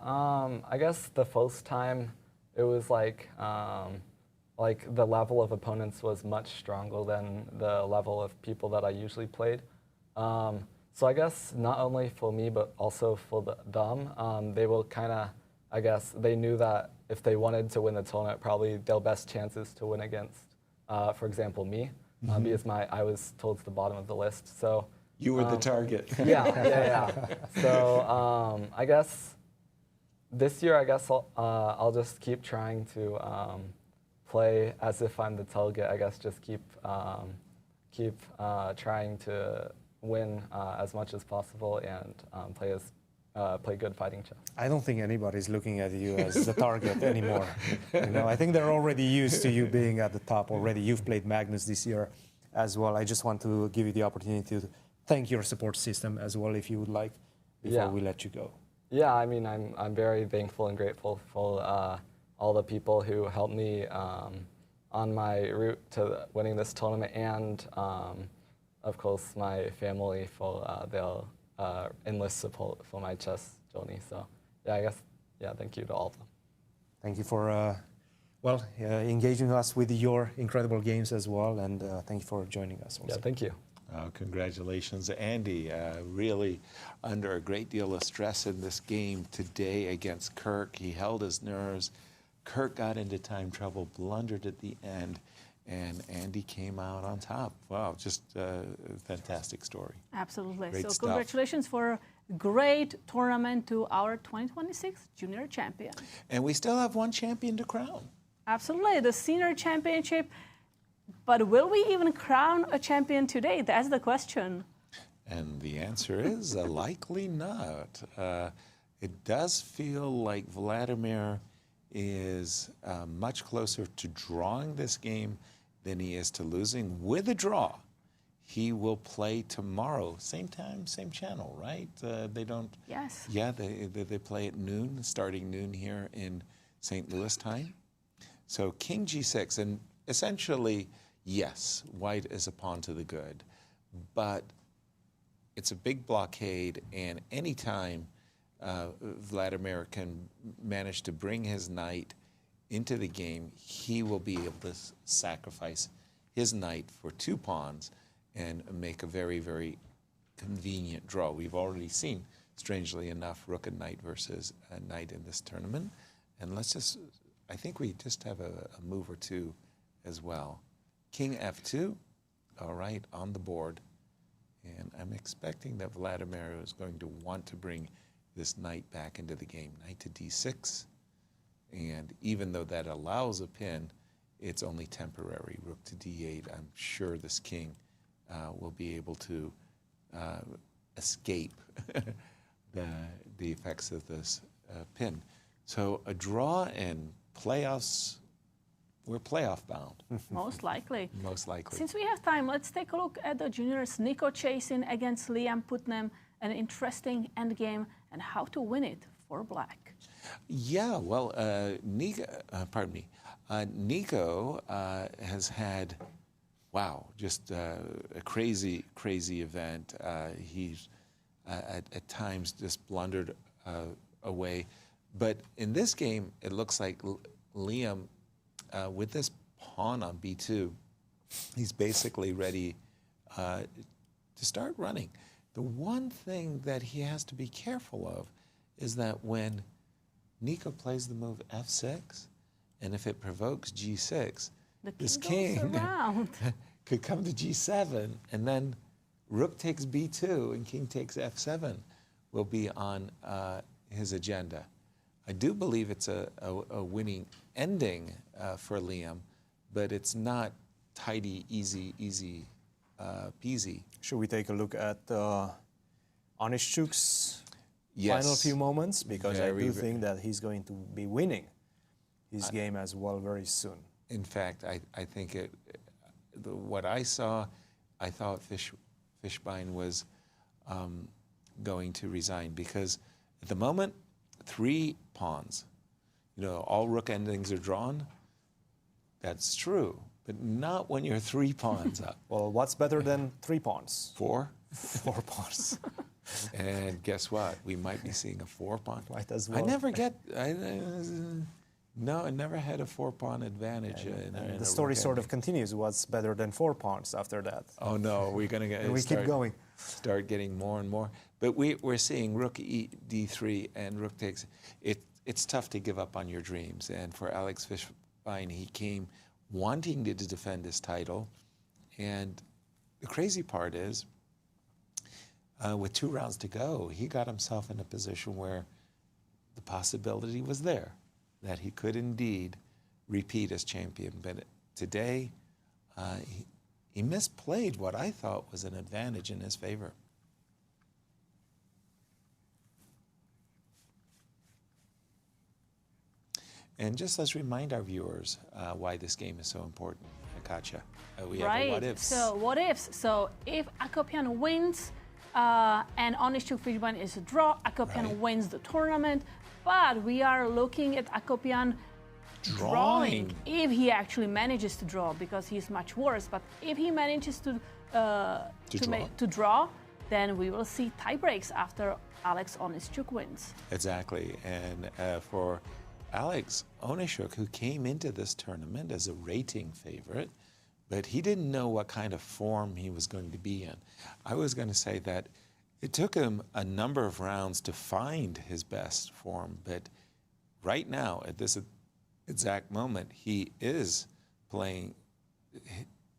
I guess the first time it was like the level of opponents was much stronger than the level of people that I usually played. So I guess not only for me, but also for them, they will kind of, I guess, they knew that if they wanted to win the tournament, probably their best chances to win against, for example, me, because I was towards the bottom of the list. So you were the target. Yeah. So I guess this year, I guess I'll just keep trying to play as if I'm the target. I guess just keep trying to win as much as possible and play good fighting chess. I don't think anybody's looking at you as the target anymore. You know, I think they're already used to you being at the top already. You've played Magnus this year as well. I just want to give you the opportunity to thank your support system as well, if you would like, before we let you go. Yeah, I mean, I'm very thankful and grateful for all the people who helped me on my route to winning this tournament, and of course my family for their endless support for my chess journey. So yeah, I guess, thank you to all of them. Thank you for engaging us with your incredible games as well, and thank you for joining us also. Yeah, thank you. Congratulations, Andy. Really under a great deal of stress in this game today against Kirk. He held his nerves. Kirk got into time trouble, blundered at the end, and Andy came out on top. Wow, just a fantastic story. Absolutely. Great so stuff. Congratulations for a great tournament to our 2026 Junior Champion. And we still have one champion to crown. Absolutely, the Senior Championship. But will we even crown a champion today? That's the question. And the answer is likely not. It does feel like Vladimir is much closer to drawing this game than he is to losing. With a draw, he will play tomorrow. Same time, same channel, right? They don't... Yes. Yeah, they play at noon, starting noon here in St. Louis time. So King G6, and essentially, yes, white is a pawn to the good, but it's a big blockade, and anytime Vladimir can manage to bring his knight into the game, he will be able to sacrifice his knight for 2 pawns and make a very, very convenient draw. We've already seen strangely enough, rook and knight versus a knight in this tournament. And I think we just have a move or two as well. King f2, all right, on the board. And I'm expecting that Vladimir is going to want to bring this knight back into the game. Knight to d6. And even though that allows a pin, it's only temporary. Rook to d8. I'm sure this king will be able to escape the effects of this pin. So a draw and playoffs, we're playoff bound. Most likely. Most likely. Since we have time, let's take a look at the juniors. Nico Chasin against Liam Putnam, an interesting endgame, and how to win it for black. Yeah, well, Nico has had, wow, just a crazy, crazy event. He's at times just blundered away. But in this game, it looks like Liam, with this pawn on b2, he's basically ready to start running. The one thing that he has to be careful of is that when Nico plays the move f6, and if it provokes g6, this king could come to g7, and then rook takes b2 and king takes f7 will be on his agenda. I do believe it's a winning ending for Liam, but it's not tidy, easy peasy. Should we take a look at Onischuk's final few moments? Because I do think that he's going to be winning his game as well very soon. In fact, I think what I saw, I thought Fishbein was going to resign, because at the moment, 3 pawns, all rook endings are drawn. That's true, but not when you're 3 pawns up. Well, what's better than 3 pawns? 4? 4 pawns. And guess what? We might be seeing a 4-pawn. Might as well. I never had a 4-pawn advantage. In the story sort of continues. What's better than 4 pawns after that? Oh no, we're going to get. And we keep going. Start getting more and more. But we're seeing rook d3 and rook takes. It's tough to give up on your dreams. And for Alex Fishbein, he came wanting to defend his title. And the crazy part is, with 2 rounds to go, he got himself in a position where the possibility was there that he could indeed repeat as champion. But today, he misplayed what I thought was an advantage in his favor. And just let's remind our viewers why this game is so important, Katja. We have a what ifs. So what ifs? So if Akopian wins and Onischuk Fishbein is a draw, Akopian wins the tournament. But we are looking at Akopian drawing if he manages to draw, because he's much worse. But if he manages to draw, then we will see tie breaks after Alex Onischuk wins. Exactly. And for Alex Onischuk, who came into this tournament as a rating favorite, but he didn't know what kind of form he was going to be in. I was going to say that it took him a number of rounds to find his best form, but right now, at this exact moment, he is playing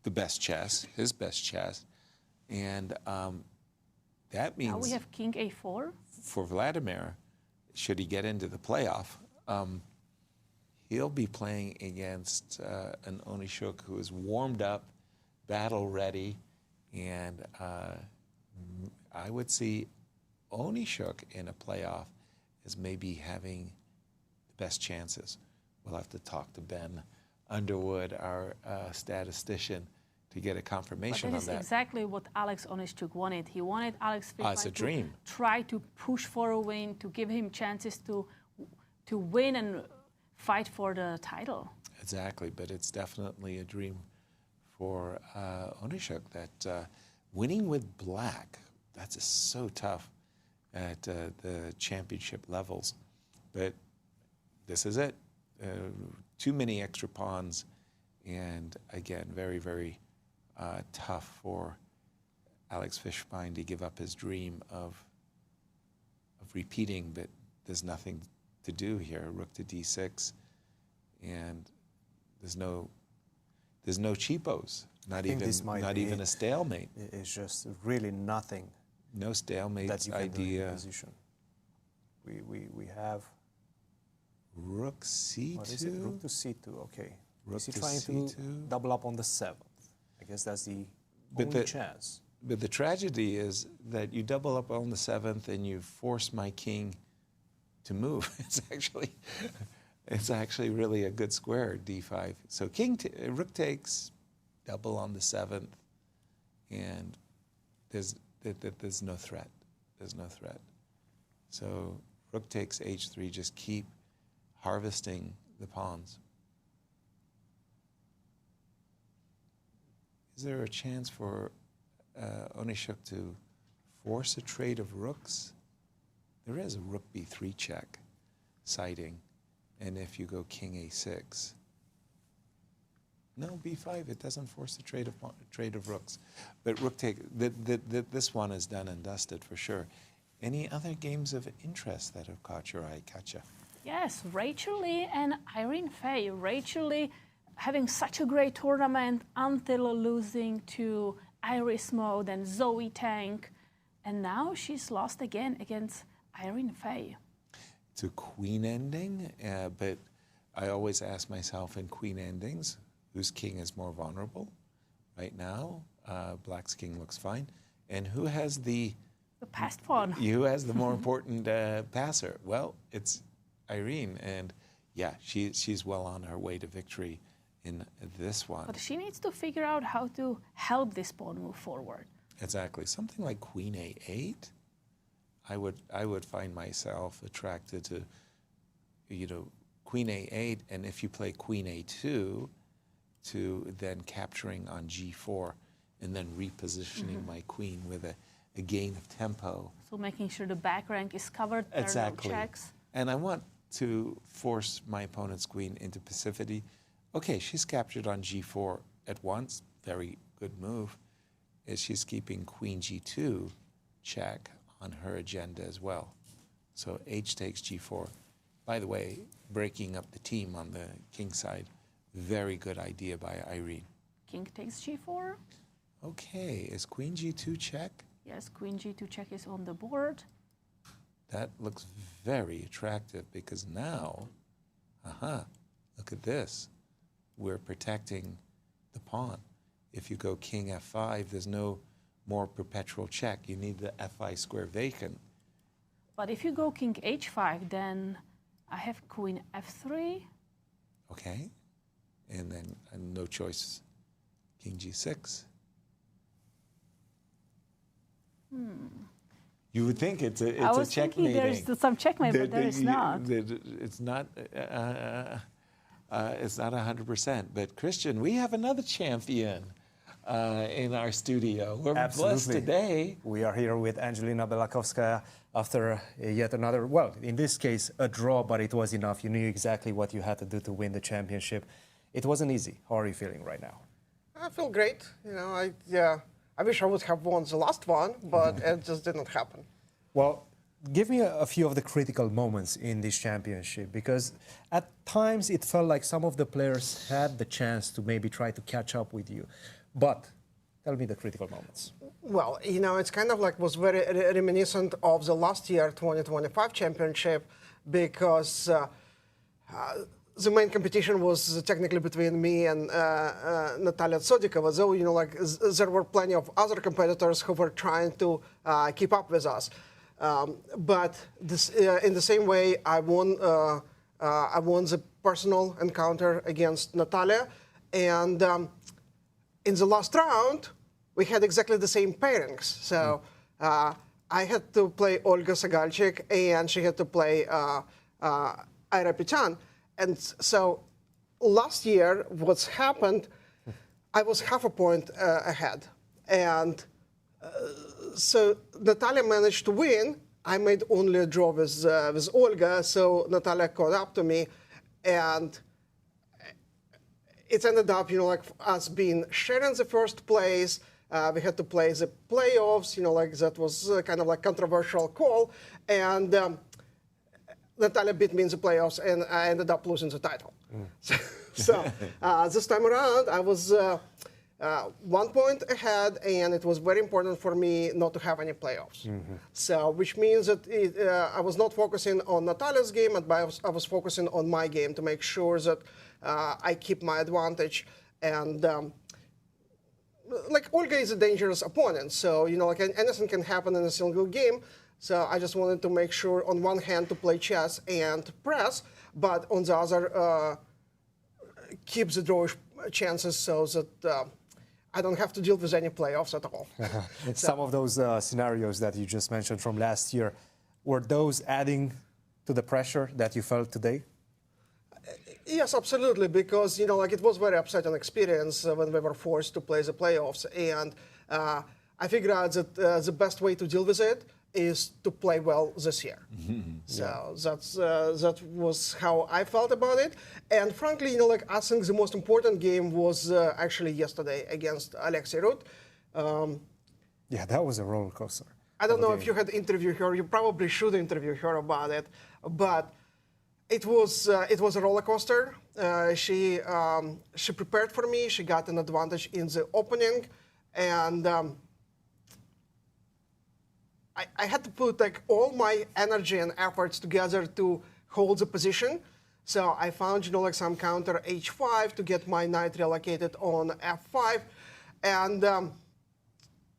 the best chess, his best chess, and that means... Now we have king a4. For Vladimir, should he get into the playoff, he'll be playing against an Onischuk who is warmed up, battle ready, and I would see Onischuk in a playoff as maybe having the best chances. We'll have to talk to Ben Underwood, our statistician, to get a confirmation on that. That is exactly what Alex Onischuk wanted. He wanted Alex Fishbein to try to push for a win, to give him chances to win and fight for the title. Exactly, but it's definitely a dream for Onischuk that winning with black, that's just so tough at the championship levels. But this is it. Too many extra pawns, and again, very, very tough for Alex Fishbein to give up his dream of repeating, but there's nothing to do here. Rook to d6, and there's no cheapos. Not even a stalemate. It's just really nothing. No stalemate that you can do in idea. the position. We have rook c2. What is it? Rook to c2. Okay. Rook is he to trying c2? to double up on the 7th? I guess that's the only chance. But the tragedy is that you double up on the 7th and you force my king to move. It's actually really a good square, d5. So rook takes, double on the 7th, and there's no threat. There's no threat. So rook takes h3, just keep harvesting the pawns. Is there a chance for Onischuk to force a trade of rooks? There is a rook b3 check sighting, and if you go king a6. No, b5, it doesn't force the trade of rooks. But rook take, this one is done and dusted for sure. Any other games of interest that have caught your eye, Katja? Yes, Rachel Lee and Irene Fay. Rachel Lee having such a great tournament until losing to Iris Mode and Zoe Tank. And now she's lost again against Irene Fay. It's a queen ending, but I always ask myself in queen endings, whose king is more vulnerable? Right now, Black's king looks fine. And who has the passed pawn? Who has the more important passer? Well, it's Irene, and yeah, she's well on her way to victory in this one. But she needs to figure out how to help this pawn move forward. Exactly. Something like queen a8, I would find myself attracted to, queen a8, and if you play queen a2, to then capturing on g4, and then repositioning my queen with a gain of tempo. So making sure the back rank is covered, there are no checks. And I want to force my opponent's queen into passivity. Okay, she's captured on g4 at once, very good move. She's keeping queen g2 check on her agenda as well. So h takes g4. By the way, breaking up the team on the king side, very good idea by Irene. King takes g4. Okay, is queen g2 check? Yes, queen g2 check is on the board. That looks very attractive because now, look at this. We're protecting the pawn. If you go king f5, there's no more perpetual check. You need the fi square vacant. But if you go king h5, then I have queen f3. Okay. And then no choice, king g6. You would think it's a I was thinking checkmating. there's some checkmate, but there is not. It's not. It's not 100%. But Cristian, we have another champion in our studio. We're blessed today. We are here with Angelina Belakovskaya after yet another, well, in this case, a draw, but it was enough. You knew exactly what you had to do to win the championship. It wasn't easy. How are you feeling right now? I feel great. I wish I would have won the last one, but it just didn't happen. Well, give me a few of the critical moments in this championship, because at times it felt like some of the players had the chance to maybe try to catch up with you. But tell me the critical moments. Well, it's kind of like was very reminiscent of the last year 2025 championship, because the main competition was technically between me and Natalia Tsodikova, though, there were plenty of other competitors who were trying to keep up with us. But this, in the same way, I won the personal encounter against Natalia, and in the last round, we had exactly the same pairings. So I had to play Olga Sagalchik, and she had to play Ira Pitan. And so last year, what's happened, I was half a point ahead. And so Natalia managed to win. I made only a draw with Olga, so Natalia caught up to me. And it ended up, us being sharing the first place, we had to play the playoffs. Like that was kind of like controversial call, and Natalia beat me in the playoffs, and I ended up losing the title. So this time around, I was 1 point ahead, and it was very important for me not to have any playoffs. So, which means that I was not focusing on Natalia's game, but I was focusing on my game to make sure that I keep my advantage. And like Olga is a dangerous opponent, so like anything can happen in a single game. So I just wanted to make sure, on one hand, to play chess and press, but on the other, keep the drawish chances so that I don't have to deal with any playoffs at all. Some of those scenarios that you just mentioned from last year, were those adding to the pressure that you felt today? Yes, absolutely, because like it was very upsetting experience when we were forced to play the playoffs, and I figured out that the best way to deal with it is to play well this year. So that was how I felt about it. And frankly, like I think the most important game was actually yesterday against Alexei Rut. Yeah, that was a roller coaster. I don't know if you had interviewed her. You probably should interview her about it, but it was a roller coaster. She prepared for me. She got an advantage in the opening, and I had to put like all my energy and efforts together to hold the position. So I found like some counter h5 to get my knight relocated on f5, and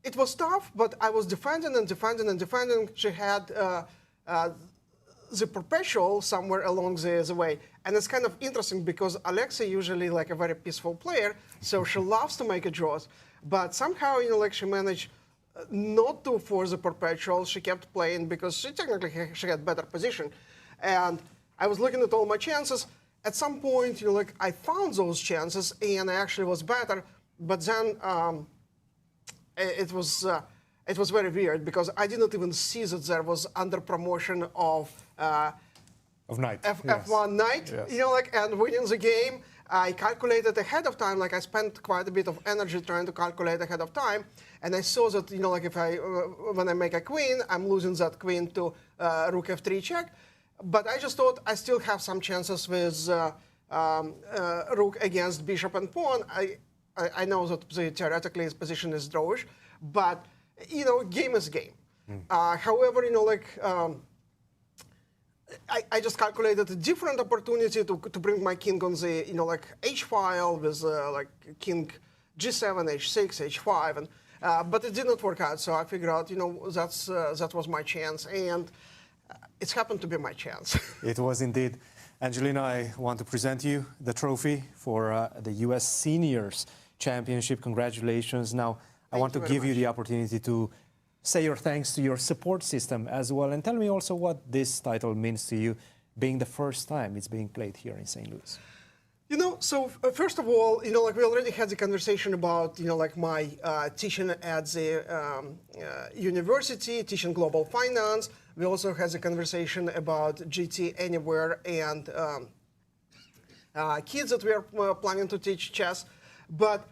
it was tough. But I was defending and defending and defending. She had the perpetual somewhere along the way, and it's kind of interesting because Alexei usually like a very peaceful player, so she loves to make a draws, but somehow like she managed not to force the perpetual. She kept playing because she technically had better position. And I was looking at all my chances. At some point, like I found those chances and I actually was better. But then it was very weird because I didn't even see that there was under promotion of knight. F1 knight, Yes. And winning the game. I calculated ahead of time, like I spent quite a bit of energy trying to calculate ahead of time, and I saw that, like if when I make a queen, I'm losing that queen to rook f3 check, but I just thought I still have some chances with rook against bishop and pawn. I know that theoretically his position is drawish, but, game is game. However, I just calculated a different opportunity to bring my king on the, like h file with like king g7, h6, h5, and but it did not work out. So I figured out, that was my chance, and it's happened to be my chance. It was indeed. Angelina, I want to present you the trophy for the U.S. Seniors Championship. Congratulations. Now, I want to give you the opportunity to say your thanks to your support system as well, and tell me also what this title means to you, being the first time it's being played here in St. Louis. So first of all, like we already had the conversation about, like my teaching at the university, teaching global finance. We also had the conversation about GT Anywhere and kids that we are planning to teach chess. But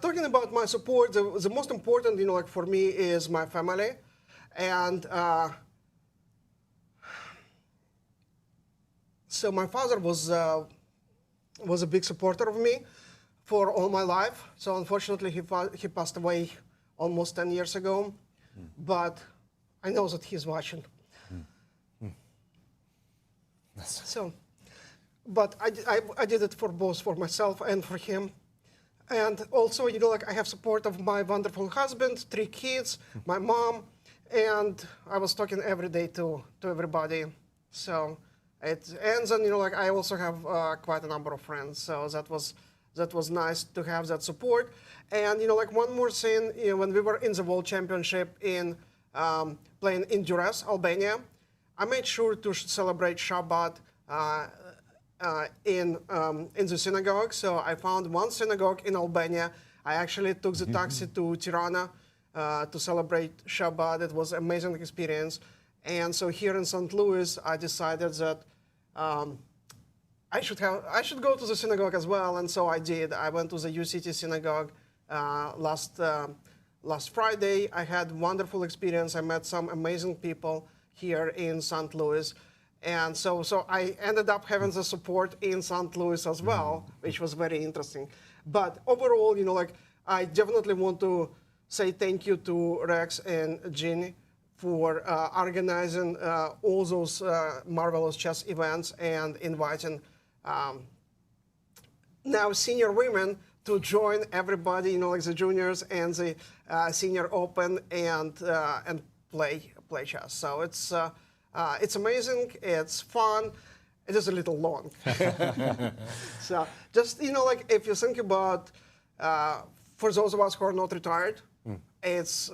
talking about my support, the most important, like for me is my family. And so my father was a big supporter of me for all my life. So unfortunately, he passed away almost 10 years ago. But I know that he's watching. So, but I did it for both for myself and for him. And also, like I have support of my wonderful husband, 3 kids, my mom, and I was talking every day to everybody. So it ends, and like I also have quite a number of friends. So that was nice to have that support. And like one more thing, when we were in the World Championship in playing in Durres, Albania, I made sure to celebrate Shabbat in the synagogue. So I found one synagogue in Albania. I actually took the taxi to Tirana to celebrate Shabbat. It was an amazing experience. And so here in St. Louis, I decided that I should go to the synagogue as well. And so I did. I went to the UCT synagogue last last Friday. I had wonderful experience. I met some amazing people here in St. Louis. And so I ended up having the support in St. Louis as well, which was very interesting. But overall, like, I definitely want to say thank you to Rex and Ginny for organizing all those marvelous chess events and inviting now senior women to join everybody, like the juniors and the senior open and play chess. So it's amazing. It's fun. It is a little long. So just like if you think about, for those of us who are not retired, it's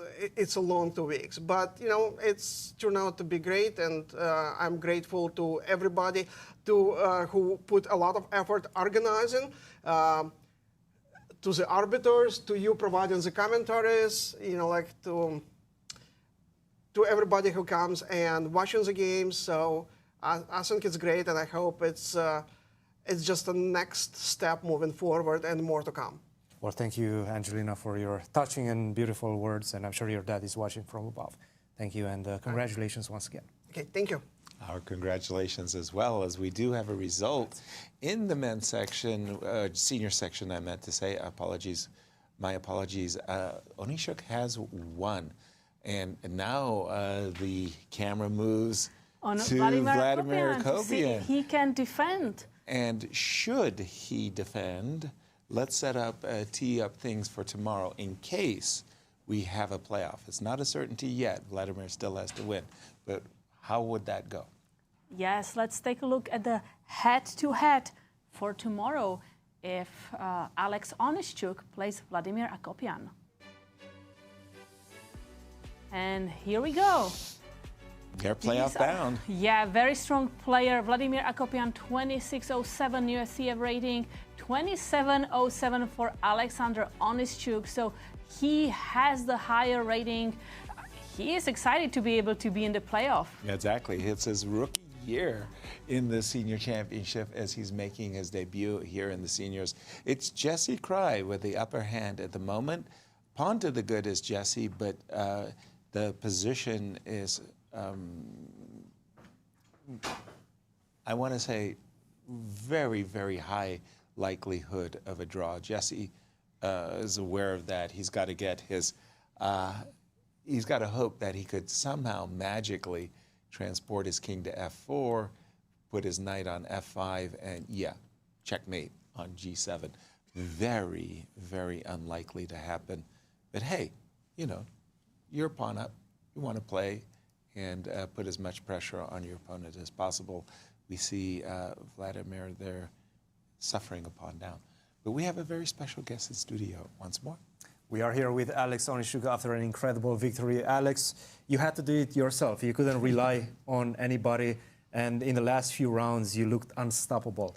a long 2 weeks. But it's turned out to be great, and I'm grateful to everybody who put a lot of effort organizing. To the arbiters, to you providing the commentaries, like to everybody who comes and watching the games. So I think it's great, and I hope it's just the next step moving forward and more to come. Well, thank you, Angelina, for your touching and beautiful words, and I'm sure your dad is watching from above. Thank you, and congratulations once again. Okay, thank you. Our congratulations as well, as we do have a result in the men's section, senior section, I meant to say. My apologies. Onischuk has won. And now the camera moves to Vladimir Akopian. He can defend. And should he defend, let's tee up things for tomorrow in case we have a playoff. It's not a certainty yet. Vladimir still has to win. But how would that go? Yes, let's take a look at the head-to-head for tomorrow if Alex Onischuk plays Vladimir Akopian. And here we go. They're playoff bound. Yeah, very strong player. Vladimir Akopian, 2607 USCF rating, 2707 for Alexander Onischuk. So he has the higher rating. He is excited to be able to be in the playoff. Exactly. It's his rookie year in the senior championship as he's making his debut here in the seniors. It's Jesse Kraai with the upper hand at the moment. Pawn to the good is Jesse, but the position is, I want to say, very, very high likelihood of a draw. Jesse is aware of that. He's got to get his, he's got to hope that he could somehow magically transport his king to f4, put his knight on f5, and checkmate on g7. Very, very unlikely to happen. But hey, you're pawn up. You want to play and put as much pressure on your opponent as possible. We see Vladimir there suffering a pawn down. But we have a very special guest in studio once more. We are here with Alex Onischuk after an incredible victory. Alex, you had to do it yourself. You couldn't rely on anybody, and in the last few rounds, you looked unstoppable.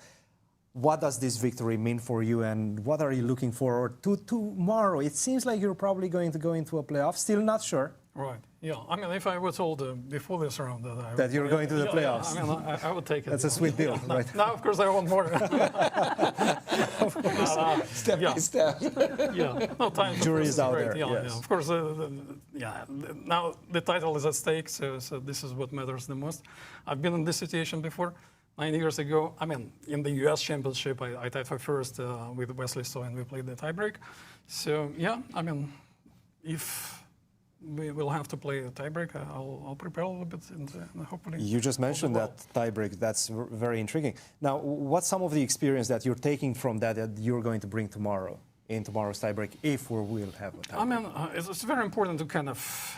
What does this victory mean for you, and what are you looking forward to tomorrow? It seems like you're probably going to go into a playoff. Still not sure. Right. Yeah. I mean, if I were told before this round that you're going to the playoffs, I mean, I would take it. That's a sweet deal, right? Now, of course, I want more. Of course. Step by step. Yeah. No time. Jury is out there. Yeah, yes. yeah. Of course. Now the title is at stake, so this is what matters the most. I've been in this situation before. 9 years ago, I mean, in the U.S. Championship, I tied for first with Wesley So, and we played the tiebreak. So, yeah, I mean, if we will have to play a tiebreak, I'll prepare a little bit and hopefully... You just mentioned that tiebreak. That's very intriguing. Now, what's some of the experience that you're taking from that you're going to bring tomorrow? In tomorrow's tiebreak, if we will have a tiebreak? I mean, it's very important to kind of,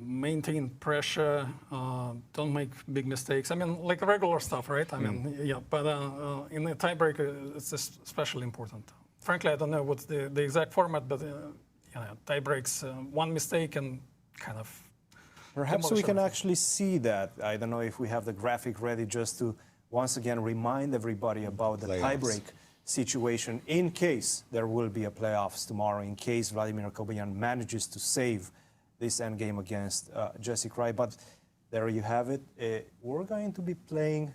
maintain pressure, don't make big mistakes. I mean, like regular stuff, right? I mean, but in a tiebreak, it's especially important. Frankly, I don't know what's the exact format, but tiebreaks, one mistake and kind of... Perhaps we can actually see that. I don't know if we have the graphic ready just to once again remind everybody about the tiebreak situation in case there will be a playoffs tomorrow, in case Vladimir Akopian manages to save this endgame against Jesse Kraai. But there you have it. We're going to be playing,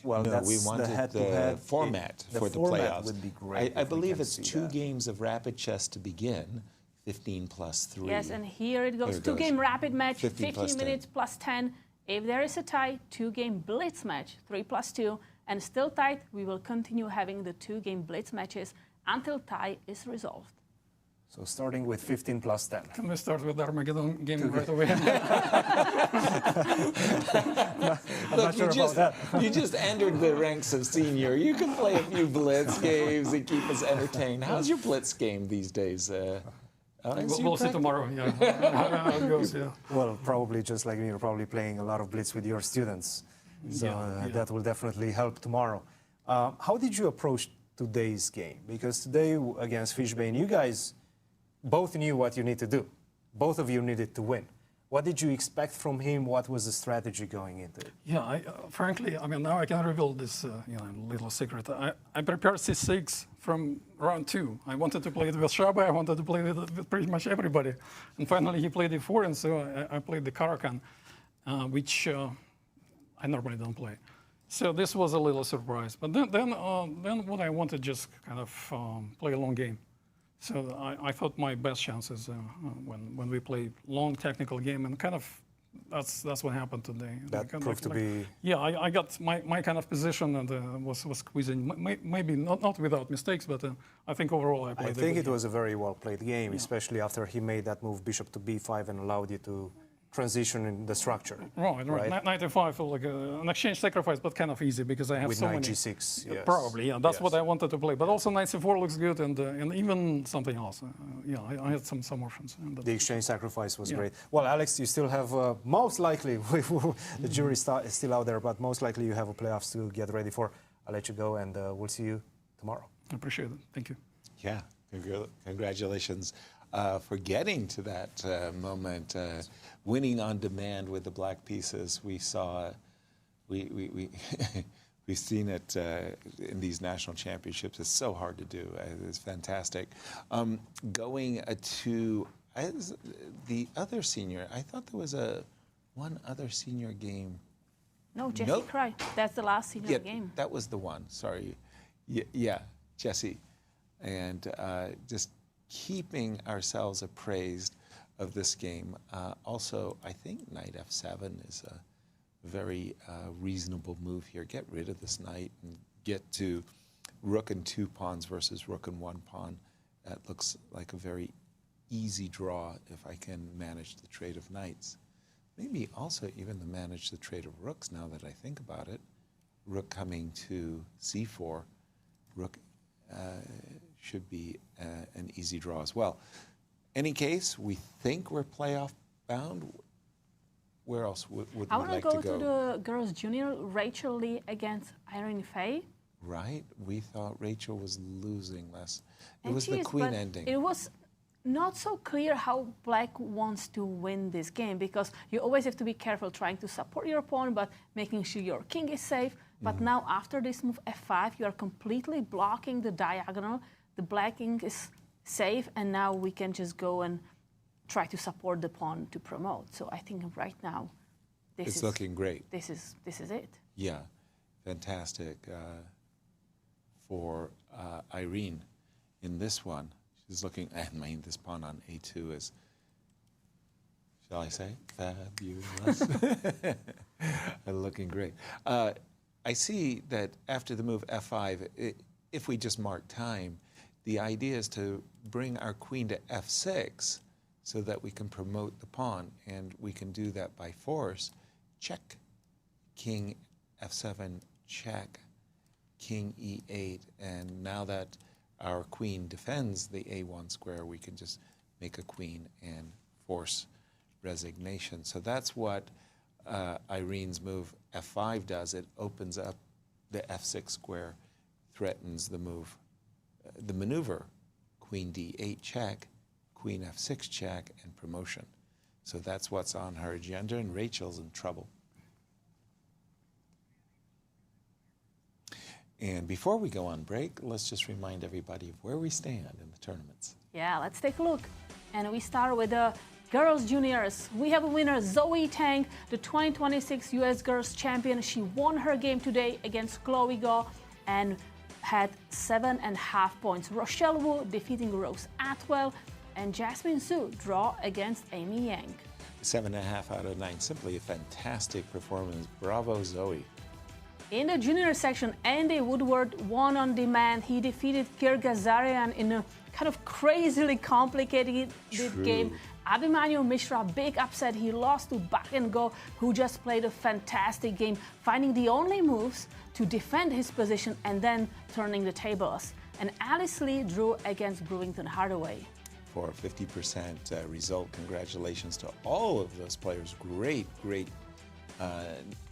well, no, that's we wanted the head-to-head. Format for the format playoffs. Would be great I believe it's 2 games of rapid chess to begin, 15 plus 3. Yes, and here it goes. There it Two-game goes. rapid match, 15 plus 15 minutes plus 10. If there is a tie, two-game blitz match, 3 plus 2. And still tight, we will continue having the two-game blitz matches until tie is resolved. So starting with 15 plus 10. Can we start with the Armageddon game right away? Look, you just entered the ranks of senior. You can play a few blitz games and keep us entertained. How's your blitz game these days? We'll see tomorrow. Yeah, how it goes. Yeah. Well, probably just like me, you're probably playing a lot of blitz with your students. So that will definitely help tomorrow. How did you approach today's game? Because today against Fishbein, you guys both knew what you need to do. Both of you needed to win. What did you expect from him? What was the strategy going into it? Yeah, frankly, I mean, now I can reveal this little secret. I prepared C6 from round 2. I wanted to play it with Shaba. I wanted to play it with pretty much everybody. And finally, he played E4, and so I played the Karakan, which I normally don't play. So this was a little surprise. But then what I wanted just kind of play a long game. So I thought my best chances when we play long technical game, and kind of that's what happened today. That proved to be. Yeah, I got my kind of position and was squeezing. Maybe not without mistakes, but I think overall I played. I think it was a very well played game, especially after he made that move bishop to b5 and allowed you to transition in the structure. Right. 95, like an exchange sacrifice, but kind of easy because I have with so knight many. G6, yes. Probably, yeah. That's what I wanted to play. But also knight c4 looks good, and even something else. I had some options. The exchange sacrifice was great. Well, Alex, you still have most likely the jury is still out there, but most likely you have a playoffs to get ready for. I'll let you go, and we'll see you tomorrow. I appreciate it. Thank you. Yeah, congratulations for getting to that moment. Winning on demand with the black pieces. We saw, we've seen it in these national championships. It's so hard to do. It's fantastic. Going to the other senior, I thought there was one other senior game. No, Jesse Kraai. That's the last senior game. That was the one. Sorry. Yeah, Jesse. And just keeping ourselves appraised of this game. Also, I think knight f7 is a very reasonable move here. Get rid of this knight and get to rook and 2 pawns versus rook and 1 pawn. That looks like a very easy draw if I can manage the trade of knights. Maybe also even to manage the trade of rooks now that I think about it. Rook coming to c4, rook should be an easy draw as well. Any case, we think we're playoff bound. Where else would we like to go? I want to go to the girls' junior, Rachel Lee against Irene Faye. Right, we thought Rachel was losing less. It was the queen ending. It was not so clear how black wants to win this game, because you always have to be careful trying to support your pawn, but making sure your king is safe. But now after this move f5, you are completely blocking the diagonal. The black king is safe, and now we can just go and try to support the pawn to promote. So I think right now, this is looking great. This is it. Yeah, fantastic for Irene in this one. She's looking. I mean, this pawn on a2 is, shall I say, fabulous. Looking great. I see that after the move f5, if we just mark time, the idea is to bring our queen to f6 so that we can promote the pawn, and we can do that by force. Check, king f7, check, king e8, and now that our queen defends the a1 square, we can just make a queen and force resignation. So that's what Irene's move f5 does. It opens up the f6 square, threatens the move, the maneuver, queen d8 check, queen f6 check, and promotion. So that's what's on her agenda, and Rachel's in trouble. And before we go on break, let's just remind everybody of where we stand in the tournaments. Yeah, let's take a look. And we start with the girls juniors. We have a winner, Zoe Tang, the 2026 US Girls Champion. She won her game today against Chloe Go and had 7.5 points. Rochelle Wu defeating Rose Atwell, And Jasmine Su draw against Amy Yang. 7.5 out of 9. Simply a fantastic performance. Bravo, Zoe. In the junior section, Andy Woodward won on demand. He defeated Kirk Ghazarian in a kind of crazily complicated game. Abhimanyu Mishra, big upset. He lost to Bach and Go, who just played a fantastic game, finding the only moves to defend his position and then turning the tables. And Alice Lee drew against Brewington Hardaway. For a 50% result, congratulations to all of those players. Great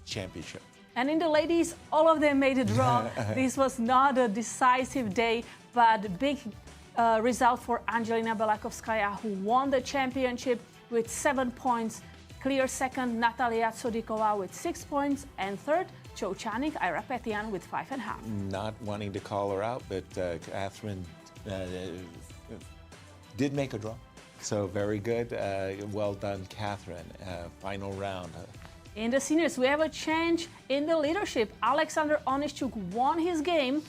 championship. And in the ladies, all of them made a draw. This was not a decisive day, but big result for Angelina Belakovskaya, who won the championship with 7 points. Clear second, Natalia Tsodikova with 6 points. And third, Cho Chanik Irapetian with 5.5. Not wanting to call her out, but Catherine did make a draw. So very good. Well done, Catherine. Final round. In the seniors, we have a change in the leadership. Alexander Onischuk won his game,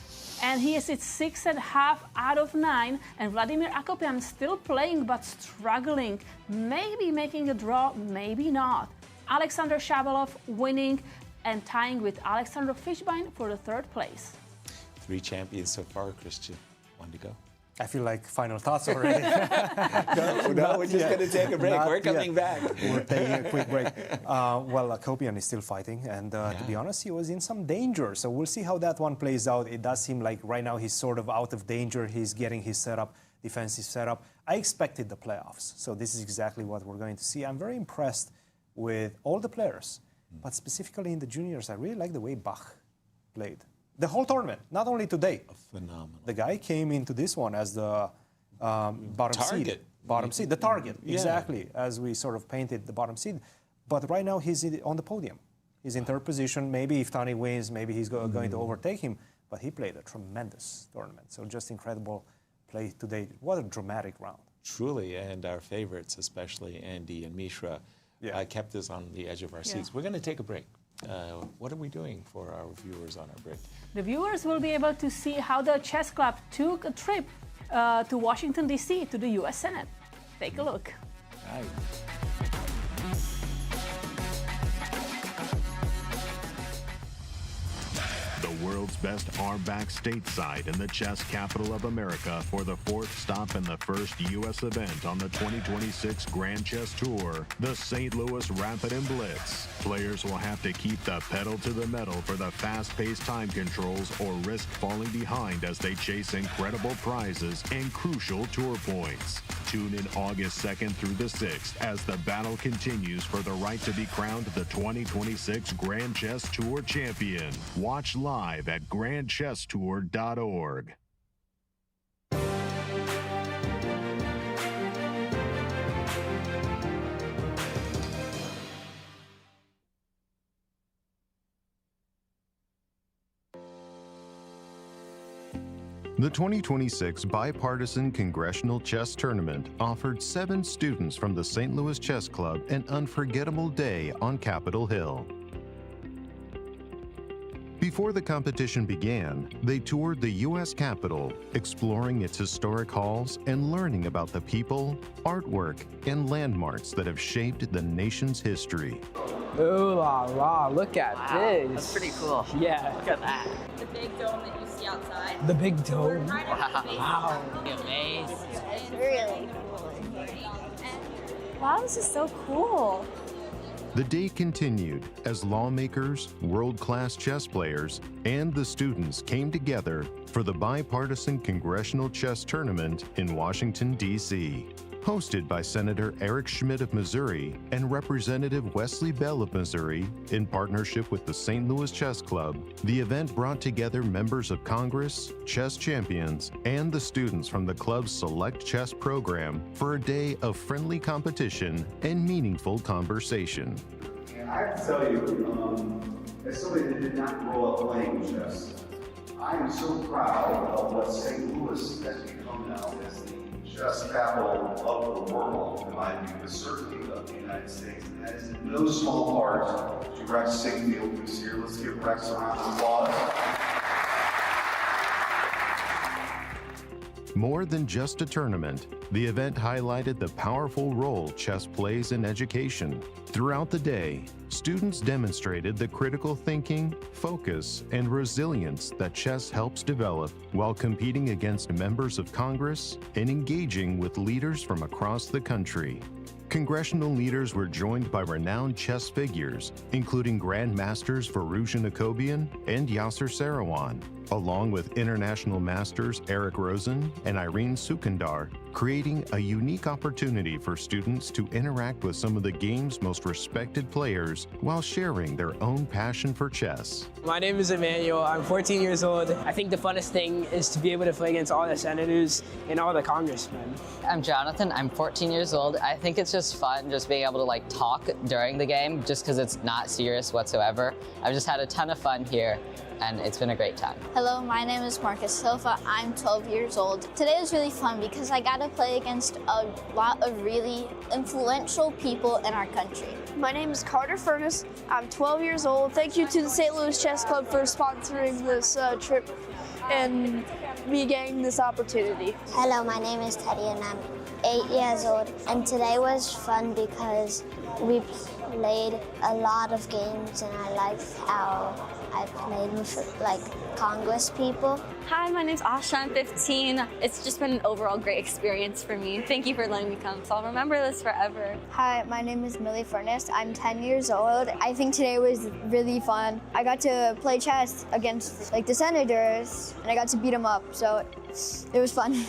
and he is at 6.5 out of 9. And Vladimir Akopian still playing, but struggling. Maybe making a draw, maybe not. Alexander Shabalov winning and tying with Alexander Fishbein for the third place. 3 champions so far, Cristian. One to go. I feel like final thoughts already. no, we're just going to take a break. We're coming back. We're taking a quick break. Well, Akopian is still fighting, and to be honest, he was in some danger. So we'll see how that one plays out. It does seem like right now he's sort of out of danger. He's getting his setup, defensive setup. I expected the playoffs, so this is exactly what we're going to see. I'm very impressed with all the players, but specifically in the juniors, I really like the way Bach played. The whole tournament, not only today. Phenomenal. The guy came into this one as the bottom seed. Bottom seed, the target, exactly, as we sort of painted the bottom seed. But right now he's on the podium. He's in third position. Maybe if Tani wins, maybe he's going to overtake him. But he played a tremendous tournament. So just incredible play today. What a dramatic round. Truly, and our favorites, especially Andy and Mishra, kept us on the edge of our seats. We're going to take a break. What are we doing for our viewers on our break? The viewers will be able to see how the chess club took a trip to Washington, D.C., to the U.S. Senate. Take a look. Right. The world's best are back stateside in the chess capital of America for the 4th stop and the first U.S. event on the 2026 Grand Chess Tour, the St. Louis Rapid and Blitz. Players will have to keep the pedal to the metal for the fast-paced time controls or risk falling behind as they chase incredible prizes and crucial tour points. Tune in August 2nd through the 6th as the battle continues for the right to be crowned the 2026 Grand Chess Tour champion. Watch live at grandchesstour.org. The 2026 Bipartisan Congressional Chess Tournament offered 7 students from the St. Louis Chess Club an unforgettable day on Capitol Hill. Before the competition began, they toured the U.S. Capitol, exploring its historic halls and learning about the people, artwork, and landmarks that have shaped the nation's history. Ooh la la, look at this. That's pretty cool. Yeah. Look at that. The big dome that you see outside. The big dome. Wow. Amazing. It's really cool. Wow, this is so cool. The day continued as lawmakers, world-class chess players, and the students came together for the Bipartisan Congressional Chess Tournament in Washington, D.C. Hosted by Senator Eric Schmidt of Missouri and Representative Wesley Bell of Missouri in partnership with the St. Louis Chess Club, the event brought together members of Congress, chess champions, and the students from the club's select chess program for a day of friendly competition and meaningful conversation. And I have to tell you, as somebody that did not grow up playing chess, I am so proud of what St. Louis has become now as the chess capital of the world, in my view, but certainly of the United States. And that is in no small part to Rex Sigfield, who's here. Let's give Rex a round of applause. More than just a tournament, the event highlighted the powerful role chess plays in education. Throughout the day, students demonstrated the critical thinking, focus, and resilience that chess helps develop while competing against members of Congress and engaging with leaders from across the country. Congressional leaders were joined by renowned chess figures, including Grandmasters Firouzjan Akopian and Yasser Seirawan, along with international masters Eric Rosen and Irene Sukandar, creating a unique opportunity for students to interact with some of the game's most respected players while sharing their own passion for chess. My name is Emmanuel. I'm 14 years old. I think the funnest thing is to be able to play against all the senators and all the congressmen. I'm Jonathan. I'm 14 years old. I think it's just fun just being able to like talk during the game just because it's not serious whatsoever. I've just had a ton of fun here and it's been a great time. Hello, my name is Marcus Silva. I'm 12 years old. Today was really fun because I got to play against a lot of really influential people in our country. My name is Carter Furness. I'm 12 years old. Thank you to the St. Louis Chess Club for sponsoring this trip and me getting this opportunity. Hello, my name is Teddy and I'm 8 years old. And today was fun because we played a lot of games and I liked how I played with like Congress people. Hi, my name's Asha. I'm 15. It's just been an overall great experience for me. Thank you for letting me come. So I'll remember this forever. Hi, my name is Millie Furness. I'm 10 years old. I think today was really fun. I got to play chess against like the senators and I got to beat them up. So it was fun.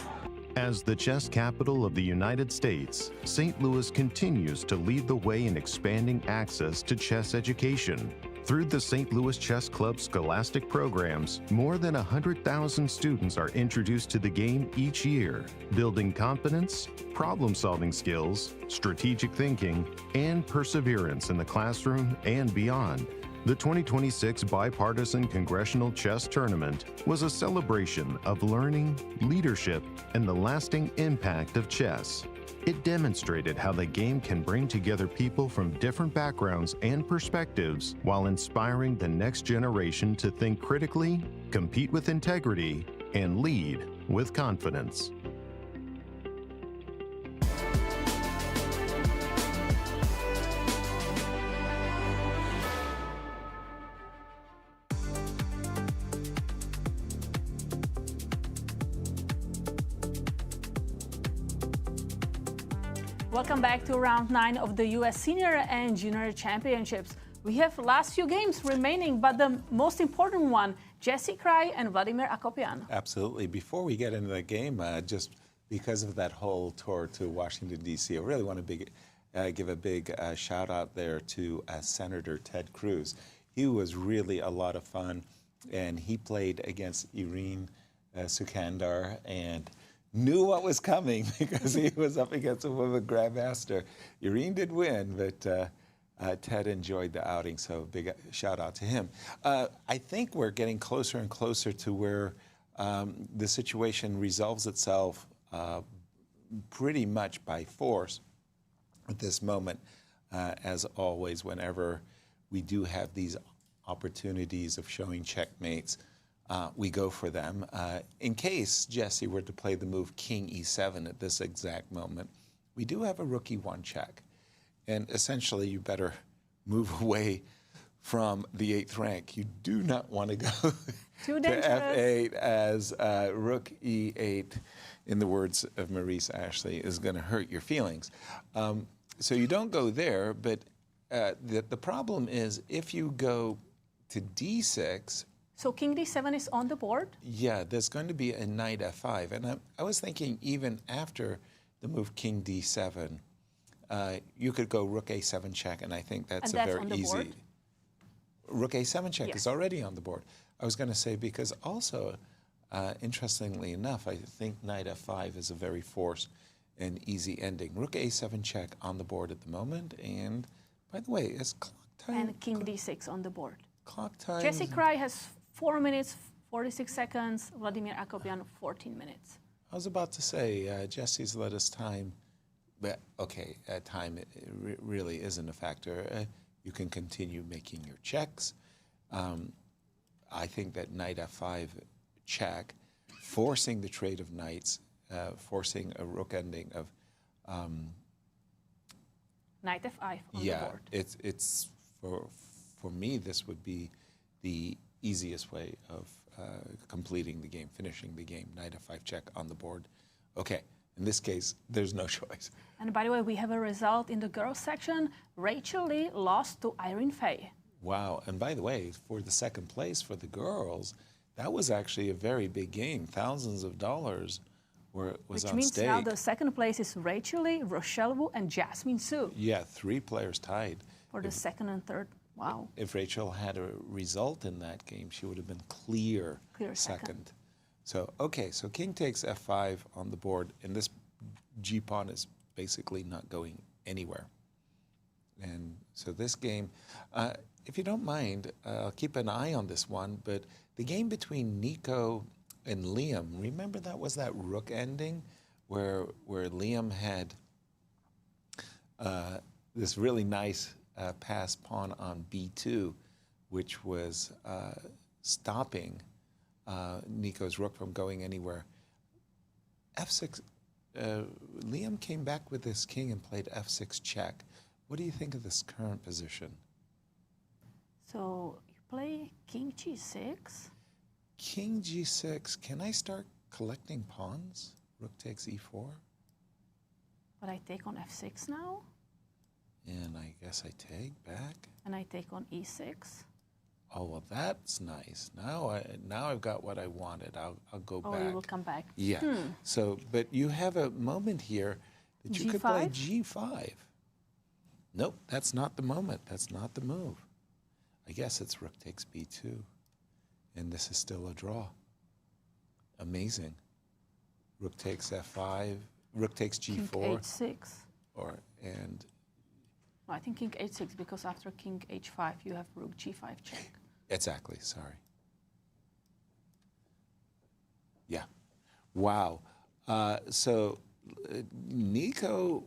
As the chess capital of the United States, St. Louis continues to lead the way in expanding access to chess education. Through the St. Louis Chess Club scholastic programs, more than 100,000 students are introduced to the game each year, building confidence, problem-solving skills, strategic thinking, and perseverance in the classroom and beyond. The 2026 Bipartisan Congressional Chess Tournament was a celebration of learning, leadership, and the lasting impact of chess. It demonstrated how the game can bring together people from different backgrounds and perspectives while inspiring the next generation to think critically, compete with integrity, and lead with confidence. Welcome back to round 9 of the U.S. Senior and Junior Championships. We have last few games remaining, but the most important one, Jesse Kraai and Vladimir Akopian. Absolutely. Before we get into the game, just because of that whole tour to Washington, D.C., I really want to give a big shout out there to Senator Ted Cruz. He was really a lot of fun, and he played against Irene Sukandar and knew what was coming because he was up against a woman grandmaster. Irene did win, but Ted enjoyed the outing, so big shout out to him. I think we're getting closer and closer to where the situation resolves itself pretty much by force at this moment. As always, whenever we do have these opportunities of showing checkmates, we go for them. In case Jesse were to play the move King E7 at this exact moment, we do have a rook E1 check. And essentially, you better move away from the 8th rank. You do not want to go to F8 as rook E8, in the words of Maurice Ashley, is going to hurt your feelings. So you don't go there, but the problem is if you go to D6, so King D7 is on the board? Yeah, there's going to be a knight F5. And I was thinking even after the move King D7, you could go rook A7 check, and I think that's a very easy. Board? Rook A7 check is already on the board. I was going to say because also, interestingly enough, I think knight F5 is a very forced and easy ending. Rook A7 check on the board at the moment. And by the way, it's clock time. And King D6 on the board. Clock time. Jesse Kraai has 4 minutes, 46 seconds. Vladimir Akopian, 14 minutes. I was about to say, Jesse's let us time. But okay, time really isn't a factor. You can continue making your checks. I think that knight F5 check, forcing the trade of knights, forcing a rook ending of. Knight f5 on Yeah, the board. it's for me. This would be the easiest way of completing the game, finishing the game. Knight f5 check on the board. Okay, in this case, there's no choice. And by the way, we have a result in the girls section. Rachel Lee lost to Irene Fay. Wow, and by the way, for the second place for the girls, that was actually a very big game. Thousands of dollars was Which on means stake. now the second place is Rachel Lee, Rochelle Wu, and Jasmine Su Yeah, 3 players tied. for the second and third. Wow. If Rachel had a result in that game, she would have been clear second. So, okay, so king takes f5 on the board, and this g-pawn is basically not going anywhere. And so this game, if you don't mind, I'll keep an eye on this one, but the game between Nico and Liam, remember that was that rook ending where Liam had this really nice pass pawn on b2, which was stopping Nico's rook from going anywhere. f6, Liam came back with this king and played f6 check. What do you think of this current position? So you play king g6. King g6, can I start collecting pawns? Rook takes e4. But I take on f6 now. And I guess I take back. And I take on e6. Oh, well, that's nice. Now I've got what I wanted. I'll go back. Oh, you will come back. Yeah. So, but you have a moment here that you could play g5. Nope, that's not the moment. That's not the move. I guess it's rook takes b2. And this is still a draw. Amazing. Rook takes f5. Rook takes g4. King h6. And No, I think king h6 because after king h5 you have rook g5 check. exactly, sorry. Yeah. Wow. So Nico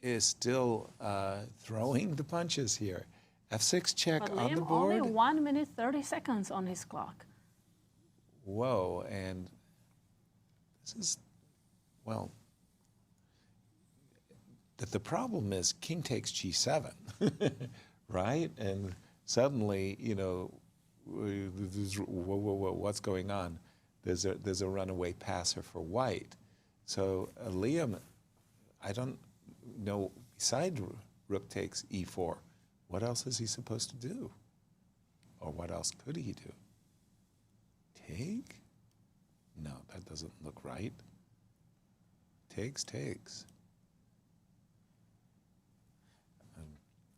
is still throwing the punches here. f6 check But on the Liam board. only 1 minute 30 seconds on his clock. Whoa, and this is, well, the problem is king takes g7, right? And suddenly, you know, what's going on? There's a runaway passer for white. So Liam, I don't know, beside rook takes e4, what else is he supposed to do? Or what else could he do? Take? No, that doesn't look right. Takes.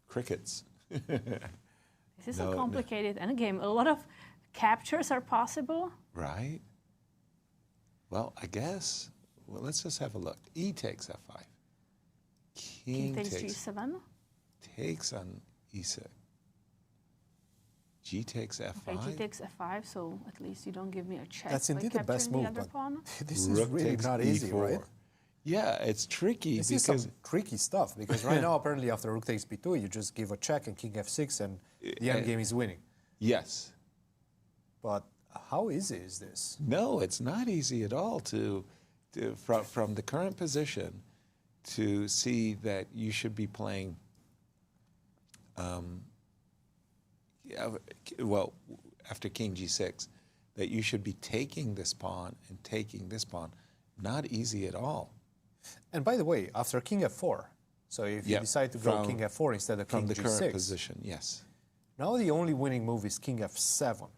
Crickets. This is a complicated endgame. A lot of captures are possible. Right? Well, I guess, well, let's just have a look. E takes f5. King takes takes g7. Takes on e6. G takes f5. Okay, g takes f5, so at least you don't give me a check. That's indeed the best move, but this is Rook really takes not easy, e4. right? Yeah, it's tricky This because is some tricky stuff, because right now, apparently, after rook takes b2, you just give a check and king f6, and the endgame is winning. Yes. But how easy is this? No, it's not easy at all from the current position to see that you should be playing, well, after king g6, that you should be taking this pawn and taking this pawn. Not easy at all. And by the way, after king f4, so if you decide to go king f4 instead of king from the g6, current position, yes. Now the only winning move is king f7.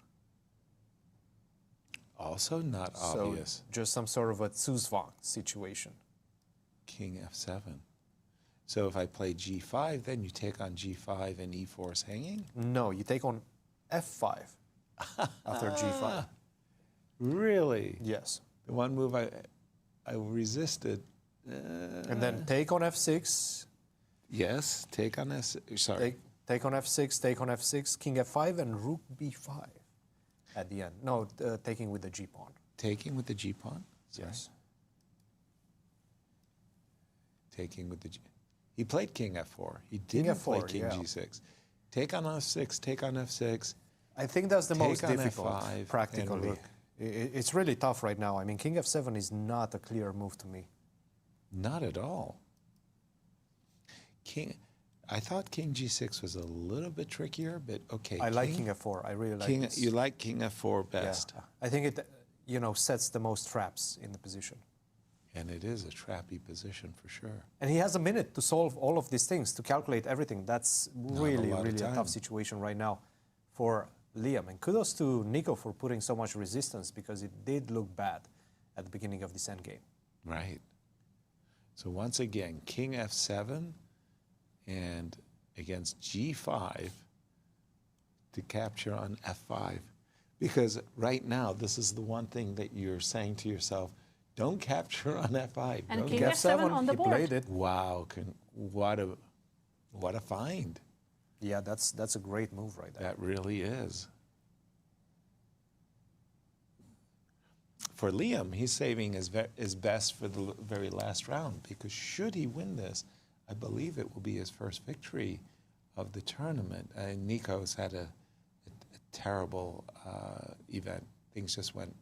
Also not obvious. So just some sort of a Zuzwang situation. King f7. So if I play g5, then you take on g5 and e4 is hanging? No, you take on f5 after g5. Really? Yes. The one move I resisted. And then take on f6. Yes, take on s6. Sorry. Take on f6, take on f6, king f5, and rook b5 at the end. No, taking with the g pawn. Taking with the g pawn? Yes. Taking with the g. He played king f4. He didn't play king g6. Take on f6, take on f6. I think that's the most on difficult, f5, practically. It's really tough right now. I mean, king f7 is not a clear move to me. Not at all. I thought king g6 was a little bit trickier, but okay. I like king f4. I really like this. You like king f4 best. Yeah. I think it, sets the most traps in the position. And it is a trappy position for sure. And he has a minute to solve all of these things, to calculate everything. That's really a tough situation right now for Liam. And kudos to Nico for putting so much resistance, because it did look bad at the beginning of this endgame. Right. So once again, king f7 and against g5 to capture on f5. Because right now, this is the one thing that you're saying to yourself, don't capture on f5. And don't king f7 on the board. Played it. Wow, what a find. Yeah, that's a great move right there. That really is. For Liam, he's saving his best for the very last round, because should he win this, I believe it will be his first victory of the tournament. Nico's had a terrible event. Things just went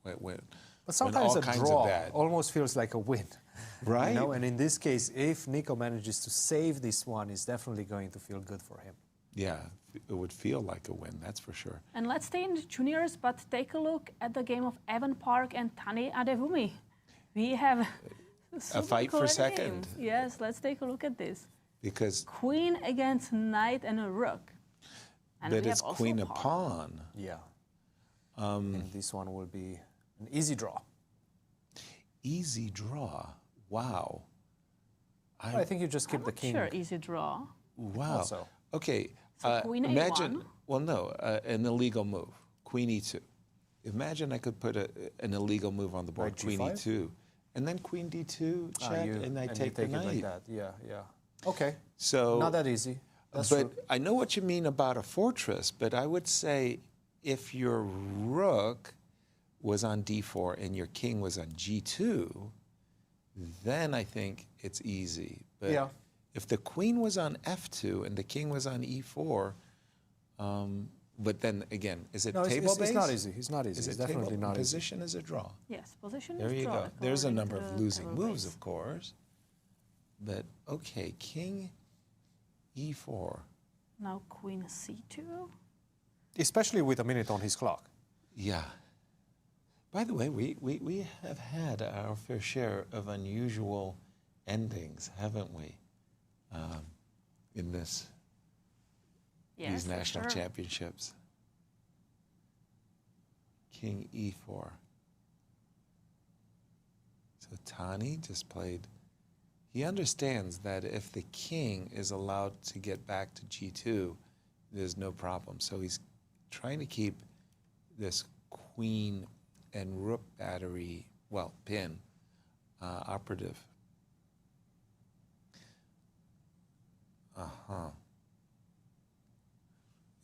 But sometimes all a kinds draw of bad. almost feels like a win. Right? And in this case, if Nico manages to save this one, it's definitely going to feel good for him. Yeah, it would feel like a win, that's for sure. And let's stay in the juniors, but take a look at the game of Evan Park and Tani Adewumi. We have A fight for second. Games. Yes, let's take a look at this. Because Queen against knight and a rook. And but we it's have also queen a pawn. Yeah. And this one will be an easy draw. Easy draw. Wow. I think you just keep the king. Sure, easy draw. Wow. Also. Okay. So queen imagine. A1. Well, no, an illegal move. Queen e2. Imagine I could put an illegal move on the board. Right, queen G5? e2, and then queen d2 check, and I take the it knight. like that. Yeah, yeah. Okay. So not that easy. That's but true. I know what you mean about a fortress, but I would say if your rook was on d4 and your king was on g2, then I think it's easy. But yeah. if the queen was on f2 and the king was on e4, but then again, is it table-based? It's not easy. It's not easy. Is It's it definitely not easy. Position is a draw. Yes, position There is you draw. go. There's a according number to of losing table moves, base. of course. But okay, king e4. Now queen c2. Especially with a minute on his clock. Yeah. By the way, we have had our fair share of unusual endings, haven't we? In these national championships. King e4. So Tani just played. He understands that if the king is allowed to get back to g2, there's no problem. So he's trying to keep this queen and rook battery, well, pin, operative.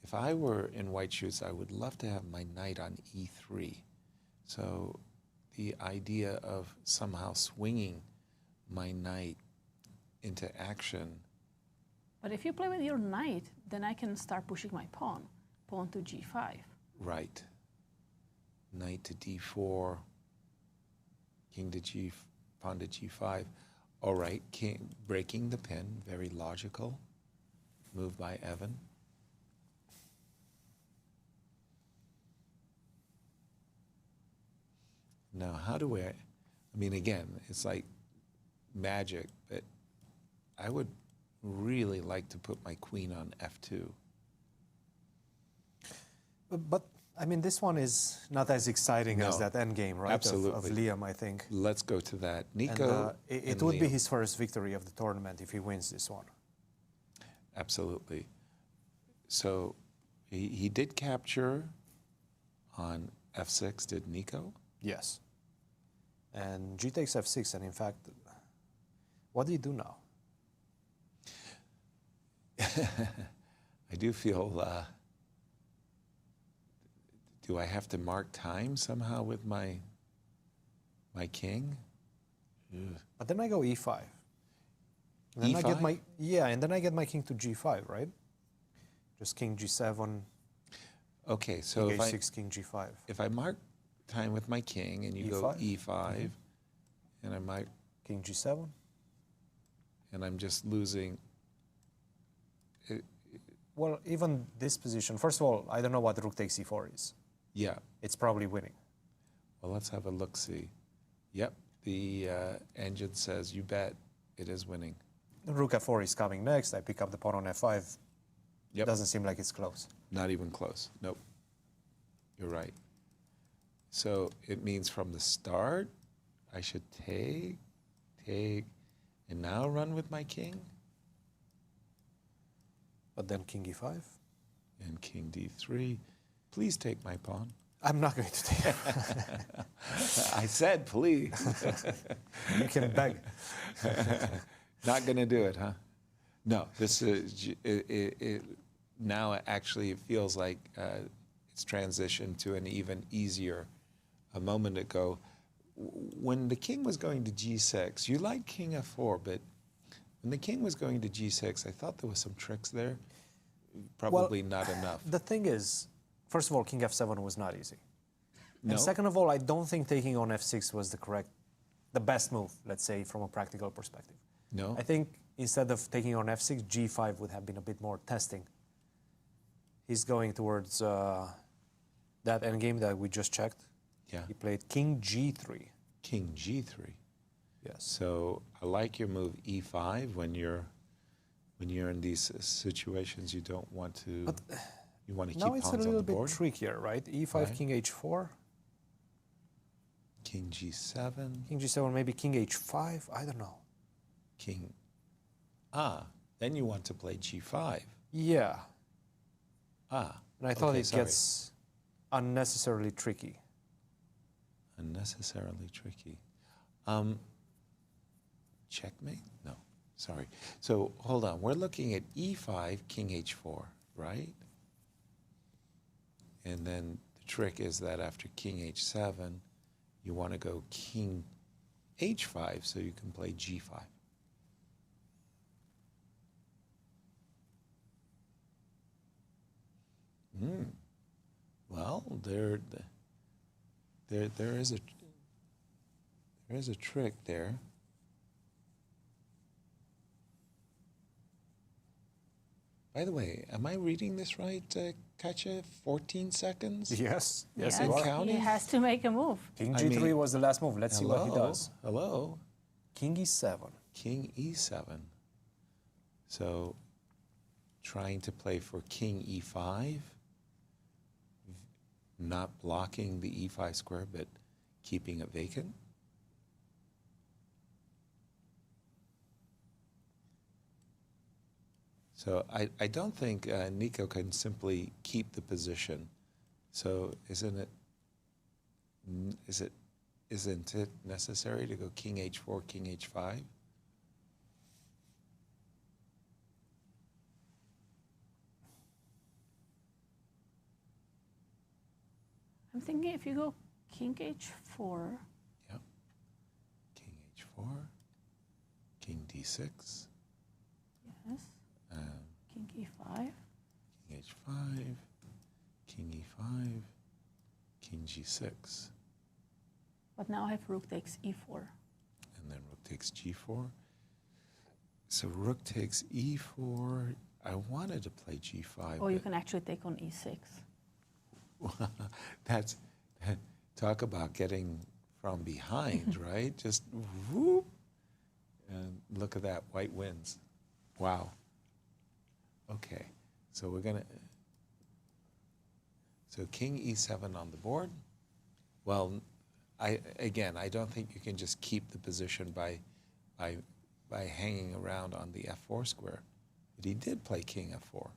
If I were in white shoes, I would love to have my knight on e3. So the idea of somehow swinging my knight into action. But if you play with your knight, then I can start pushing my pawn to g5. Right. Knight to d4, king to g, pawn to g5. All right, king breaking the pin, very logical move by Evan. Now, how do I mean, again, it's like magic, but I would really like to put my queen on f2. But I mean, this one is not as exciting as that endgame, right? Absolutely. Of Liam, I think. Let's go to that. Nico. And, it would be his first victory of the tournament if he wins this one. Absolutely. So he did capture on f6, did Nico? Yes. And g takes f6, and in fact, what do you do now? I do feel, do I have to mark time somehow with my king? Ugh. But then I go e5. And then E5? I get my, and then I get my king to g5, right? Just king g7. Okay, so king h6, king g5. If I mark time with my king, and you go e5, and I might king g7, and I'm just losing. Well, even this position. First of all, I don't know what rook takes e4 is. Yeah, it's probably winning. Well, let's have a look-see. Yep, the engine says you bet it is winning. Rook f4 is coming next. I pick up the pawn on f5. Yep. Doesn't seem like it's close. Not even close. Nope. You're right. So it means from the start, I should take, and now run with my king. But then king e5. And king d3. Please take my pawn. I'm not going to take it. I said please. You can beg. Not going to do it, huh? No, this is, now actually it feels like it's transitioned to an even easier. A moment ago, when the king was going to g6, you liked king f4, but when the king was going to g6, I thought there was some tricks there. Probably not enough. The thing is, first of all, king f7 was not easy. No? And second of all, I don't think taking on f6 was the best move, let's say, from a practical perspective. No? I think instead of taking on f6, g5 would have been a bit more testing. He's going towards that endgame that we just checked. Yeah. He played king g3. King g3. Yes. So I like your move e5 when you're in these situations. You don't want to. But you want to keep now it's a pawns on little the board. bit trickier, right? e5, Right. king h4. King g7. King g7, maybe king h5. I don't know. King. Then you want to play g5. Yeah. And I thought it gets unnecessarily tricky. Unnecessarily tricky. Checkmate? No, sorry. So hold on. We're looking at e5, king h4, right? And then the trick is that after king h7, you want to go king h5 so you can play g5. Well, there is a trick there. By the way, am I reading this right, Katja? 14 seconds? Yes. Yes, Yes, you are. he has to make a move. King g3 was the last move. Let's see what he does. Hello. King e7. King e7. So trying to play for king e5, not blocking the e5 square, but keeping it vacant. So I don't think Nico can simply keep the position. So isn't it necessary to go king h4, king h5? I'm thinking if you go king h4. Yep. King h4, king d6. Yes. King e5. King h5, king e5, king g6. But now I have rook takes e4. And then rook takes g4. So rook takes e4. I wanted to play g5. Or you can actually take on e6. That's talk about getting from behind, right? Just whoop, and look at that, white wins. Wow. Okay, so we're gonna. So king e7 on the board. Well, I don't think you can just keep the position by hanging around on the f4 square. But he did play king f4.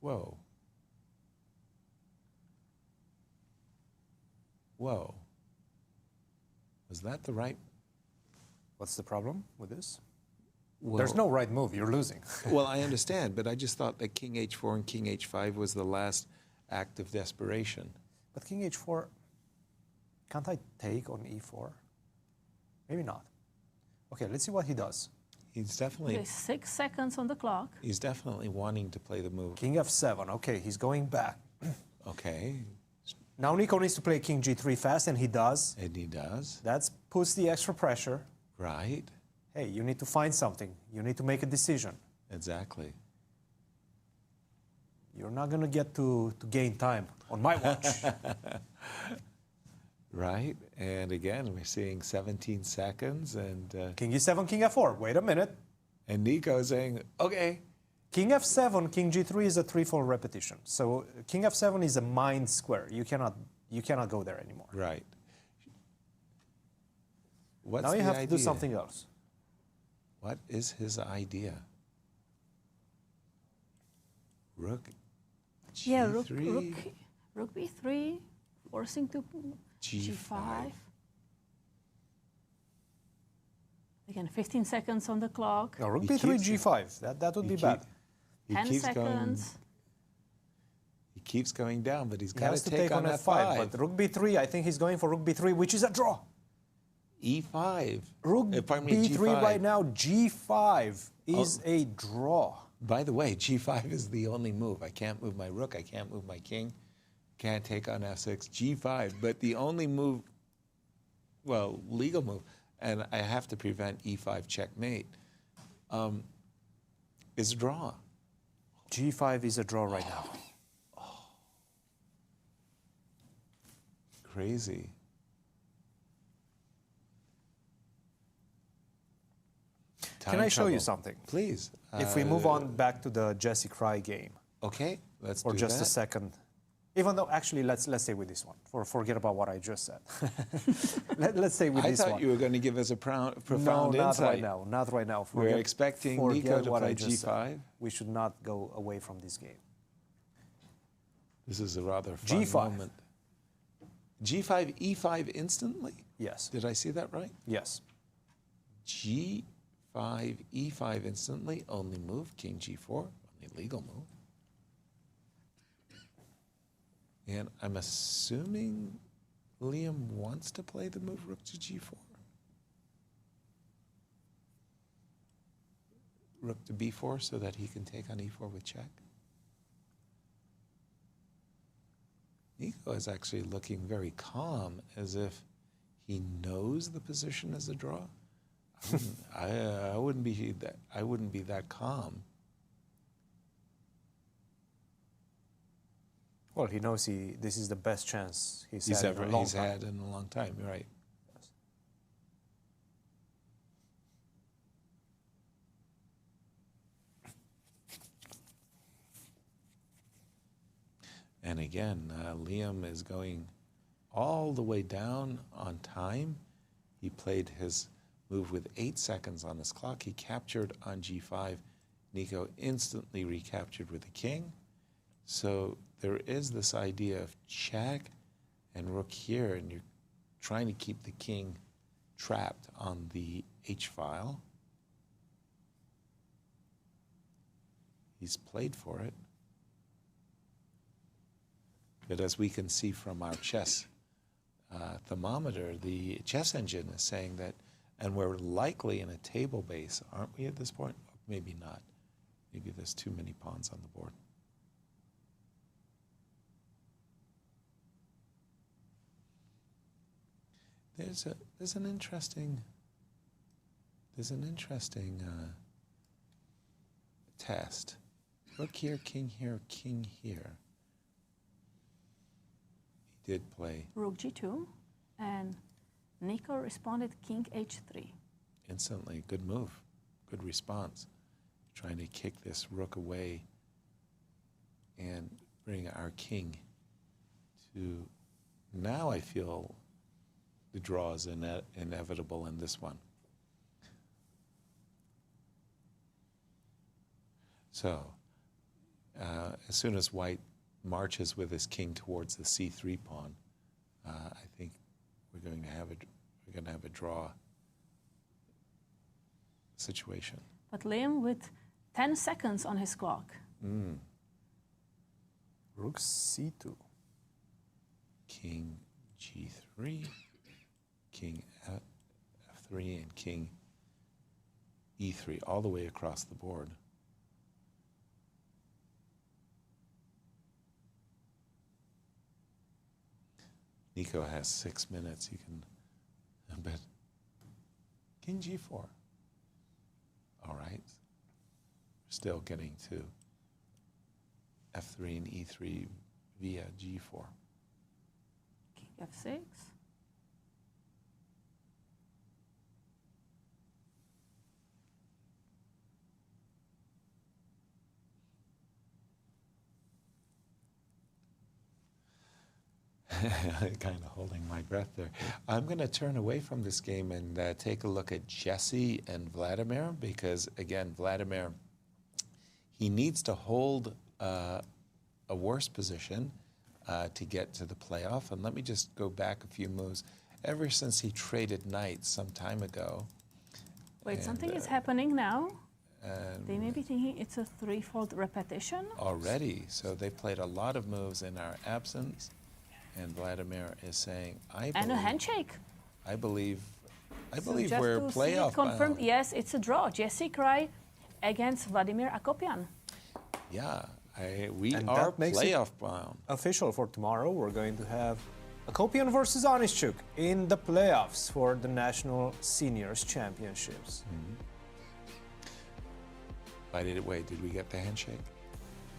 Whoa. Whoa. Was that the right? What's the problem with this? Well, there's no right move. You're losing. Well, I understand, but I just thought that king h4 and king h5 was the last act of desperation. But king h4, can't I take on e4? Maybe not. Okay, let's see what he does. He's definitely... Okay, 6 seconds on the clock. He's definitely wanting to play the move. King f7. Okay, he's going back. Okay. Now Nico needs to play king g3 fast, and he does. And he does. That puts the extra pressure. Right. Hey, you need to find something. You need to make a decision. Exactly. You're not going to get to gain time on my watch. Right. And again, we're seeing 17 seconds. And king e7, king f4. Wait a minute. And Nico saying, okay. King f7, king g3 is a threefold repetition. So king f7 is a mind square. You cannot go there anymore. Right. What's now you the have idea? to do something else. What is his idea? Rook G3? Yeah, rook b3, forcing to G5. Again, 15 seconds on the clock. No, rook b3, G5. That would be bad. 10 seconds. He keeps going down, but he's He got has to to take on f5. But rook b3, I think he's going for rook b3, which is a draw. E5. Rook b3 G5. right now, G5 is a draw. By the way, G5 is the only move. I can't move my rook. I can't move my king. Can't take on f6. G5. But the only move, well, legal move, and I have to prevent e5 checkmate, is draw. G5 is a draw right now. Crazy. Can I show you something? Please. If we move on back to the Jesse Kraai game. Okay, let's for do just that. a second. Even though, actually, let's stay with this one. Forget about what I just said. let's stay with this one. I thought you were going to give us a profound no, not insight. right now. Not right now. We're expecting Nico to play G5. We should not go away from this game. This is a rather fun G5. moment. G5, E5 instantly? Yes. Did I see that right? Yes. G5, E5 instantly, only move, King G4, only legal move. And I'm assuming Liam wants to play the move rook to G4. Rook to B4 so that he can take on E4 with check. Nico is actually looking very calm, as if he knows the position is a draw. I wouldn't be that calm. Well, he knows this is the best chance he's had in a long time. You're right. Yes. And again, Liam is going all the way down on time. He played his move with 8 seconds on his clock. He captured on G5. Nico instantly recaptured with the king. So there is this idea of check and rook here, and you're trying to keep the king trapped on the H file. He's played for it. But as we can see from our chess thermometer, the chess engine is saying that, and we're likely in a table base, aren't we at this point? Maybe not. Maybe there's too many pawns on the board. There's an interesting test. Rook here, king here, king here. He did play Rook G2, and Nico responded king H3. Instantly, good move, good response. Trying to kick this rook away and bring our king to, now I feel the draw is inevitable in this one. So, as soon as white marches with his king towards the C3 pawn, I think we're going to have a draw situation. But Liam with 10 seconds on his clock. Rook C2. King G3, King F3, and King E3, all the way across the board. Nico has 6 minutes. You can, but king g4. All right. Still getting to f3 and e3 via g4. King f6. Kind of holding my breath there. I'm going to turn away from this game and take a look at Jesse and Vladimir, because again, Vladimir, he needs to hold a worse position to get to the playoff. And let me just go back a few moves. Ever since he traded knights some time ago. Wait, something is happening now. They may be thinking it's a threefold repetition. Already. So they played a lot of moves in our absence. And Vladimir is saying, I believe... And a handshake. I believe So we're playoff confirmed. bound. Yes, it's a draw. Jesse Kraai against Vladimir Akopian. Yeah, we And are that makes playoff bound. Official for tomorrow. We're going to have Akopian versus Onischuk in the playoffs for the National Seniors Championships. Wait, did we get the handshake?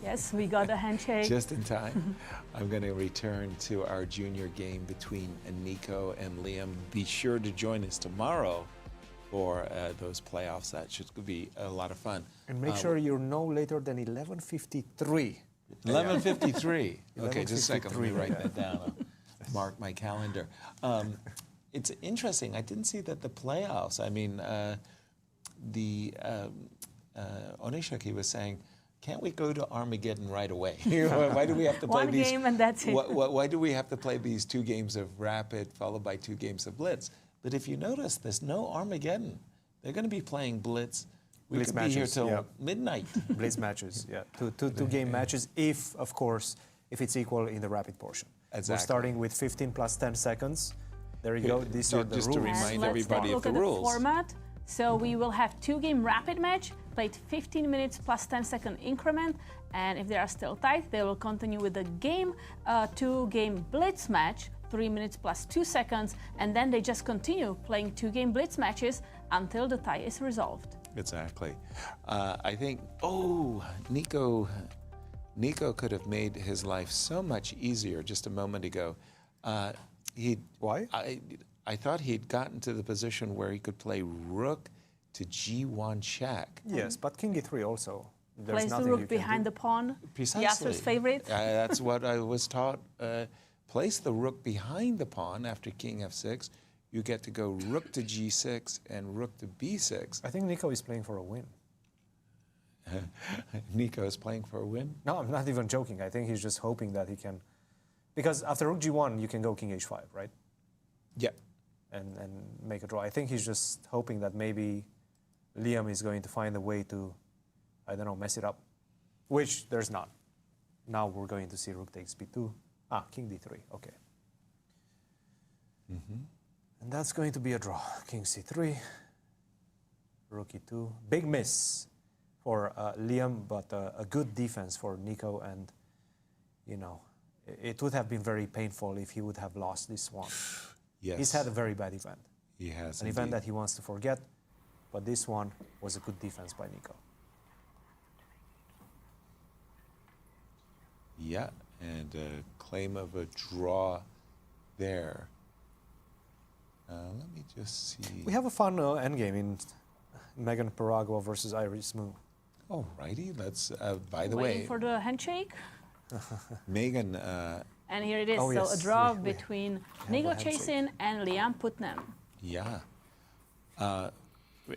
Yes, we got a handshake. Just in time. I'm going to return to our junior game between Nico and Liam. Be sure to join us tomorrow for those playoffs. That should be a lot of fun. And make sure you're no later than 11:53. 11:53. Okay, just a second. Let me 11:53, write yeah. that down. I'll mark my calendar. It's interesting. I didn't see that the playoffs. I mean, Onischuk, he was saying, can't we go to Armageddon right away? Why do we have to play One these? game and that's it. Why do we have to play these 2 games of Rapid followed by 2 games of Blitz? But if you notice, there's no Armageddon. They're going to be playing Blitz. We Blitz could be here matches, till yeah. midnight. Blitz matches, yeah. Two game matches, if, of course, if it's equal in the Rapid portion. Exactly. We're starting with 15 plus 10 seconds. There you go. These are the just rules. to remind everybody of the Let's take a look at the rules. format. So we will have 2-game Rapid match, played 15 minutes plus 10-second increment. And if they are still tied, they will continue with the game 2-game Blitz match, 3 minutes plus 2 seconds. And then they just continue playing 2-game Blitz matches until the tie is resolved. Exactly. I think, Nico could have made his life so much easier just a moment ago. Why? I thought he'd gotten to the position where he could play rook to g1 check. Yes, but king e3 also. There's Plays the nothing rook you can behind do. the pawn. Precisely. Yasser's favorite. That's what I was taught. Place the rook behind the pawn after king f6. You get to go rook to g6 and rook to b6. I think Nico is playing for a win. Nico is playing for a win? No, I'm not even joking. I think he's just hoping that he can... Because after rook g1, you can go king h5, right? Yeah. And make a draw. I think he's just hoping that maybe Liam is going to find a way to, I don't know, mess it up. Which there's not. Now we're going to see rook takes b2. King d3, okay. And that's going to be a draw. King c3, rook e2. Big miss for Liam, but a good defense for Nico. And, you know, it would have been very painful if he would have lost this one. Yes. He's had a very bad event. He has An event that he wants to forget, but this one was a good defense by Nico. Yeah, and a claim of a draw there. Let me just see. We have a fun endgame in Megan Paragua versus Iris Moo. All righty, let's, by the Waiting way, for the handshake. Megan. And here it is. Oh, So yes. a draw We between have Nico a handshake. Chasin and Liam Putnam. Yeah.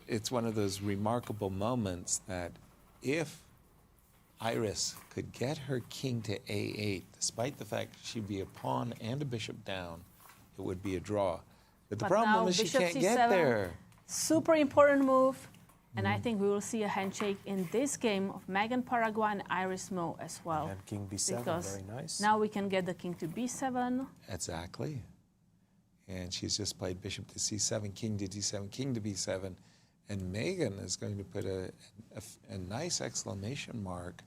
It's one of those remarkable moments that if Iris could get her king to a8, despite the fact she'd be a pawn and a bishop down, it would be a draw. But the problem now is she bishop can't c7, get there. Super important move. And I think we will see a handshake in this game of Megan Paragua and Iris Mo as well. And king b7, because very nice. now we can get the king to b7. Exactly. And she's just played bishop to c7, king to d7, king to b7. And Megan is going to put a nice exclamation mark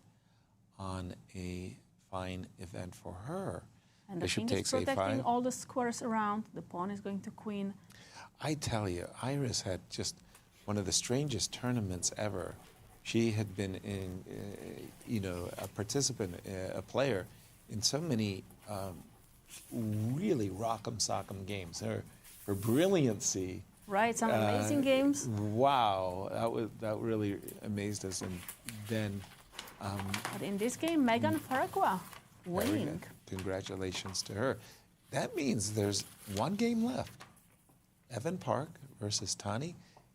on a fine event for her. And the Bishop king is takes protecting A5. all the squares around. The pawn is going to queen. I tell you, Iris had just one of the strangest tournaments ever. She had been in, a participant, a player in so many really rock'em sock'em games. Her brilliancy. Right, some amazing games. Wow, that really amazed us. And then, But in this game, Megan Faragua winning. congratulations to her. That means there's one game left. Evan Park versus Tani.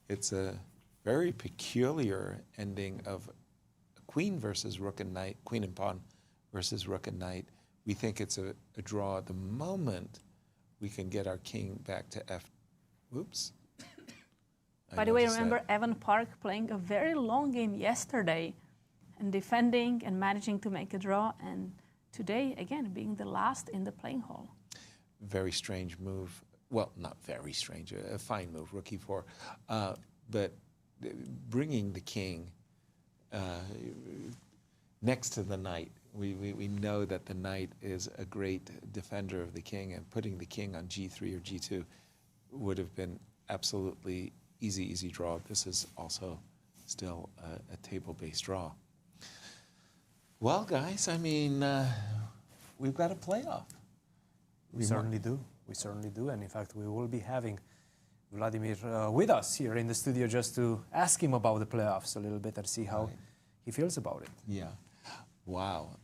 It's a very peculiar ending of queen versus rook and knight, queen and pawn versus rook and knight. We think it's a draw. The moment we can get our king back to F. Whoops. By the way, remember Evan Park playing a very long game yesterday and defending and managing to make a draw. And today, again, being the last in the playing hall. Very strange move. Well, not very strange, a fine move, rook e4. But bringing the king next to the knight, we know that the knight is a great defender of the king, and putting the king on g3 or g2 would have been absolutely easy draw. This is also still a table-based draw. Well, guys, I mean, we've got a playoff. We certainly do. We certainly do. And in fact, we will be having Vladimir with us here in the studio just to ask him about the playoffs a little bit and see how he feels about it. Yeah. Wow.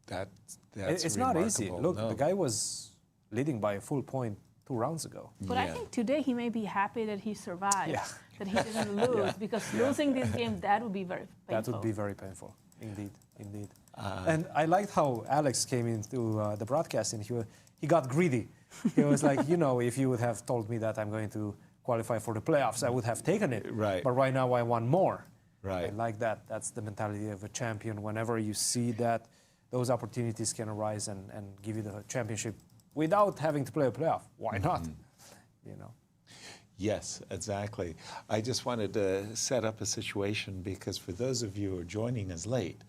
That's it's not easy. Look, the guy was leading by a full point 2 rounds ago. But I think today he may be happy that he survived, that he didn't lose, because losing this game, that would be very painful. That would be very painful, indeed. And I liked how Alex came into the broadcast and he got greedy. He was like, if you would have told me that I'm going to qualify for the playoffs, I would have taken it. Right. But right now I want more. Right. I like that. That's the mentality of a champion. Whenever you see that, those opportunities can arise and give you the championship without having to play a playoff. Why not? Yes, exactly. I just wanted to set up a situation because for those of you who are joining us late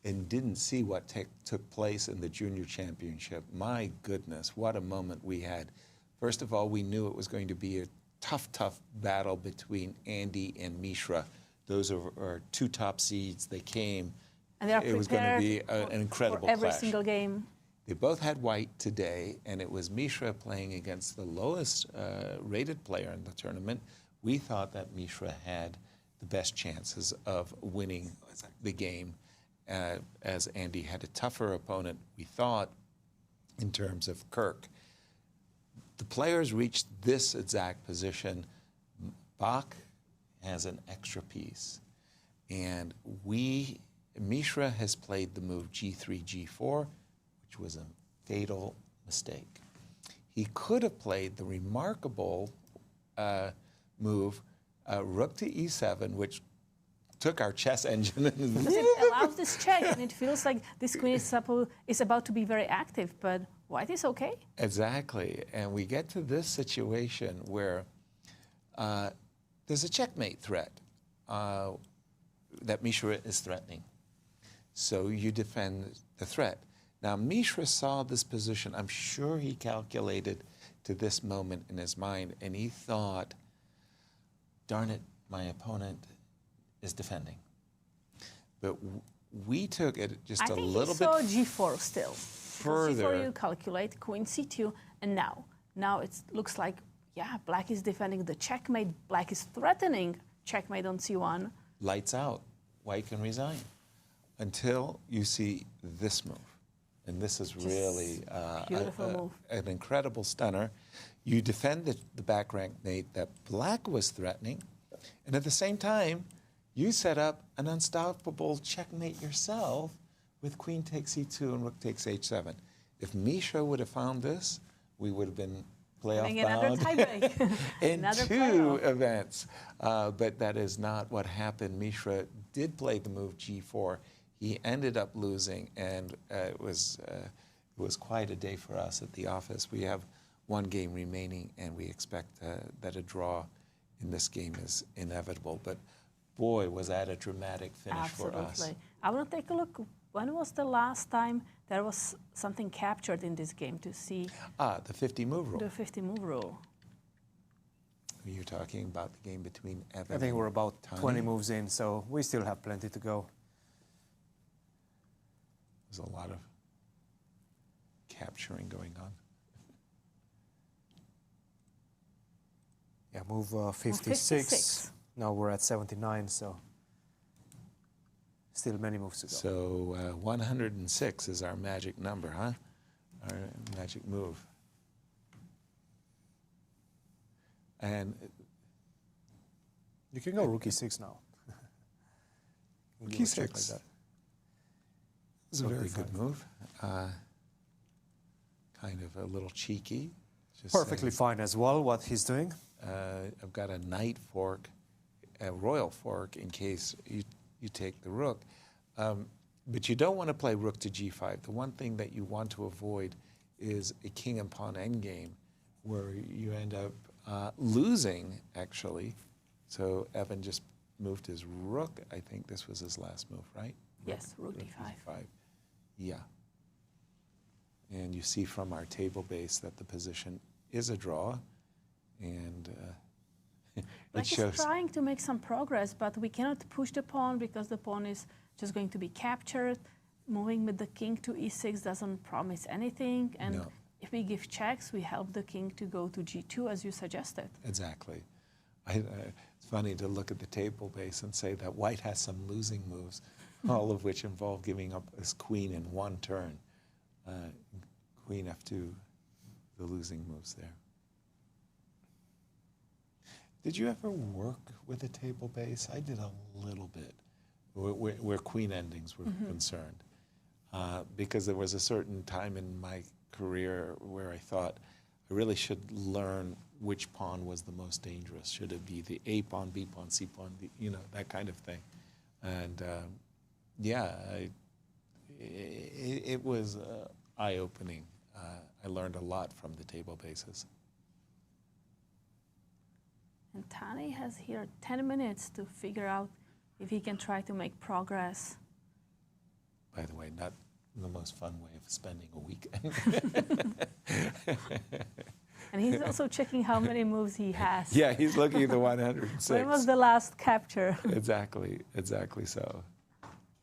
and didn't see what took place in the junior championship, my goodness, what a moment we had. First of all, we knew it was going to be a tough battle between Andy and Mishra. Those are our 2 top seeds. They came. And they are it was going to be an incredible for every clash. single game. They both had white today, and it was Mishra playing against the lowest rated player in the tournament. We thought that Mishra had the best chances of winning the game, as Andy had a tougher opponent, we thought, in terms of Kirk. The players reached this exact position. Bach has an extra piece, and Mishra has played the move g3, g4, which was a fatal mistake. He could have played the remarkable move rook to e7, which took our chess engine. Because it allows this check, and it feels like this queen is about to be very active, but white is okay. Exactly, and we get to this situation where there's a checkmate threat that Mishra is threatening. So you defend the threat. Now, Mishra saw this position. I'm sure he calculated to this moment in his mind, and he thought, darn it, my opponent is defending. But we took it just a little bit I think he saw g4 still. further. G4 you calculate, queen c2, and now it looks like, black is defending the checkmate. Black is threatening checkmate on c1. Lights out. White can resign until you see this move. And this is really an incredible stunner. You defend the back rank mate that black was threatening, and at the same time, you set up an unstoppable checkmate yourself with queen takes e2 and rook takes h7. If Mishra would have found this, we would have been playoff bound in two events. But that is not what happened. Mishra did play the move g4. He ended up losing, and it was quite a day for us at the office. We have one game remaining, and we expect that a draw in this game is inevitable. But boy, was that a dramatic finish for us. I want to take a look when was the last time there was something captured in this game to see? The 50 move rule. The 50 move rule. You're talking about the game between Evan I think we're about Tani. 20 moves in, so we still have plenty to go. There's a lot of capturing going on. Yeah, move 56. Now we're at 79, so still many moves to go. So 106 is our magic number, huh? Our magic move. And you can go rook e6 now. Rook e6. Like that. It's a very good move. Kind of a little cheeky. Just perfectly fine as well, what he's doing. I've got a knight fork, a royal fork, in case you take the rook. But you don't want to play rook to g5. The one thing that you want to avoid is a king and pawn endgame, where you end up losing, actually. So Evan just moved his rook. I think this was his last move, right? Yes, rook d5. Yeah. And you see from our table base that the position is a draw. And it shows. He's trying to make some progress, but we cannot push the pawn because the pawn is just going to be captured. Moving with the king to e6 doesn't promise anything. And if we give checks, we help the king to go to g2, as you suggested. Exactly. It's funny to look at the table base and say that white has some losing moves, all of which involve giving up his queen in one turn. Queen f2, the losing moves there. Did you ever work with a table base? I did a little bit, where queen endings were concerned. Because there was a certain time in my career where I thought I really should learn which pawn was the most dangerous. Should it be the A pawn, B pawn, C pawn, that kind of thing. And it was eye-opening. I learned a lot from the table bases. And Tani has here 10 minutes to figure out if he can try to make progress. By the way, not the most fun way of spending a weekend. And he's also checking how many moves he has. Yeah, he's looking at the 106. When was the last capture? Exactly so.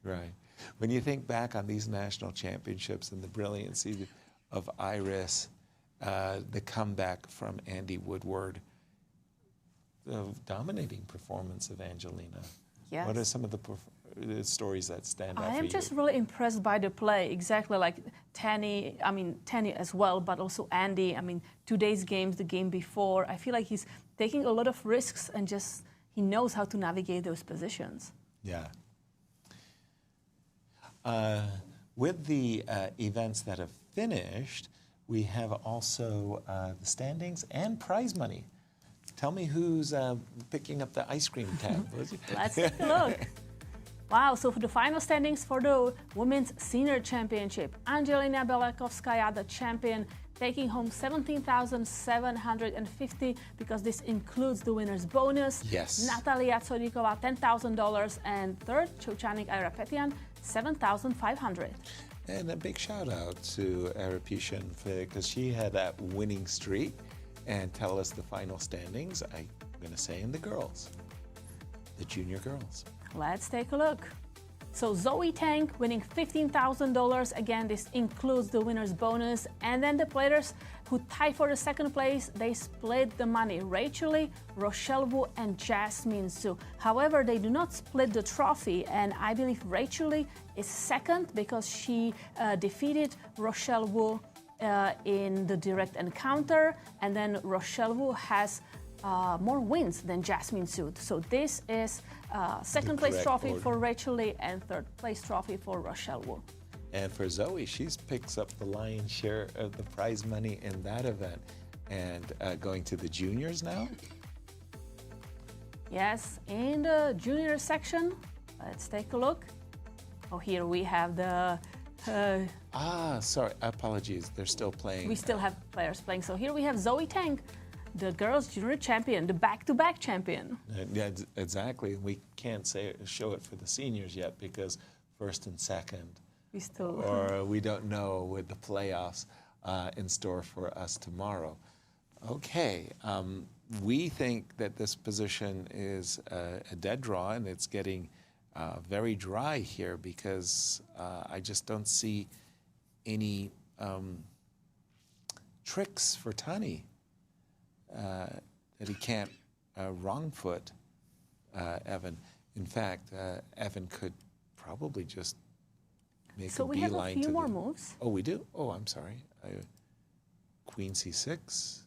Right. When you think back on these national championships and the brilliancy of Iris, the comeback from Andy Woodward, the dominating performance of Angelina. Yes. What are some of the stories that stand out for you? I am just really impressed by the play, exactly like Tani as well, but also Andy. I mean, today's games, the game before, I feel like he's taking a lot of risks and just he knows how to navigate those positions. Yeah. With the events that have finished, we have also the standings and prize money. Tell me who's picking up the ice cream tab. Let's take a look. Wow, so for the final standings for the Women's Senior Championship, Angelina Belakovskaya, the champion, taking home $17,750 because this includes the winner's bonus. Yes. Natalia Tsodikova, $10,000, and third, Chochanik Arapetian, $7,500. And a big shout out to Arapetian because she had that winning streak. And tell us the final standings. I'm going to say in the girls, the junior girls. Let's take a look. So Zoe Tang winning $15,000. Again, this includes the winner's bonus. And then the players who tied for the second place, they split the money. Rachel Lee, Rochelle Wu, and Jasmine Su. However, they do not split the trophy. And I believe Rachel Lee is second because she defeated Rochelle Wu in the direct encounter, and then Rochelle Wu has more wins than Jasmine Su. So this is second place trophy for Rachel Lee and third place trophy for Rochelle Wu. And for Zoe, she picks up the lion's share of the prize money in that event. And going to the juniors now? Yes, in the junior section, let's take a look. Oh, here we have the sorry, apologies. They're still playing. We still have players playing. So here we have Zoe Tang, the girls' junior champion, the back-to-back champion. Yeah, exactly. We can't show it for the seniors yet because first and second or we don't know with the playoffs in store for us tomorrow. Okay, we think that this position is a dead draw, and it's getting very dry here because I just don't see any tricks for Tani that he can't wrong foot Evan. In fact, Evan could probably just make so a we have beeline a few to more moves. Oh, we do? Oh, I'm sorry. Queen c6.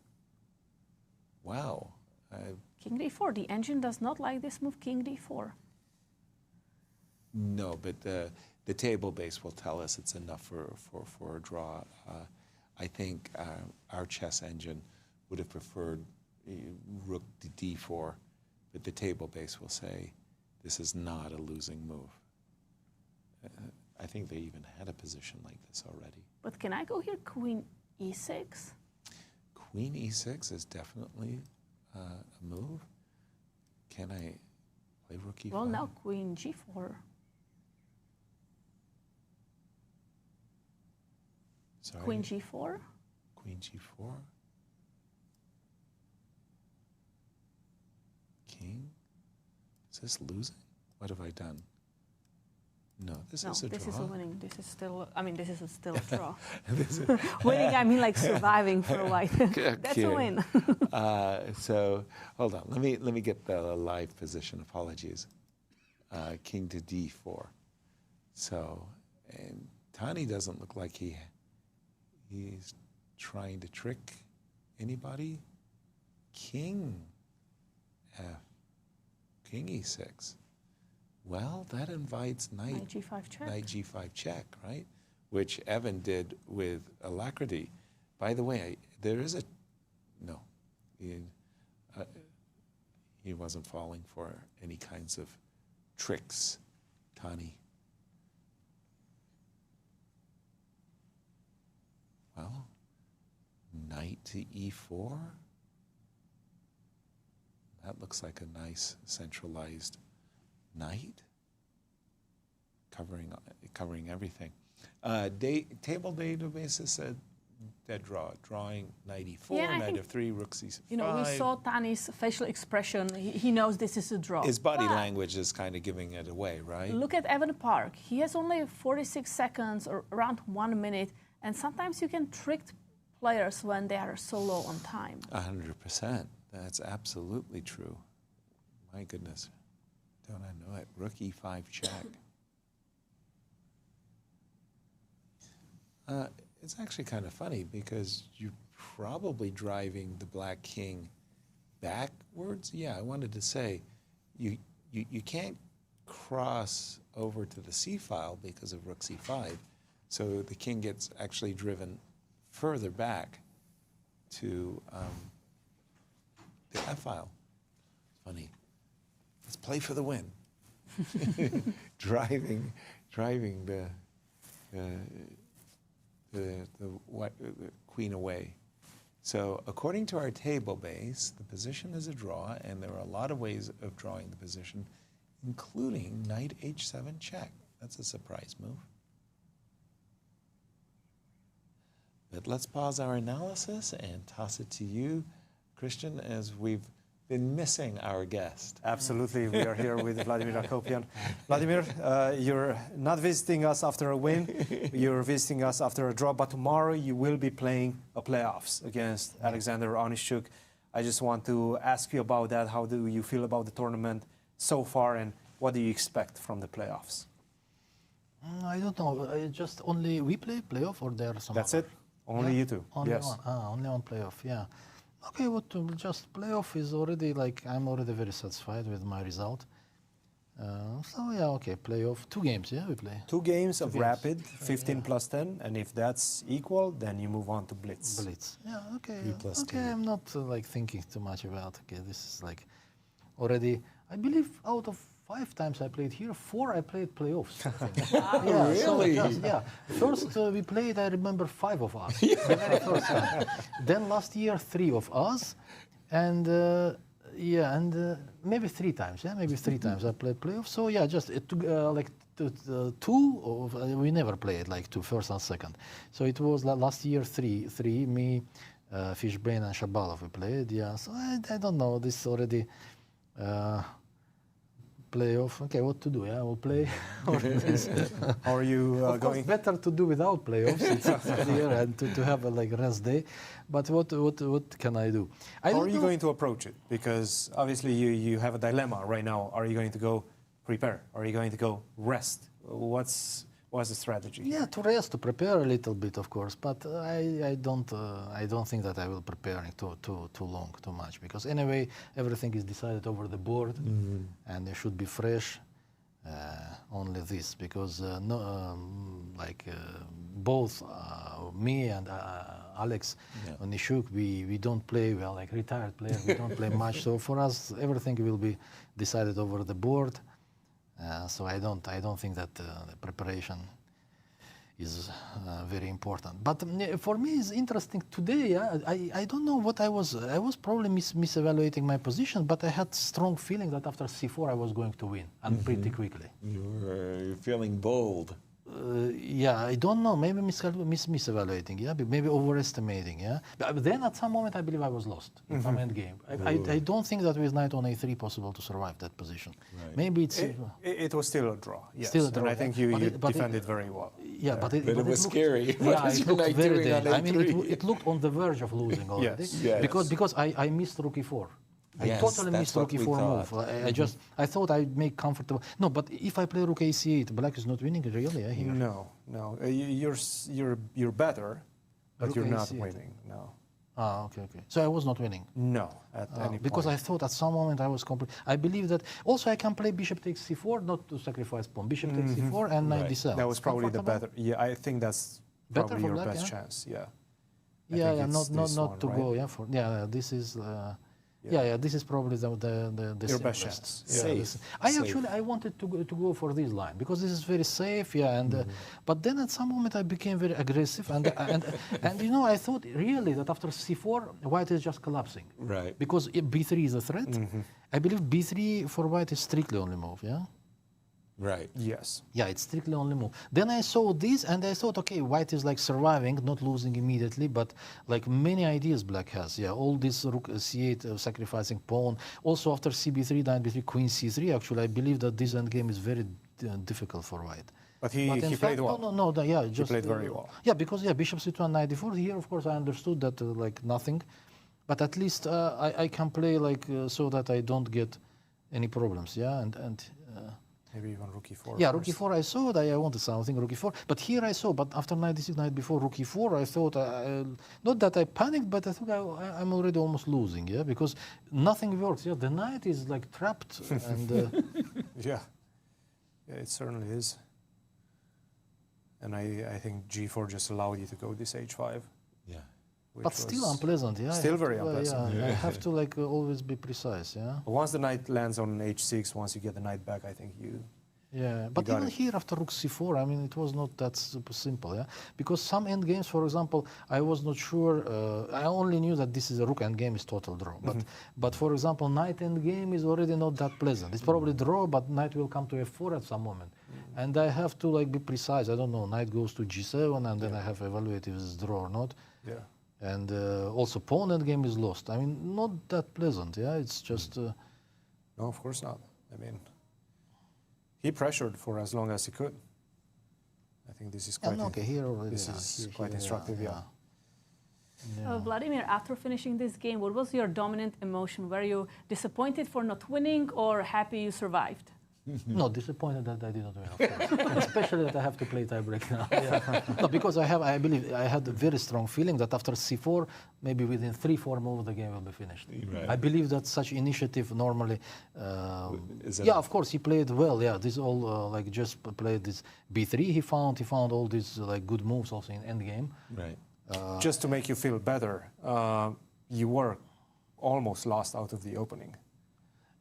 Wow. King d4. The engine does not like this move, King d4. No, but the table base will tell us it's enough for a draw. I think our chess engine would have preferred rook to d4, but the table base will say this is not a losing move. I think they even had a position like this already. But can I go here, Queen e6? Queen e6 is definitely a move. Can I play rook e5? Well, now Queen g4. Sorry? Queen g4. Queen g4. King. Is this losing? What have I done? No, this is a draw. This is a winning. This is still, I mean, this is still a draw. Winning, I mean like surviving for a while. That's a win. So, hold on. Let me get the live position. Apologies. King to d4. So, and Tani doesn't look like he's trying to trick anybody. King F. King e6. Well, that invites knight g5 check. Knight g5 check, right? Which Evan did with alacrity. By the way, there is a no. He wasn't falling for any kinds of tricks, Tani. Well, knight to e4. That looks like a nice centralized knight, covering everything. Table database said dead draw, drawing knight e4, knight f3, rook c5. You know, we saw Tani's facial expression. He knows this is a draw. His body language is kind of giving it away, right? Look at Evan Park. He has only 46 seconds or around 1 minute, and sometimes you can trick players when they are so low on time. 100%. That's absolutely true. My goodness. Don't I know it? Rook e5 check. It's actually kind of funny because you're probably driving the black king backwards. Yeah, I wanted to say you can't cross over to the c file because of rook c5. So the king gets actually driven further back to the f file. Funny. Let's play for the win. driving the queen away. So according to our table base, the position is a draw, and there are a lot of ways of drawing the position, including knight h7 check. That's a surprise move. But let's pause our analysis and toss it to you, Cristian, as we've been missing our guest. Absolutely, we are here with Vladimir Akopian. Vladimir, you're not visiting us after a win, you're visiting us after a draw, but tomorrow you will be playing a playoffs against Alexander Onischuk. I just want to ask you about that. How do you feel about the tournament so far, and what do you expect from the playoffs? I don't know, just only we play playoff, or there are some That's other? it? Only you two? Only yes. one. Only one playoff, yeah. Okay, what just playoff is already like, I'm already very satisfied with my result. So yeah, okay, playoff, 2 games, yeah, we play. 2 games of rapid, 15 plus 10, and if that's equal, then you move on to blitz. Blitz, yeah, okay. 3 plus okay, 2. I'm not like thinking too much about, okay, this is like already, I believe out of 5 times I played here, 4 I played playoffs. Yeah, really? So yeah. First we played, I remember 5 of us. The very first time. Then last year 3 of us, and maybe 3 times. Yeah, maybe 3 times I played playoffs. So yeah, just like two, we never played like two, first and second. So it was last year three, me, Fishbein and Shabalov we played, yeah. So I don't know, this already playoff. Okay, what to do, yeah, we'll play. Are you of course, better to do without playoffs, it's clear, and to have a like rest day. But what can I do? How are you going to approach it? Because obviously you have a dilemma right now. Are you going to go prepare? Are you going to go rest? What's the strategy? Yeah, to rest, to prepare a little bit, of course. But I don't think that I will prepare too long, too much, because anyway everything is decided over the board, and it should be fresh. Only this, because both me and Alex Onischuk, we don't play. We are like retired players. We don't play much. So for us, everything will be decided over the board. So I don't think that the preparation is very important. But for me, it's interesting today. Yeah, I don't know what I was probably misevaluating my position, but I had strong feeling that after C4 I was going to win, and pretty quickly. You're feeling bold. Yeah, I don't know. Maybe misevaluating. Yeah, maybe overestimating. Yeah, but then at some moment I believe I was lost in some end game. I don't think that with knight on a3 possible to survive that position. Right. Maybe it was still a draw. Yes, still a draw. And I think you defended very well. Yeah, but it was scary. Yeah, it looked very dangerous. I mean, it looked on the verge of losing already. Yes. Because I missed rook e4. I totally missed rook e4 move. I thought I'd make comfortable. No, but if I play rook ac8, black is not winning really. Here. No. You're better, but you're not winning. No. Ah, okay. So I was not winning. No, at any because point. I thought at some moment I was complete. I believe that also I can play bishop takes c4, not to sacrifice pawn. Bishop takes c4 and knight d7. That was probably the better. Yeah, I think that's probably your best chance. Yeah. Not to go. Yeah, this is. This is probably the your best chance. Safe. I wanted to go for this line because this is very safe. Yeah, and but then at some moment I became very aggressive, and I thought really that after c4 white is just collapsing. Right. Because b3 is a threat. I believe b3 for white is strictly only move. Yeah. Right. Yes. Yeah, it's strictly only move. Then I saw this and I thought, okay, white is like surviving, not losing immediately, but like many ideas black has. Yeah, all this rook c8 sacrificing pawn. Also after cb3, knight b3, queen c3. Actually, I believe that this endgame is very difficult for white. But he played well. He played very well. Yeah, because bishop c2 and knight d4. Here, of course, I understood that like nothing, but at least I can play like so that I don't get any problems. Yeah, and. Maybe even rook e4. Yeah, rook e4 I saw that I wanted something, rook e4. But here I saw, but after knight d6, knight b4, rook e4, I thought, not that I panicked, but I thought I'm already almost losing, yeah, because nothing works. Yeah, the knight is like trapped and... yeah, it certainly is. And I think g4 just allowed you to go this h5. Yeah. But still unpleasant, yeah. Still very unpleasant. I have to like always be precise, yeah. Once the knight lands on h6, once you get the knight back, I think you. Yeah, but even here after rook c4, I mean, it was not that super simple, yeah. Because some end games, for example, I was not sure. I only knew that this is a rook end game is total draw. But for example, knight end game is already not that pleasant. It's probably draw, but knight will come to f4 at some moment, and I have to like be precise. I don't know. Knight goes to g7, and then I have to evaluate if it's draw or not. Yeah. And also pawn endgame is lost. I mean, not that pleasant, yeah? It's just... No, of course not. I mean, he pressured for as long as he could. I think this is quite... This is quite instructive, yeah. Vladimir, after finishing this game, what was your dominant emotion? Were you disappointed for not winning or happy you survived? No, disappointed that I did not win, of course. Especially that I have to play tiebreak now. Yeah. No, because I believe I had a very strong feeling that after c4, maybe within 3-4 moves the game will be finished. Right. I believe that such initiative normally. Of course he played well. Yeah, this all like just played this b3. He found all these like good moves also in endgame. Right. Just to make you feel better, you were almost lost out of the opening.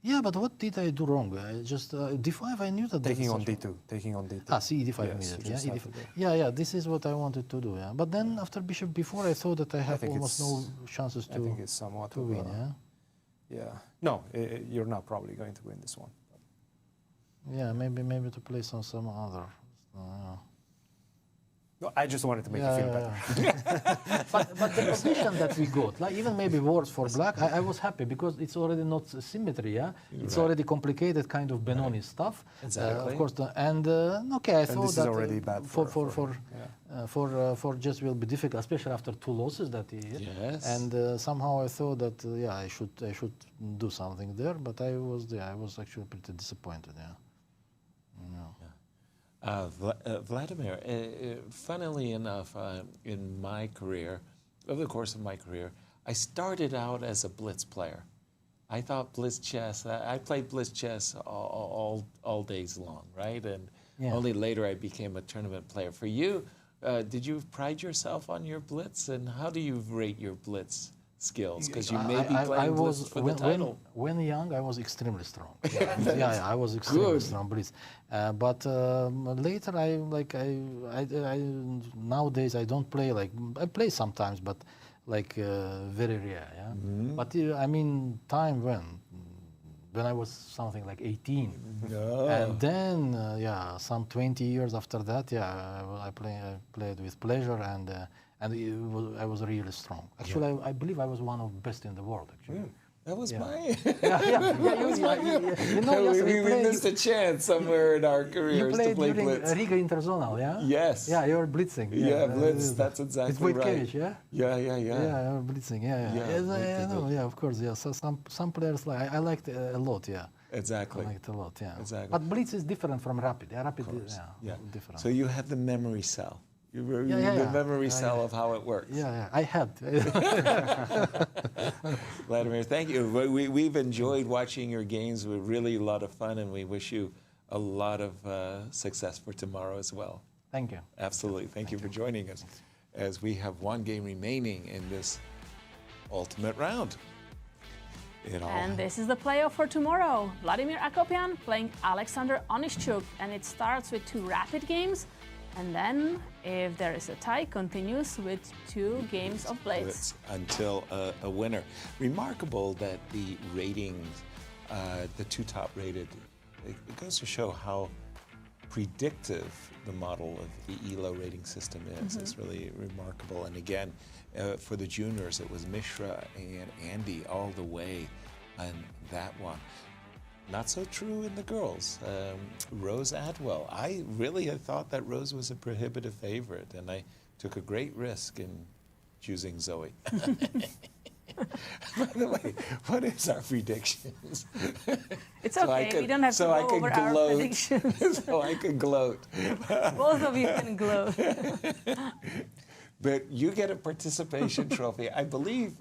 Yeah, but what did I do wrong? I just d5. I knew that. Taking on d2. See d5 immediately. Yeah, this is what I wanted to do. Yeah, but then after bishop b4, I thought that I have almost no chances to. I think it's somewhat to win. Yeah. No, you're not probably going to win this one. Yeah, maybe to play some other. No, I just wanted to make you feel better. But the position that we got, like even maybe worse for black, I was happy because it's already not symmetry, yeah? It's already complicated kind of Benoni stuff. Exactly. Of course, okay, I thought this that is already bad for just will be difficult, especially after 2 losses that he had. Yes. And somehow I thought that I should do something there, but I was actually pretty disappointed, yeah. Vladimir, funnily enough, in my career, over the course of my career, I started out as a blitz player. I thought blitz chess, I played blitz chess all days long, right? And only later I became a tournament player. For you, did you pride yourself on your blitz? And how do you rate your blitz skills? Because you may be playing blitz for the title. When young, I was extremely strong. I was extremely strong blitz. But later, nowadays I don't play I play sometimes, but very rare. Yeah. But I mean, time when I was something like 18, and then some 20 years after that, I played with pleasure and I was really strong. Actually, I believe I was one of the best in the world. Actually, that was mine. We missed a chance somewhere in our careers to play during blitz. Riga Interzonal, yeah. Yes. Yeah, you were blitzing. Yeah, blitz. That's exactly right. With yeah. Yeah, you were blitzing. I know. Yeah, of course. Yeah. So some players I liked a lot. Yeah. Exactly. I liked a lot. Yeah. Exactly. But blitz is different from rapid. Yeah, rapid. Different. So you had the memory cell. The memory cell of how it works. Yeah, I had. Vladimir, thank you. We've enjoyed watching your games. We're really a lot of fun, and we wish you a lot of success for tomorrow as well. Thank you. Absolutely. Thank you for joining us as we have one game remaining in this ultimate round. And this is the playoff for tomorrow. Vladimir Akopian playing Alexander Onischuk, and it starts with 2 rapid games. And then, if there is a tie, continues with 2 games of blitz. Until a winner. Remarkable that the ratings, the 2 top rated, it goes to show how predictive the model of the ELO rating system is. It's really remarkable. And again, for the juniors, it was Mishra and Andy all the way on that one. Not so true in the girls. Rose Atwell. I really had thought that Rose was a prohibitive favorite, and I took a great risk in choosing Zoe. By the way, what is our predictions? It's okay. We don't have to go over our predictions. So I could gloat. Both of you can gloat. But you get a participation trophy. I believe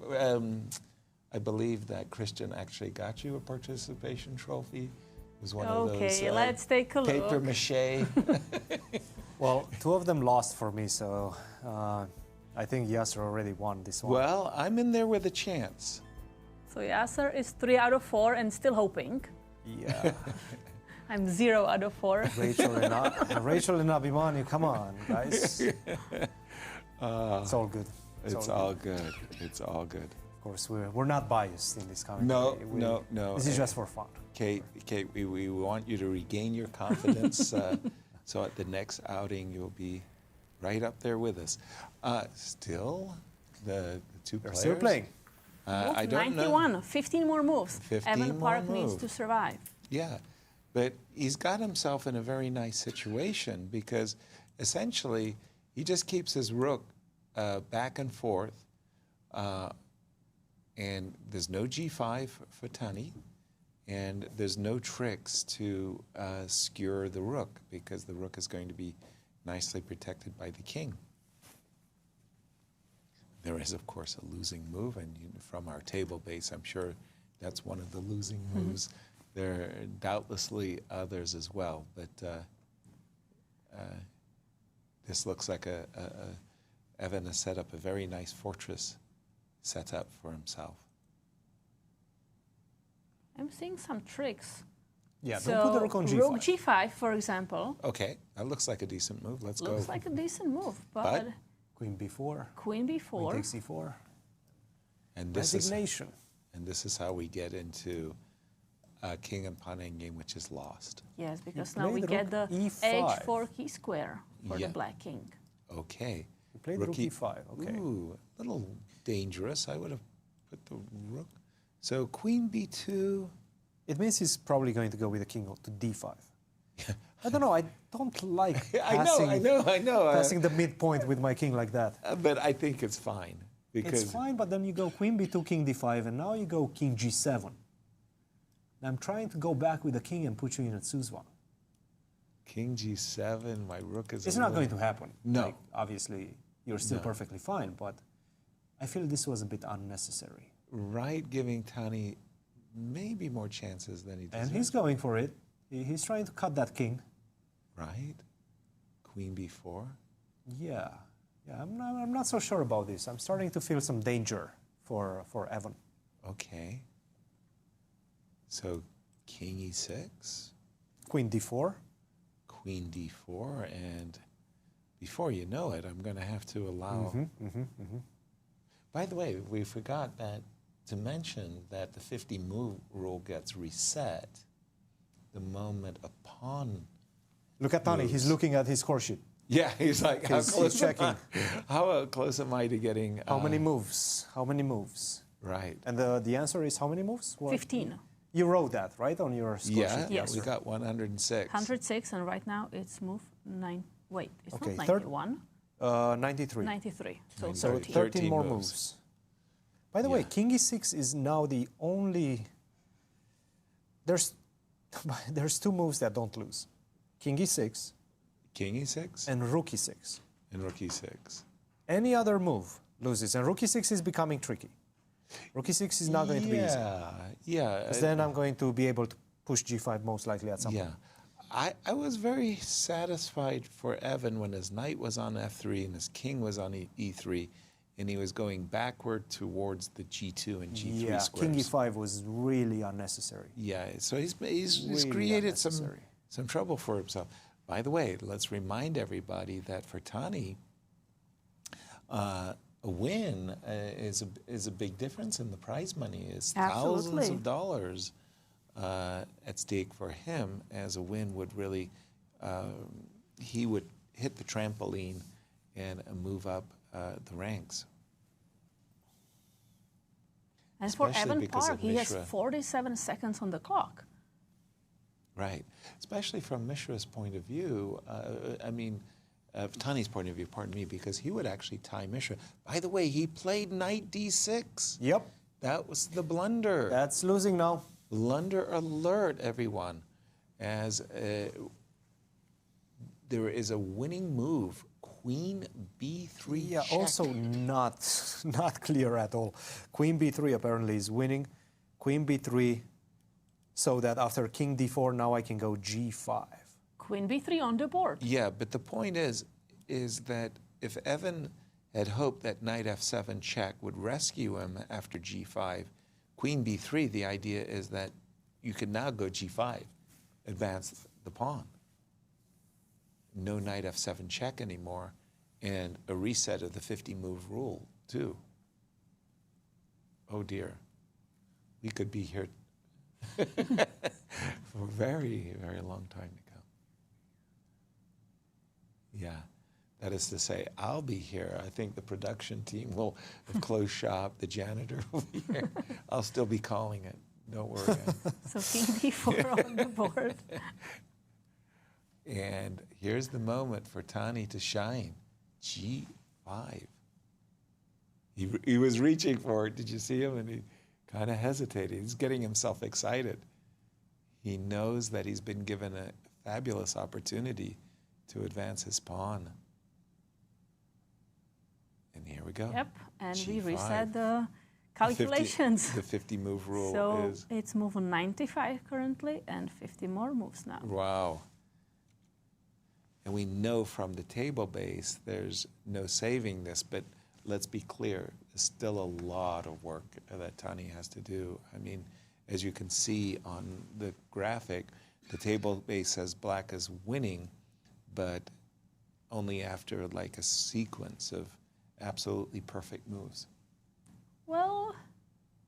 that Cristian actually got you a participation trophy. It was one of those let's take a look. Paper mache. Well, 2 of them lost for me, so I think Yasser already won this one. Well, I'm in there with a chance. So Yasser is 3 out of 4 and still hoping. Yeah. I'm 0 out of 4. Rachel and Abhimanyu, come on, guys. It's all good. It's all good. It's all good. Of course, we're not biased in this commentary. No. This is just for fun. Kate, we want you to regain your confidence. So at the next outing, you'll be right up there with us. Still, the 2 players. Still playing. I don't 91, know. 15 more moves. 15 Evan more Park needs moves. to survive. Yeah, but he's got himself in a very nice situation because essentially he just keeps his rook back and forth, and there's no g5 for Tani, and there's no tricks to skewer the rook because the rook is going to be nicely protected by the king. There is, of course, a losing move, and from our table base, I'm sure that's one of the losing moves. There are doubtlessly others as well, but this looks like Evan has set up a very nice fortress setup for himself. I'm seeing some tricks. Yeah, so don't put the rook on g5. Rook g5, for example. Okay, that looks like a decent move. Let's go. Looks like a decent move, but Queen b4. Queen b4. Queen takes c4. And this Resignation. And this is how we get into king and pawn endgame, which is lost. Yes, because now we get the h4 key square for the black king. Okay. You played rook e5. Okay. Ooh, a little dangerous. I would have put the rook. So queen b2. It means he's probably going to go with the king to d5. I don't know. I don't like passing, I know. Passing the midpoint with my king like that. But I think it's fine. Because it's fine, but then you go queen b2, king d5, and now you go king g7. I'm trying to go back with the king and put you in a Zuzwa. King g7, my rook is... It's not going to happen. No. Like, obviously, you're still perfectly fine, but I feel this was a bit unnecessary. Right, giving Tani maybe more chances than he deserves. And he's going for it. He's trying to cut that king. Right. Queen b4. Yeah. Yeah, I'm not so sure about this. I'm starting to feel some danger for Evan. Okay. So king e6. Queen d4. Queen d4, and before you know it, I'm going to have to allow... By the way, we forgot to mention that the 50 move rule gets reset the moment a pawn Look at Tani, he's looking at his score sheet. Yeah, he's like, he's checking. How close am I to getting... How many moves? How many moves? Right. And the answer is how many moves? 15. You wrote that, right, on your score sheet? Yes. We got 106. 106, and right now it's move 9. Wait, it's okay, not 91. 93. 93. So 13 more moves. By the way, king e6 is now the only... There's two moves that don't lose. King e6. King e6? And rook e6. And rook e6. Any other move loses, and rook e6 is becoming tricky. Rook e6 is not going to be easy. Yeah. Because then I'm going to be able to push g5 most likely at some point. I was very satisfied for Evan when his knight was on f3 and his king was on e3, and he was going backward towards the g2 and g3 squares. King e5 was really unnecessary. Yeah, so he's really created some trouble for himself. By the way, let's remind everybody that for Tani, a win is a big difference in the prize money. It's thousands of dollars at stake for him, as a win would really, he would hit the trampoline and move up the ranks. And for Evan Park, he has 47 seconds on the clock. Right. Especially from Mishra's point of view, Tani's point of view, pardon me, because he would actually tie Mishra. By the way, he played knight d6. Yep. That was the blunder. That's losing now. Blunder alert, everyone. As there is a winning move, queen b3 check. Also not clear at all. Queen b3 apparently is winning. Queen b3, so that after king d4, now I can go g5. Queen b3 on the board. Yeah, but the point is that if Evan had hoped that knight f7 check would rescue him after g5, queen b3, the idea is that you can now go g5, advance the pawn. No knight f7 check anymore, and a reset of the 50-move rule, too. Oh, dear. We could be here for a very, very long time to come. Yeah, that is to say, I'll be here. I think the production team will have closed shop. The janitor will be here. I'll still be calling it. Don't worry. So king d4 on the board. And here's the moment for Tani to shine. G5. He was reaching for it. Did you see him? And he kind of hesitated. He's getting himself excited. He knows that he's been given a fabulous opportunity to advance his pawn. And here we go. Yep, and G5. we reset the calculations. The 50-move rule so is... it's move 95 currently, and 50 more moves now. Wow. And we know from the table base there's no saving this, but let's be clear, there's still a lot of work that Tani has to do. I mean, as you can see on the graphic, the table base says black is winning, but only after like a sequence of absolutely perfect moves. Well,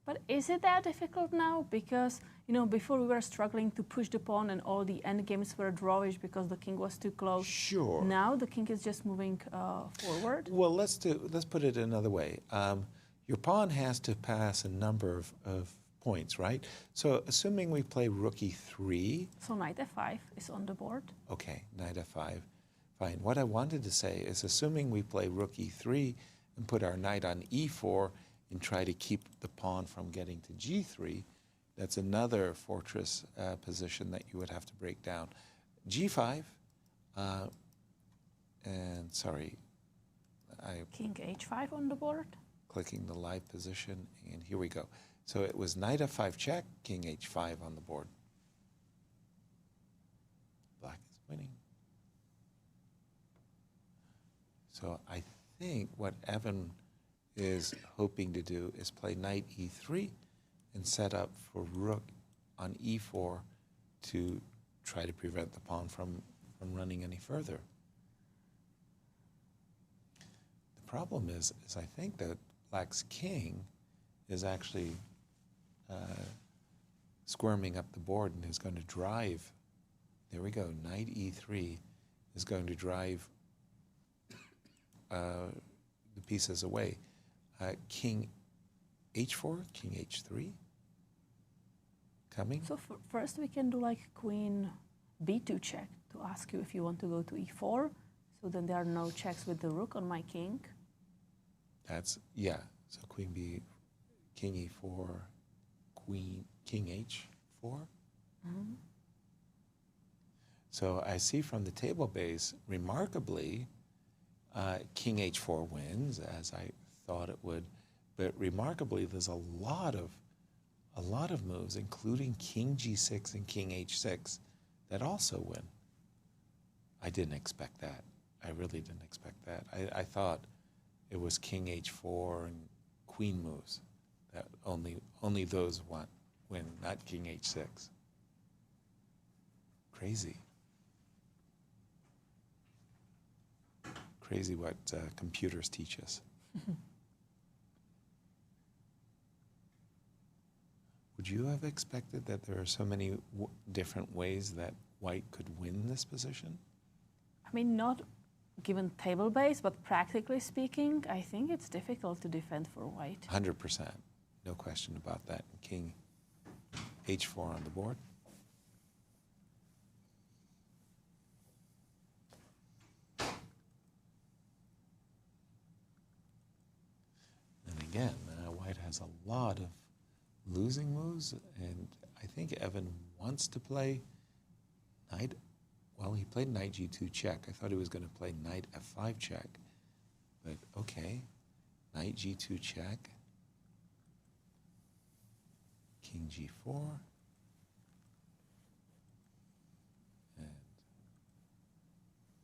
But is it that difficult now? Because, you know, before we were struggling to push the pawn and all the endgames were drawish because the king was too close. Sure. Now the king is just moving forward. Well, let's put it another way. Your pawn has to pass a number of points, right? So assuming we play rook e3. So knight f5 is on the board. Okay, knight f5. Fine. What I wanted to say is assuming we play rook e3 and put our knight on e4 and try to keep the pawn from getting to g3, that's another fortress position that you would have to break down. g5, and sorry, King h5 on the board. Clicking the live position, and here we go. So it was knight f5 check, king h5 on the board. Black is winning. So I think what Evan is hoping to do is play knight e3 and set up for rook on e4 to try to prevent the pawn from running any further. The problem is I think that Black's king is actually squirming up the board and is going to drive. There we go. Knight e3 is going to drive the pieces away. King h4, king h3 coming. So first we can do like queen b2 check to ask you if you want to go to e4. So then there are no checks with the rook on my king. That's, yeah. So queen b, king e4, king h4. Mm-hmm. So I see from the table base, remarkably, king h4 wins, as I thought it would, but remarkably, there's a lot of moves, including king g6 and king h6, that also win. I didn't expect that. I really didn't expect that. I thought it was king h4 and queen moves that only those win, not king h6. Crazy. Crazy what computers teach us. Would you have expected that there are so many different ways that white could win this position? I mean, not given table base, but practically speaking, I think it's difficult to defend for white. 100%, no question about that. King h4 on the board. And again, white has a lot of losing moves, and I think Evan wants to play knight. Well, he played knight g2 check. I thought he was going to play knight f5 check, but okay, knight g2 check, king g4, and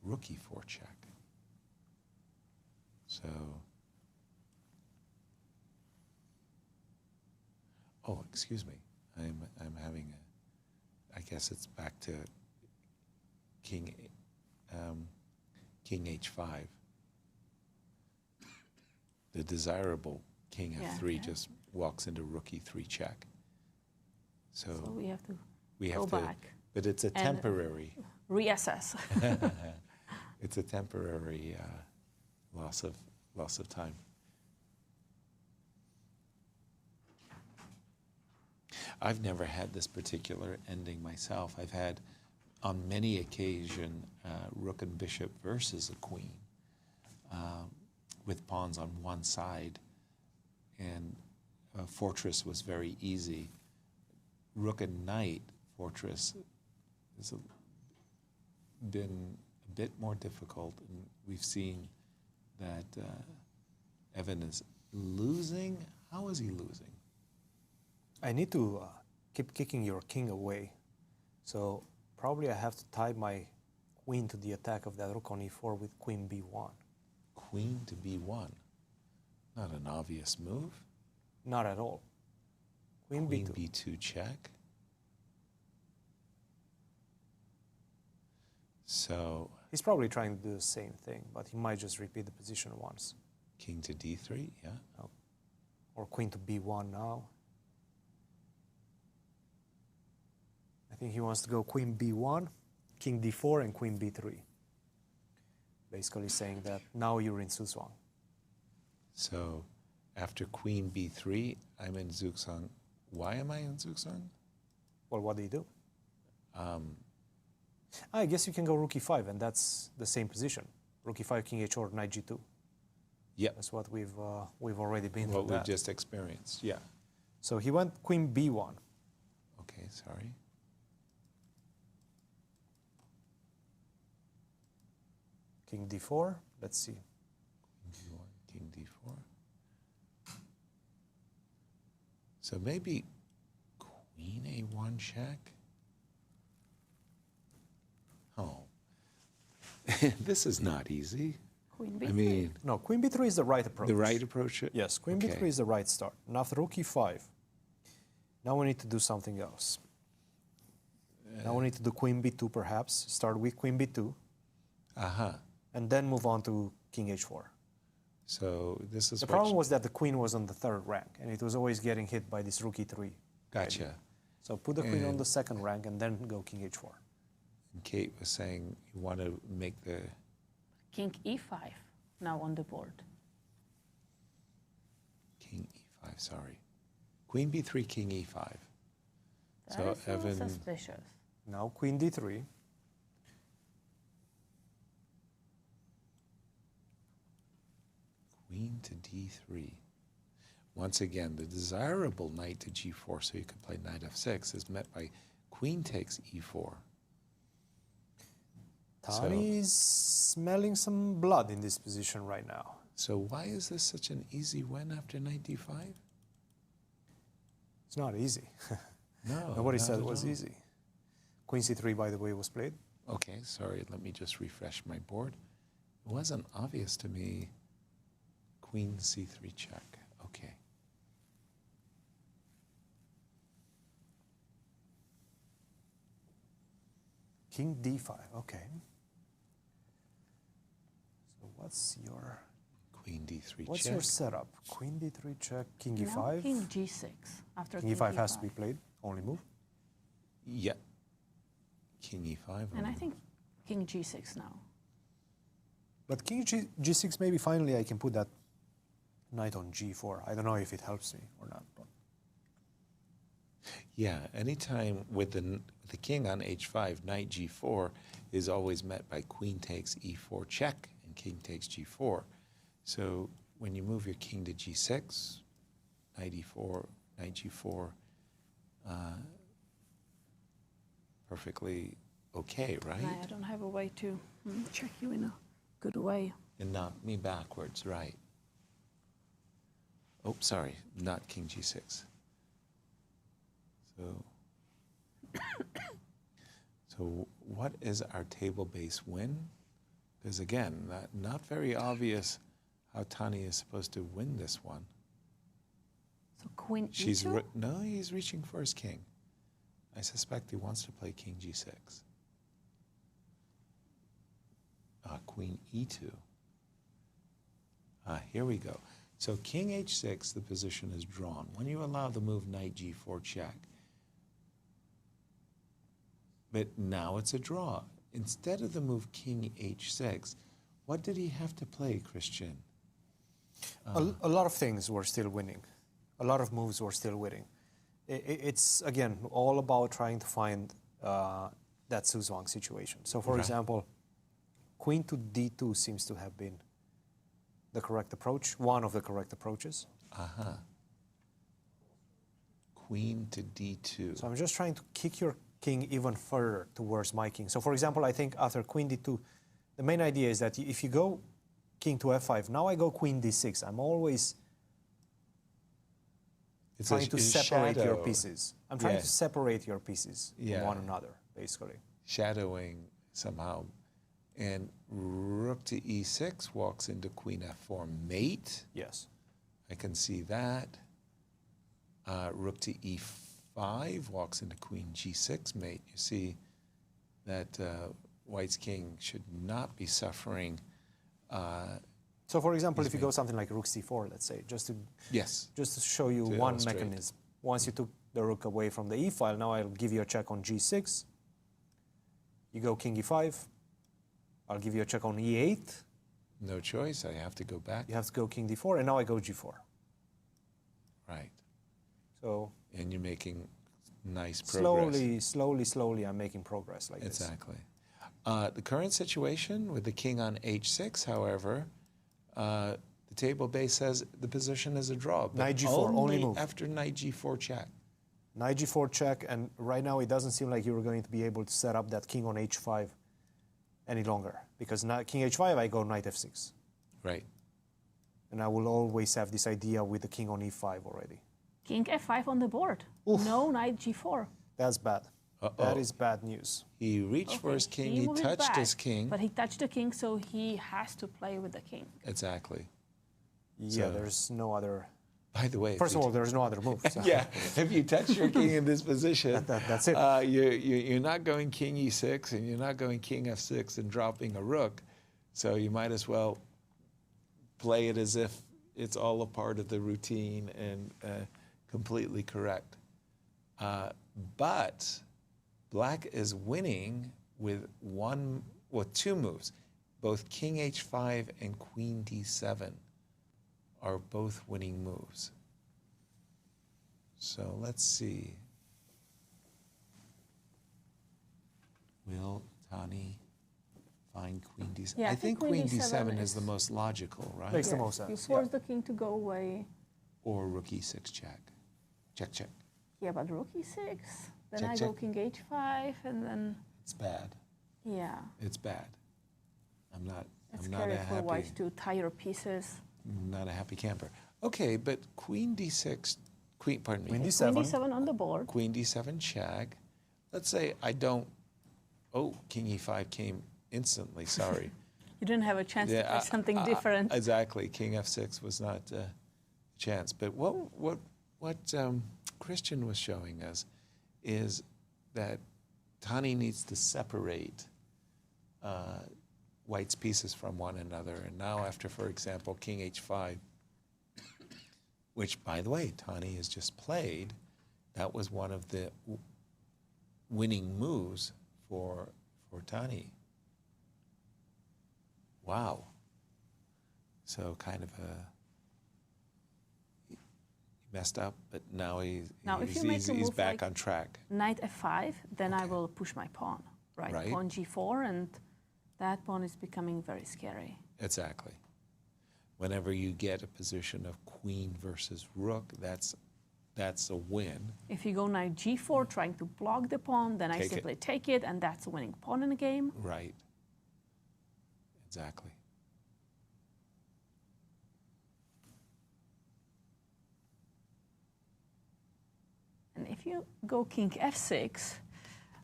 rook e4 check. So, oh, excuse me, I'm having a, I guess it's back to king h5. The desirable king f3 just walks into rook e3 check. So we have to go back. But it's a temporary. Reassess. It's a temporary loss of time. I've never had this particular ending myself. I've had, on many occasions, rook and bishop versus a queen, with pawns on one side, and fortress was very easy. Rook and knight fortress has been a bit more difficult, and we've seen that Evan is losing. How is he losing? I need to keep kicking your king away. So probably I have to tie my queen to the attack of that rook on e4 with queen b1. Queen to b1. Not an obvious move. Not at all. Queen b2. b2 check. So he's probably trying to do the same thing, but he might just repeat the position once. King to d3, yeah. Or queen to b1 now. I think he wants to go queen b1, king d4, and queen b3. Basically saying that now you're in Zugzwang. So after queen b3, I'm in Zugzwang. Why am I in Zugzwang? Well, what do you do? I guess you can go rook e5, and that's the same position. Rook e5, king h4, knight g2. Yep. That's what we've already been through. What we've just experienced, yeah. So he went queen b1. Okay, sorry. King d4, let's see. King d4. So maybe queen a1 check? Oh, this is not easy. Queen b3. I mean, no, queen b3 is the right approach. The right approach? Yes, queen okay. b3 is the right start. Now after rook e5, now we need to do something else. Now we need to do queen b2 perhaps, start with queen b2. And then move on to king h4. So this is the problem was that the queen was on the third rank, and it was always getting hit by this rook e3. Gotcha. idea. So put the queen on the second rank and then go king h4. And Kate was saying you want to make the... King e5 now on the board. King e5, sorry. Queen b3, king e5. That so is Evan... suspicious. Now queen d3. Queen to d3. Once again, the desirable knight to g4, so you could play knight f6, is met by queen takes e4. Tani is smelling some blood in this position right now. So why is this such an easy win after knight d5? It's not easy. No, Nobody not said at it was all. easy. Queen c3, by the way, was played. Okay, sorry, let me just refresh my board. It wasn't obvious to me. Queen c3 check, okay. King d5, okay. So what's your... Queen d3 What's check. your setup? Queen d3 check, king Now e5. king g6 after King e5 has to be played, only move. Yeah. King e5. And I think king g6 now. But king g6, maybe finally I can put that knight on g4. I don't know if it helps me or not. But. Yeah, anytime with the king on h5, knight g4 is always met by queen takes e4 check and king takes g4. So when you move your king to g6, knight e4, knight g4, perfectly okay, right? I don't have a way to check you in a good way. And knock me backwards, right? Oh, sorry, not king g6. So what is our table base win? Because again, not very obvious how Tani is supposed to win this one. So queen e2? No, he's reaching for his king. I suspect he wants to play king g6. Queen e2. Here we go. So king h6, the position is drawn. When you allow the move knight g4 check, but now it's a draw. Instead of the move king h6, what did he have to play, Cristian? A lot of things were still winning. A lot of moves were still winning. It's, again, all about trying to find that Zugzwang situation. So, for example, queen to d2 seems to have been the correct approach, one of the correct approaches. Queen to d2. So I'm just trying to kick your king even further towards my king. So, for example, I think after queen d2, the main idea is that if you go king to f5, now I go queen d6. I'm always trying to separate your pieces. I'm trying to separate your pieces from one another, basically. Shadowing somehow. And rook to e6 walks into queen f4 mate. Yes. I can see that. Rook to e5 walks into queen g6 mate. You see that white's king should not be suffering. So, for example, if you go something like rook c4, let's say, just to show you one mechanism. Once you took the rook away from the e-file. Now I'll give you a check on g6. You go king e5. I'll give you a check on e8. No choice. I have to go back. You have to go king d4, and now I go g4. Right. So. And you're making nice progress. Slowly, I'm making progress like this. Exactly. The current situation with the king on h6, however, the table base says the position is a draw. But knight g4, only move. After knight g4 check. Knight g4 check, and right now it doesn't seem like you're going to be able to set up that king on h5 any longer. Because king h5, I go knight f6. Right. And I will always have this idea with the king on e5 already. King f5 on the board. Oof. No knight g4. That's bad. That is bad news. He reached for his king, he touched his king. But he touched the king, so he has to play with the king. Exactly. Yeah, there's no other... By the way... First of all, there's no other move. So. Yeah, if you touch your king in this position, that's it. You're not going king e6, and you're not going king f6 and dropping a rook. So you might as well play it as if it's all a part of the routine and completely correct. But Black is winning with two moves. Both king h5 and queen d7 are both winning moves. So let's see. Will Tani find queen d7? Yeah, I think queen d7 is the most logical, right? Makes the most sense. You force the king to go away. Or rook e6 check. Check, check. Yeah, but rook e6. Then check, I check. go king h5, and then... It's bad. Yeah. It's bad. I'm not It's a scary for happy... white to tie your pieces. Not a happy camper. Okay, but queen d6, pardon me. Queen d7. Queen d7 on the board. Queen d7 check. Let's say I don't... Oh, king e5 came instantly, sorry. You didn't have a chance to play something different. Exactly, king f6 was not a chance. But what Cristian was showing us is that Tani needs to separate White's pieces from one another. And now after, for example, king h5, which, by the way, Tani has just played, that was one of the winning moves for Tani. Wow. So kind of he messed up, but now he's back on track. Knight f5, then I will push my pawn, right? Pawn g4, and that pawn is becoming very scary. Exactly. Whenever you get a position of queen versus rook, that's a win. If you go knight g4, trying to block the pawn, then I simply take it, and that's a winning pawn in the game. Right. Exactly. And if you go king f6,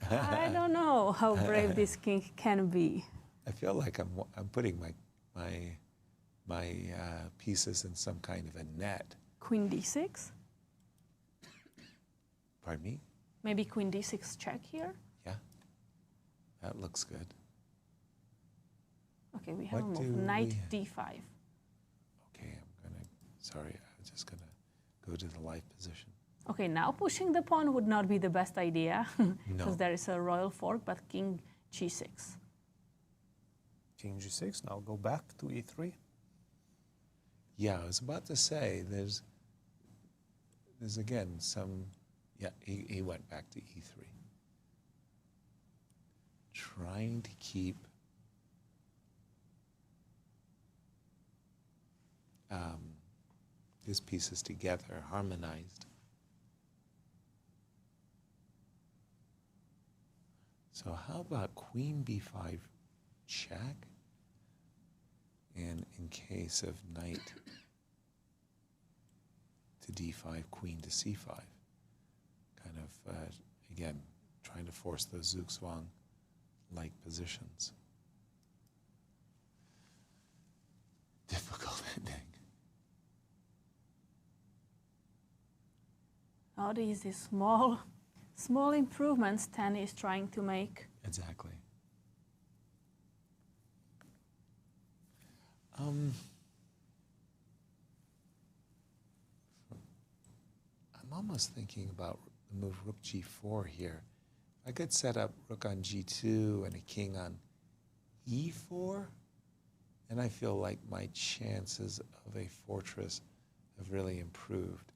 I don't know how brave this king can be. I feel like I'm putting my pieces in some kind of a net. Queen d6? Pardon me? Maybe queen d6 check here? Yeah, that looks good. Okay, we have a move. Knight d5. Okay, sorry, I'm just gonna go to the life position. Okay, now pushing the pawn would not be the best idea because there is a royal fork, but king g6. King g6, now go back to e3. Yeah, I was about to say, there's again some, yeah, he went back to e3. Trying to keep his pieces together, harmonized. So how about queen b5 check? And in case of knight to d5, queen to c5. Kind of, again, trying to force those Zugzwang-like positions. Difficult ending. All these small improvements Tani is trying to make. Exactly. I'm almost thinking about the move rook g4 here. I could set up rook on g2 and a king on e4, and I feel like my chances of a fortress have really improved.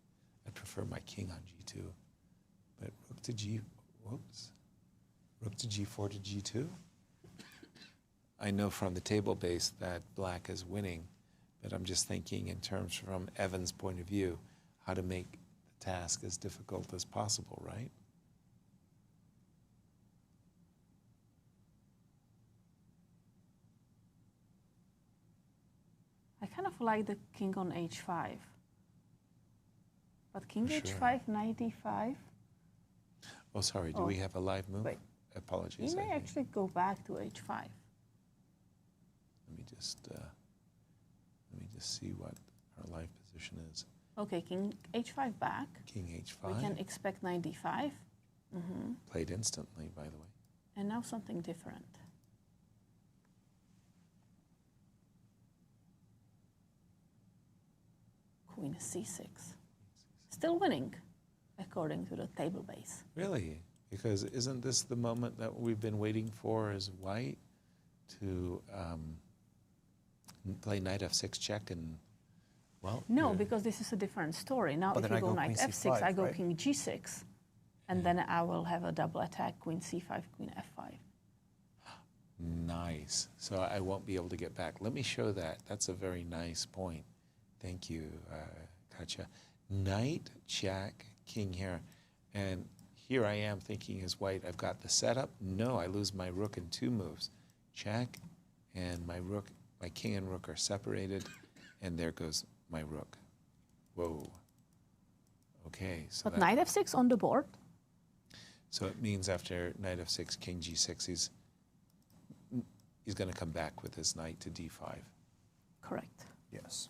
I prefer my king on g2, but rook to g4 to g2. I know from the table base that black is winning, but I'm just thinking in terms from Evan's point of view, how to make the task as difficult as possible, right? I kind of like the king on h5. But king h5, knight e5. Oh, sorry, do we have a live move? Wait. Apologies. He may actually go back to h5. Let me just see what our live position is. Okay, king h5 back. King h5. We can expect knight d5. Played instantly, by the way. And now something different. Queen c6. Still winning, according to the table base. Really? Because isn't this the moment that we've been waiting for as white to play knight f6 check and, well... No, because this is a different story. Now if you go knight f6, I go king g6, and then I will have a double attack, queen c5, queen f5. Nice. So I won't be able to get back. Let me show that. That's a very nice point. Thank you, Katja. Knight, check, king here. And here I am thinking as white, I've got the setup. No, I lose my rook in 2 moves. Check, and my rook, my king and rook are separated, and there goes my rook. Whoa. Okay. So but knight f6 on the board? So it means after knight f6, king g6, he's going to come back with his knight to d5. Correct. Yes.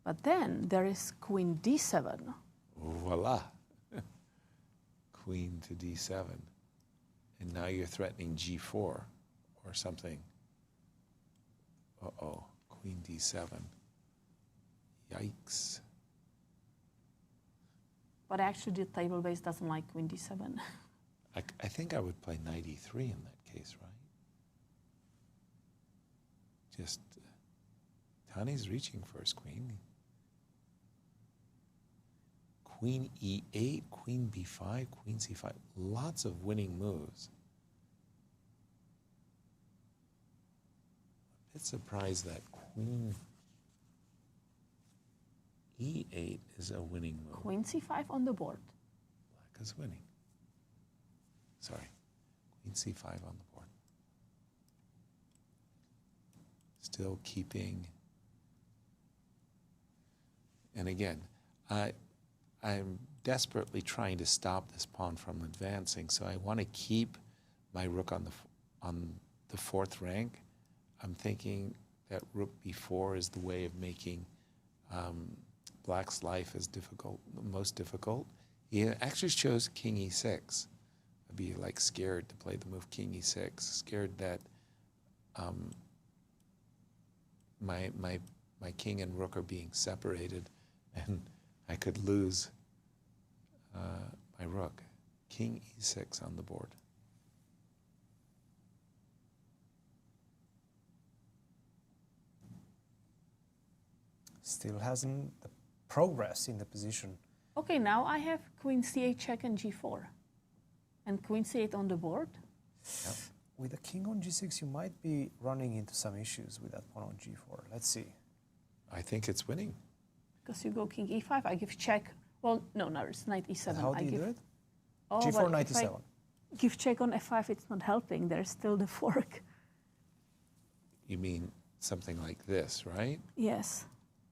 But then there is queen d7. Voila. Queen to d7. And now you're threatening g4 or something. Uh-oh. Queen d7. Yikes. But actually the table base doesn't like queen d7. I think I would play knight e3 in that case, right? Just, Tani's reaching for his queen. Queen e8, queen b5, queen c5. Lots of winning moves. A bit surprised that queen e8 is a winning move. Queen c5 on the board. Black is winning. Sorry. Queen c5 on the board. Still keeping. And again, I'm desperately trying to stop this pawn from advancing, so I want to keep my rook on the 4th rank. I'm thinking that rook b4 is the way of making black's life as difficult, most difficult. He actually chose king e6. I'd be like scared to play the move king e6, scared that my king and rook are being separated, and I could lose my rook. King e6 on the board. Still hasn't progressed in the position. Okay, now I have queen c8 check and g4. And queen c8 on the board. Yep. With a king on g6, you might be running into some issues with that pawn on g4. Let's see. I think it's winning. Because you go king e5, I give check. Well, no, it's knight e7. And how do you do it? Oh, g4, knight e7. Give check on f5, it's not helping. There's still the fork. You mean something like this, right? Yes,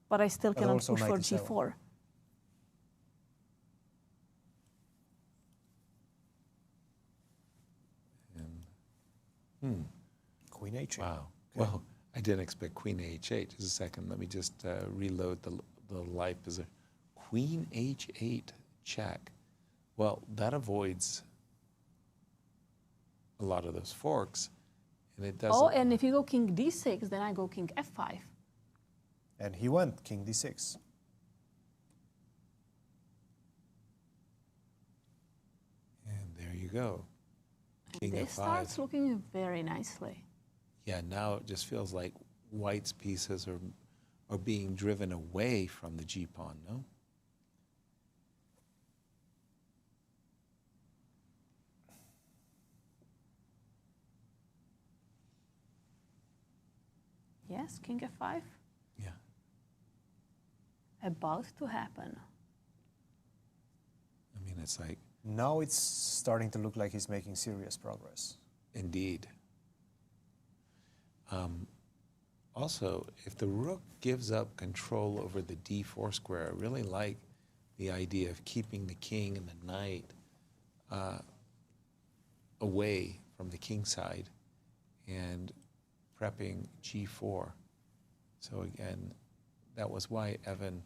but I still cannot push for g4. Queen h8. Wow. Okay. Well, I didn't expect queen h8. Just a second. Let me just reload the live position. Queen h8 check. Well, that avoids a lot of those forks, and it doesn't. Oh, and if you go king d6, then I go king f5. And he went king d6. you go. King This of 5. starts looking very nicely. Yeah, now it just feels like white's pieces are being driven away from the g-pawn, no? Yes, king f5. Yeah. About to happen. I mean, it's like... Now it's starting to look like he's making serious progress. Indeed. Also, if the rook gives up control over the d4 square, I really like the idea of keeping the king and the knight away from the king side and prepping g4. So again, that was why Evan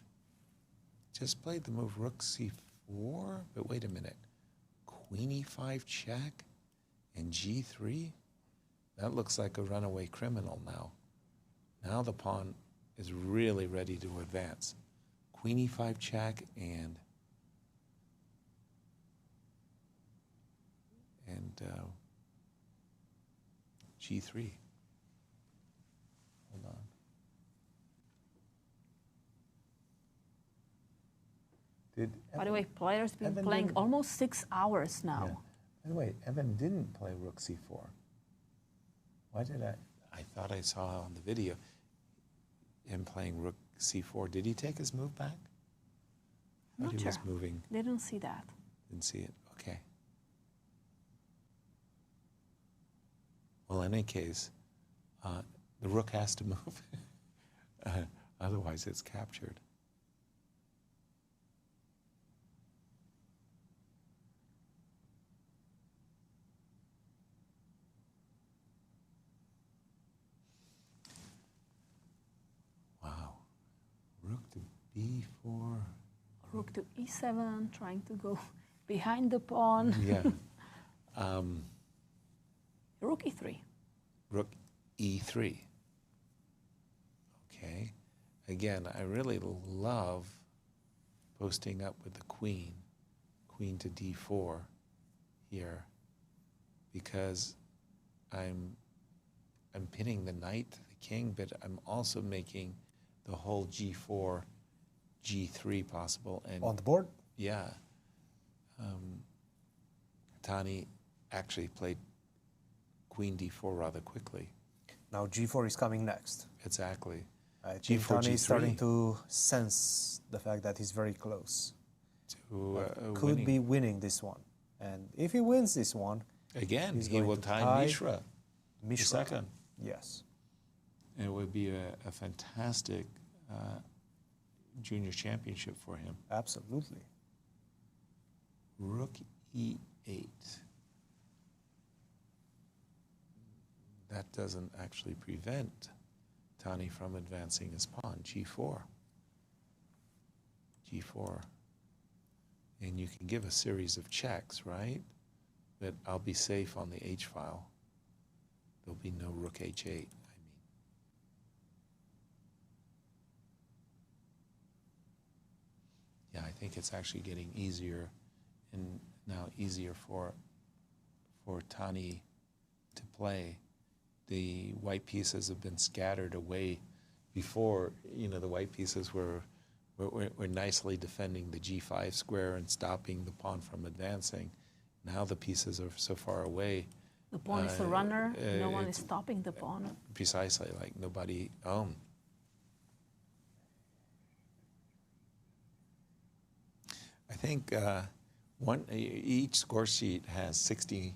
just played the move rook c4, but wait a minute, queen e5 check and g3? That looks like a runaway criminal now. Now the pawn is really ready to advance. Queen e5 check and g3. Hold on. By the way, players been playing almost 6 hours now. Yeah. By the way, Evan didn't play rook c4. Why did I thought I saw on the video him playing rook c4. Did he take his move back? I thought he was moving. Didn't see that. Didn't see it. Okay. Well, in any case, the rook has to move. Otherwise, it's captured. Rook to b4. Rook to e7, trying to go behind the pawn. Yeah. Rook e3. Rook e3. Okay. Again, I really love posting up with the queen. Queen to d4 here, because I'm pinning the knight to the king, but I'm also making the whole g4, g3 possible. And on the board? Yeah. Tani actually played queen d4 rather quickly. Now g4 is coming next. Exactly. I think Tani is starting to sense the fact that he's very close. To could be winning this one. And if he wins this one, again, he will tie Mishra. Mishra. Second. Yes. And it would be a fantastic junior championship for him. Absolutely. Rook e8. That doesn't actually prevent Tani from advancing his pawn. g4. g4. And you can give a series of checks, right? But I'll be safe on the h file. There'll be no rook h8. Yeah, I think it's actually getting easier, and now easier for Tani to play. The white pieces have been scattered away. Before, you know, the white pieces were nicely defending the g5 square and stopping the pawn from advancing. Now the pieces are so far away. The pawn is the runner. No one is stopping the pawn. Precisely, like nobody. I think each score sheet has 60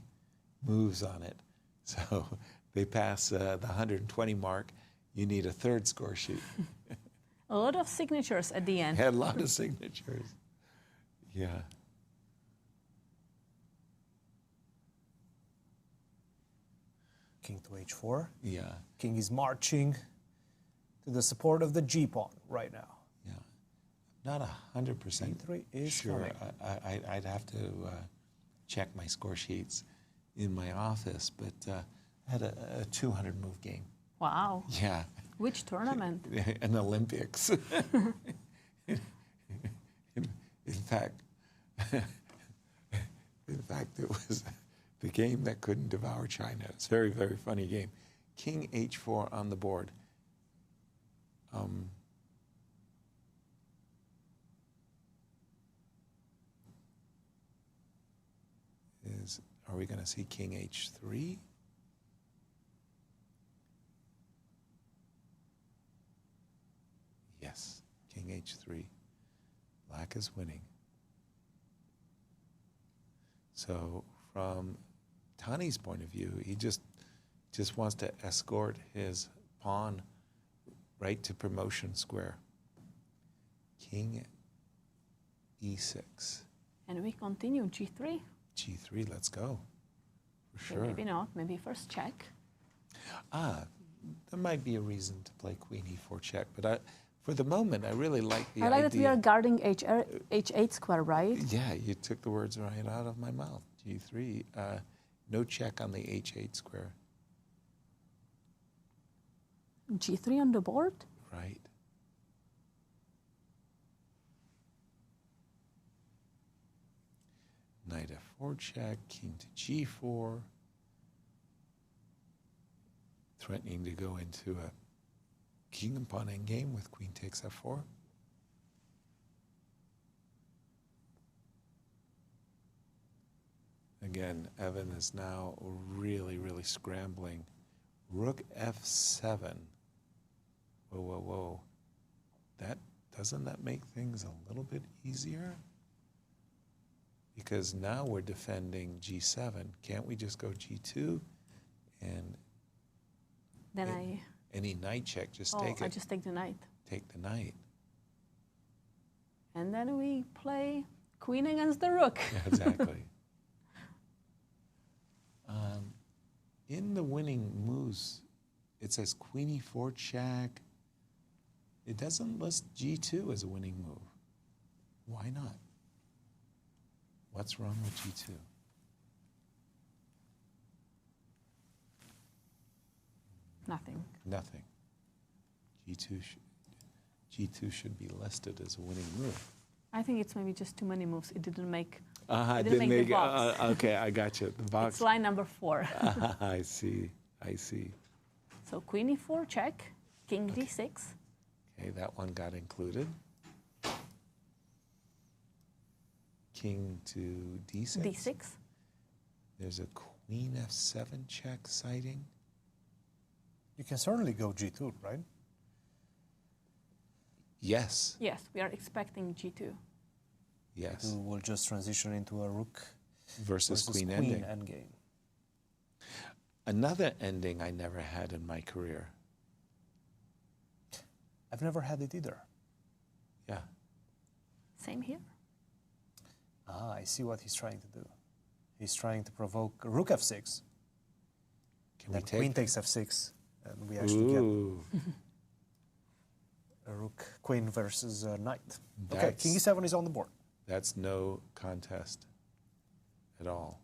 moves on it. So they pass the 120 mark, you need a third score sheet. A lot of signatures at the end. Had a lot of signatures. Yeah. King to h4. Yeah. King is marching to the support of the g-pawn right now. Not 100% sure. I'd have to check my score sheets in my office, but I had a 200 move game. Wow. Yeah. Which tournament? An Olympics. In fact, In fact, it was the game that couldn't devour China. It's a very, very funny game. King h4 on the board. Are we going to see king h3? Yes, king h3. Black is winning. So from Tani's point of view, he just wants to escort his pawn right to promotion square. King e6. And we continue g3. G3, let's go. For Okay, sure. maybe not. Maybe first check. There might be a reason to play queen e4 check, but for the moment, I really like the I like idea. that we are guarding h8 square, right? Yeah, you took the words right out of my mouth. G3, no check on the h8 square. g3 on the board. Right. Knight f4 check, king to g4. Threatening to go into a king and pawn endgame with queen takes f4. Again, Evan is now really, really scrambling. Rook f7. Whoa, whoa, whoa. Doesn't that make things a little bit easier? Because now we're defending g7. Can't we just go g2 and Then any knight check, just take it. I just take the knight. Take the knight. And then we play queen against the rook. Yeah, exactly. In the winning moves, it says queen e4 check. It doesn't list g2 as a winning move. Why not? What's wrong with g2? Nothing. Nothing. G2 should be listed as a winning move. I think it's maybe just too many moves. It didn't make. It didn't make the box. Okay, I got you. The box. It's line number 4. I see. I see. So queen e4 check, king d6. Okay, that one got included. King to d6. d6. There's a queen f7 check sighting. You can certainly go g2, right? Yes. Yes, we are expecting g2. Yes. We'll just transition into a rook versus queen endgame. Another ending I never had in my career. I've never had it either. Yeah. Same here. I see what he's trying to do. He's trying to provoke rook f6. Then queen takes f6, and we actually get a rook queen versus a knight. Okay, king e7 is on the board. That's no contest at all.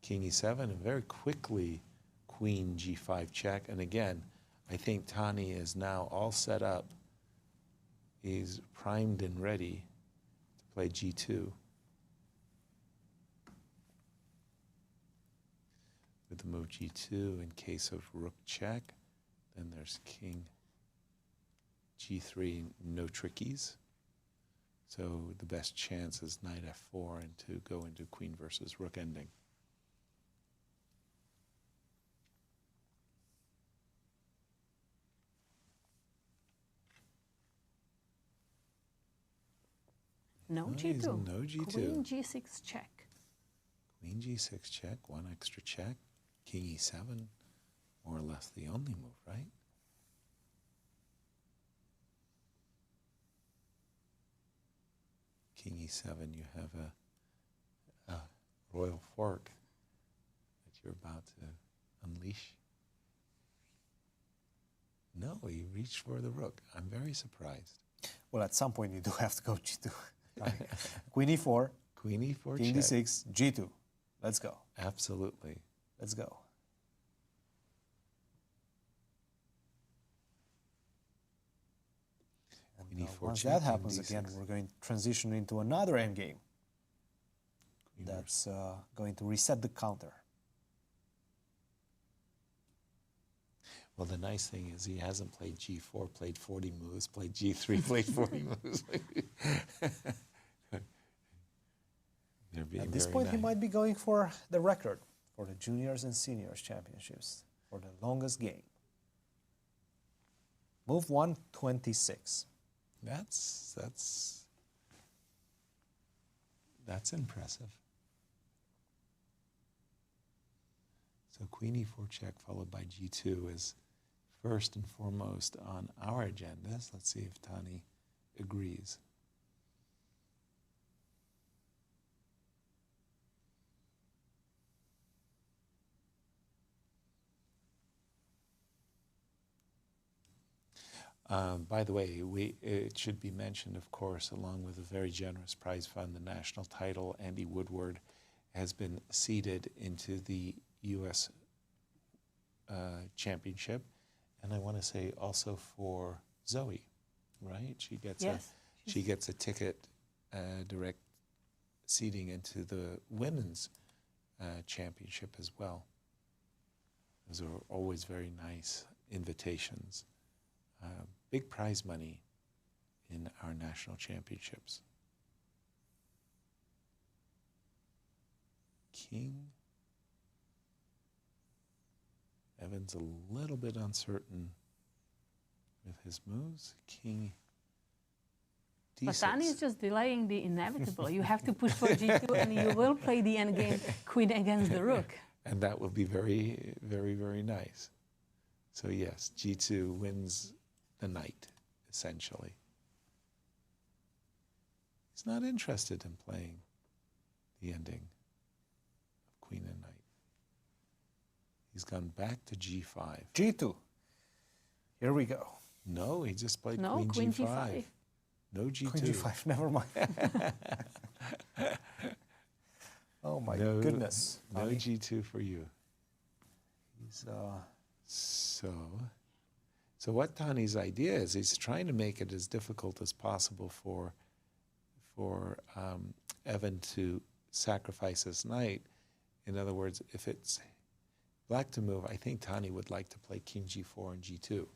King e7, and very quickly queen g5 check. And again, I think Tani is now all set up. He's primed and ready to play g2. With the move g2 in case of rook check. Then there's king g3, no trickies. So the best chance is knight f4 and to go into queen versus rook ending. No g2. No g2. Queen g6 check. Queen g6 check, one extra check. King e7, more or less the only move, right? King e7, you have a royal fork that you're about to unleash. No, he reached for the rook. I'm very surprised. Well, at some point you do have to go g2. Queen e4. Queen e4 king check. d6, g2. Let's go. Absolutely. Let's go. And once that happens again, we're going to transition into another endgame. That's going to reset the counter. Well, the nice thing is he hasn't played G4, played 40 moves, played G3, played 40 moves. At this point, he might be going for the record for the juniors and seniors championships for the longest game. Move 126. That's impressive. So Queen E4 check followed by G2 is first and foremost on our agendas. Let's see if Tani agrees. By the way, it should be mentioned, of course, along with a very generous prize fund, the national title, Andy Woodward, has been seeded into the U.S. Championship. And I want to say also for Zoe, right? She gets a ticket, direct seeding into the women's championship as well. Those are always very nice invitations. Big prize money in our national championships. King. Evan's a little bit uncertain with his moves. King D6. But Tani is just delaying the inevitable. You have to push for G2 and you will play the endgame queen against the rook. And that will be very, very, very nice. So yes, G2 wins the knight, essentially. He's not interested in playing the ending of queen and knight. He's gone back to G5. G2. Here we go. No, he just played queen G5. No G2. Queen G5, never mind. Oh my goodness. No G2 for you. He's, So what Tani's idea is, he's trying to make it as difficult as possible for Evan to sacrifice his knight. In other words, if it's black to move, I think Tani would like to play king G4 and G2,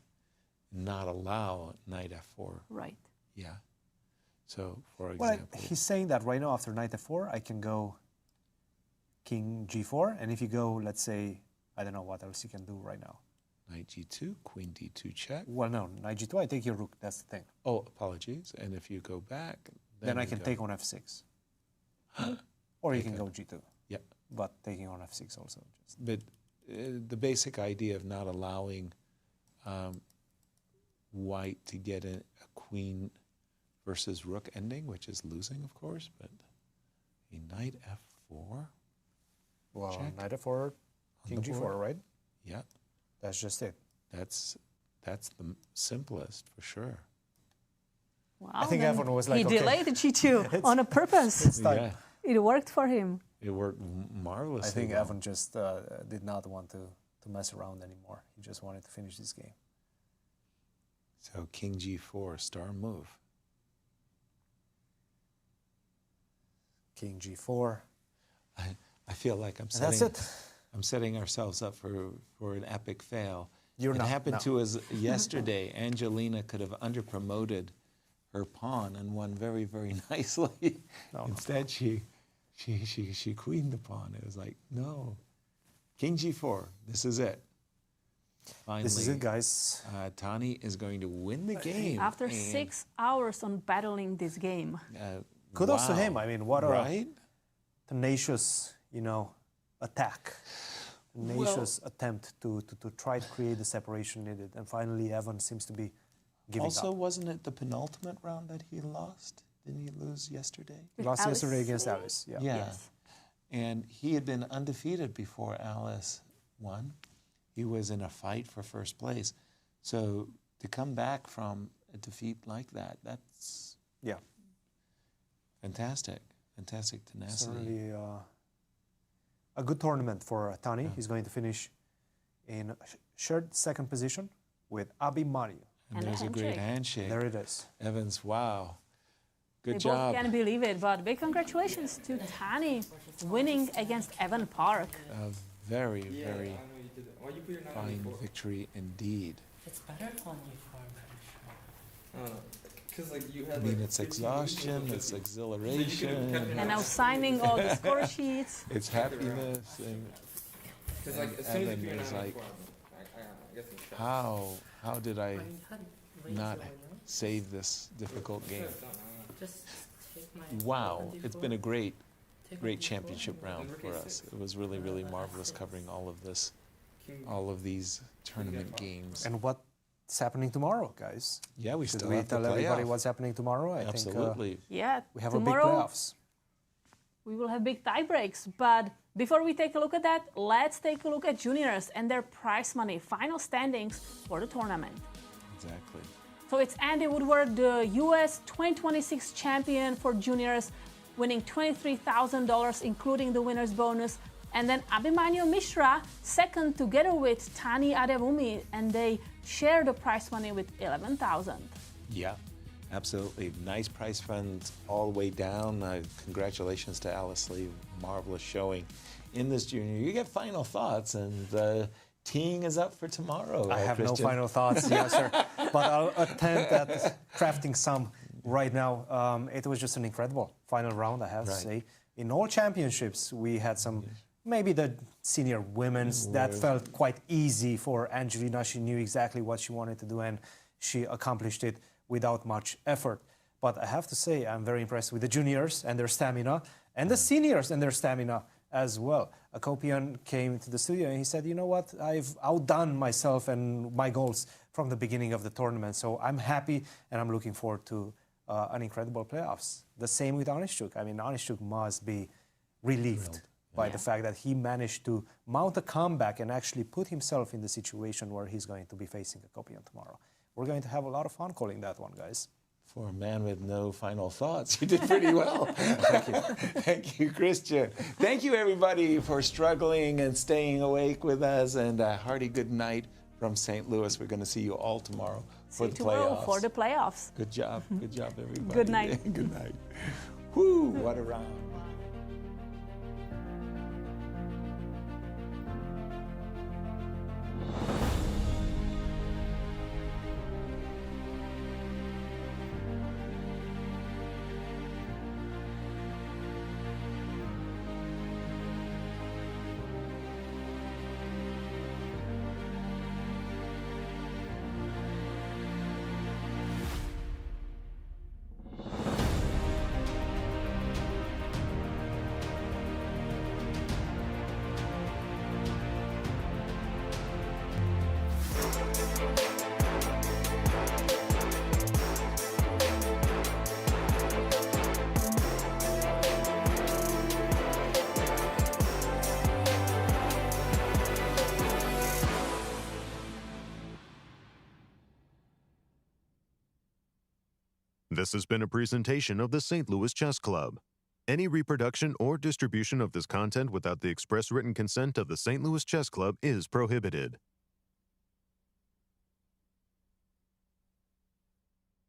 not allow knight F4. Right. Yeah. So, for example... Well, he's saying that right now after knight F4, I can go king G4, and if you go, let's say, I don't know what else you can do right now. Knight G2, queen D2 check. Well, no, knight G2, I take your rook, that's the thing. Oh, apologies. And if you go back... Then I can take on F6. Or you can go G2. Yeah. But taking on F6 also. But the basic idea of not allowing white to get a queen versus rook ending, which is losing, of course, but a knight F4. Well, check. knight F4, king G4, right? Yeah. That's just it. That's the simplest for sure. Wow, I think Evan was like, he delayed the G2 on a purpose. Yeah. It worked for him. It worked marvelously. I think well. Evan just did not want to mess around anymore. He just wanted to finish this game. So king G4, star move. King G4. I feel like I'm setting ourselves up for an epic fail. It happened to us yesterday. Angelina could have underpromoted her pawn and won very, very nicely. Instead, she queened the pawn. It was like, no. King G4, this is it. Finally, this is it, guys. Tani is going to win the game. After 6 hours on battling this game. Kudos to him. I mean, what a tenacious, attack. Tenacious attempt to try to create the separation needed. And finally, Evan seems to be giving up. Also, wasn't it the penultimate round that he lost? Didn't he lose yesterday? He lost yesterday against Alice. Yeah. Yes. And he had been undefeated before Alice won. He was in a fight for first place. So to come back from a defeat like that, that's fantastic. Fantastic tenacity. Certainly a good tournament for Tani. Yeah. He's going to finish in shared second position with Abhimanyu. And there's a great handshake. There it is. Evans, wow. Good They job. both can't believe it, but big congratulations to Tani winning against Evan Park. A very, very fine victory indeed. It's better on you for that. Because like you I had. mean, it's exhaustion, it's exhilaration. And now signing all the score sheets. It's happiness. And Evan is like, how did I not save this difficult game? Wow, it's been a great championship round for us. It was really, really marvelous covering all of these tournament games. And what's happening tomorrow, guys? Yeah, we Should still we have the tell everybody playoff. what's happening tomorrow? I Absolutely. think Yeah, we have a big tomorrow playoffs. we will have big tie breaks. But before we take a look at that, let's take a look at juniors and their prize money, final standings for the tournament. Exactly. So it's Andy Woodward, the US 2026 champion for juniors, winning $23,000, including the winner's bonus. And then Abhimanyu Mishra, second, together with Tani Adewumi, and they share the prize money with $11,000. Yeah, absolutely. Nice prize funds all the way down. Congratulations to Alice Lee. Marvelous showing in this junior. You get final thoughts, and teeing is up for tomorrow. I have Cristian. no final thoughts, Yasser, but I'll attempt at crafting some right now. It was just an incredible final round, I have to say. In all championships, we had some, maybe the senior women's, that felt quite easy for Angelina. She knew exactly what she wanted to do, and she accomplished it without much effort. But I have to say, I'm very impressed with the juniors and their stamina, and the seniors and their stamina as well. Akopian came to the studio and he said, you know what, I've outdone myself and my goals from the beginning of the tournament. So I'm happy and I'm looking forward to an incredible playoffs. The same with Onischuk. I mean, Onischuk must be relieved by the fact that he managed to mount a comeback and actually put himself in the situation where he's going to be facing Akopian tomorrow. We're going to have a lot of fun calling that one, guys. For a man with no final thoughts, you did pretty well. Thank you. Thank you, Cristian. Thank you, everybody, for struggling and staying awake with us. And a hearty good night from St. Louis. We're going to see you all tomorrow for the playoffs. For the playoffs. Good job. Good job, everybody. Good night. Good night. Whoo, what a round. This has been a presentation of the St. Louis Chess Club. Any reproduction or distribution of this content without the express written consent of the St. Louis Chess Club is prohibited.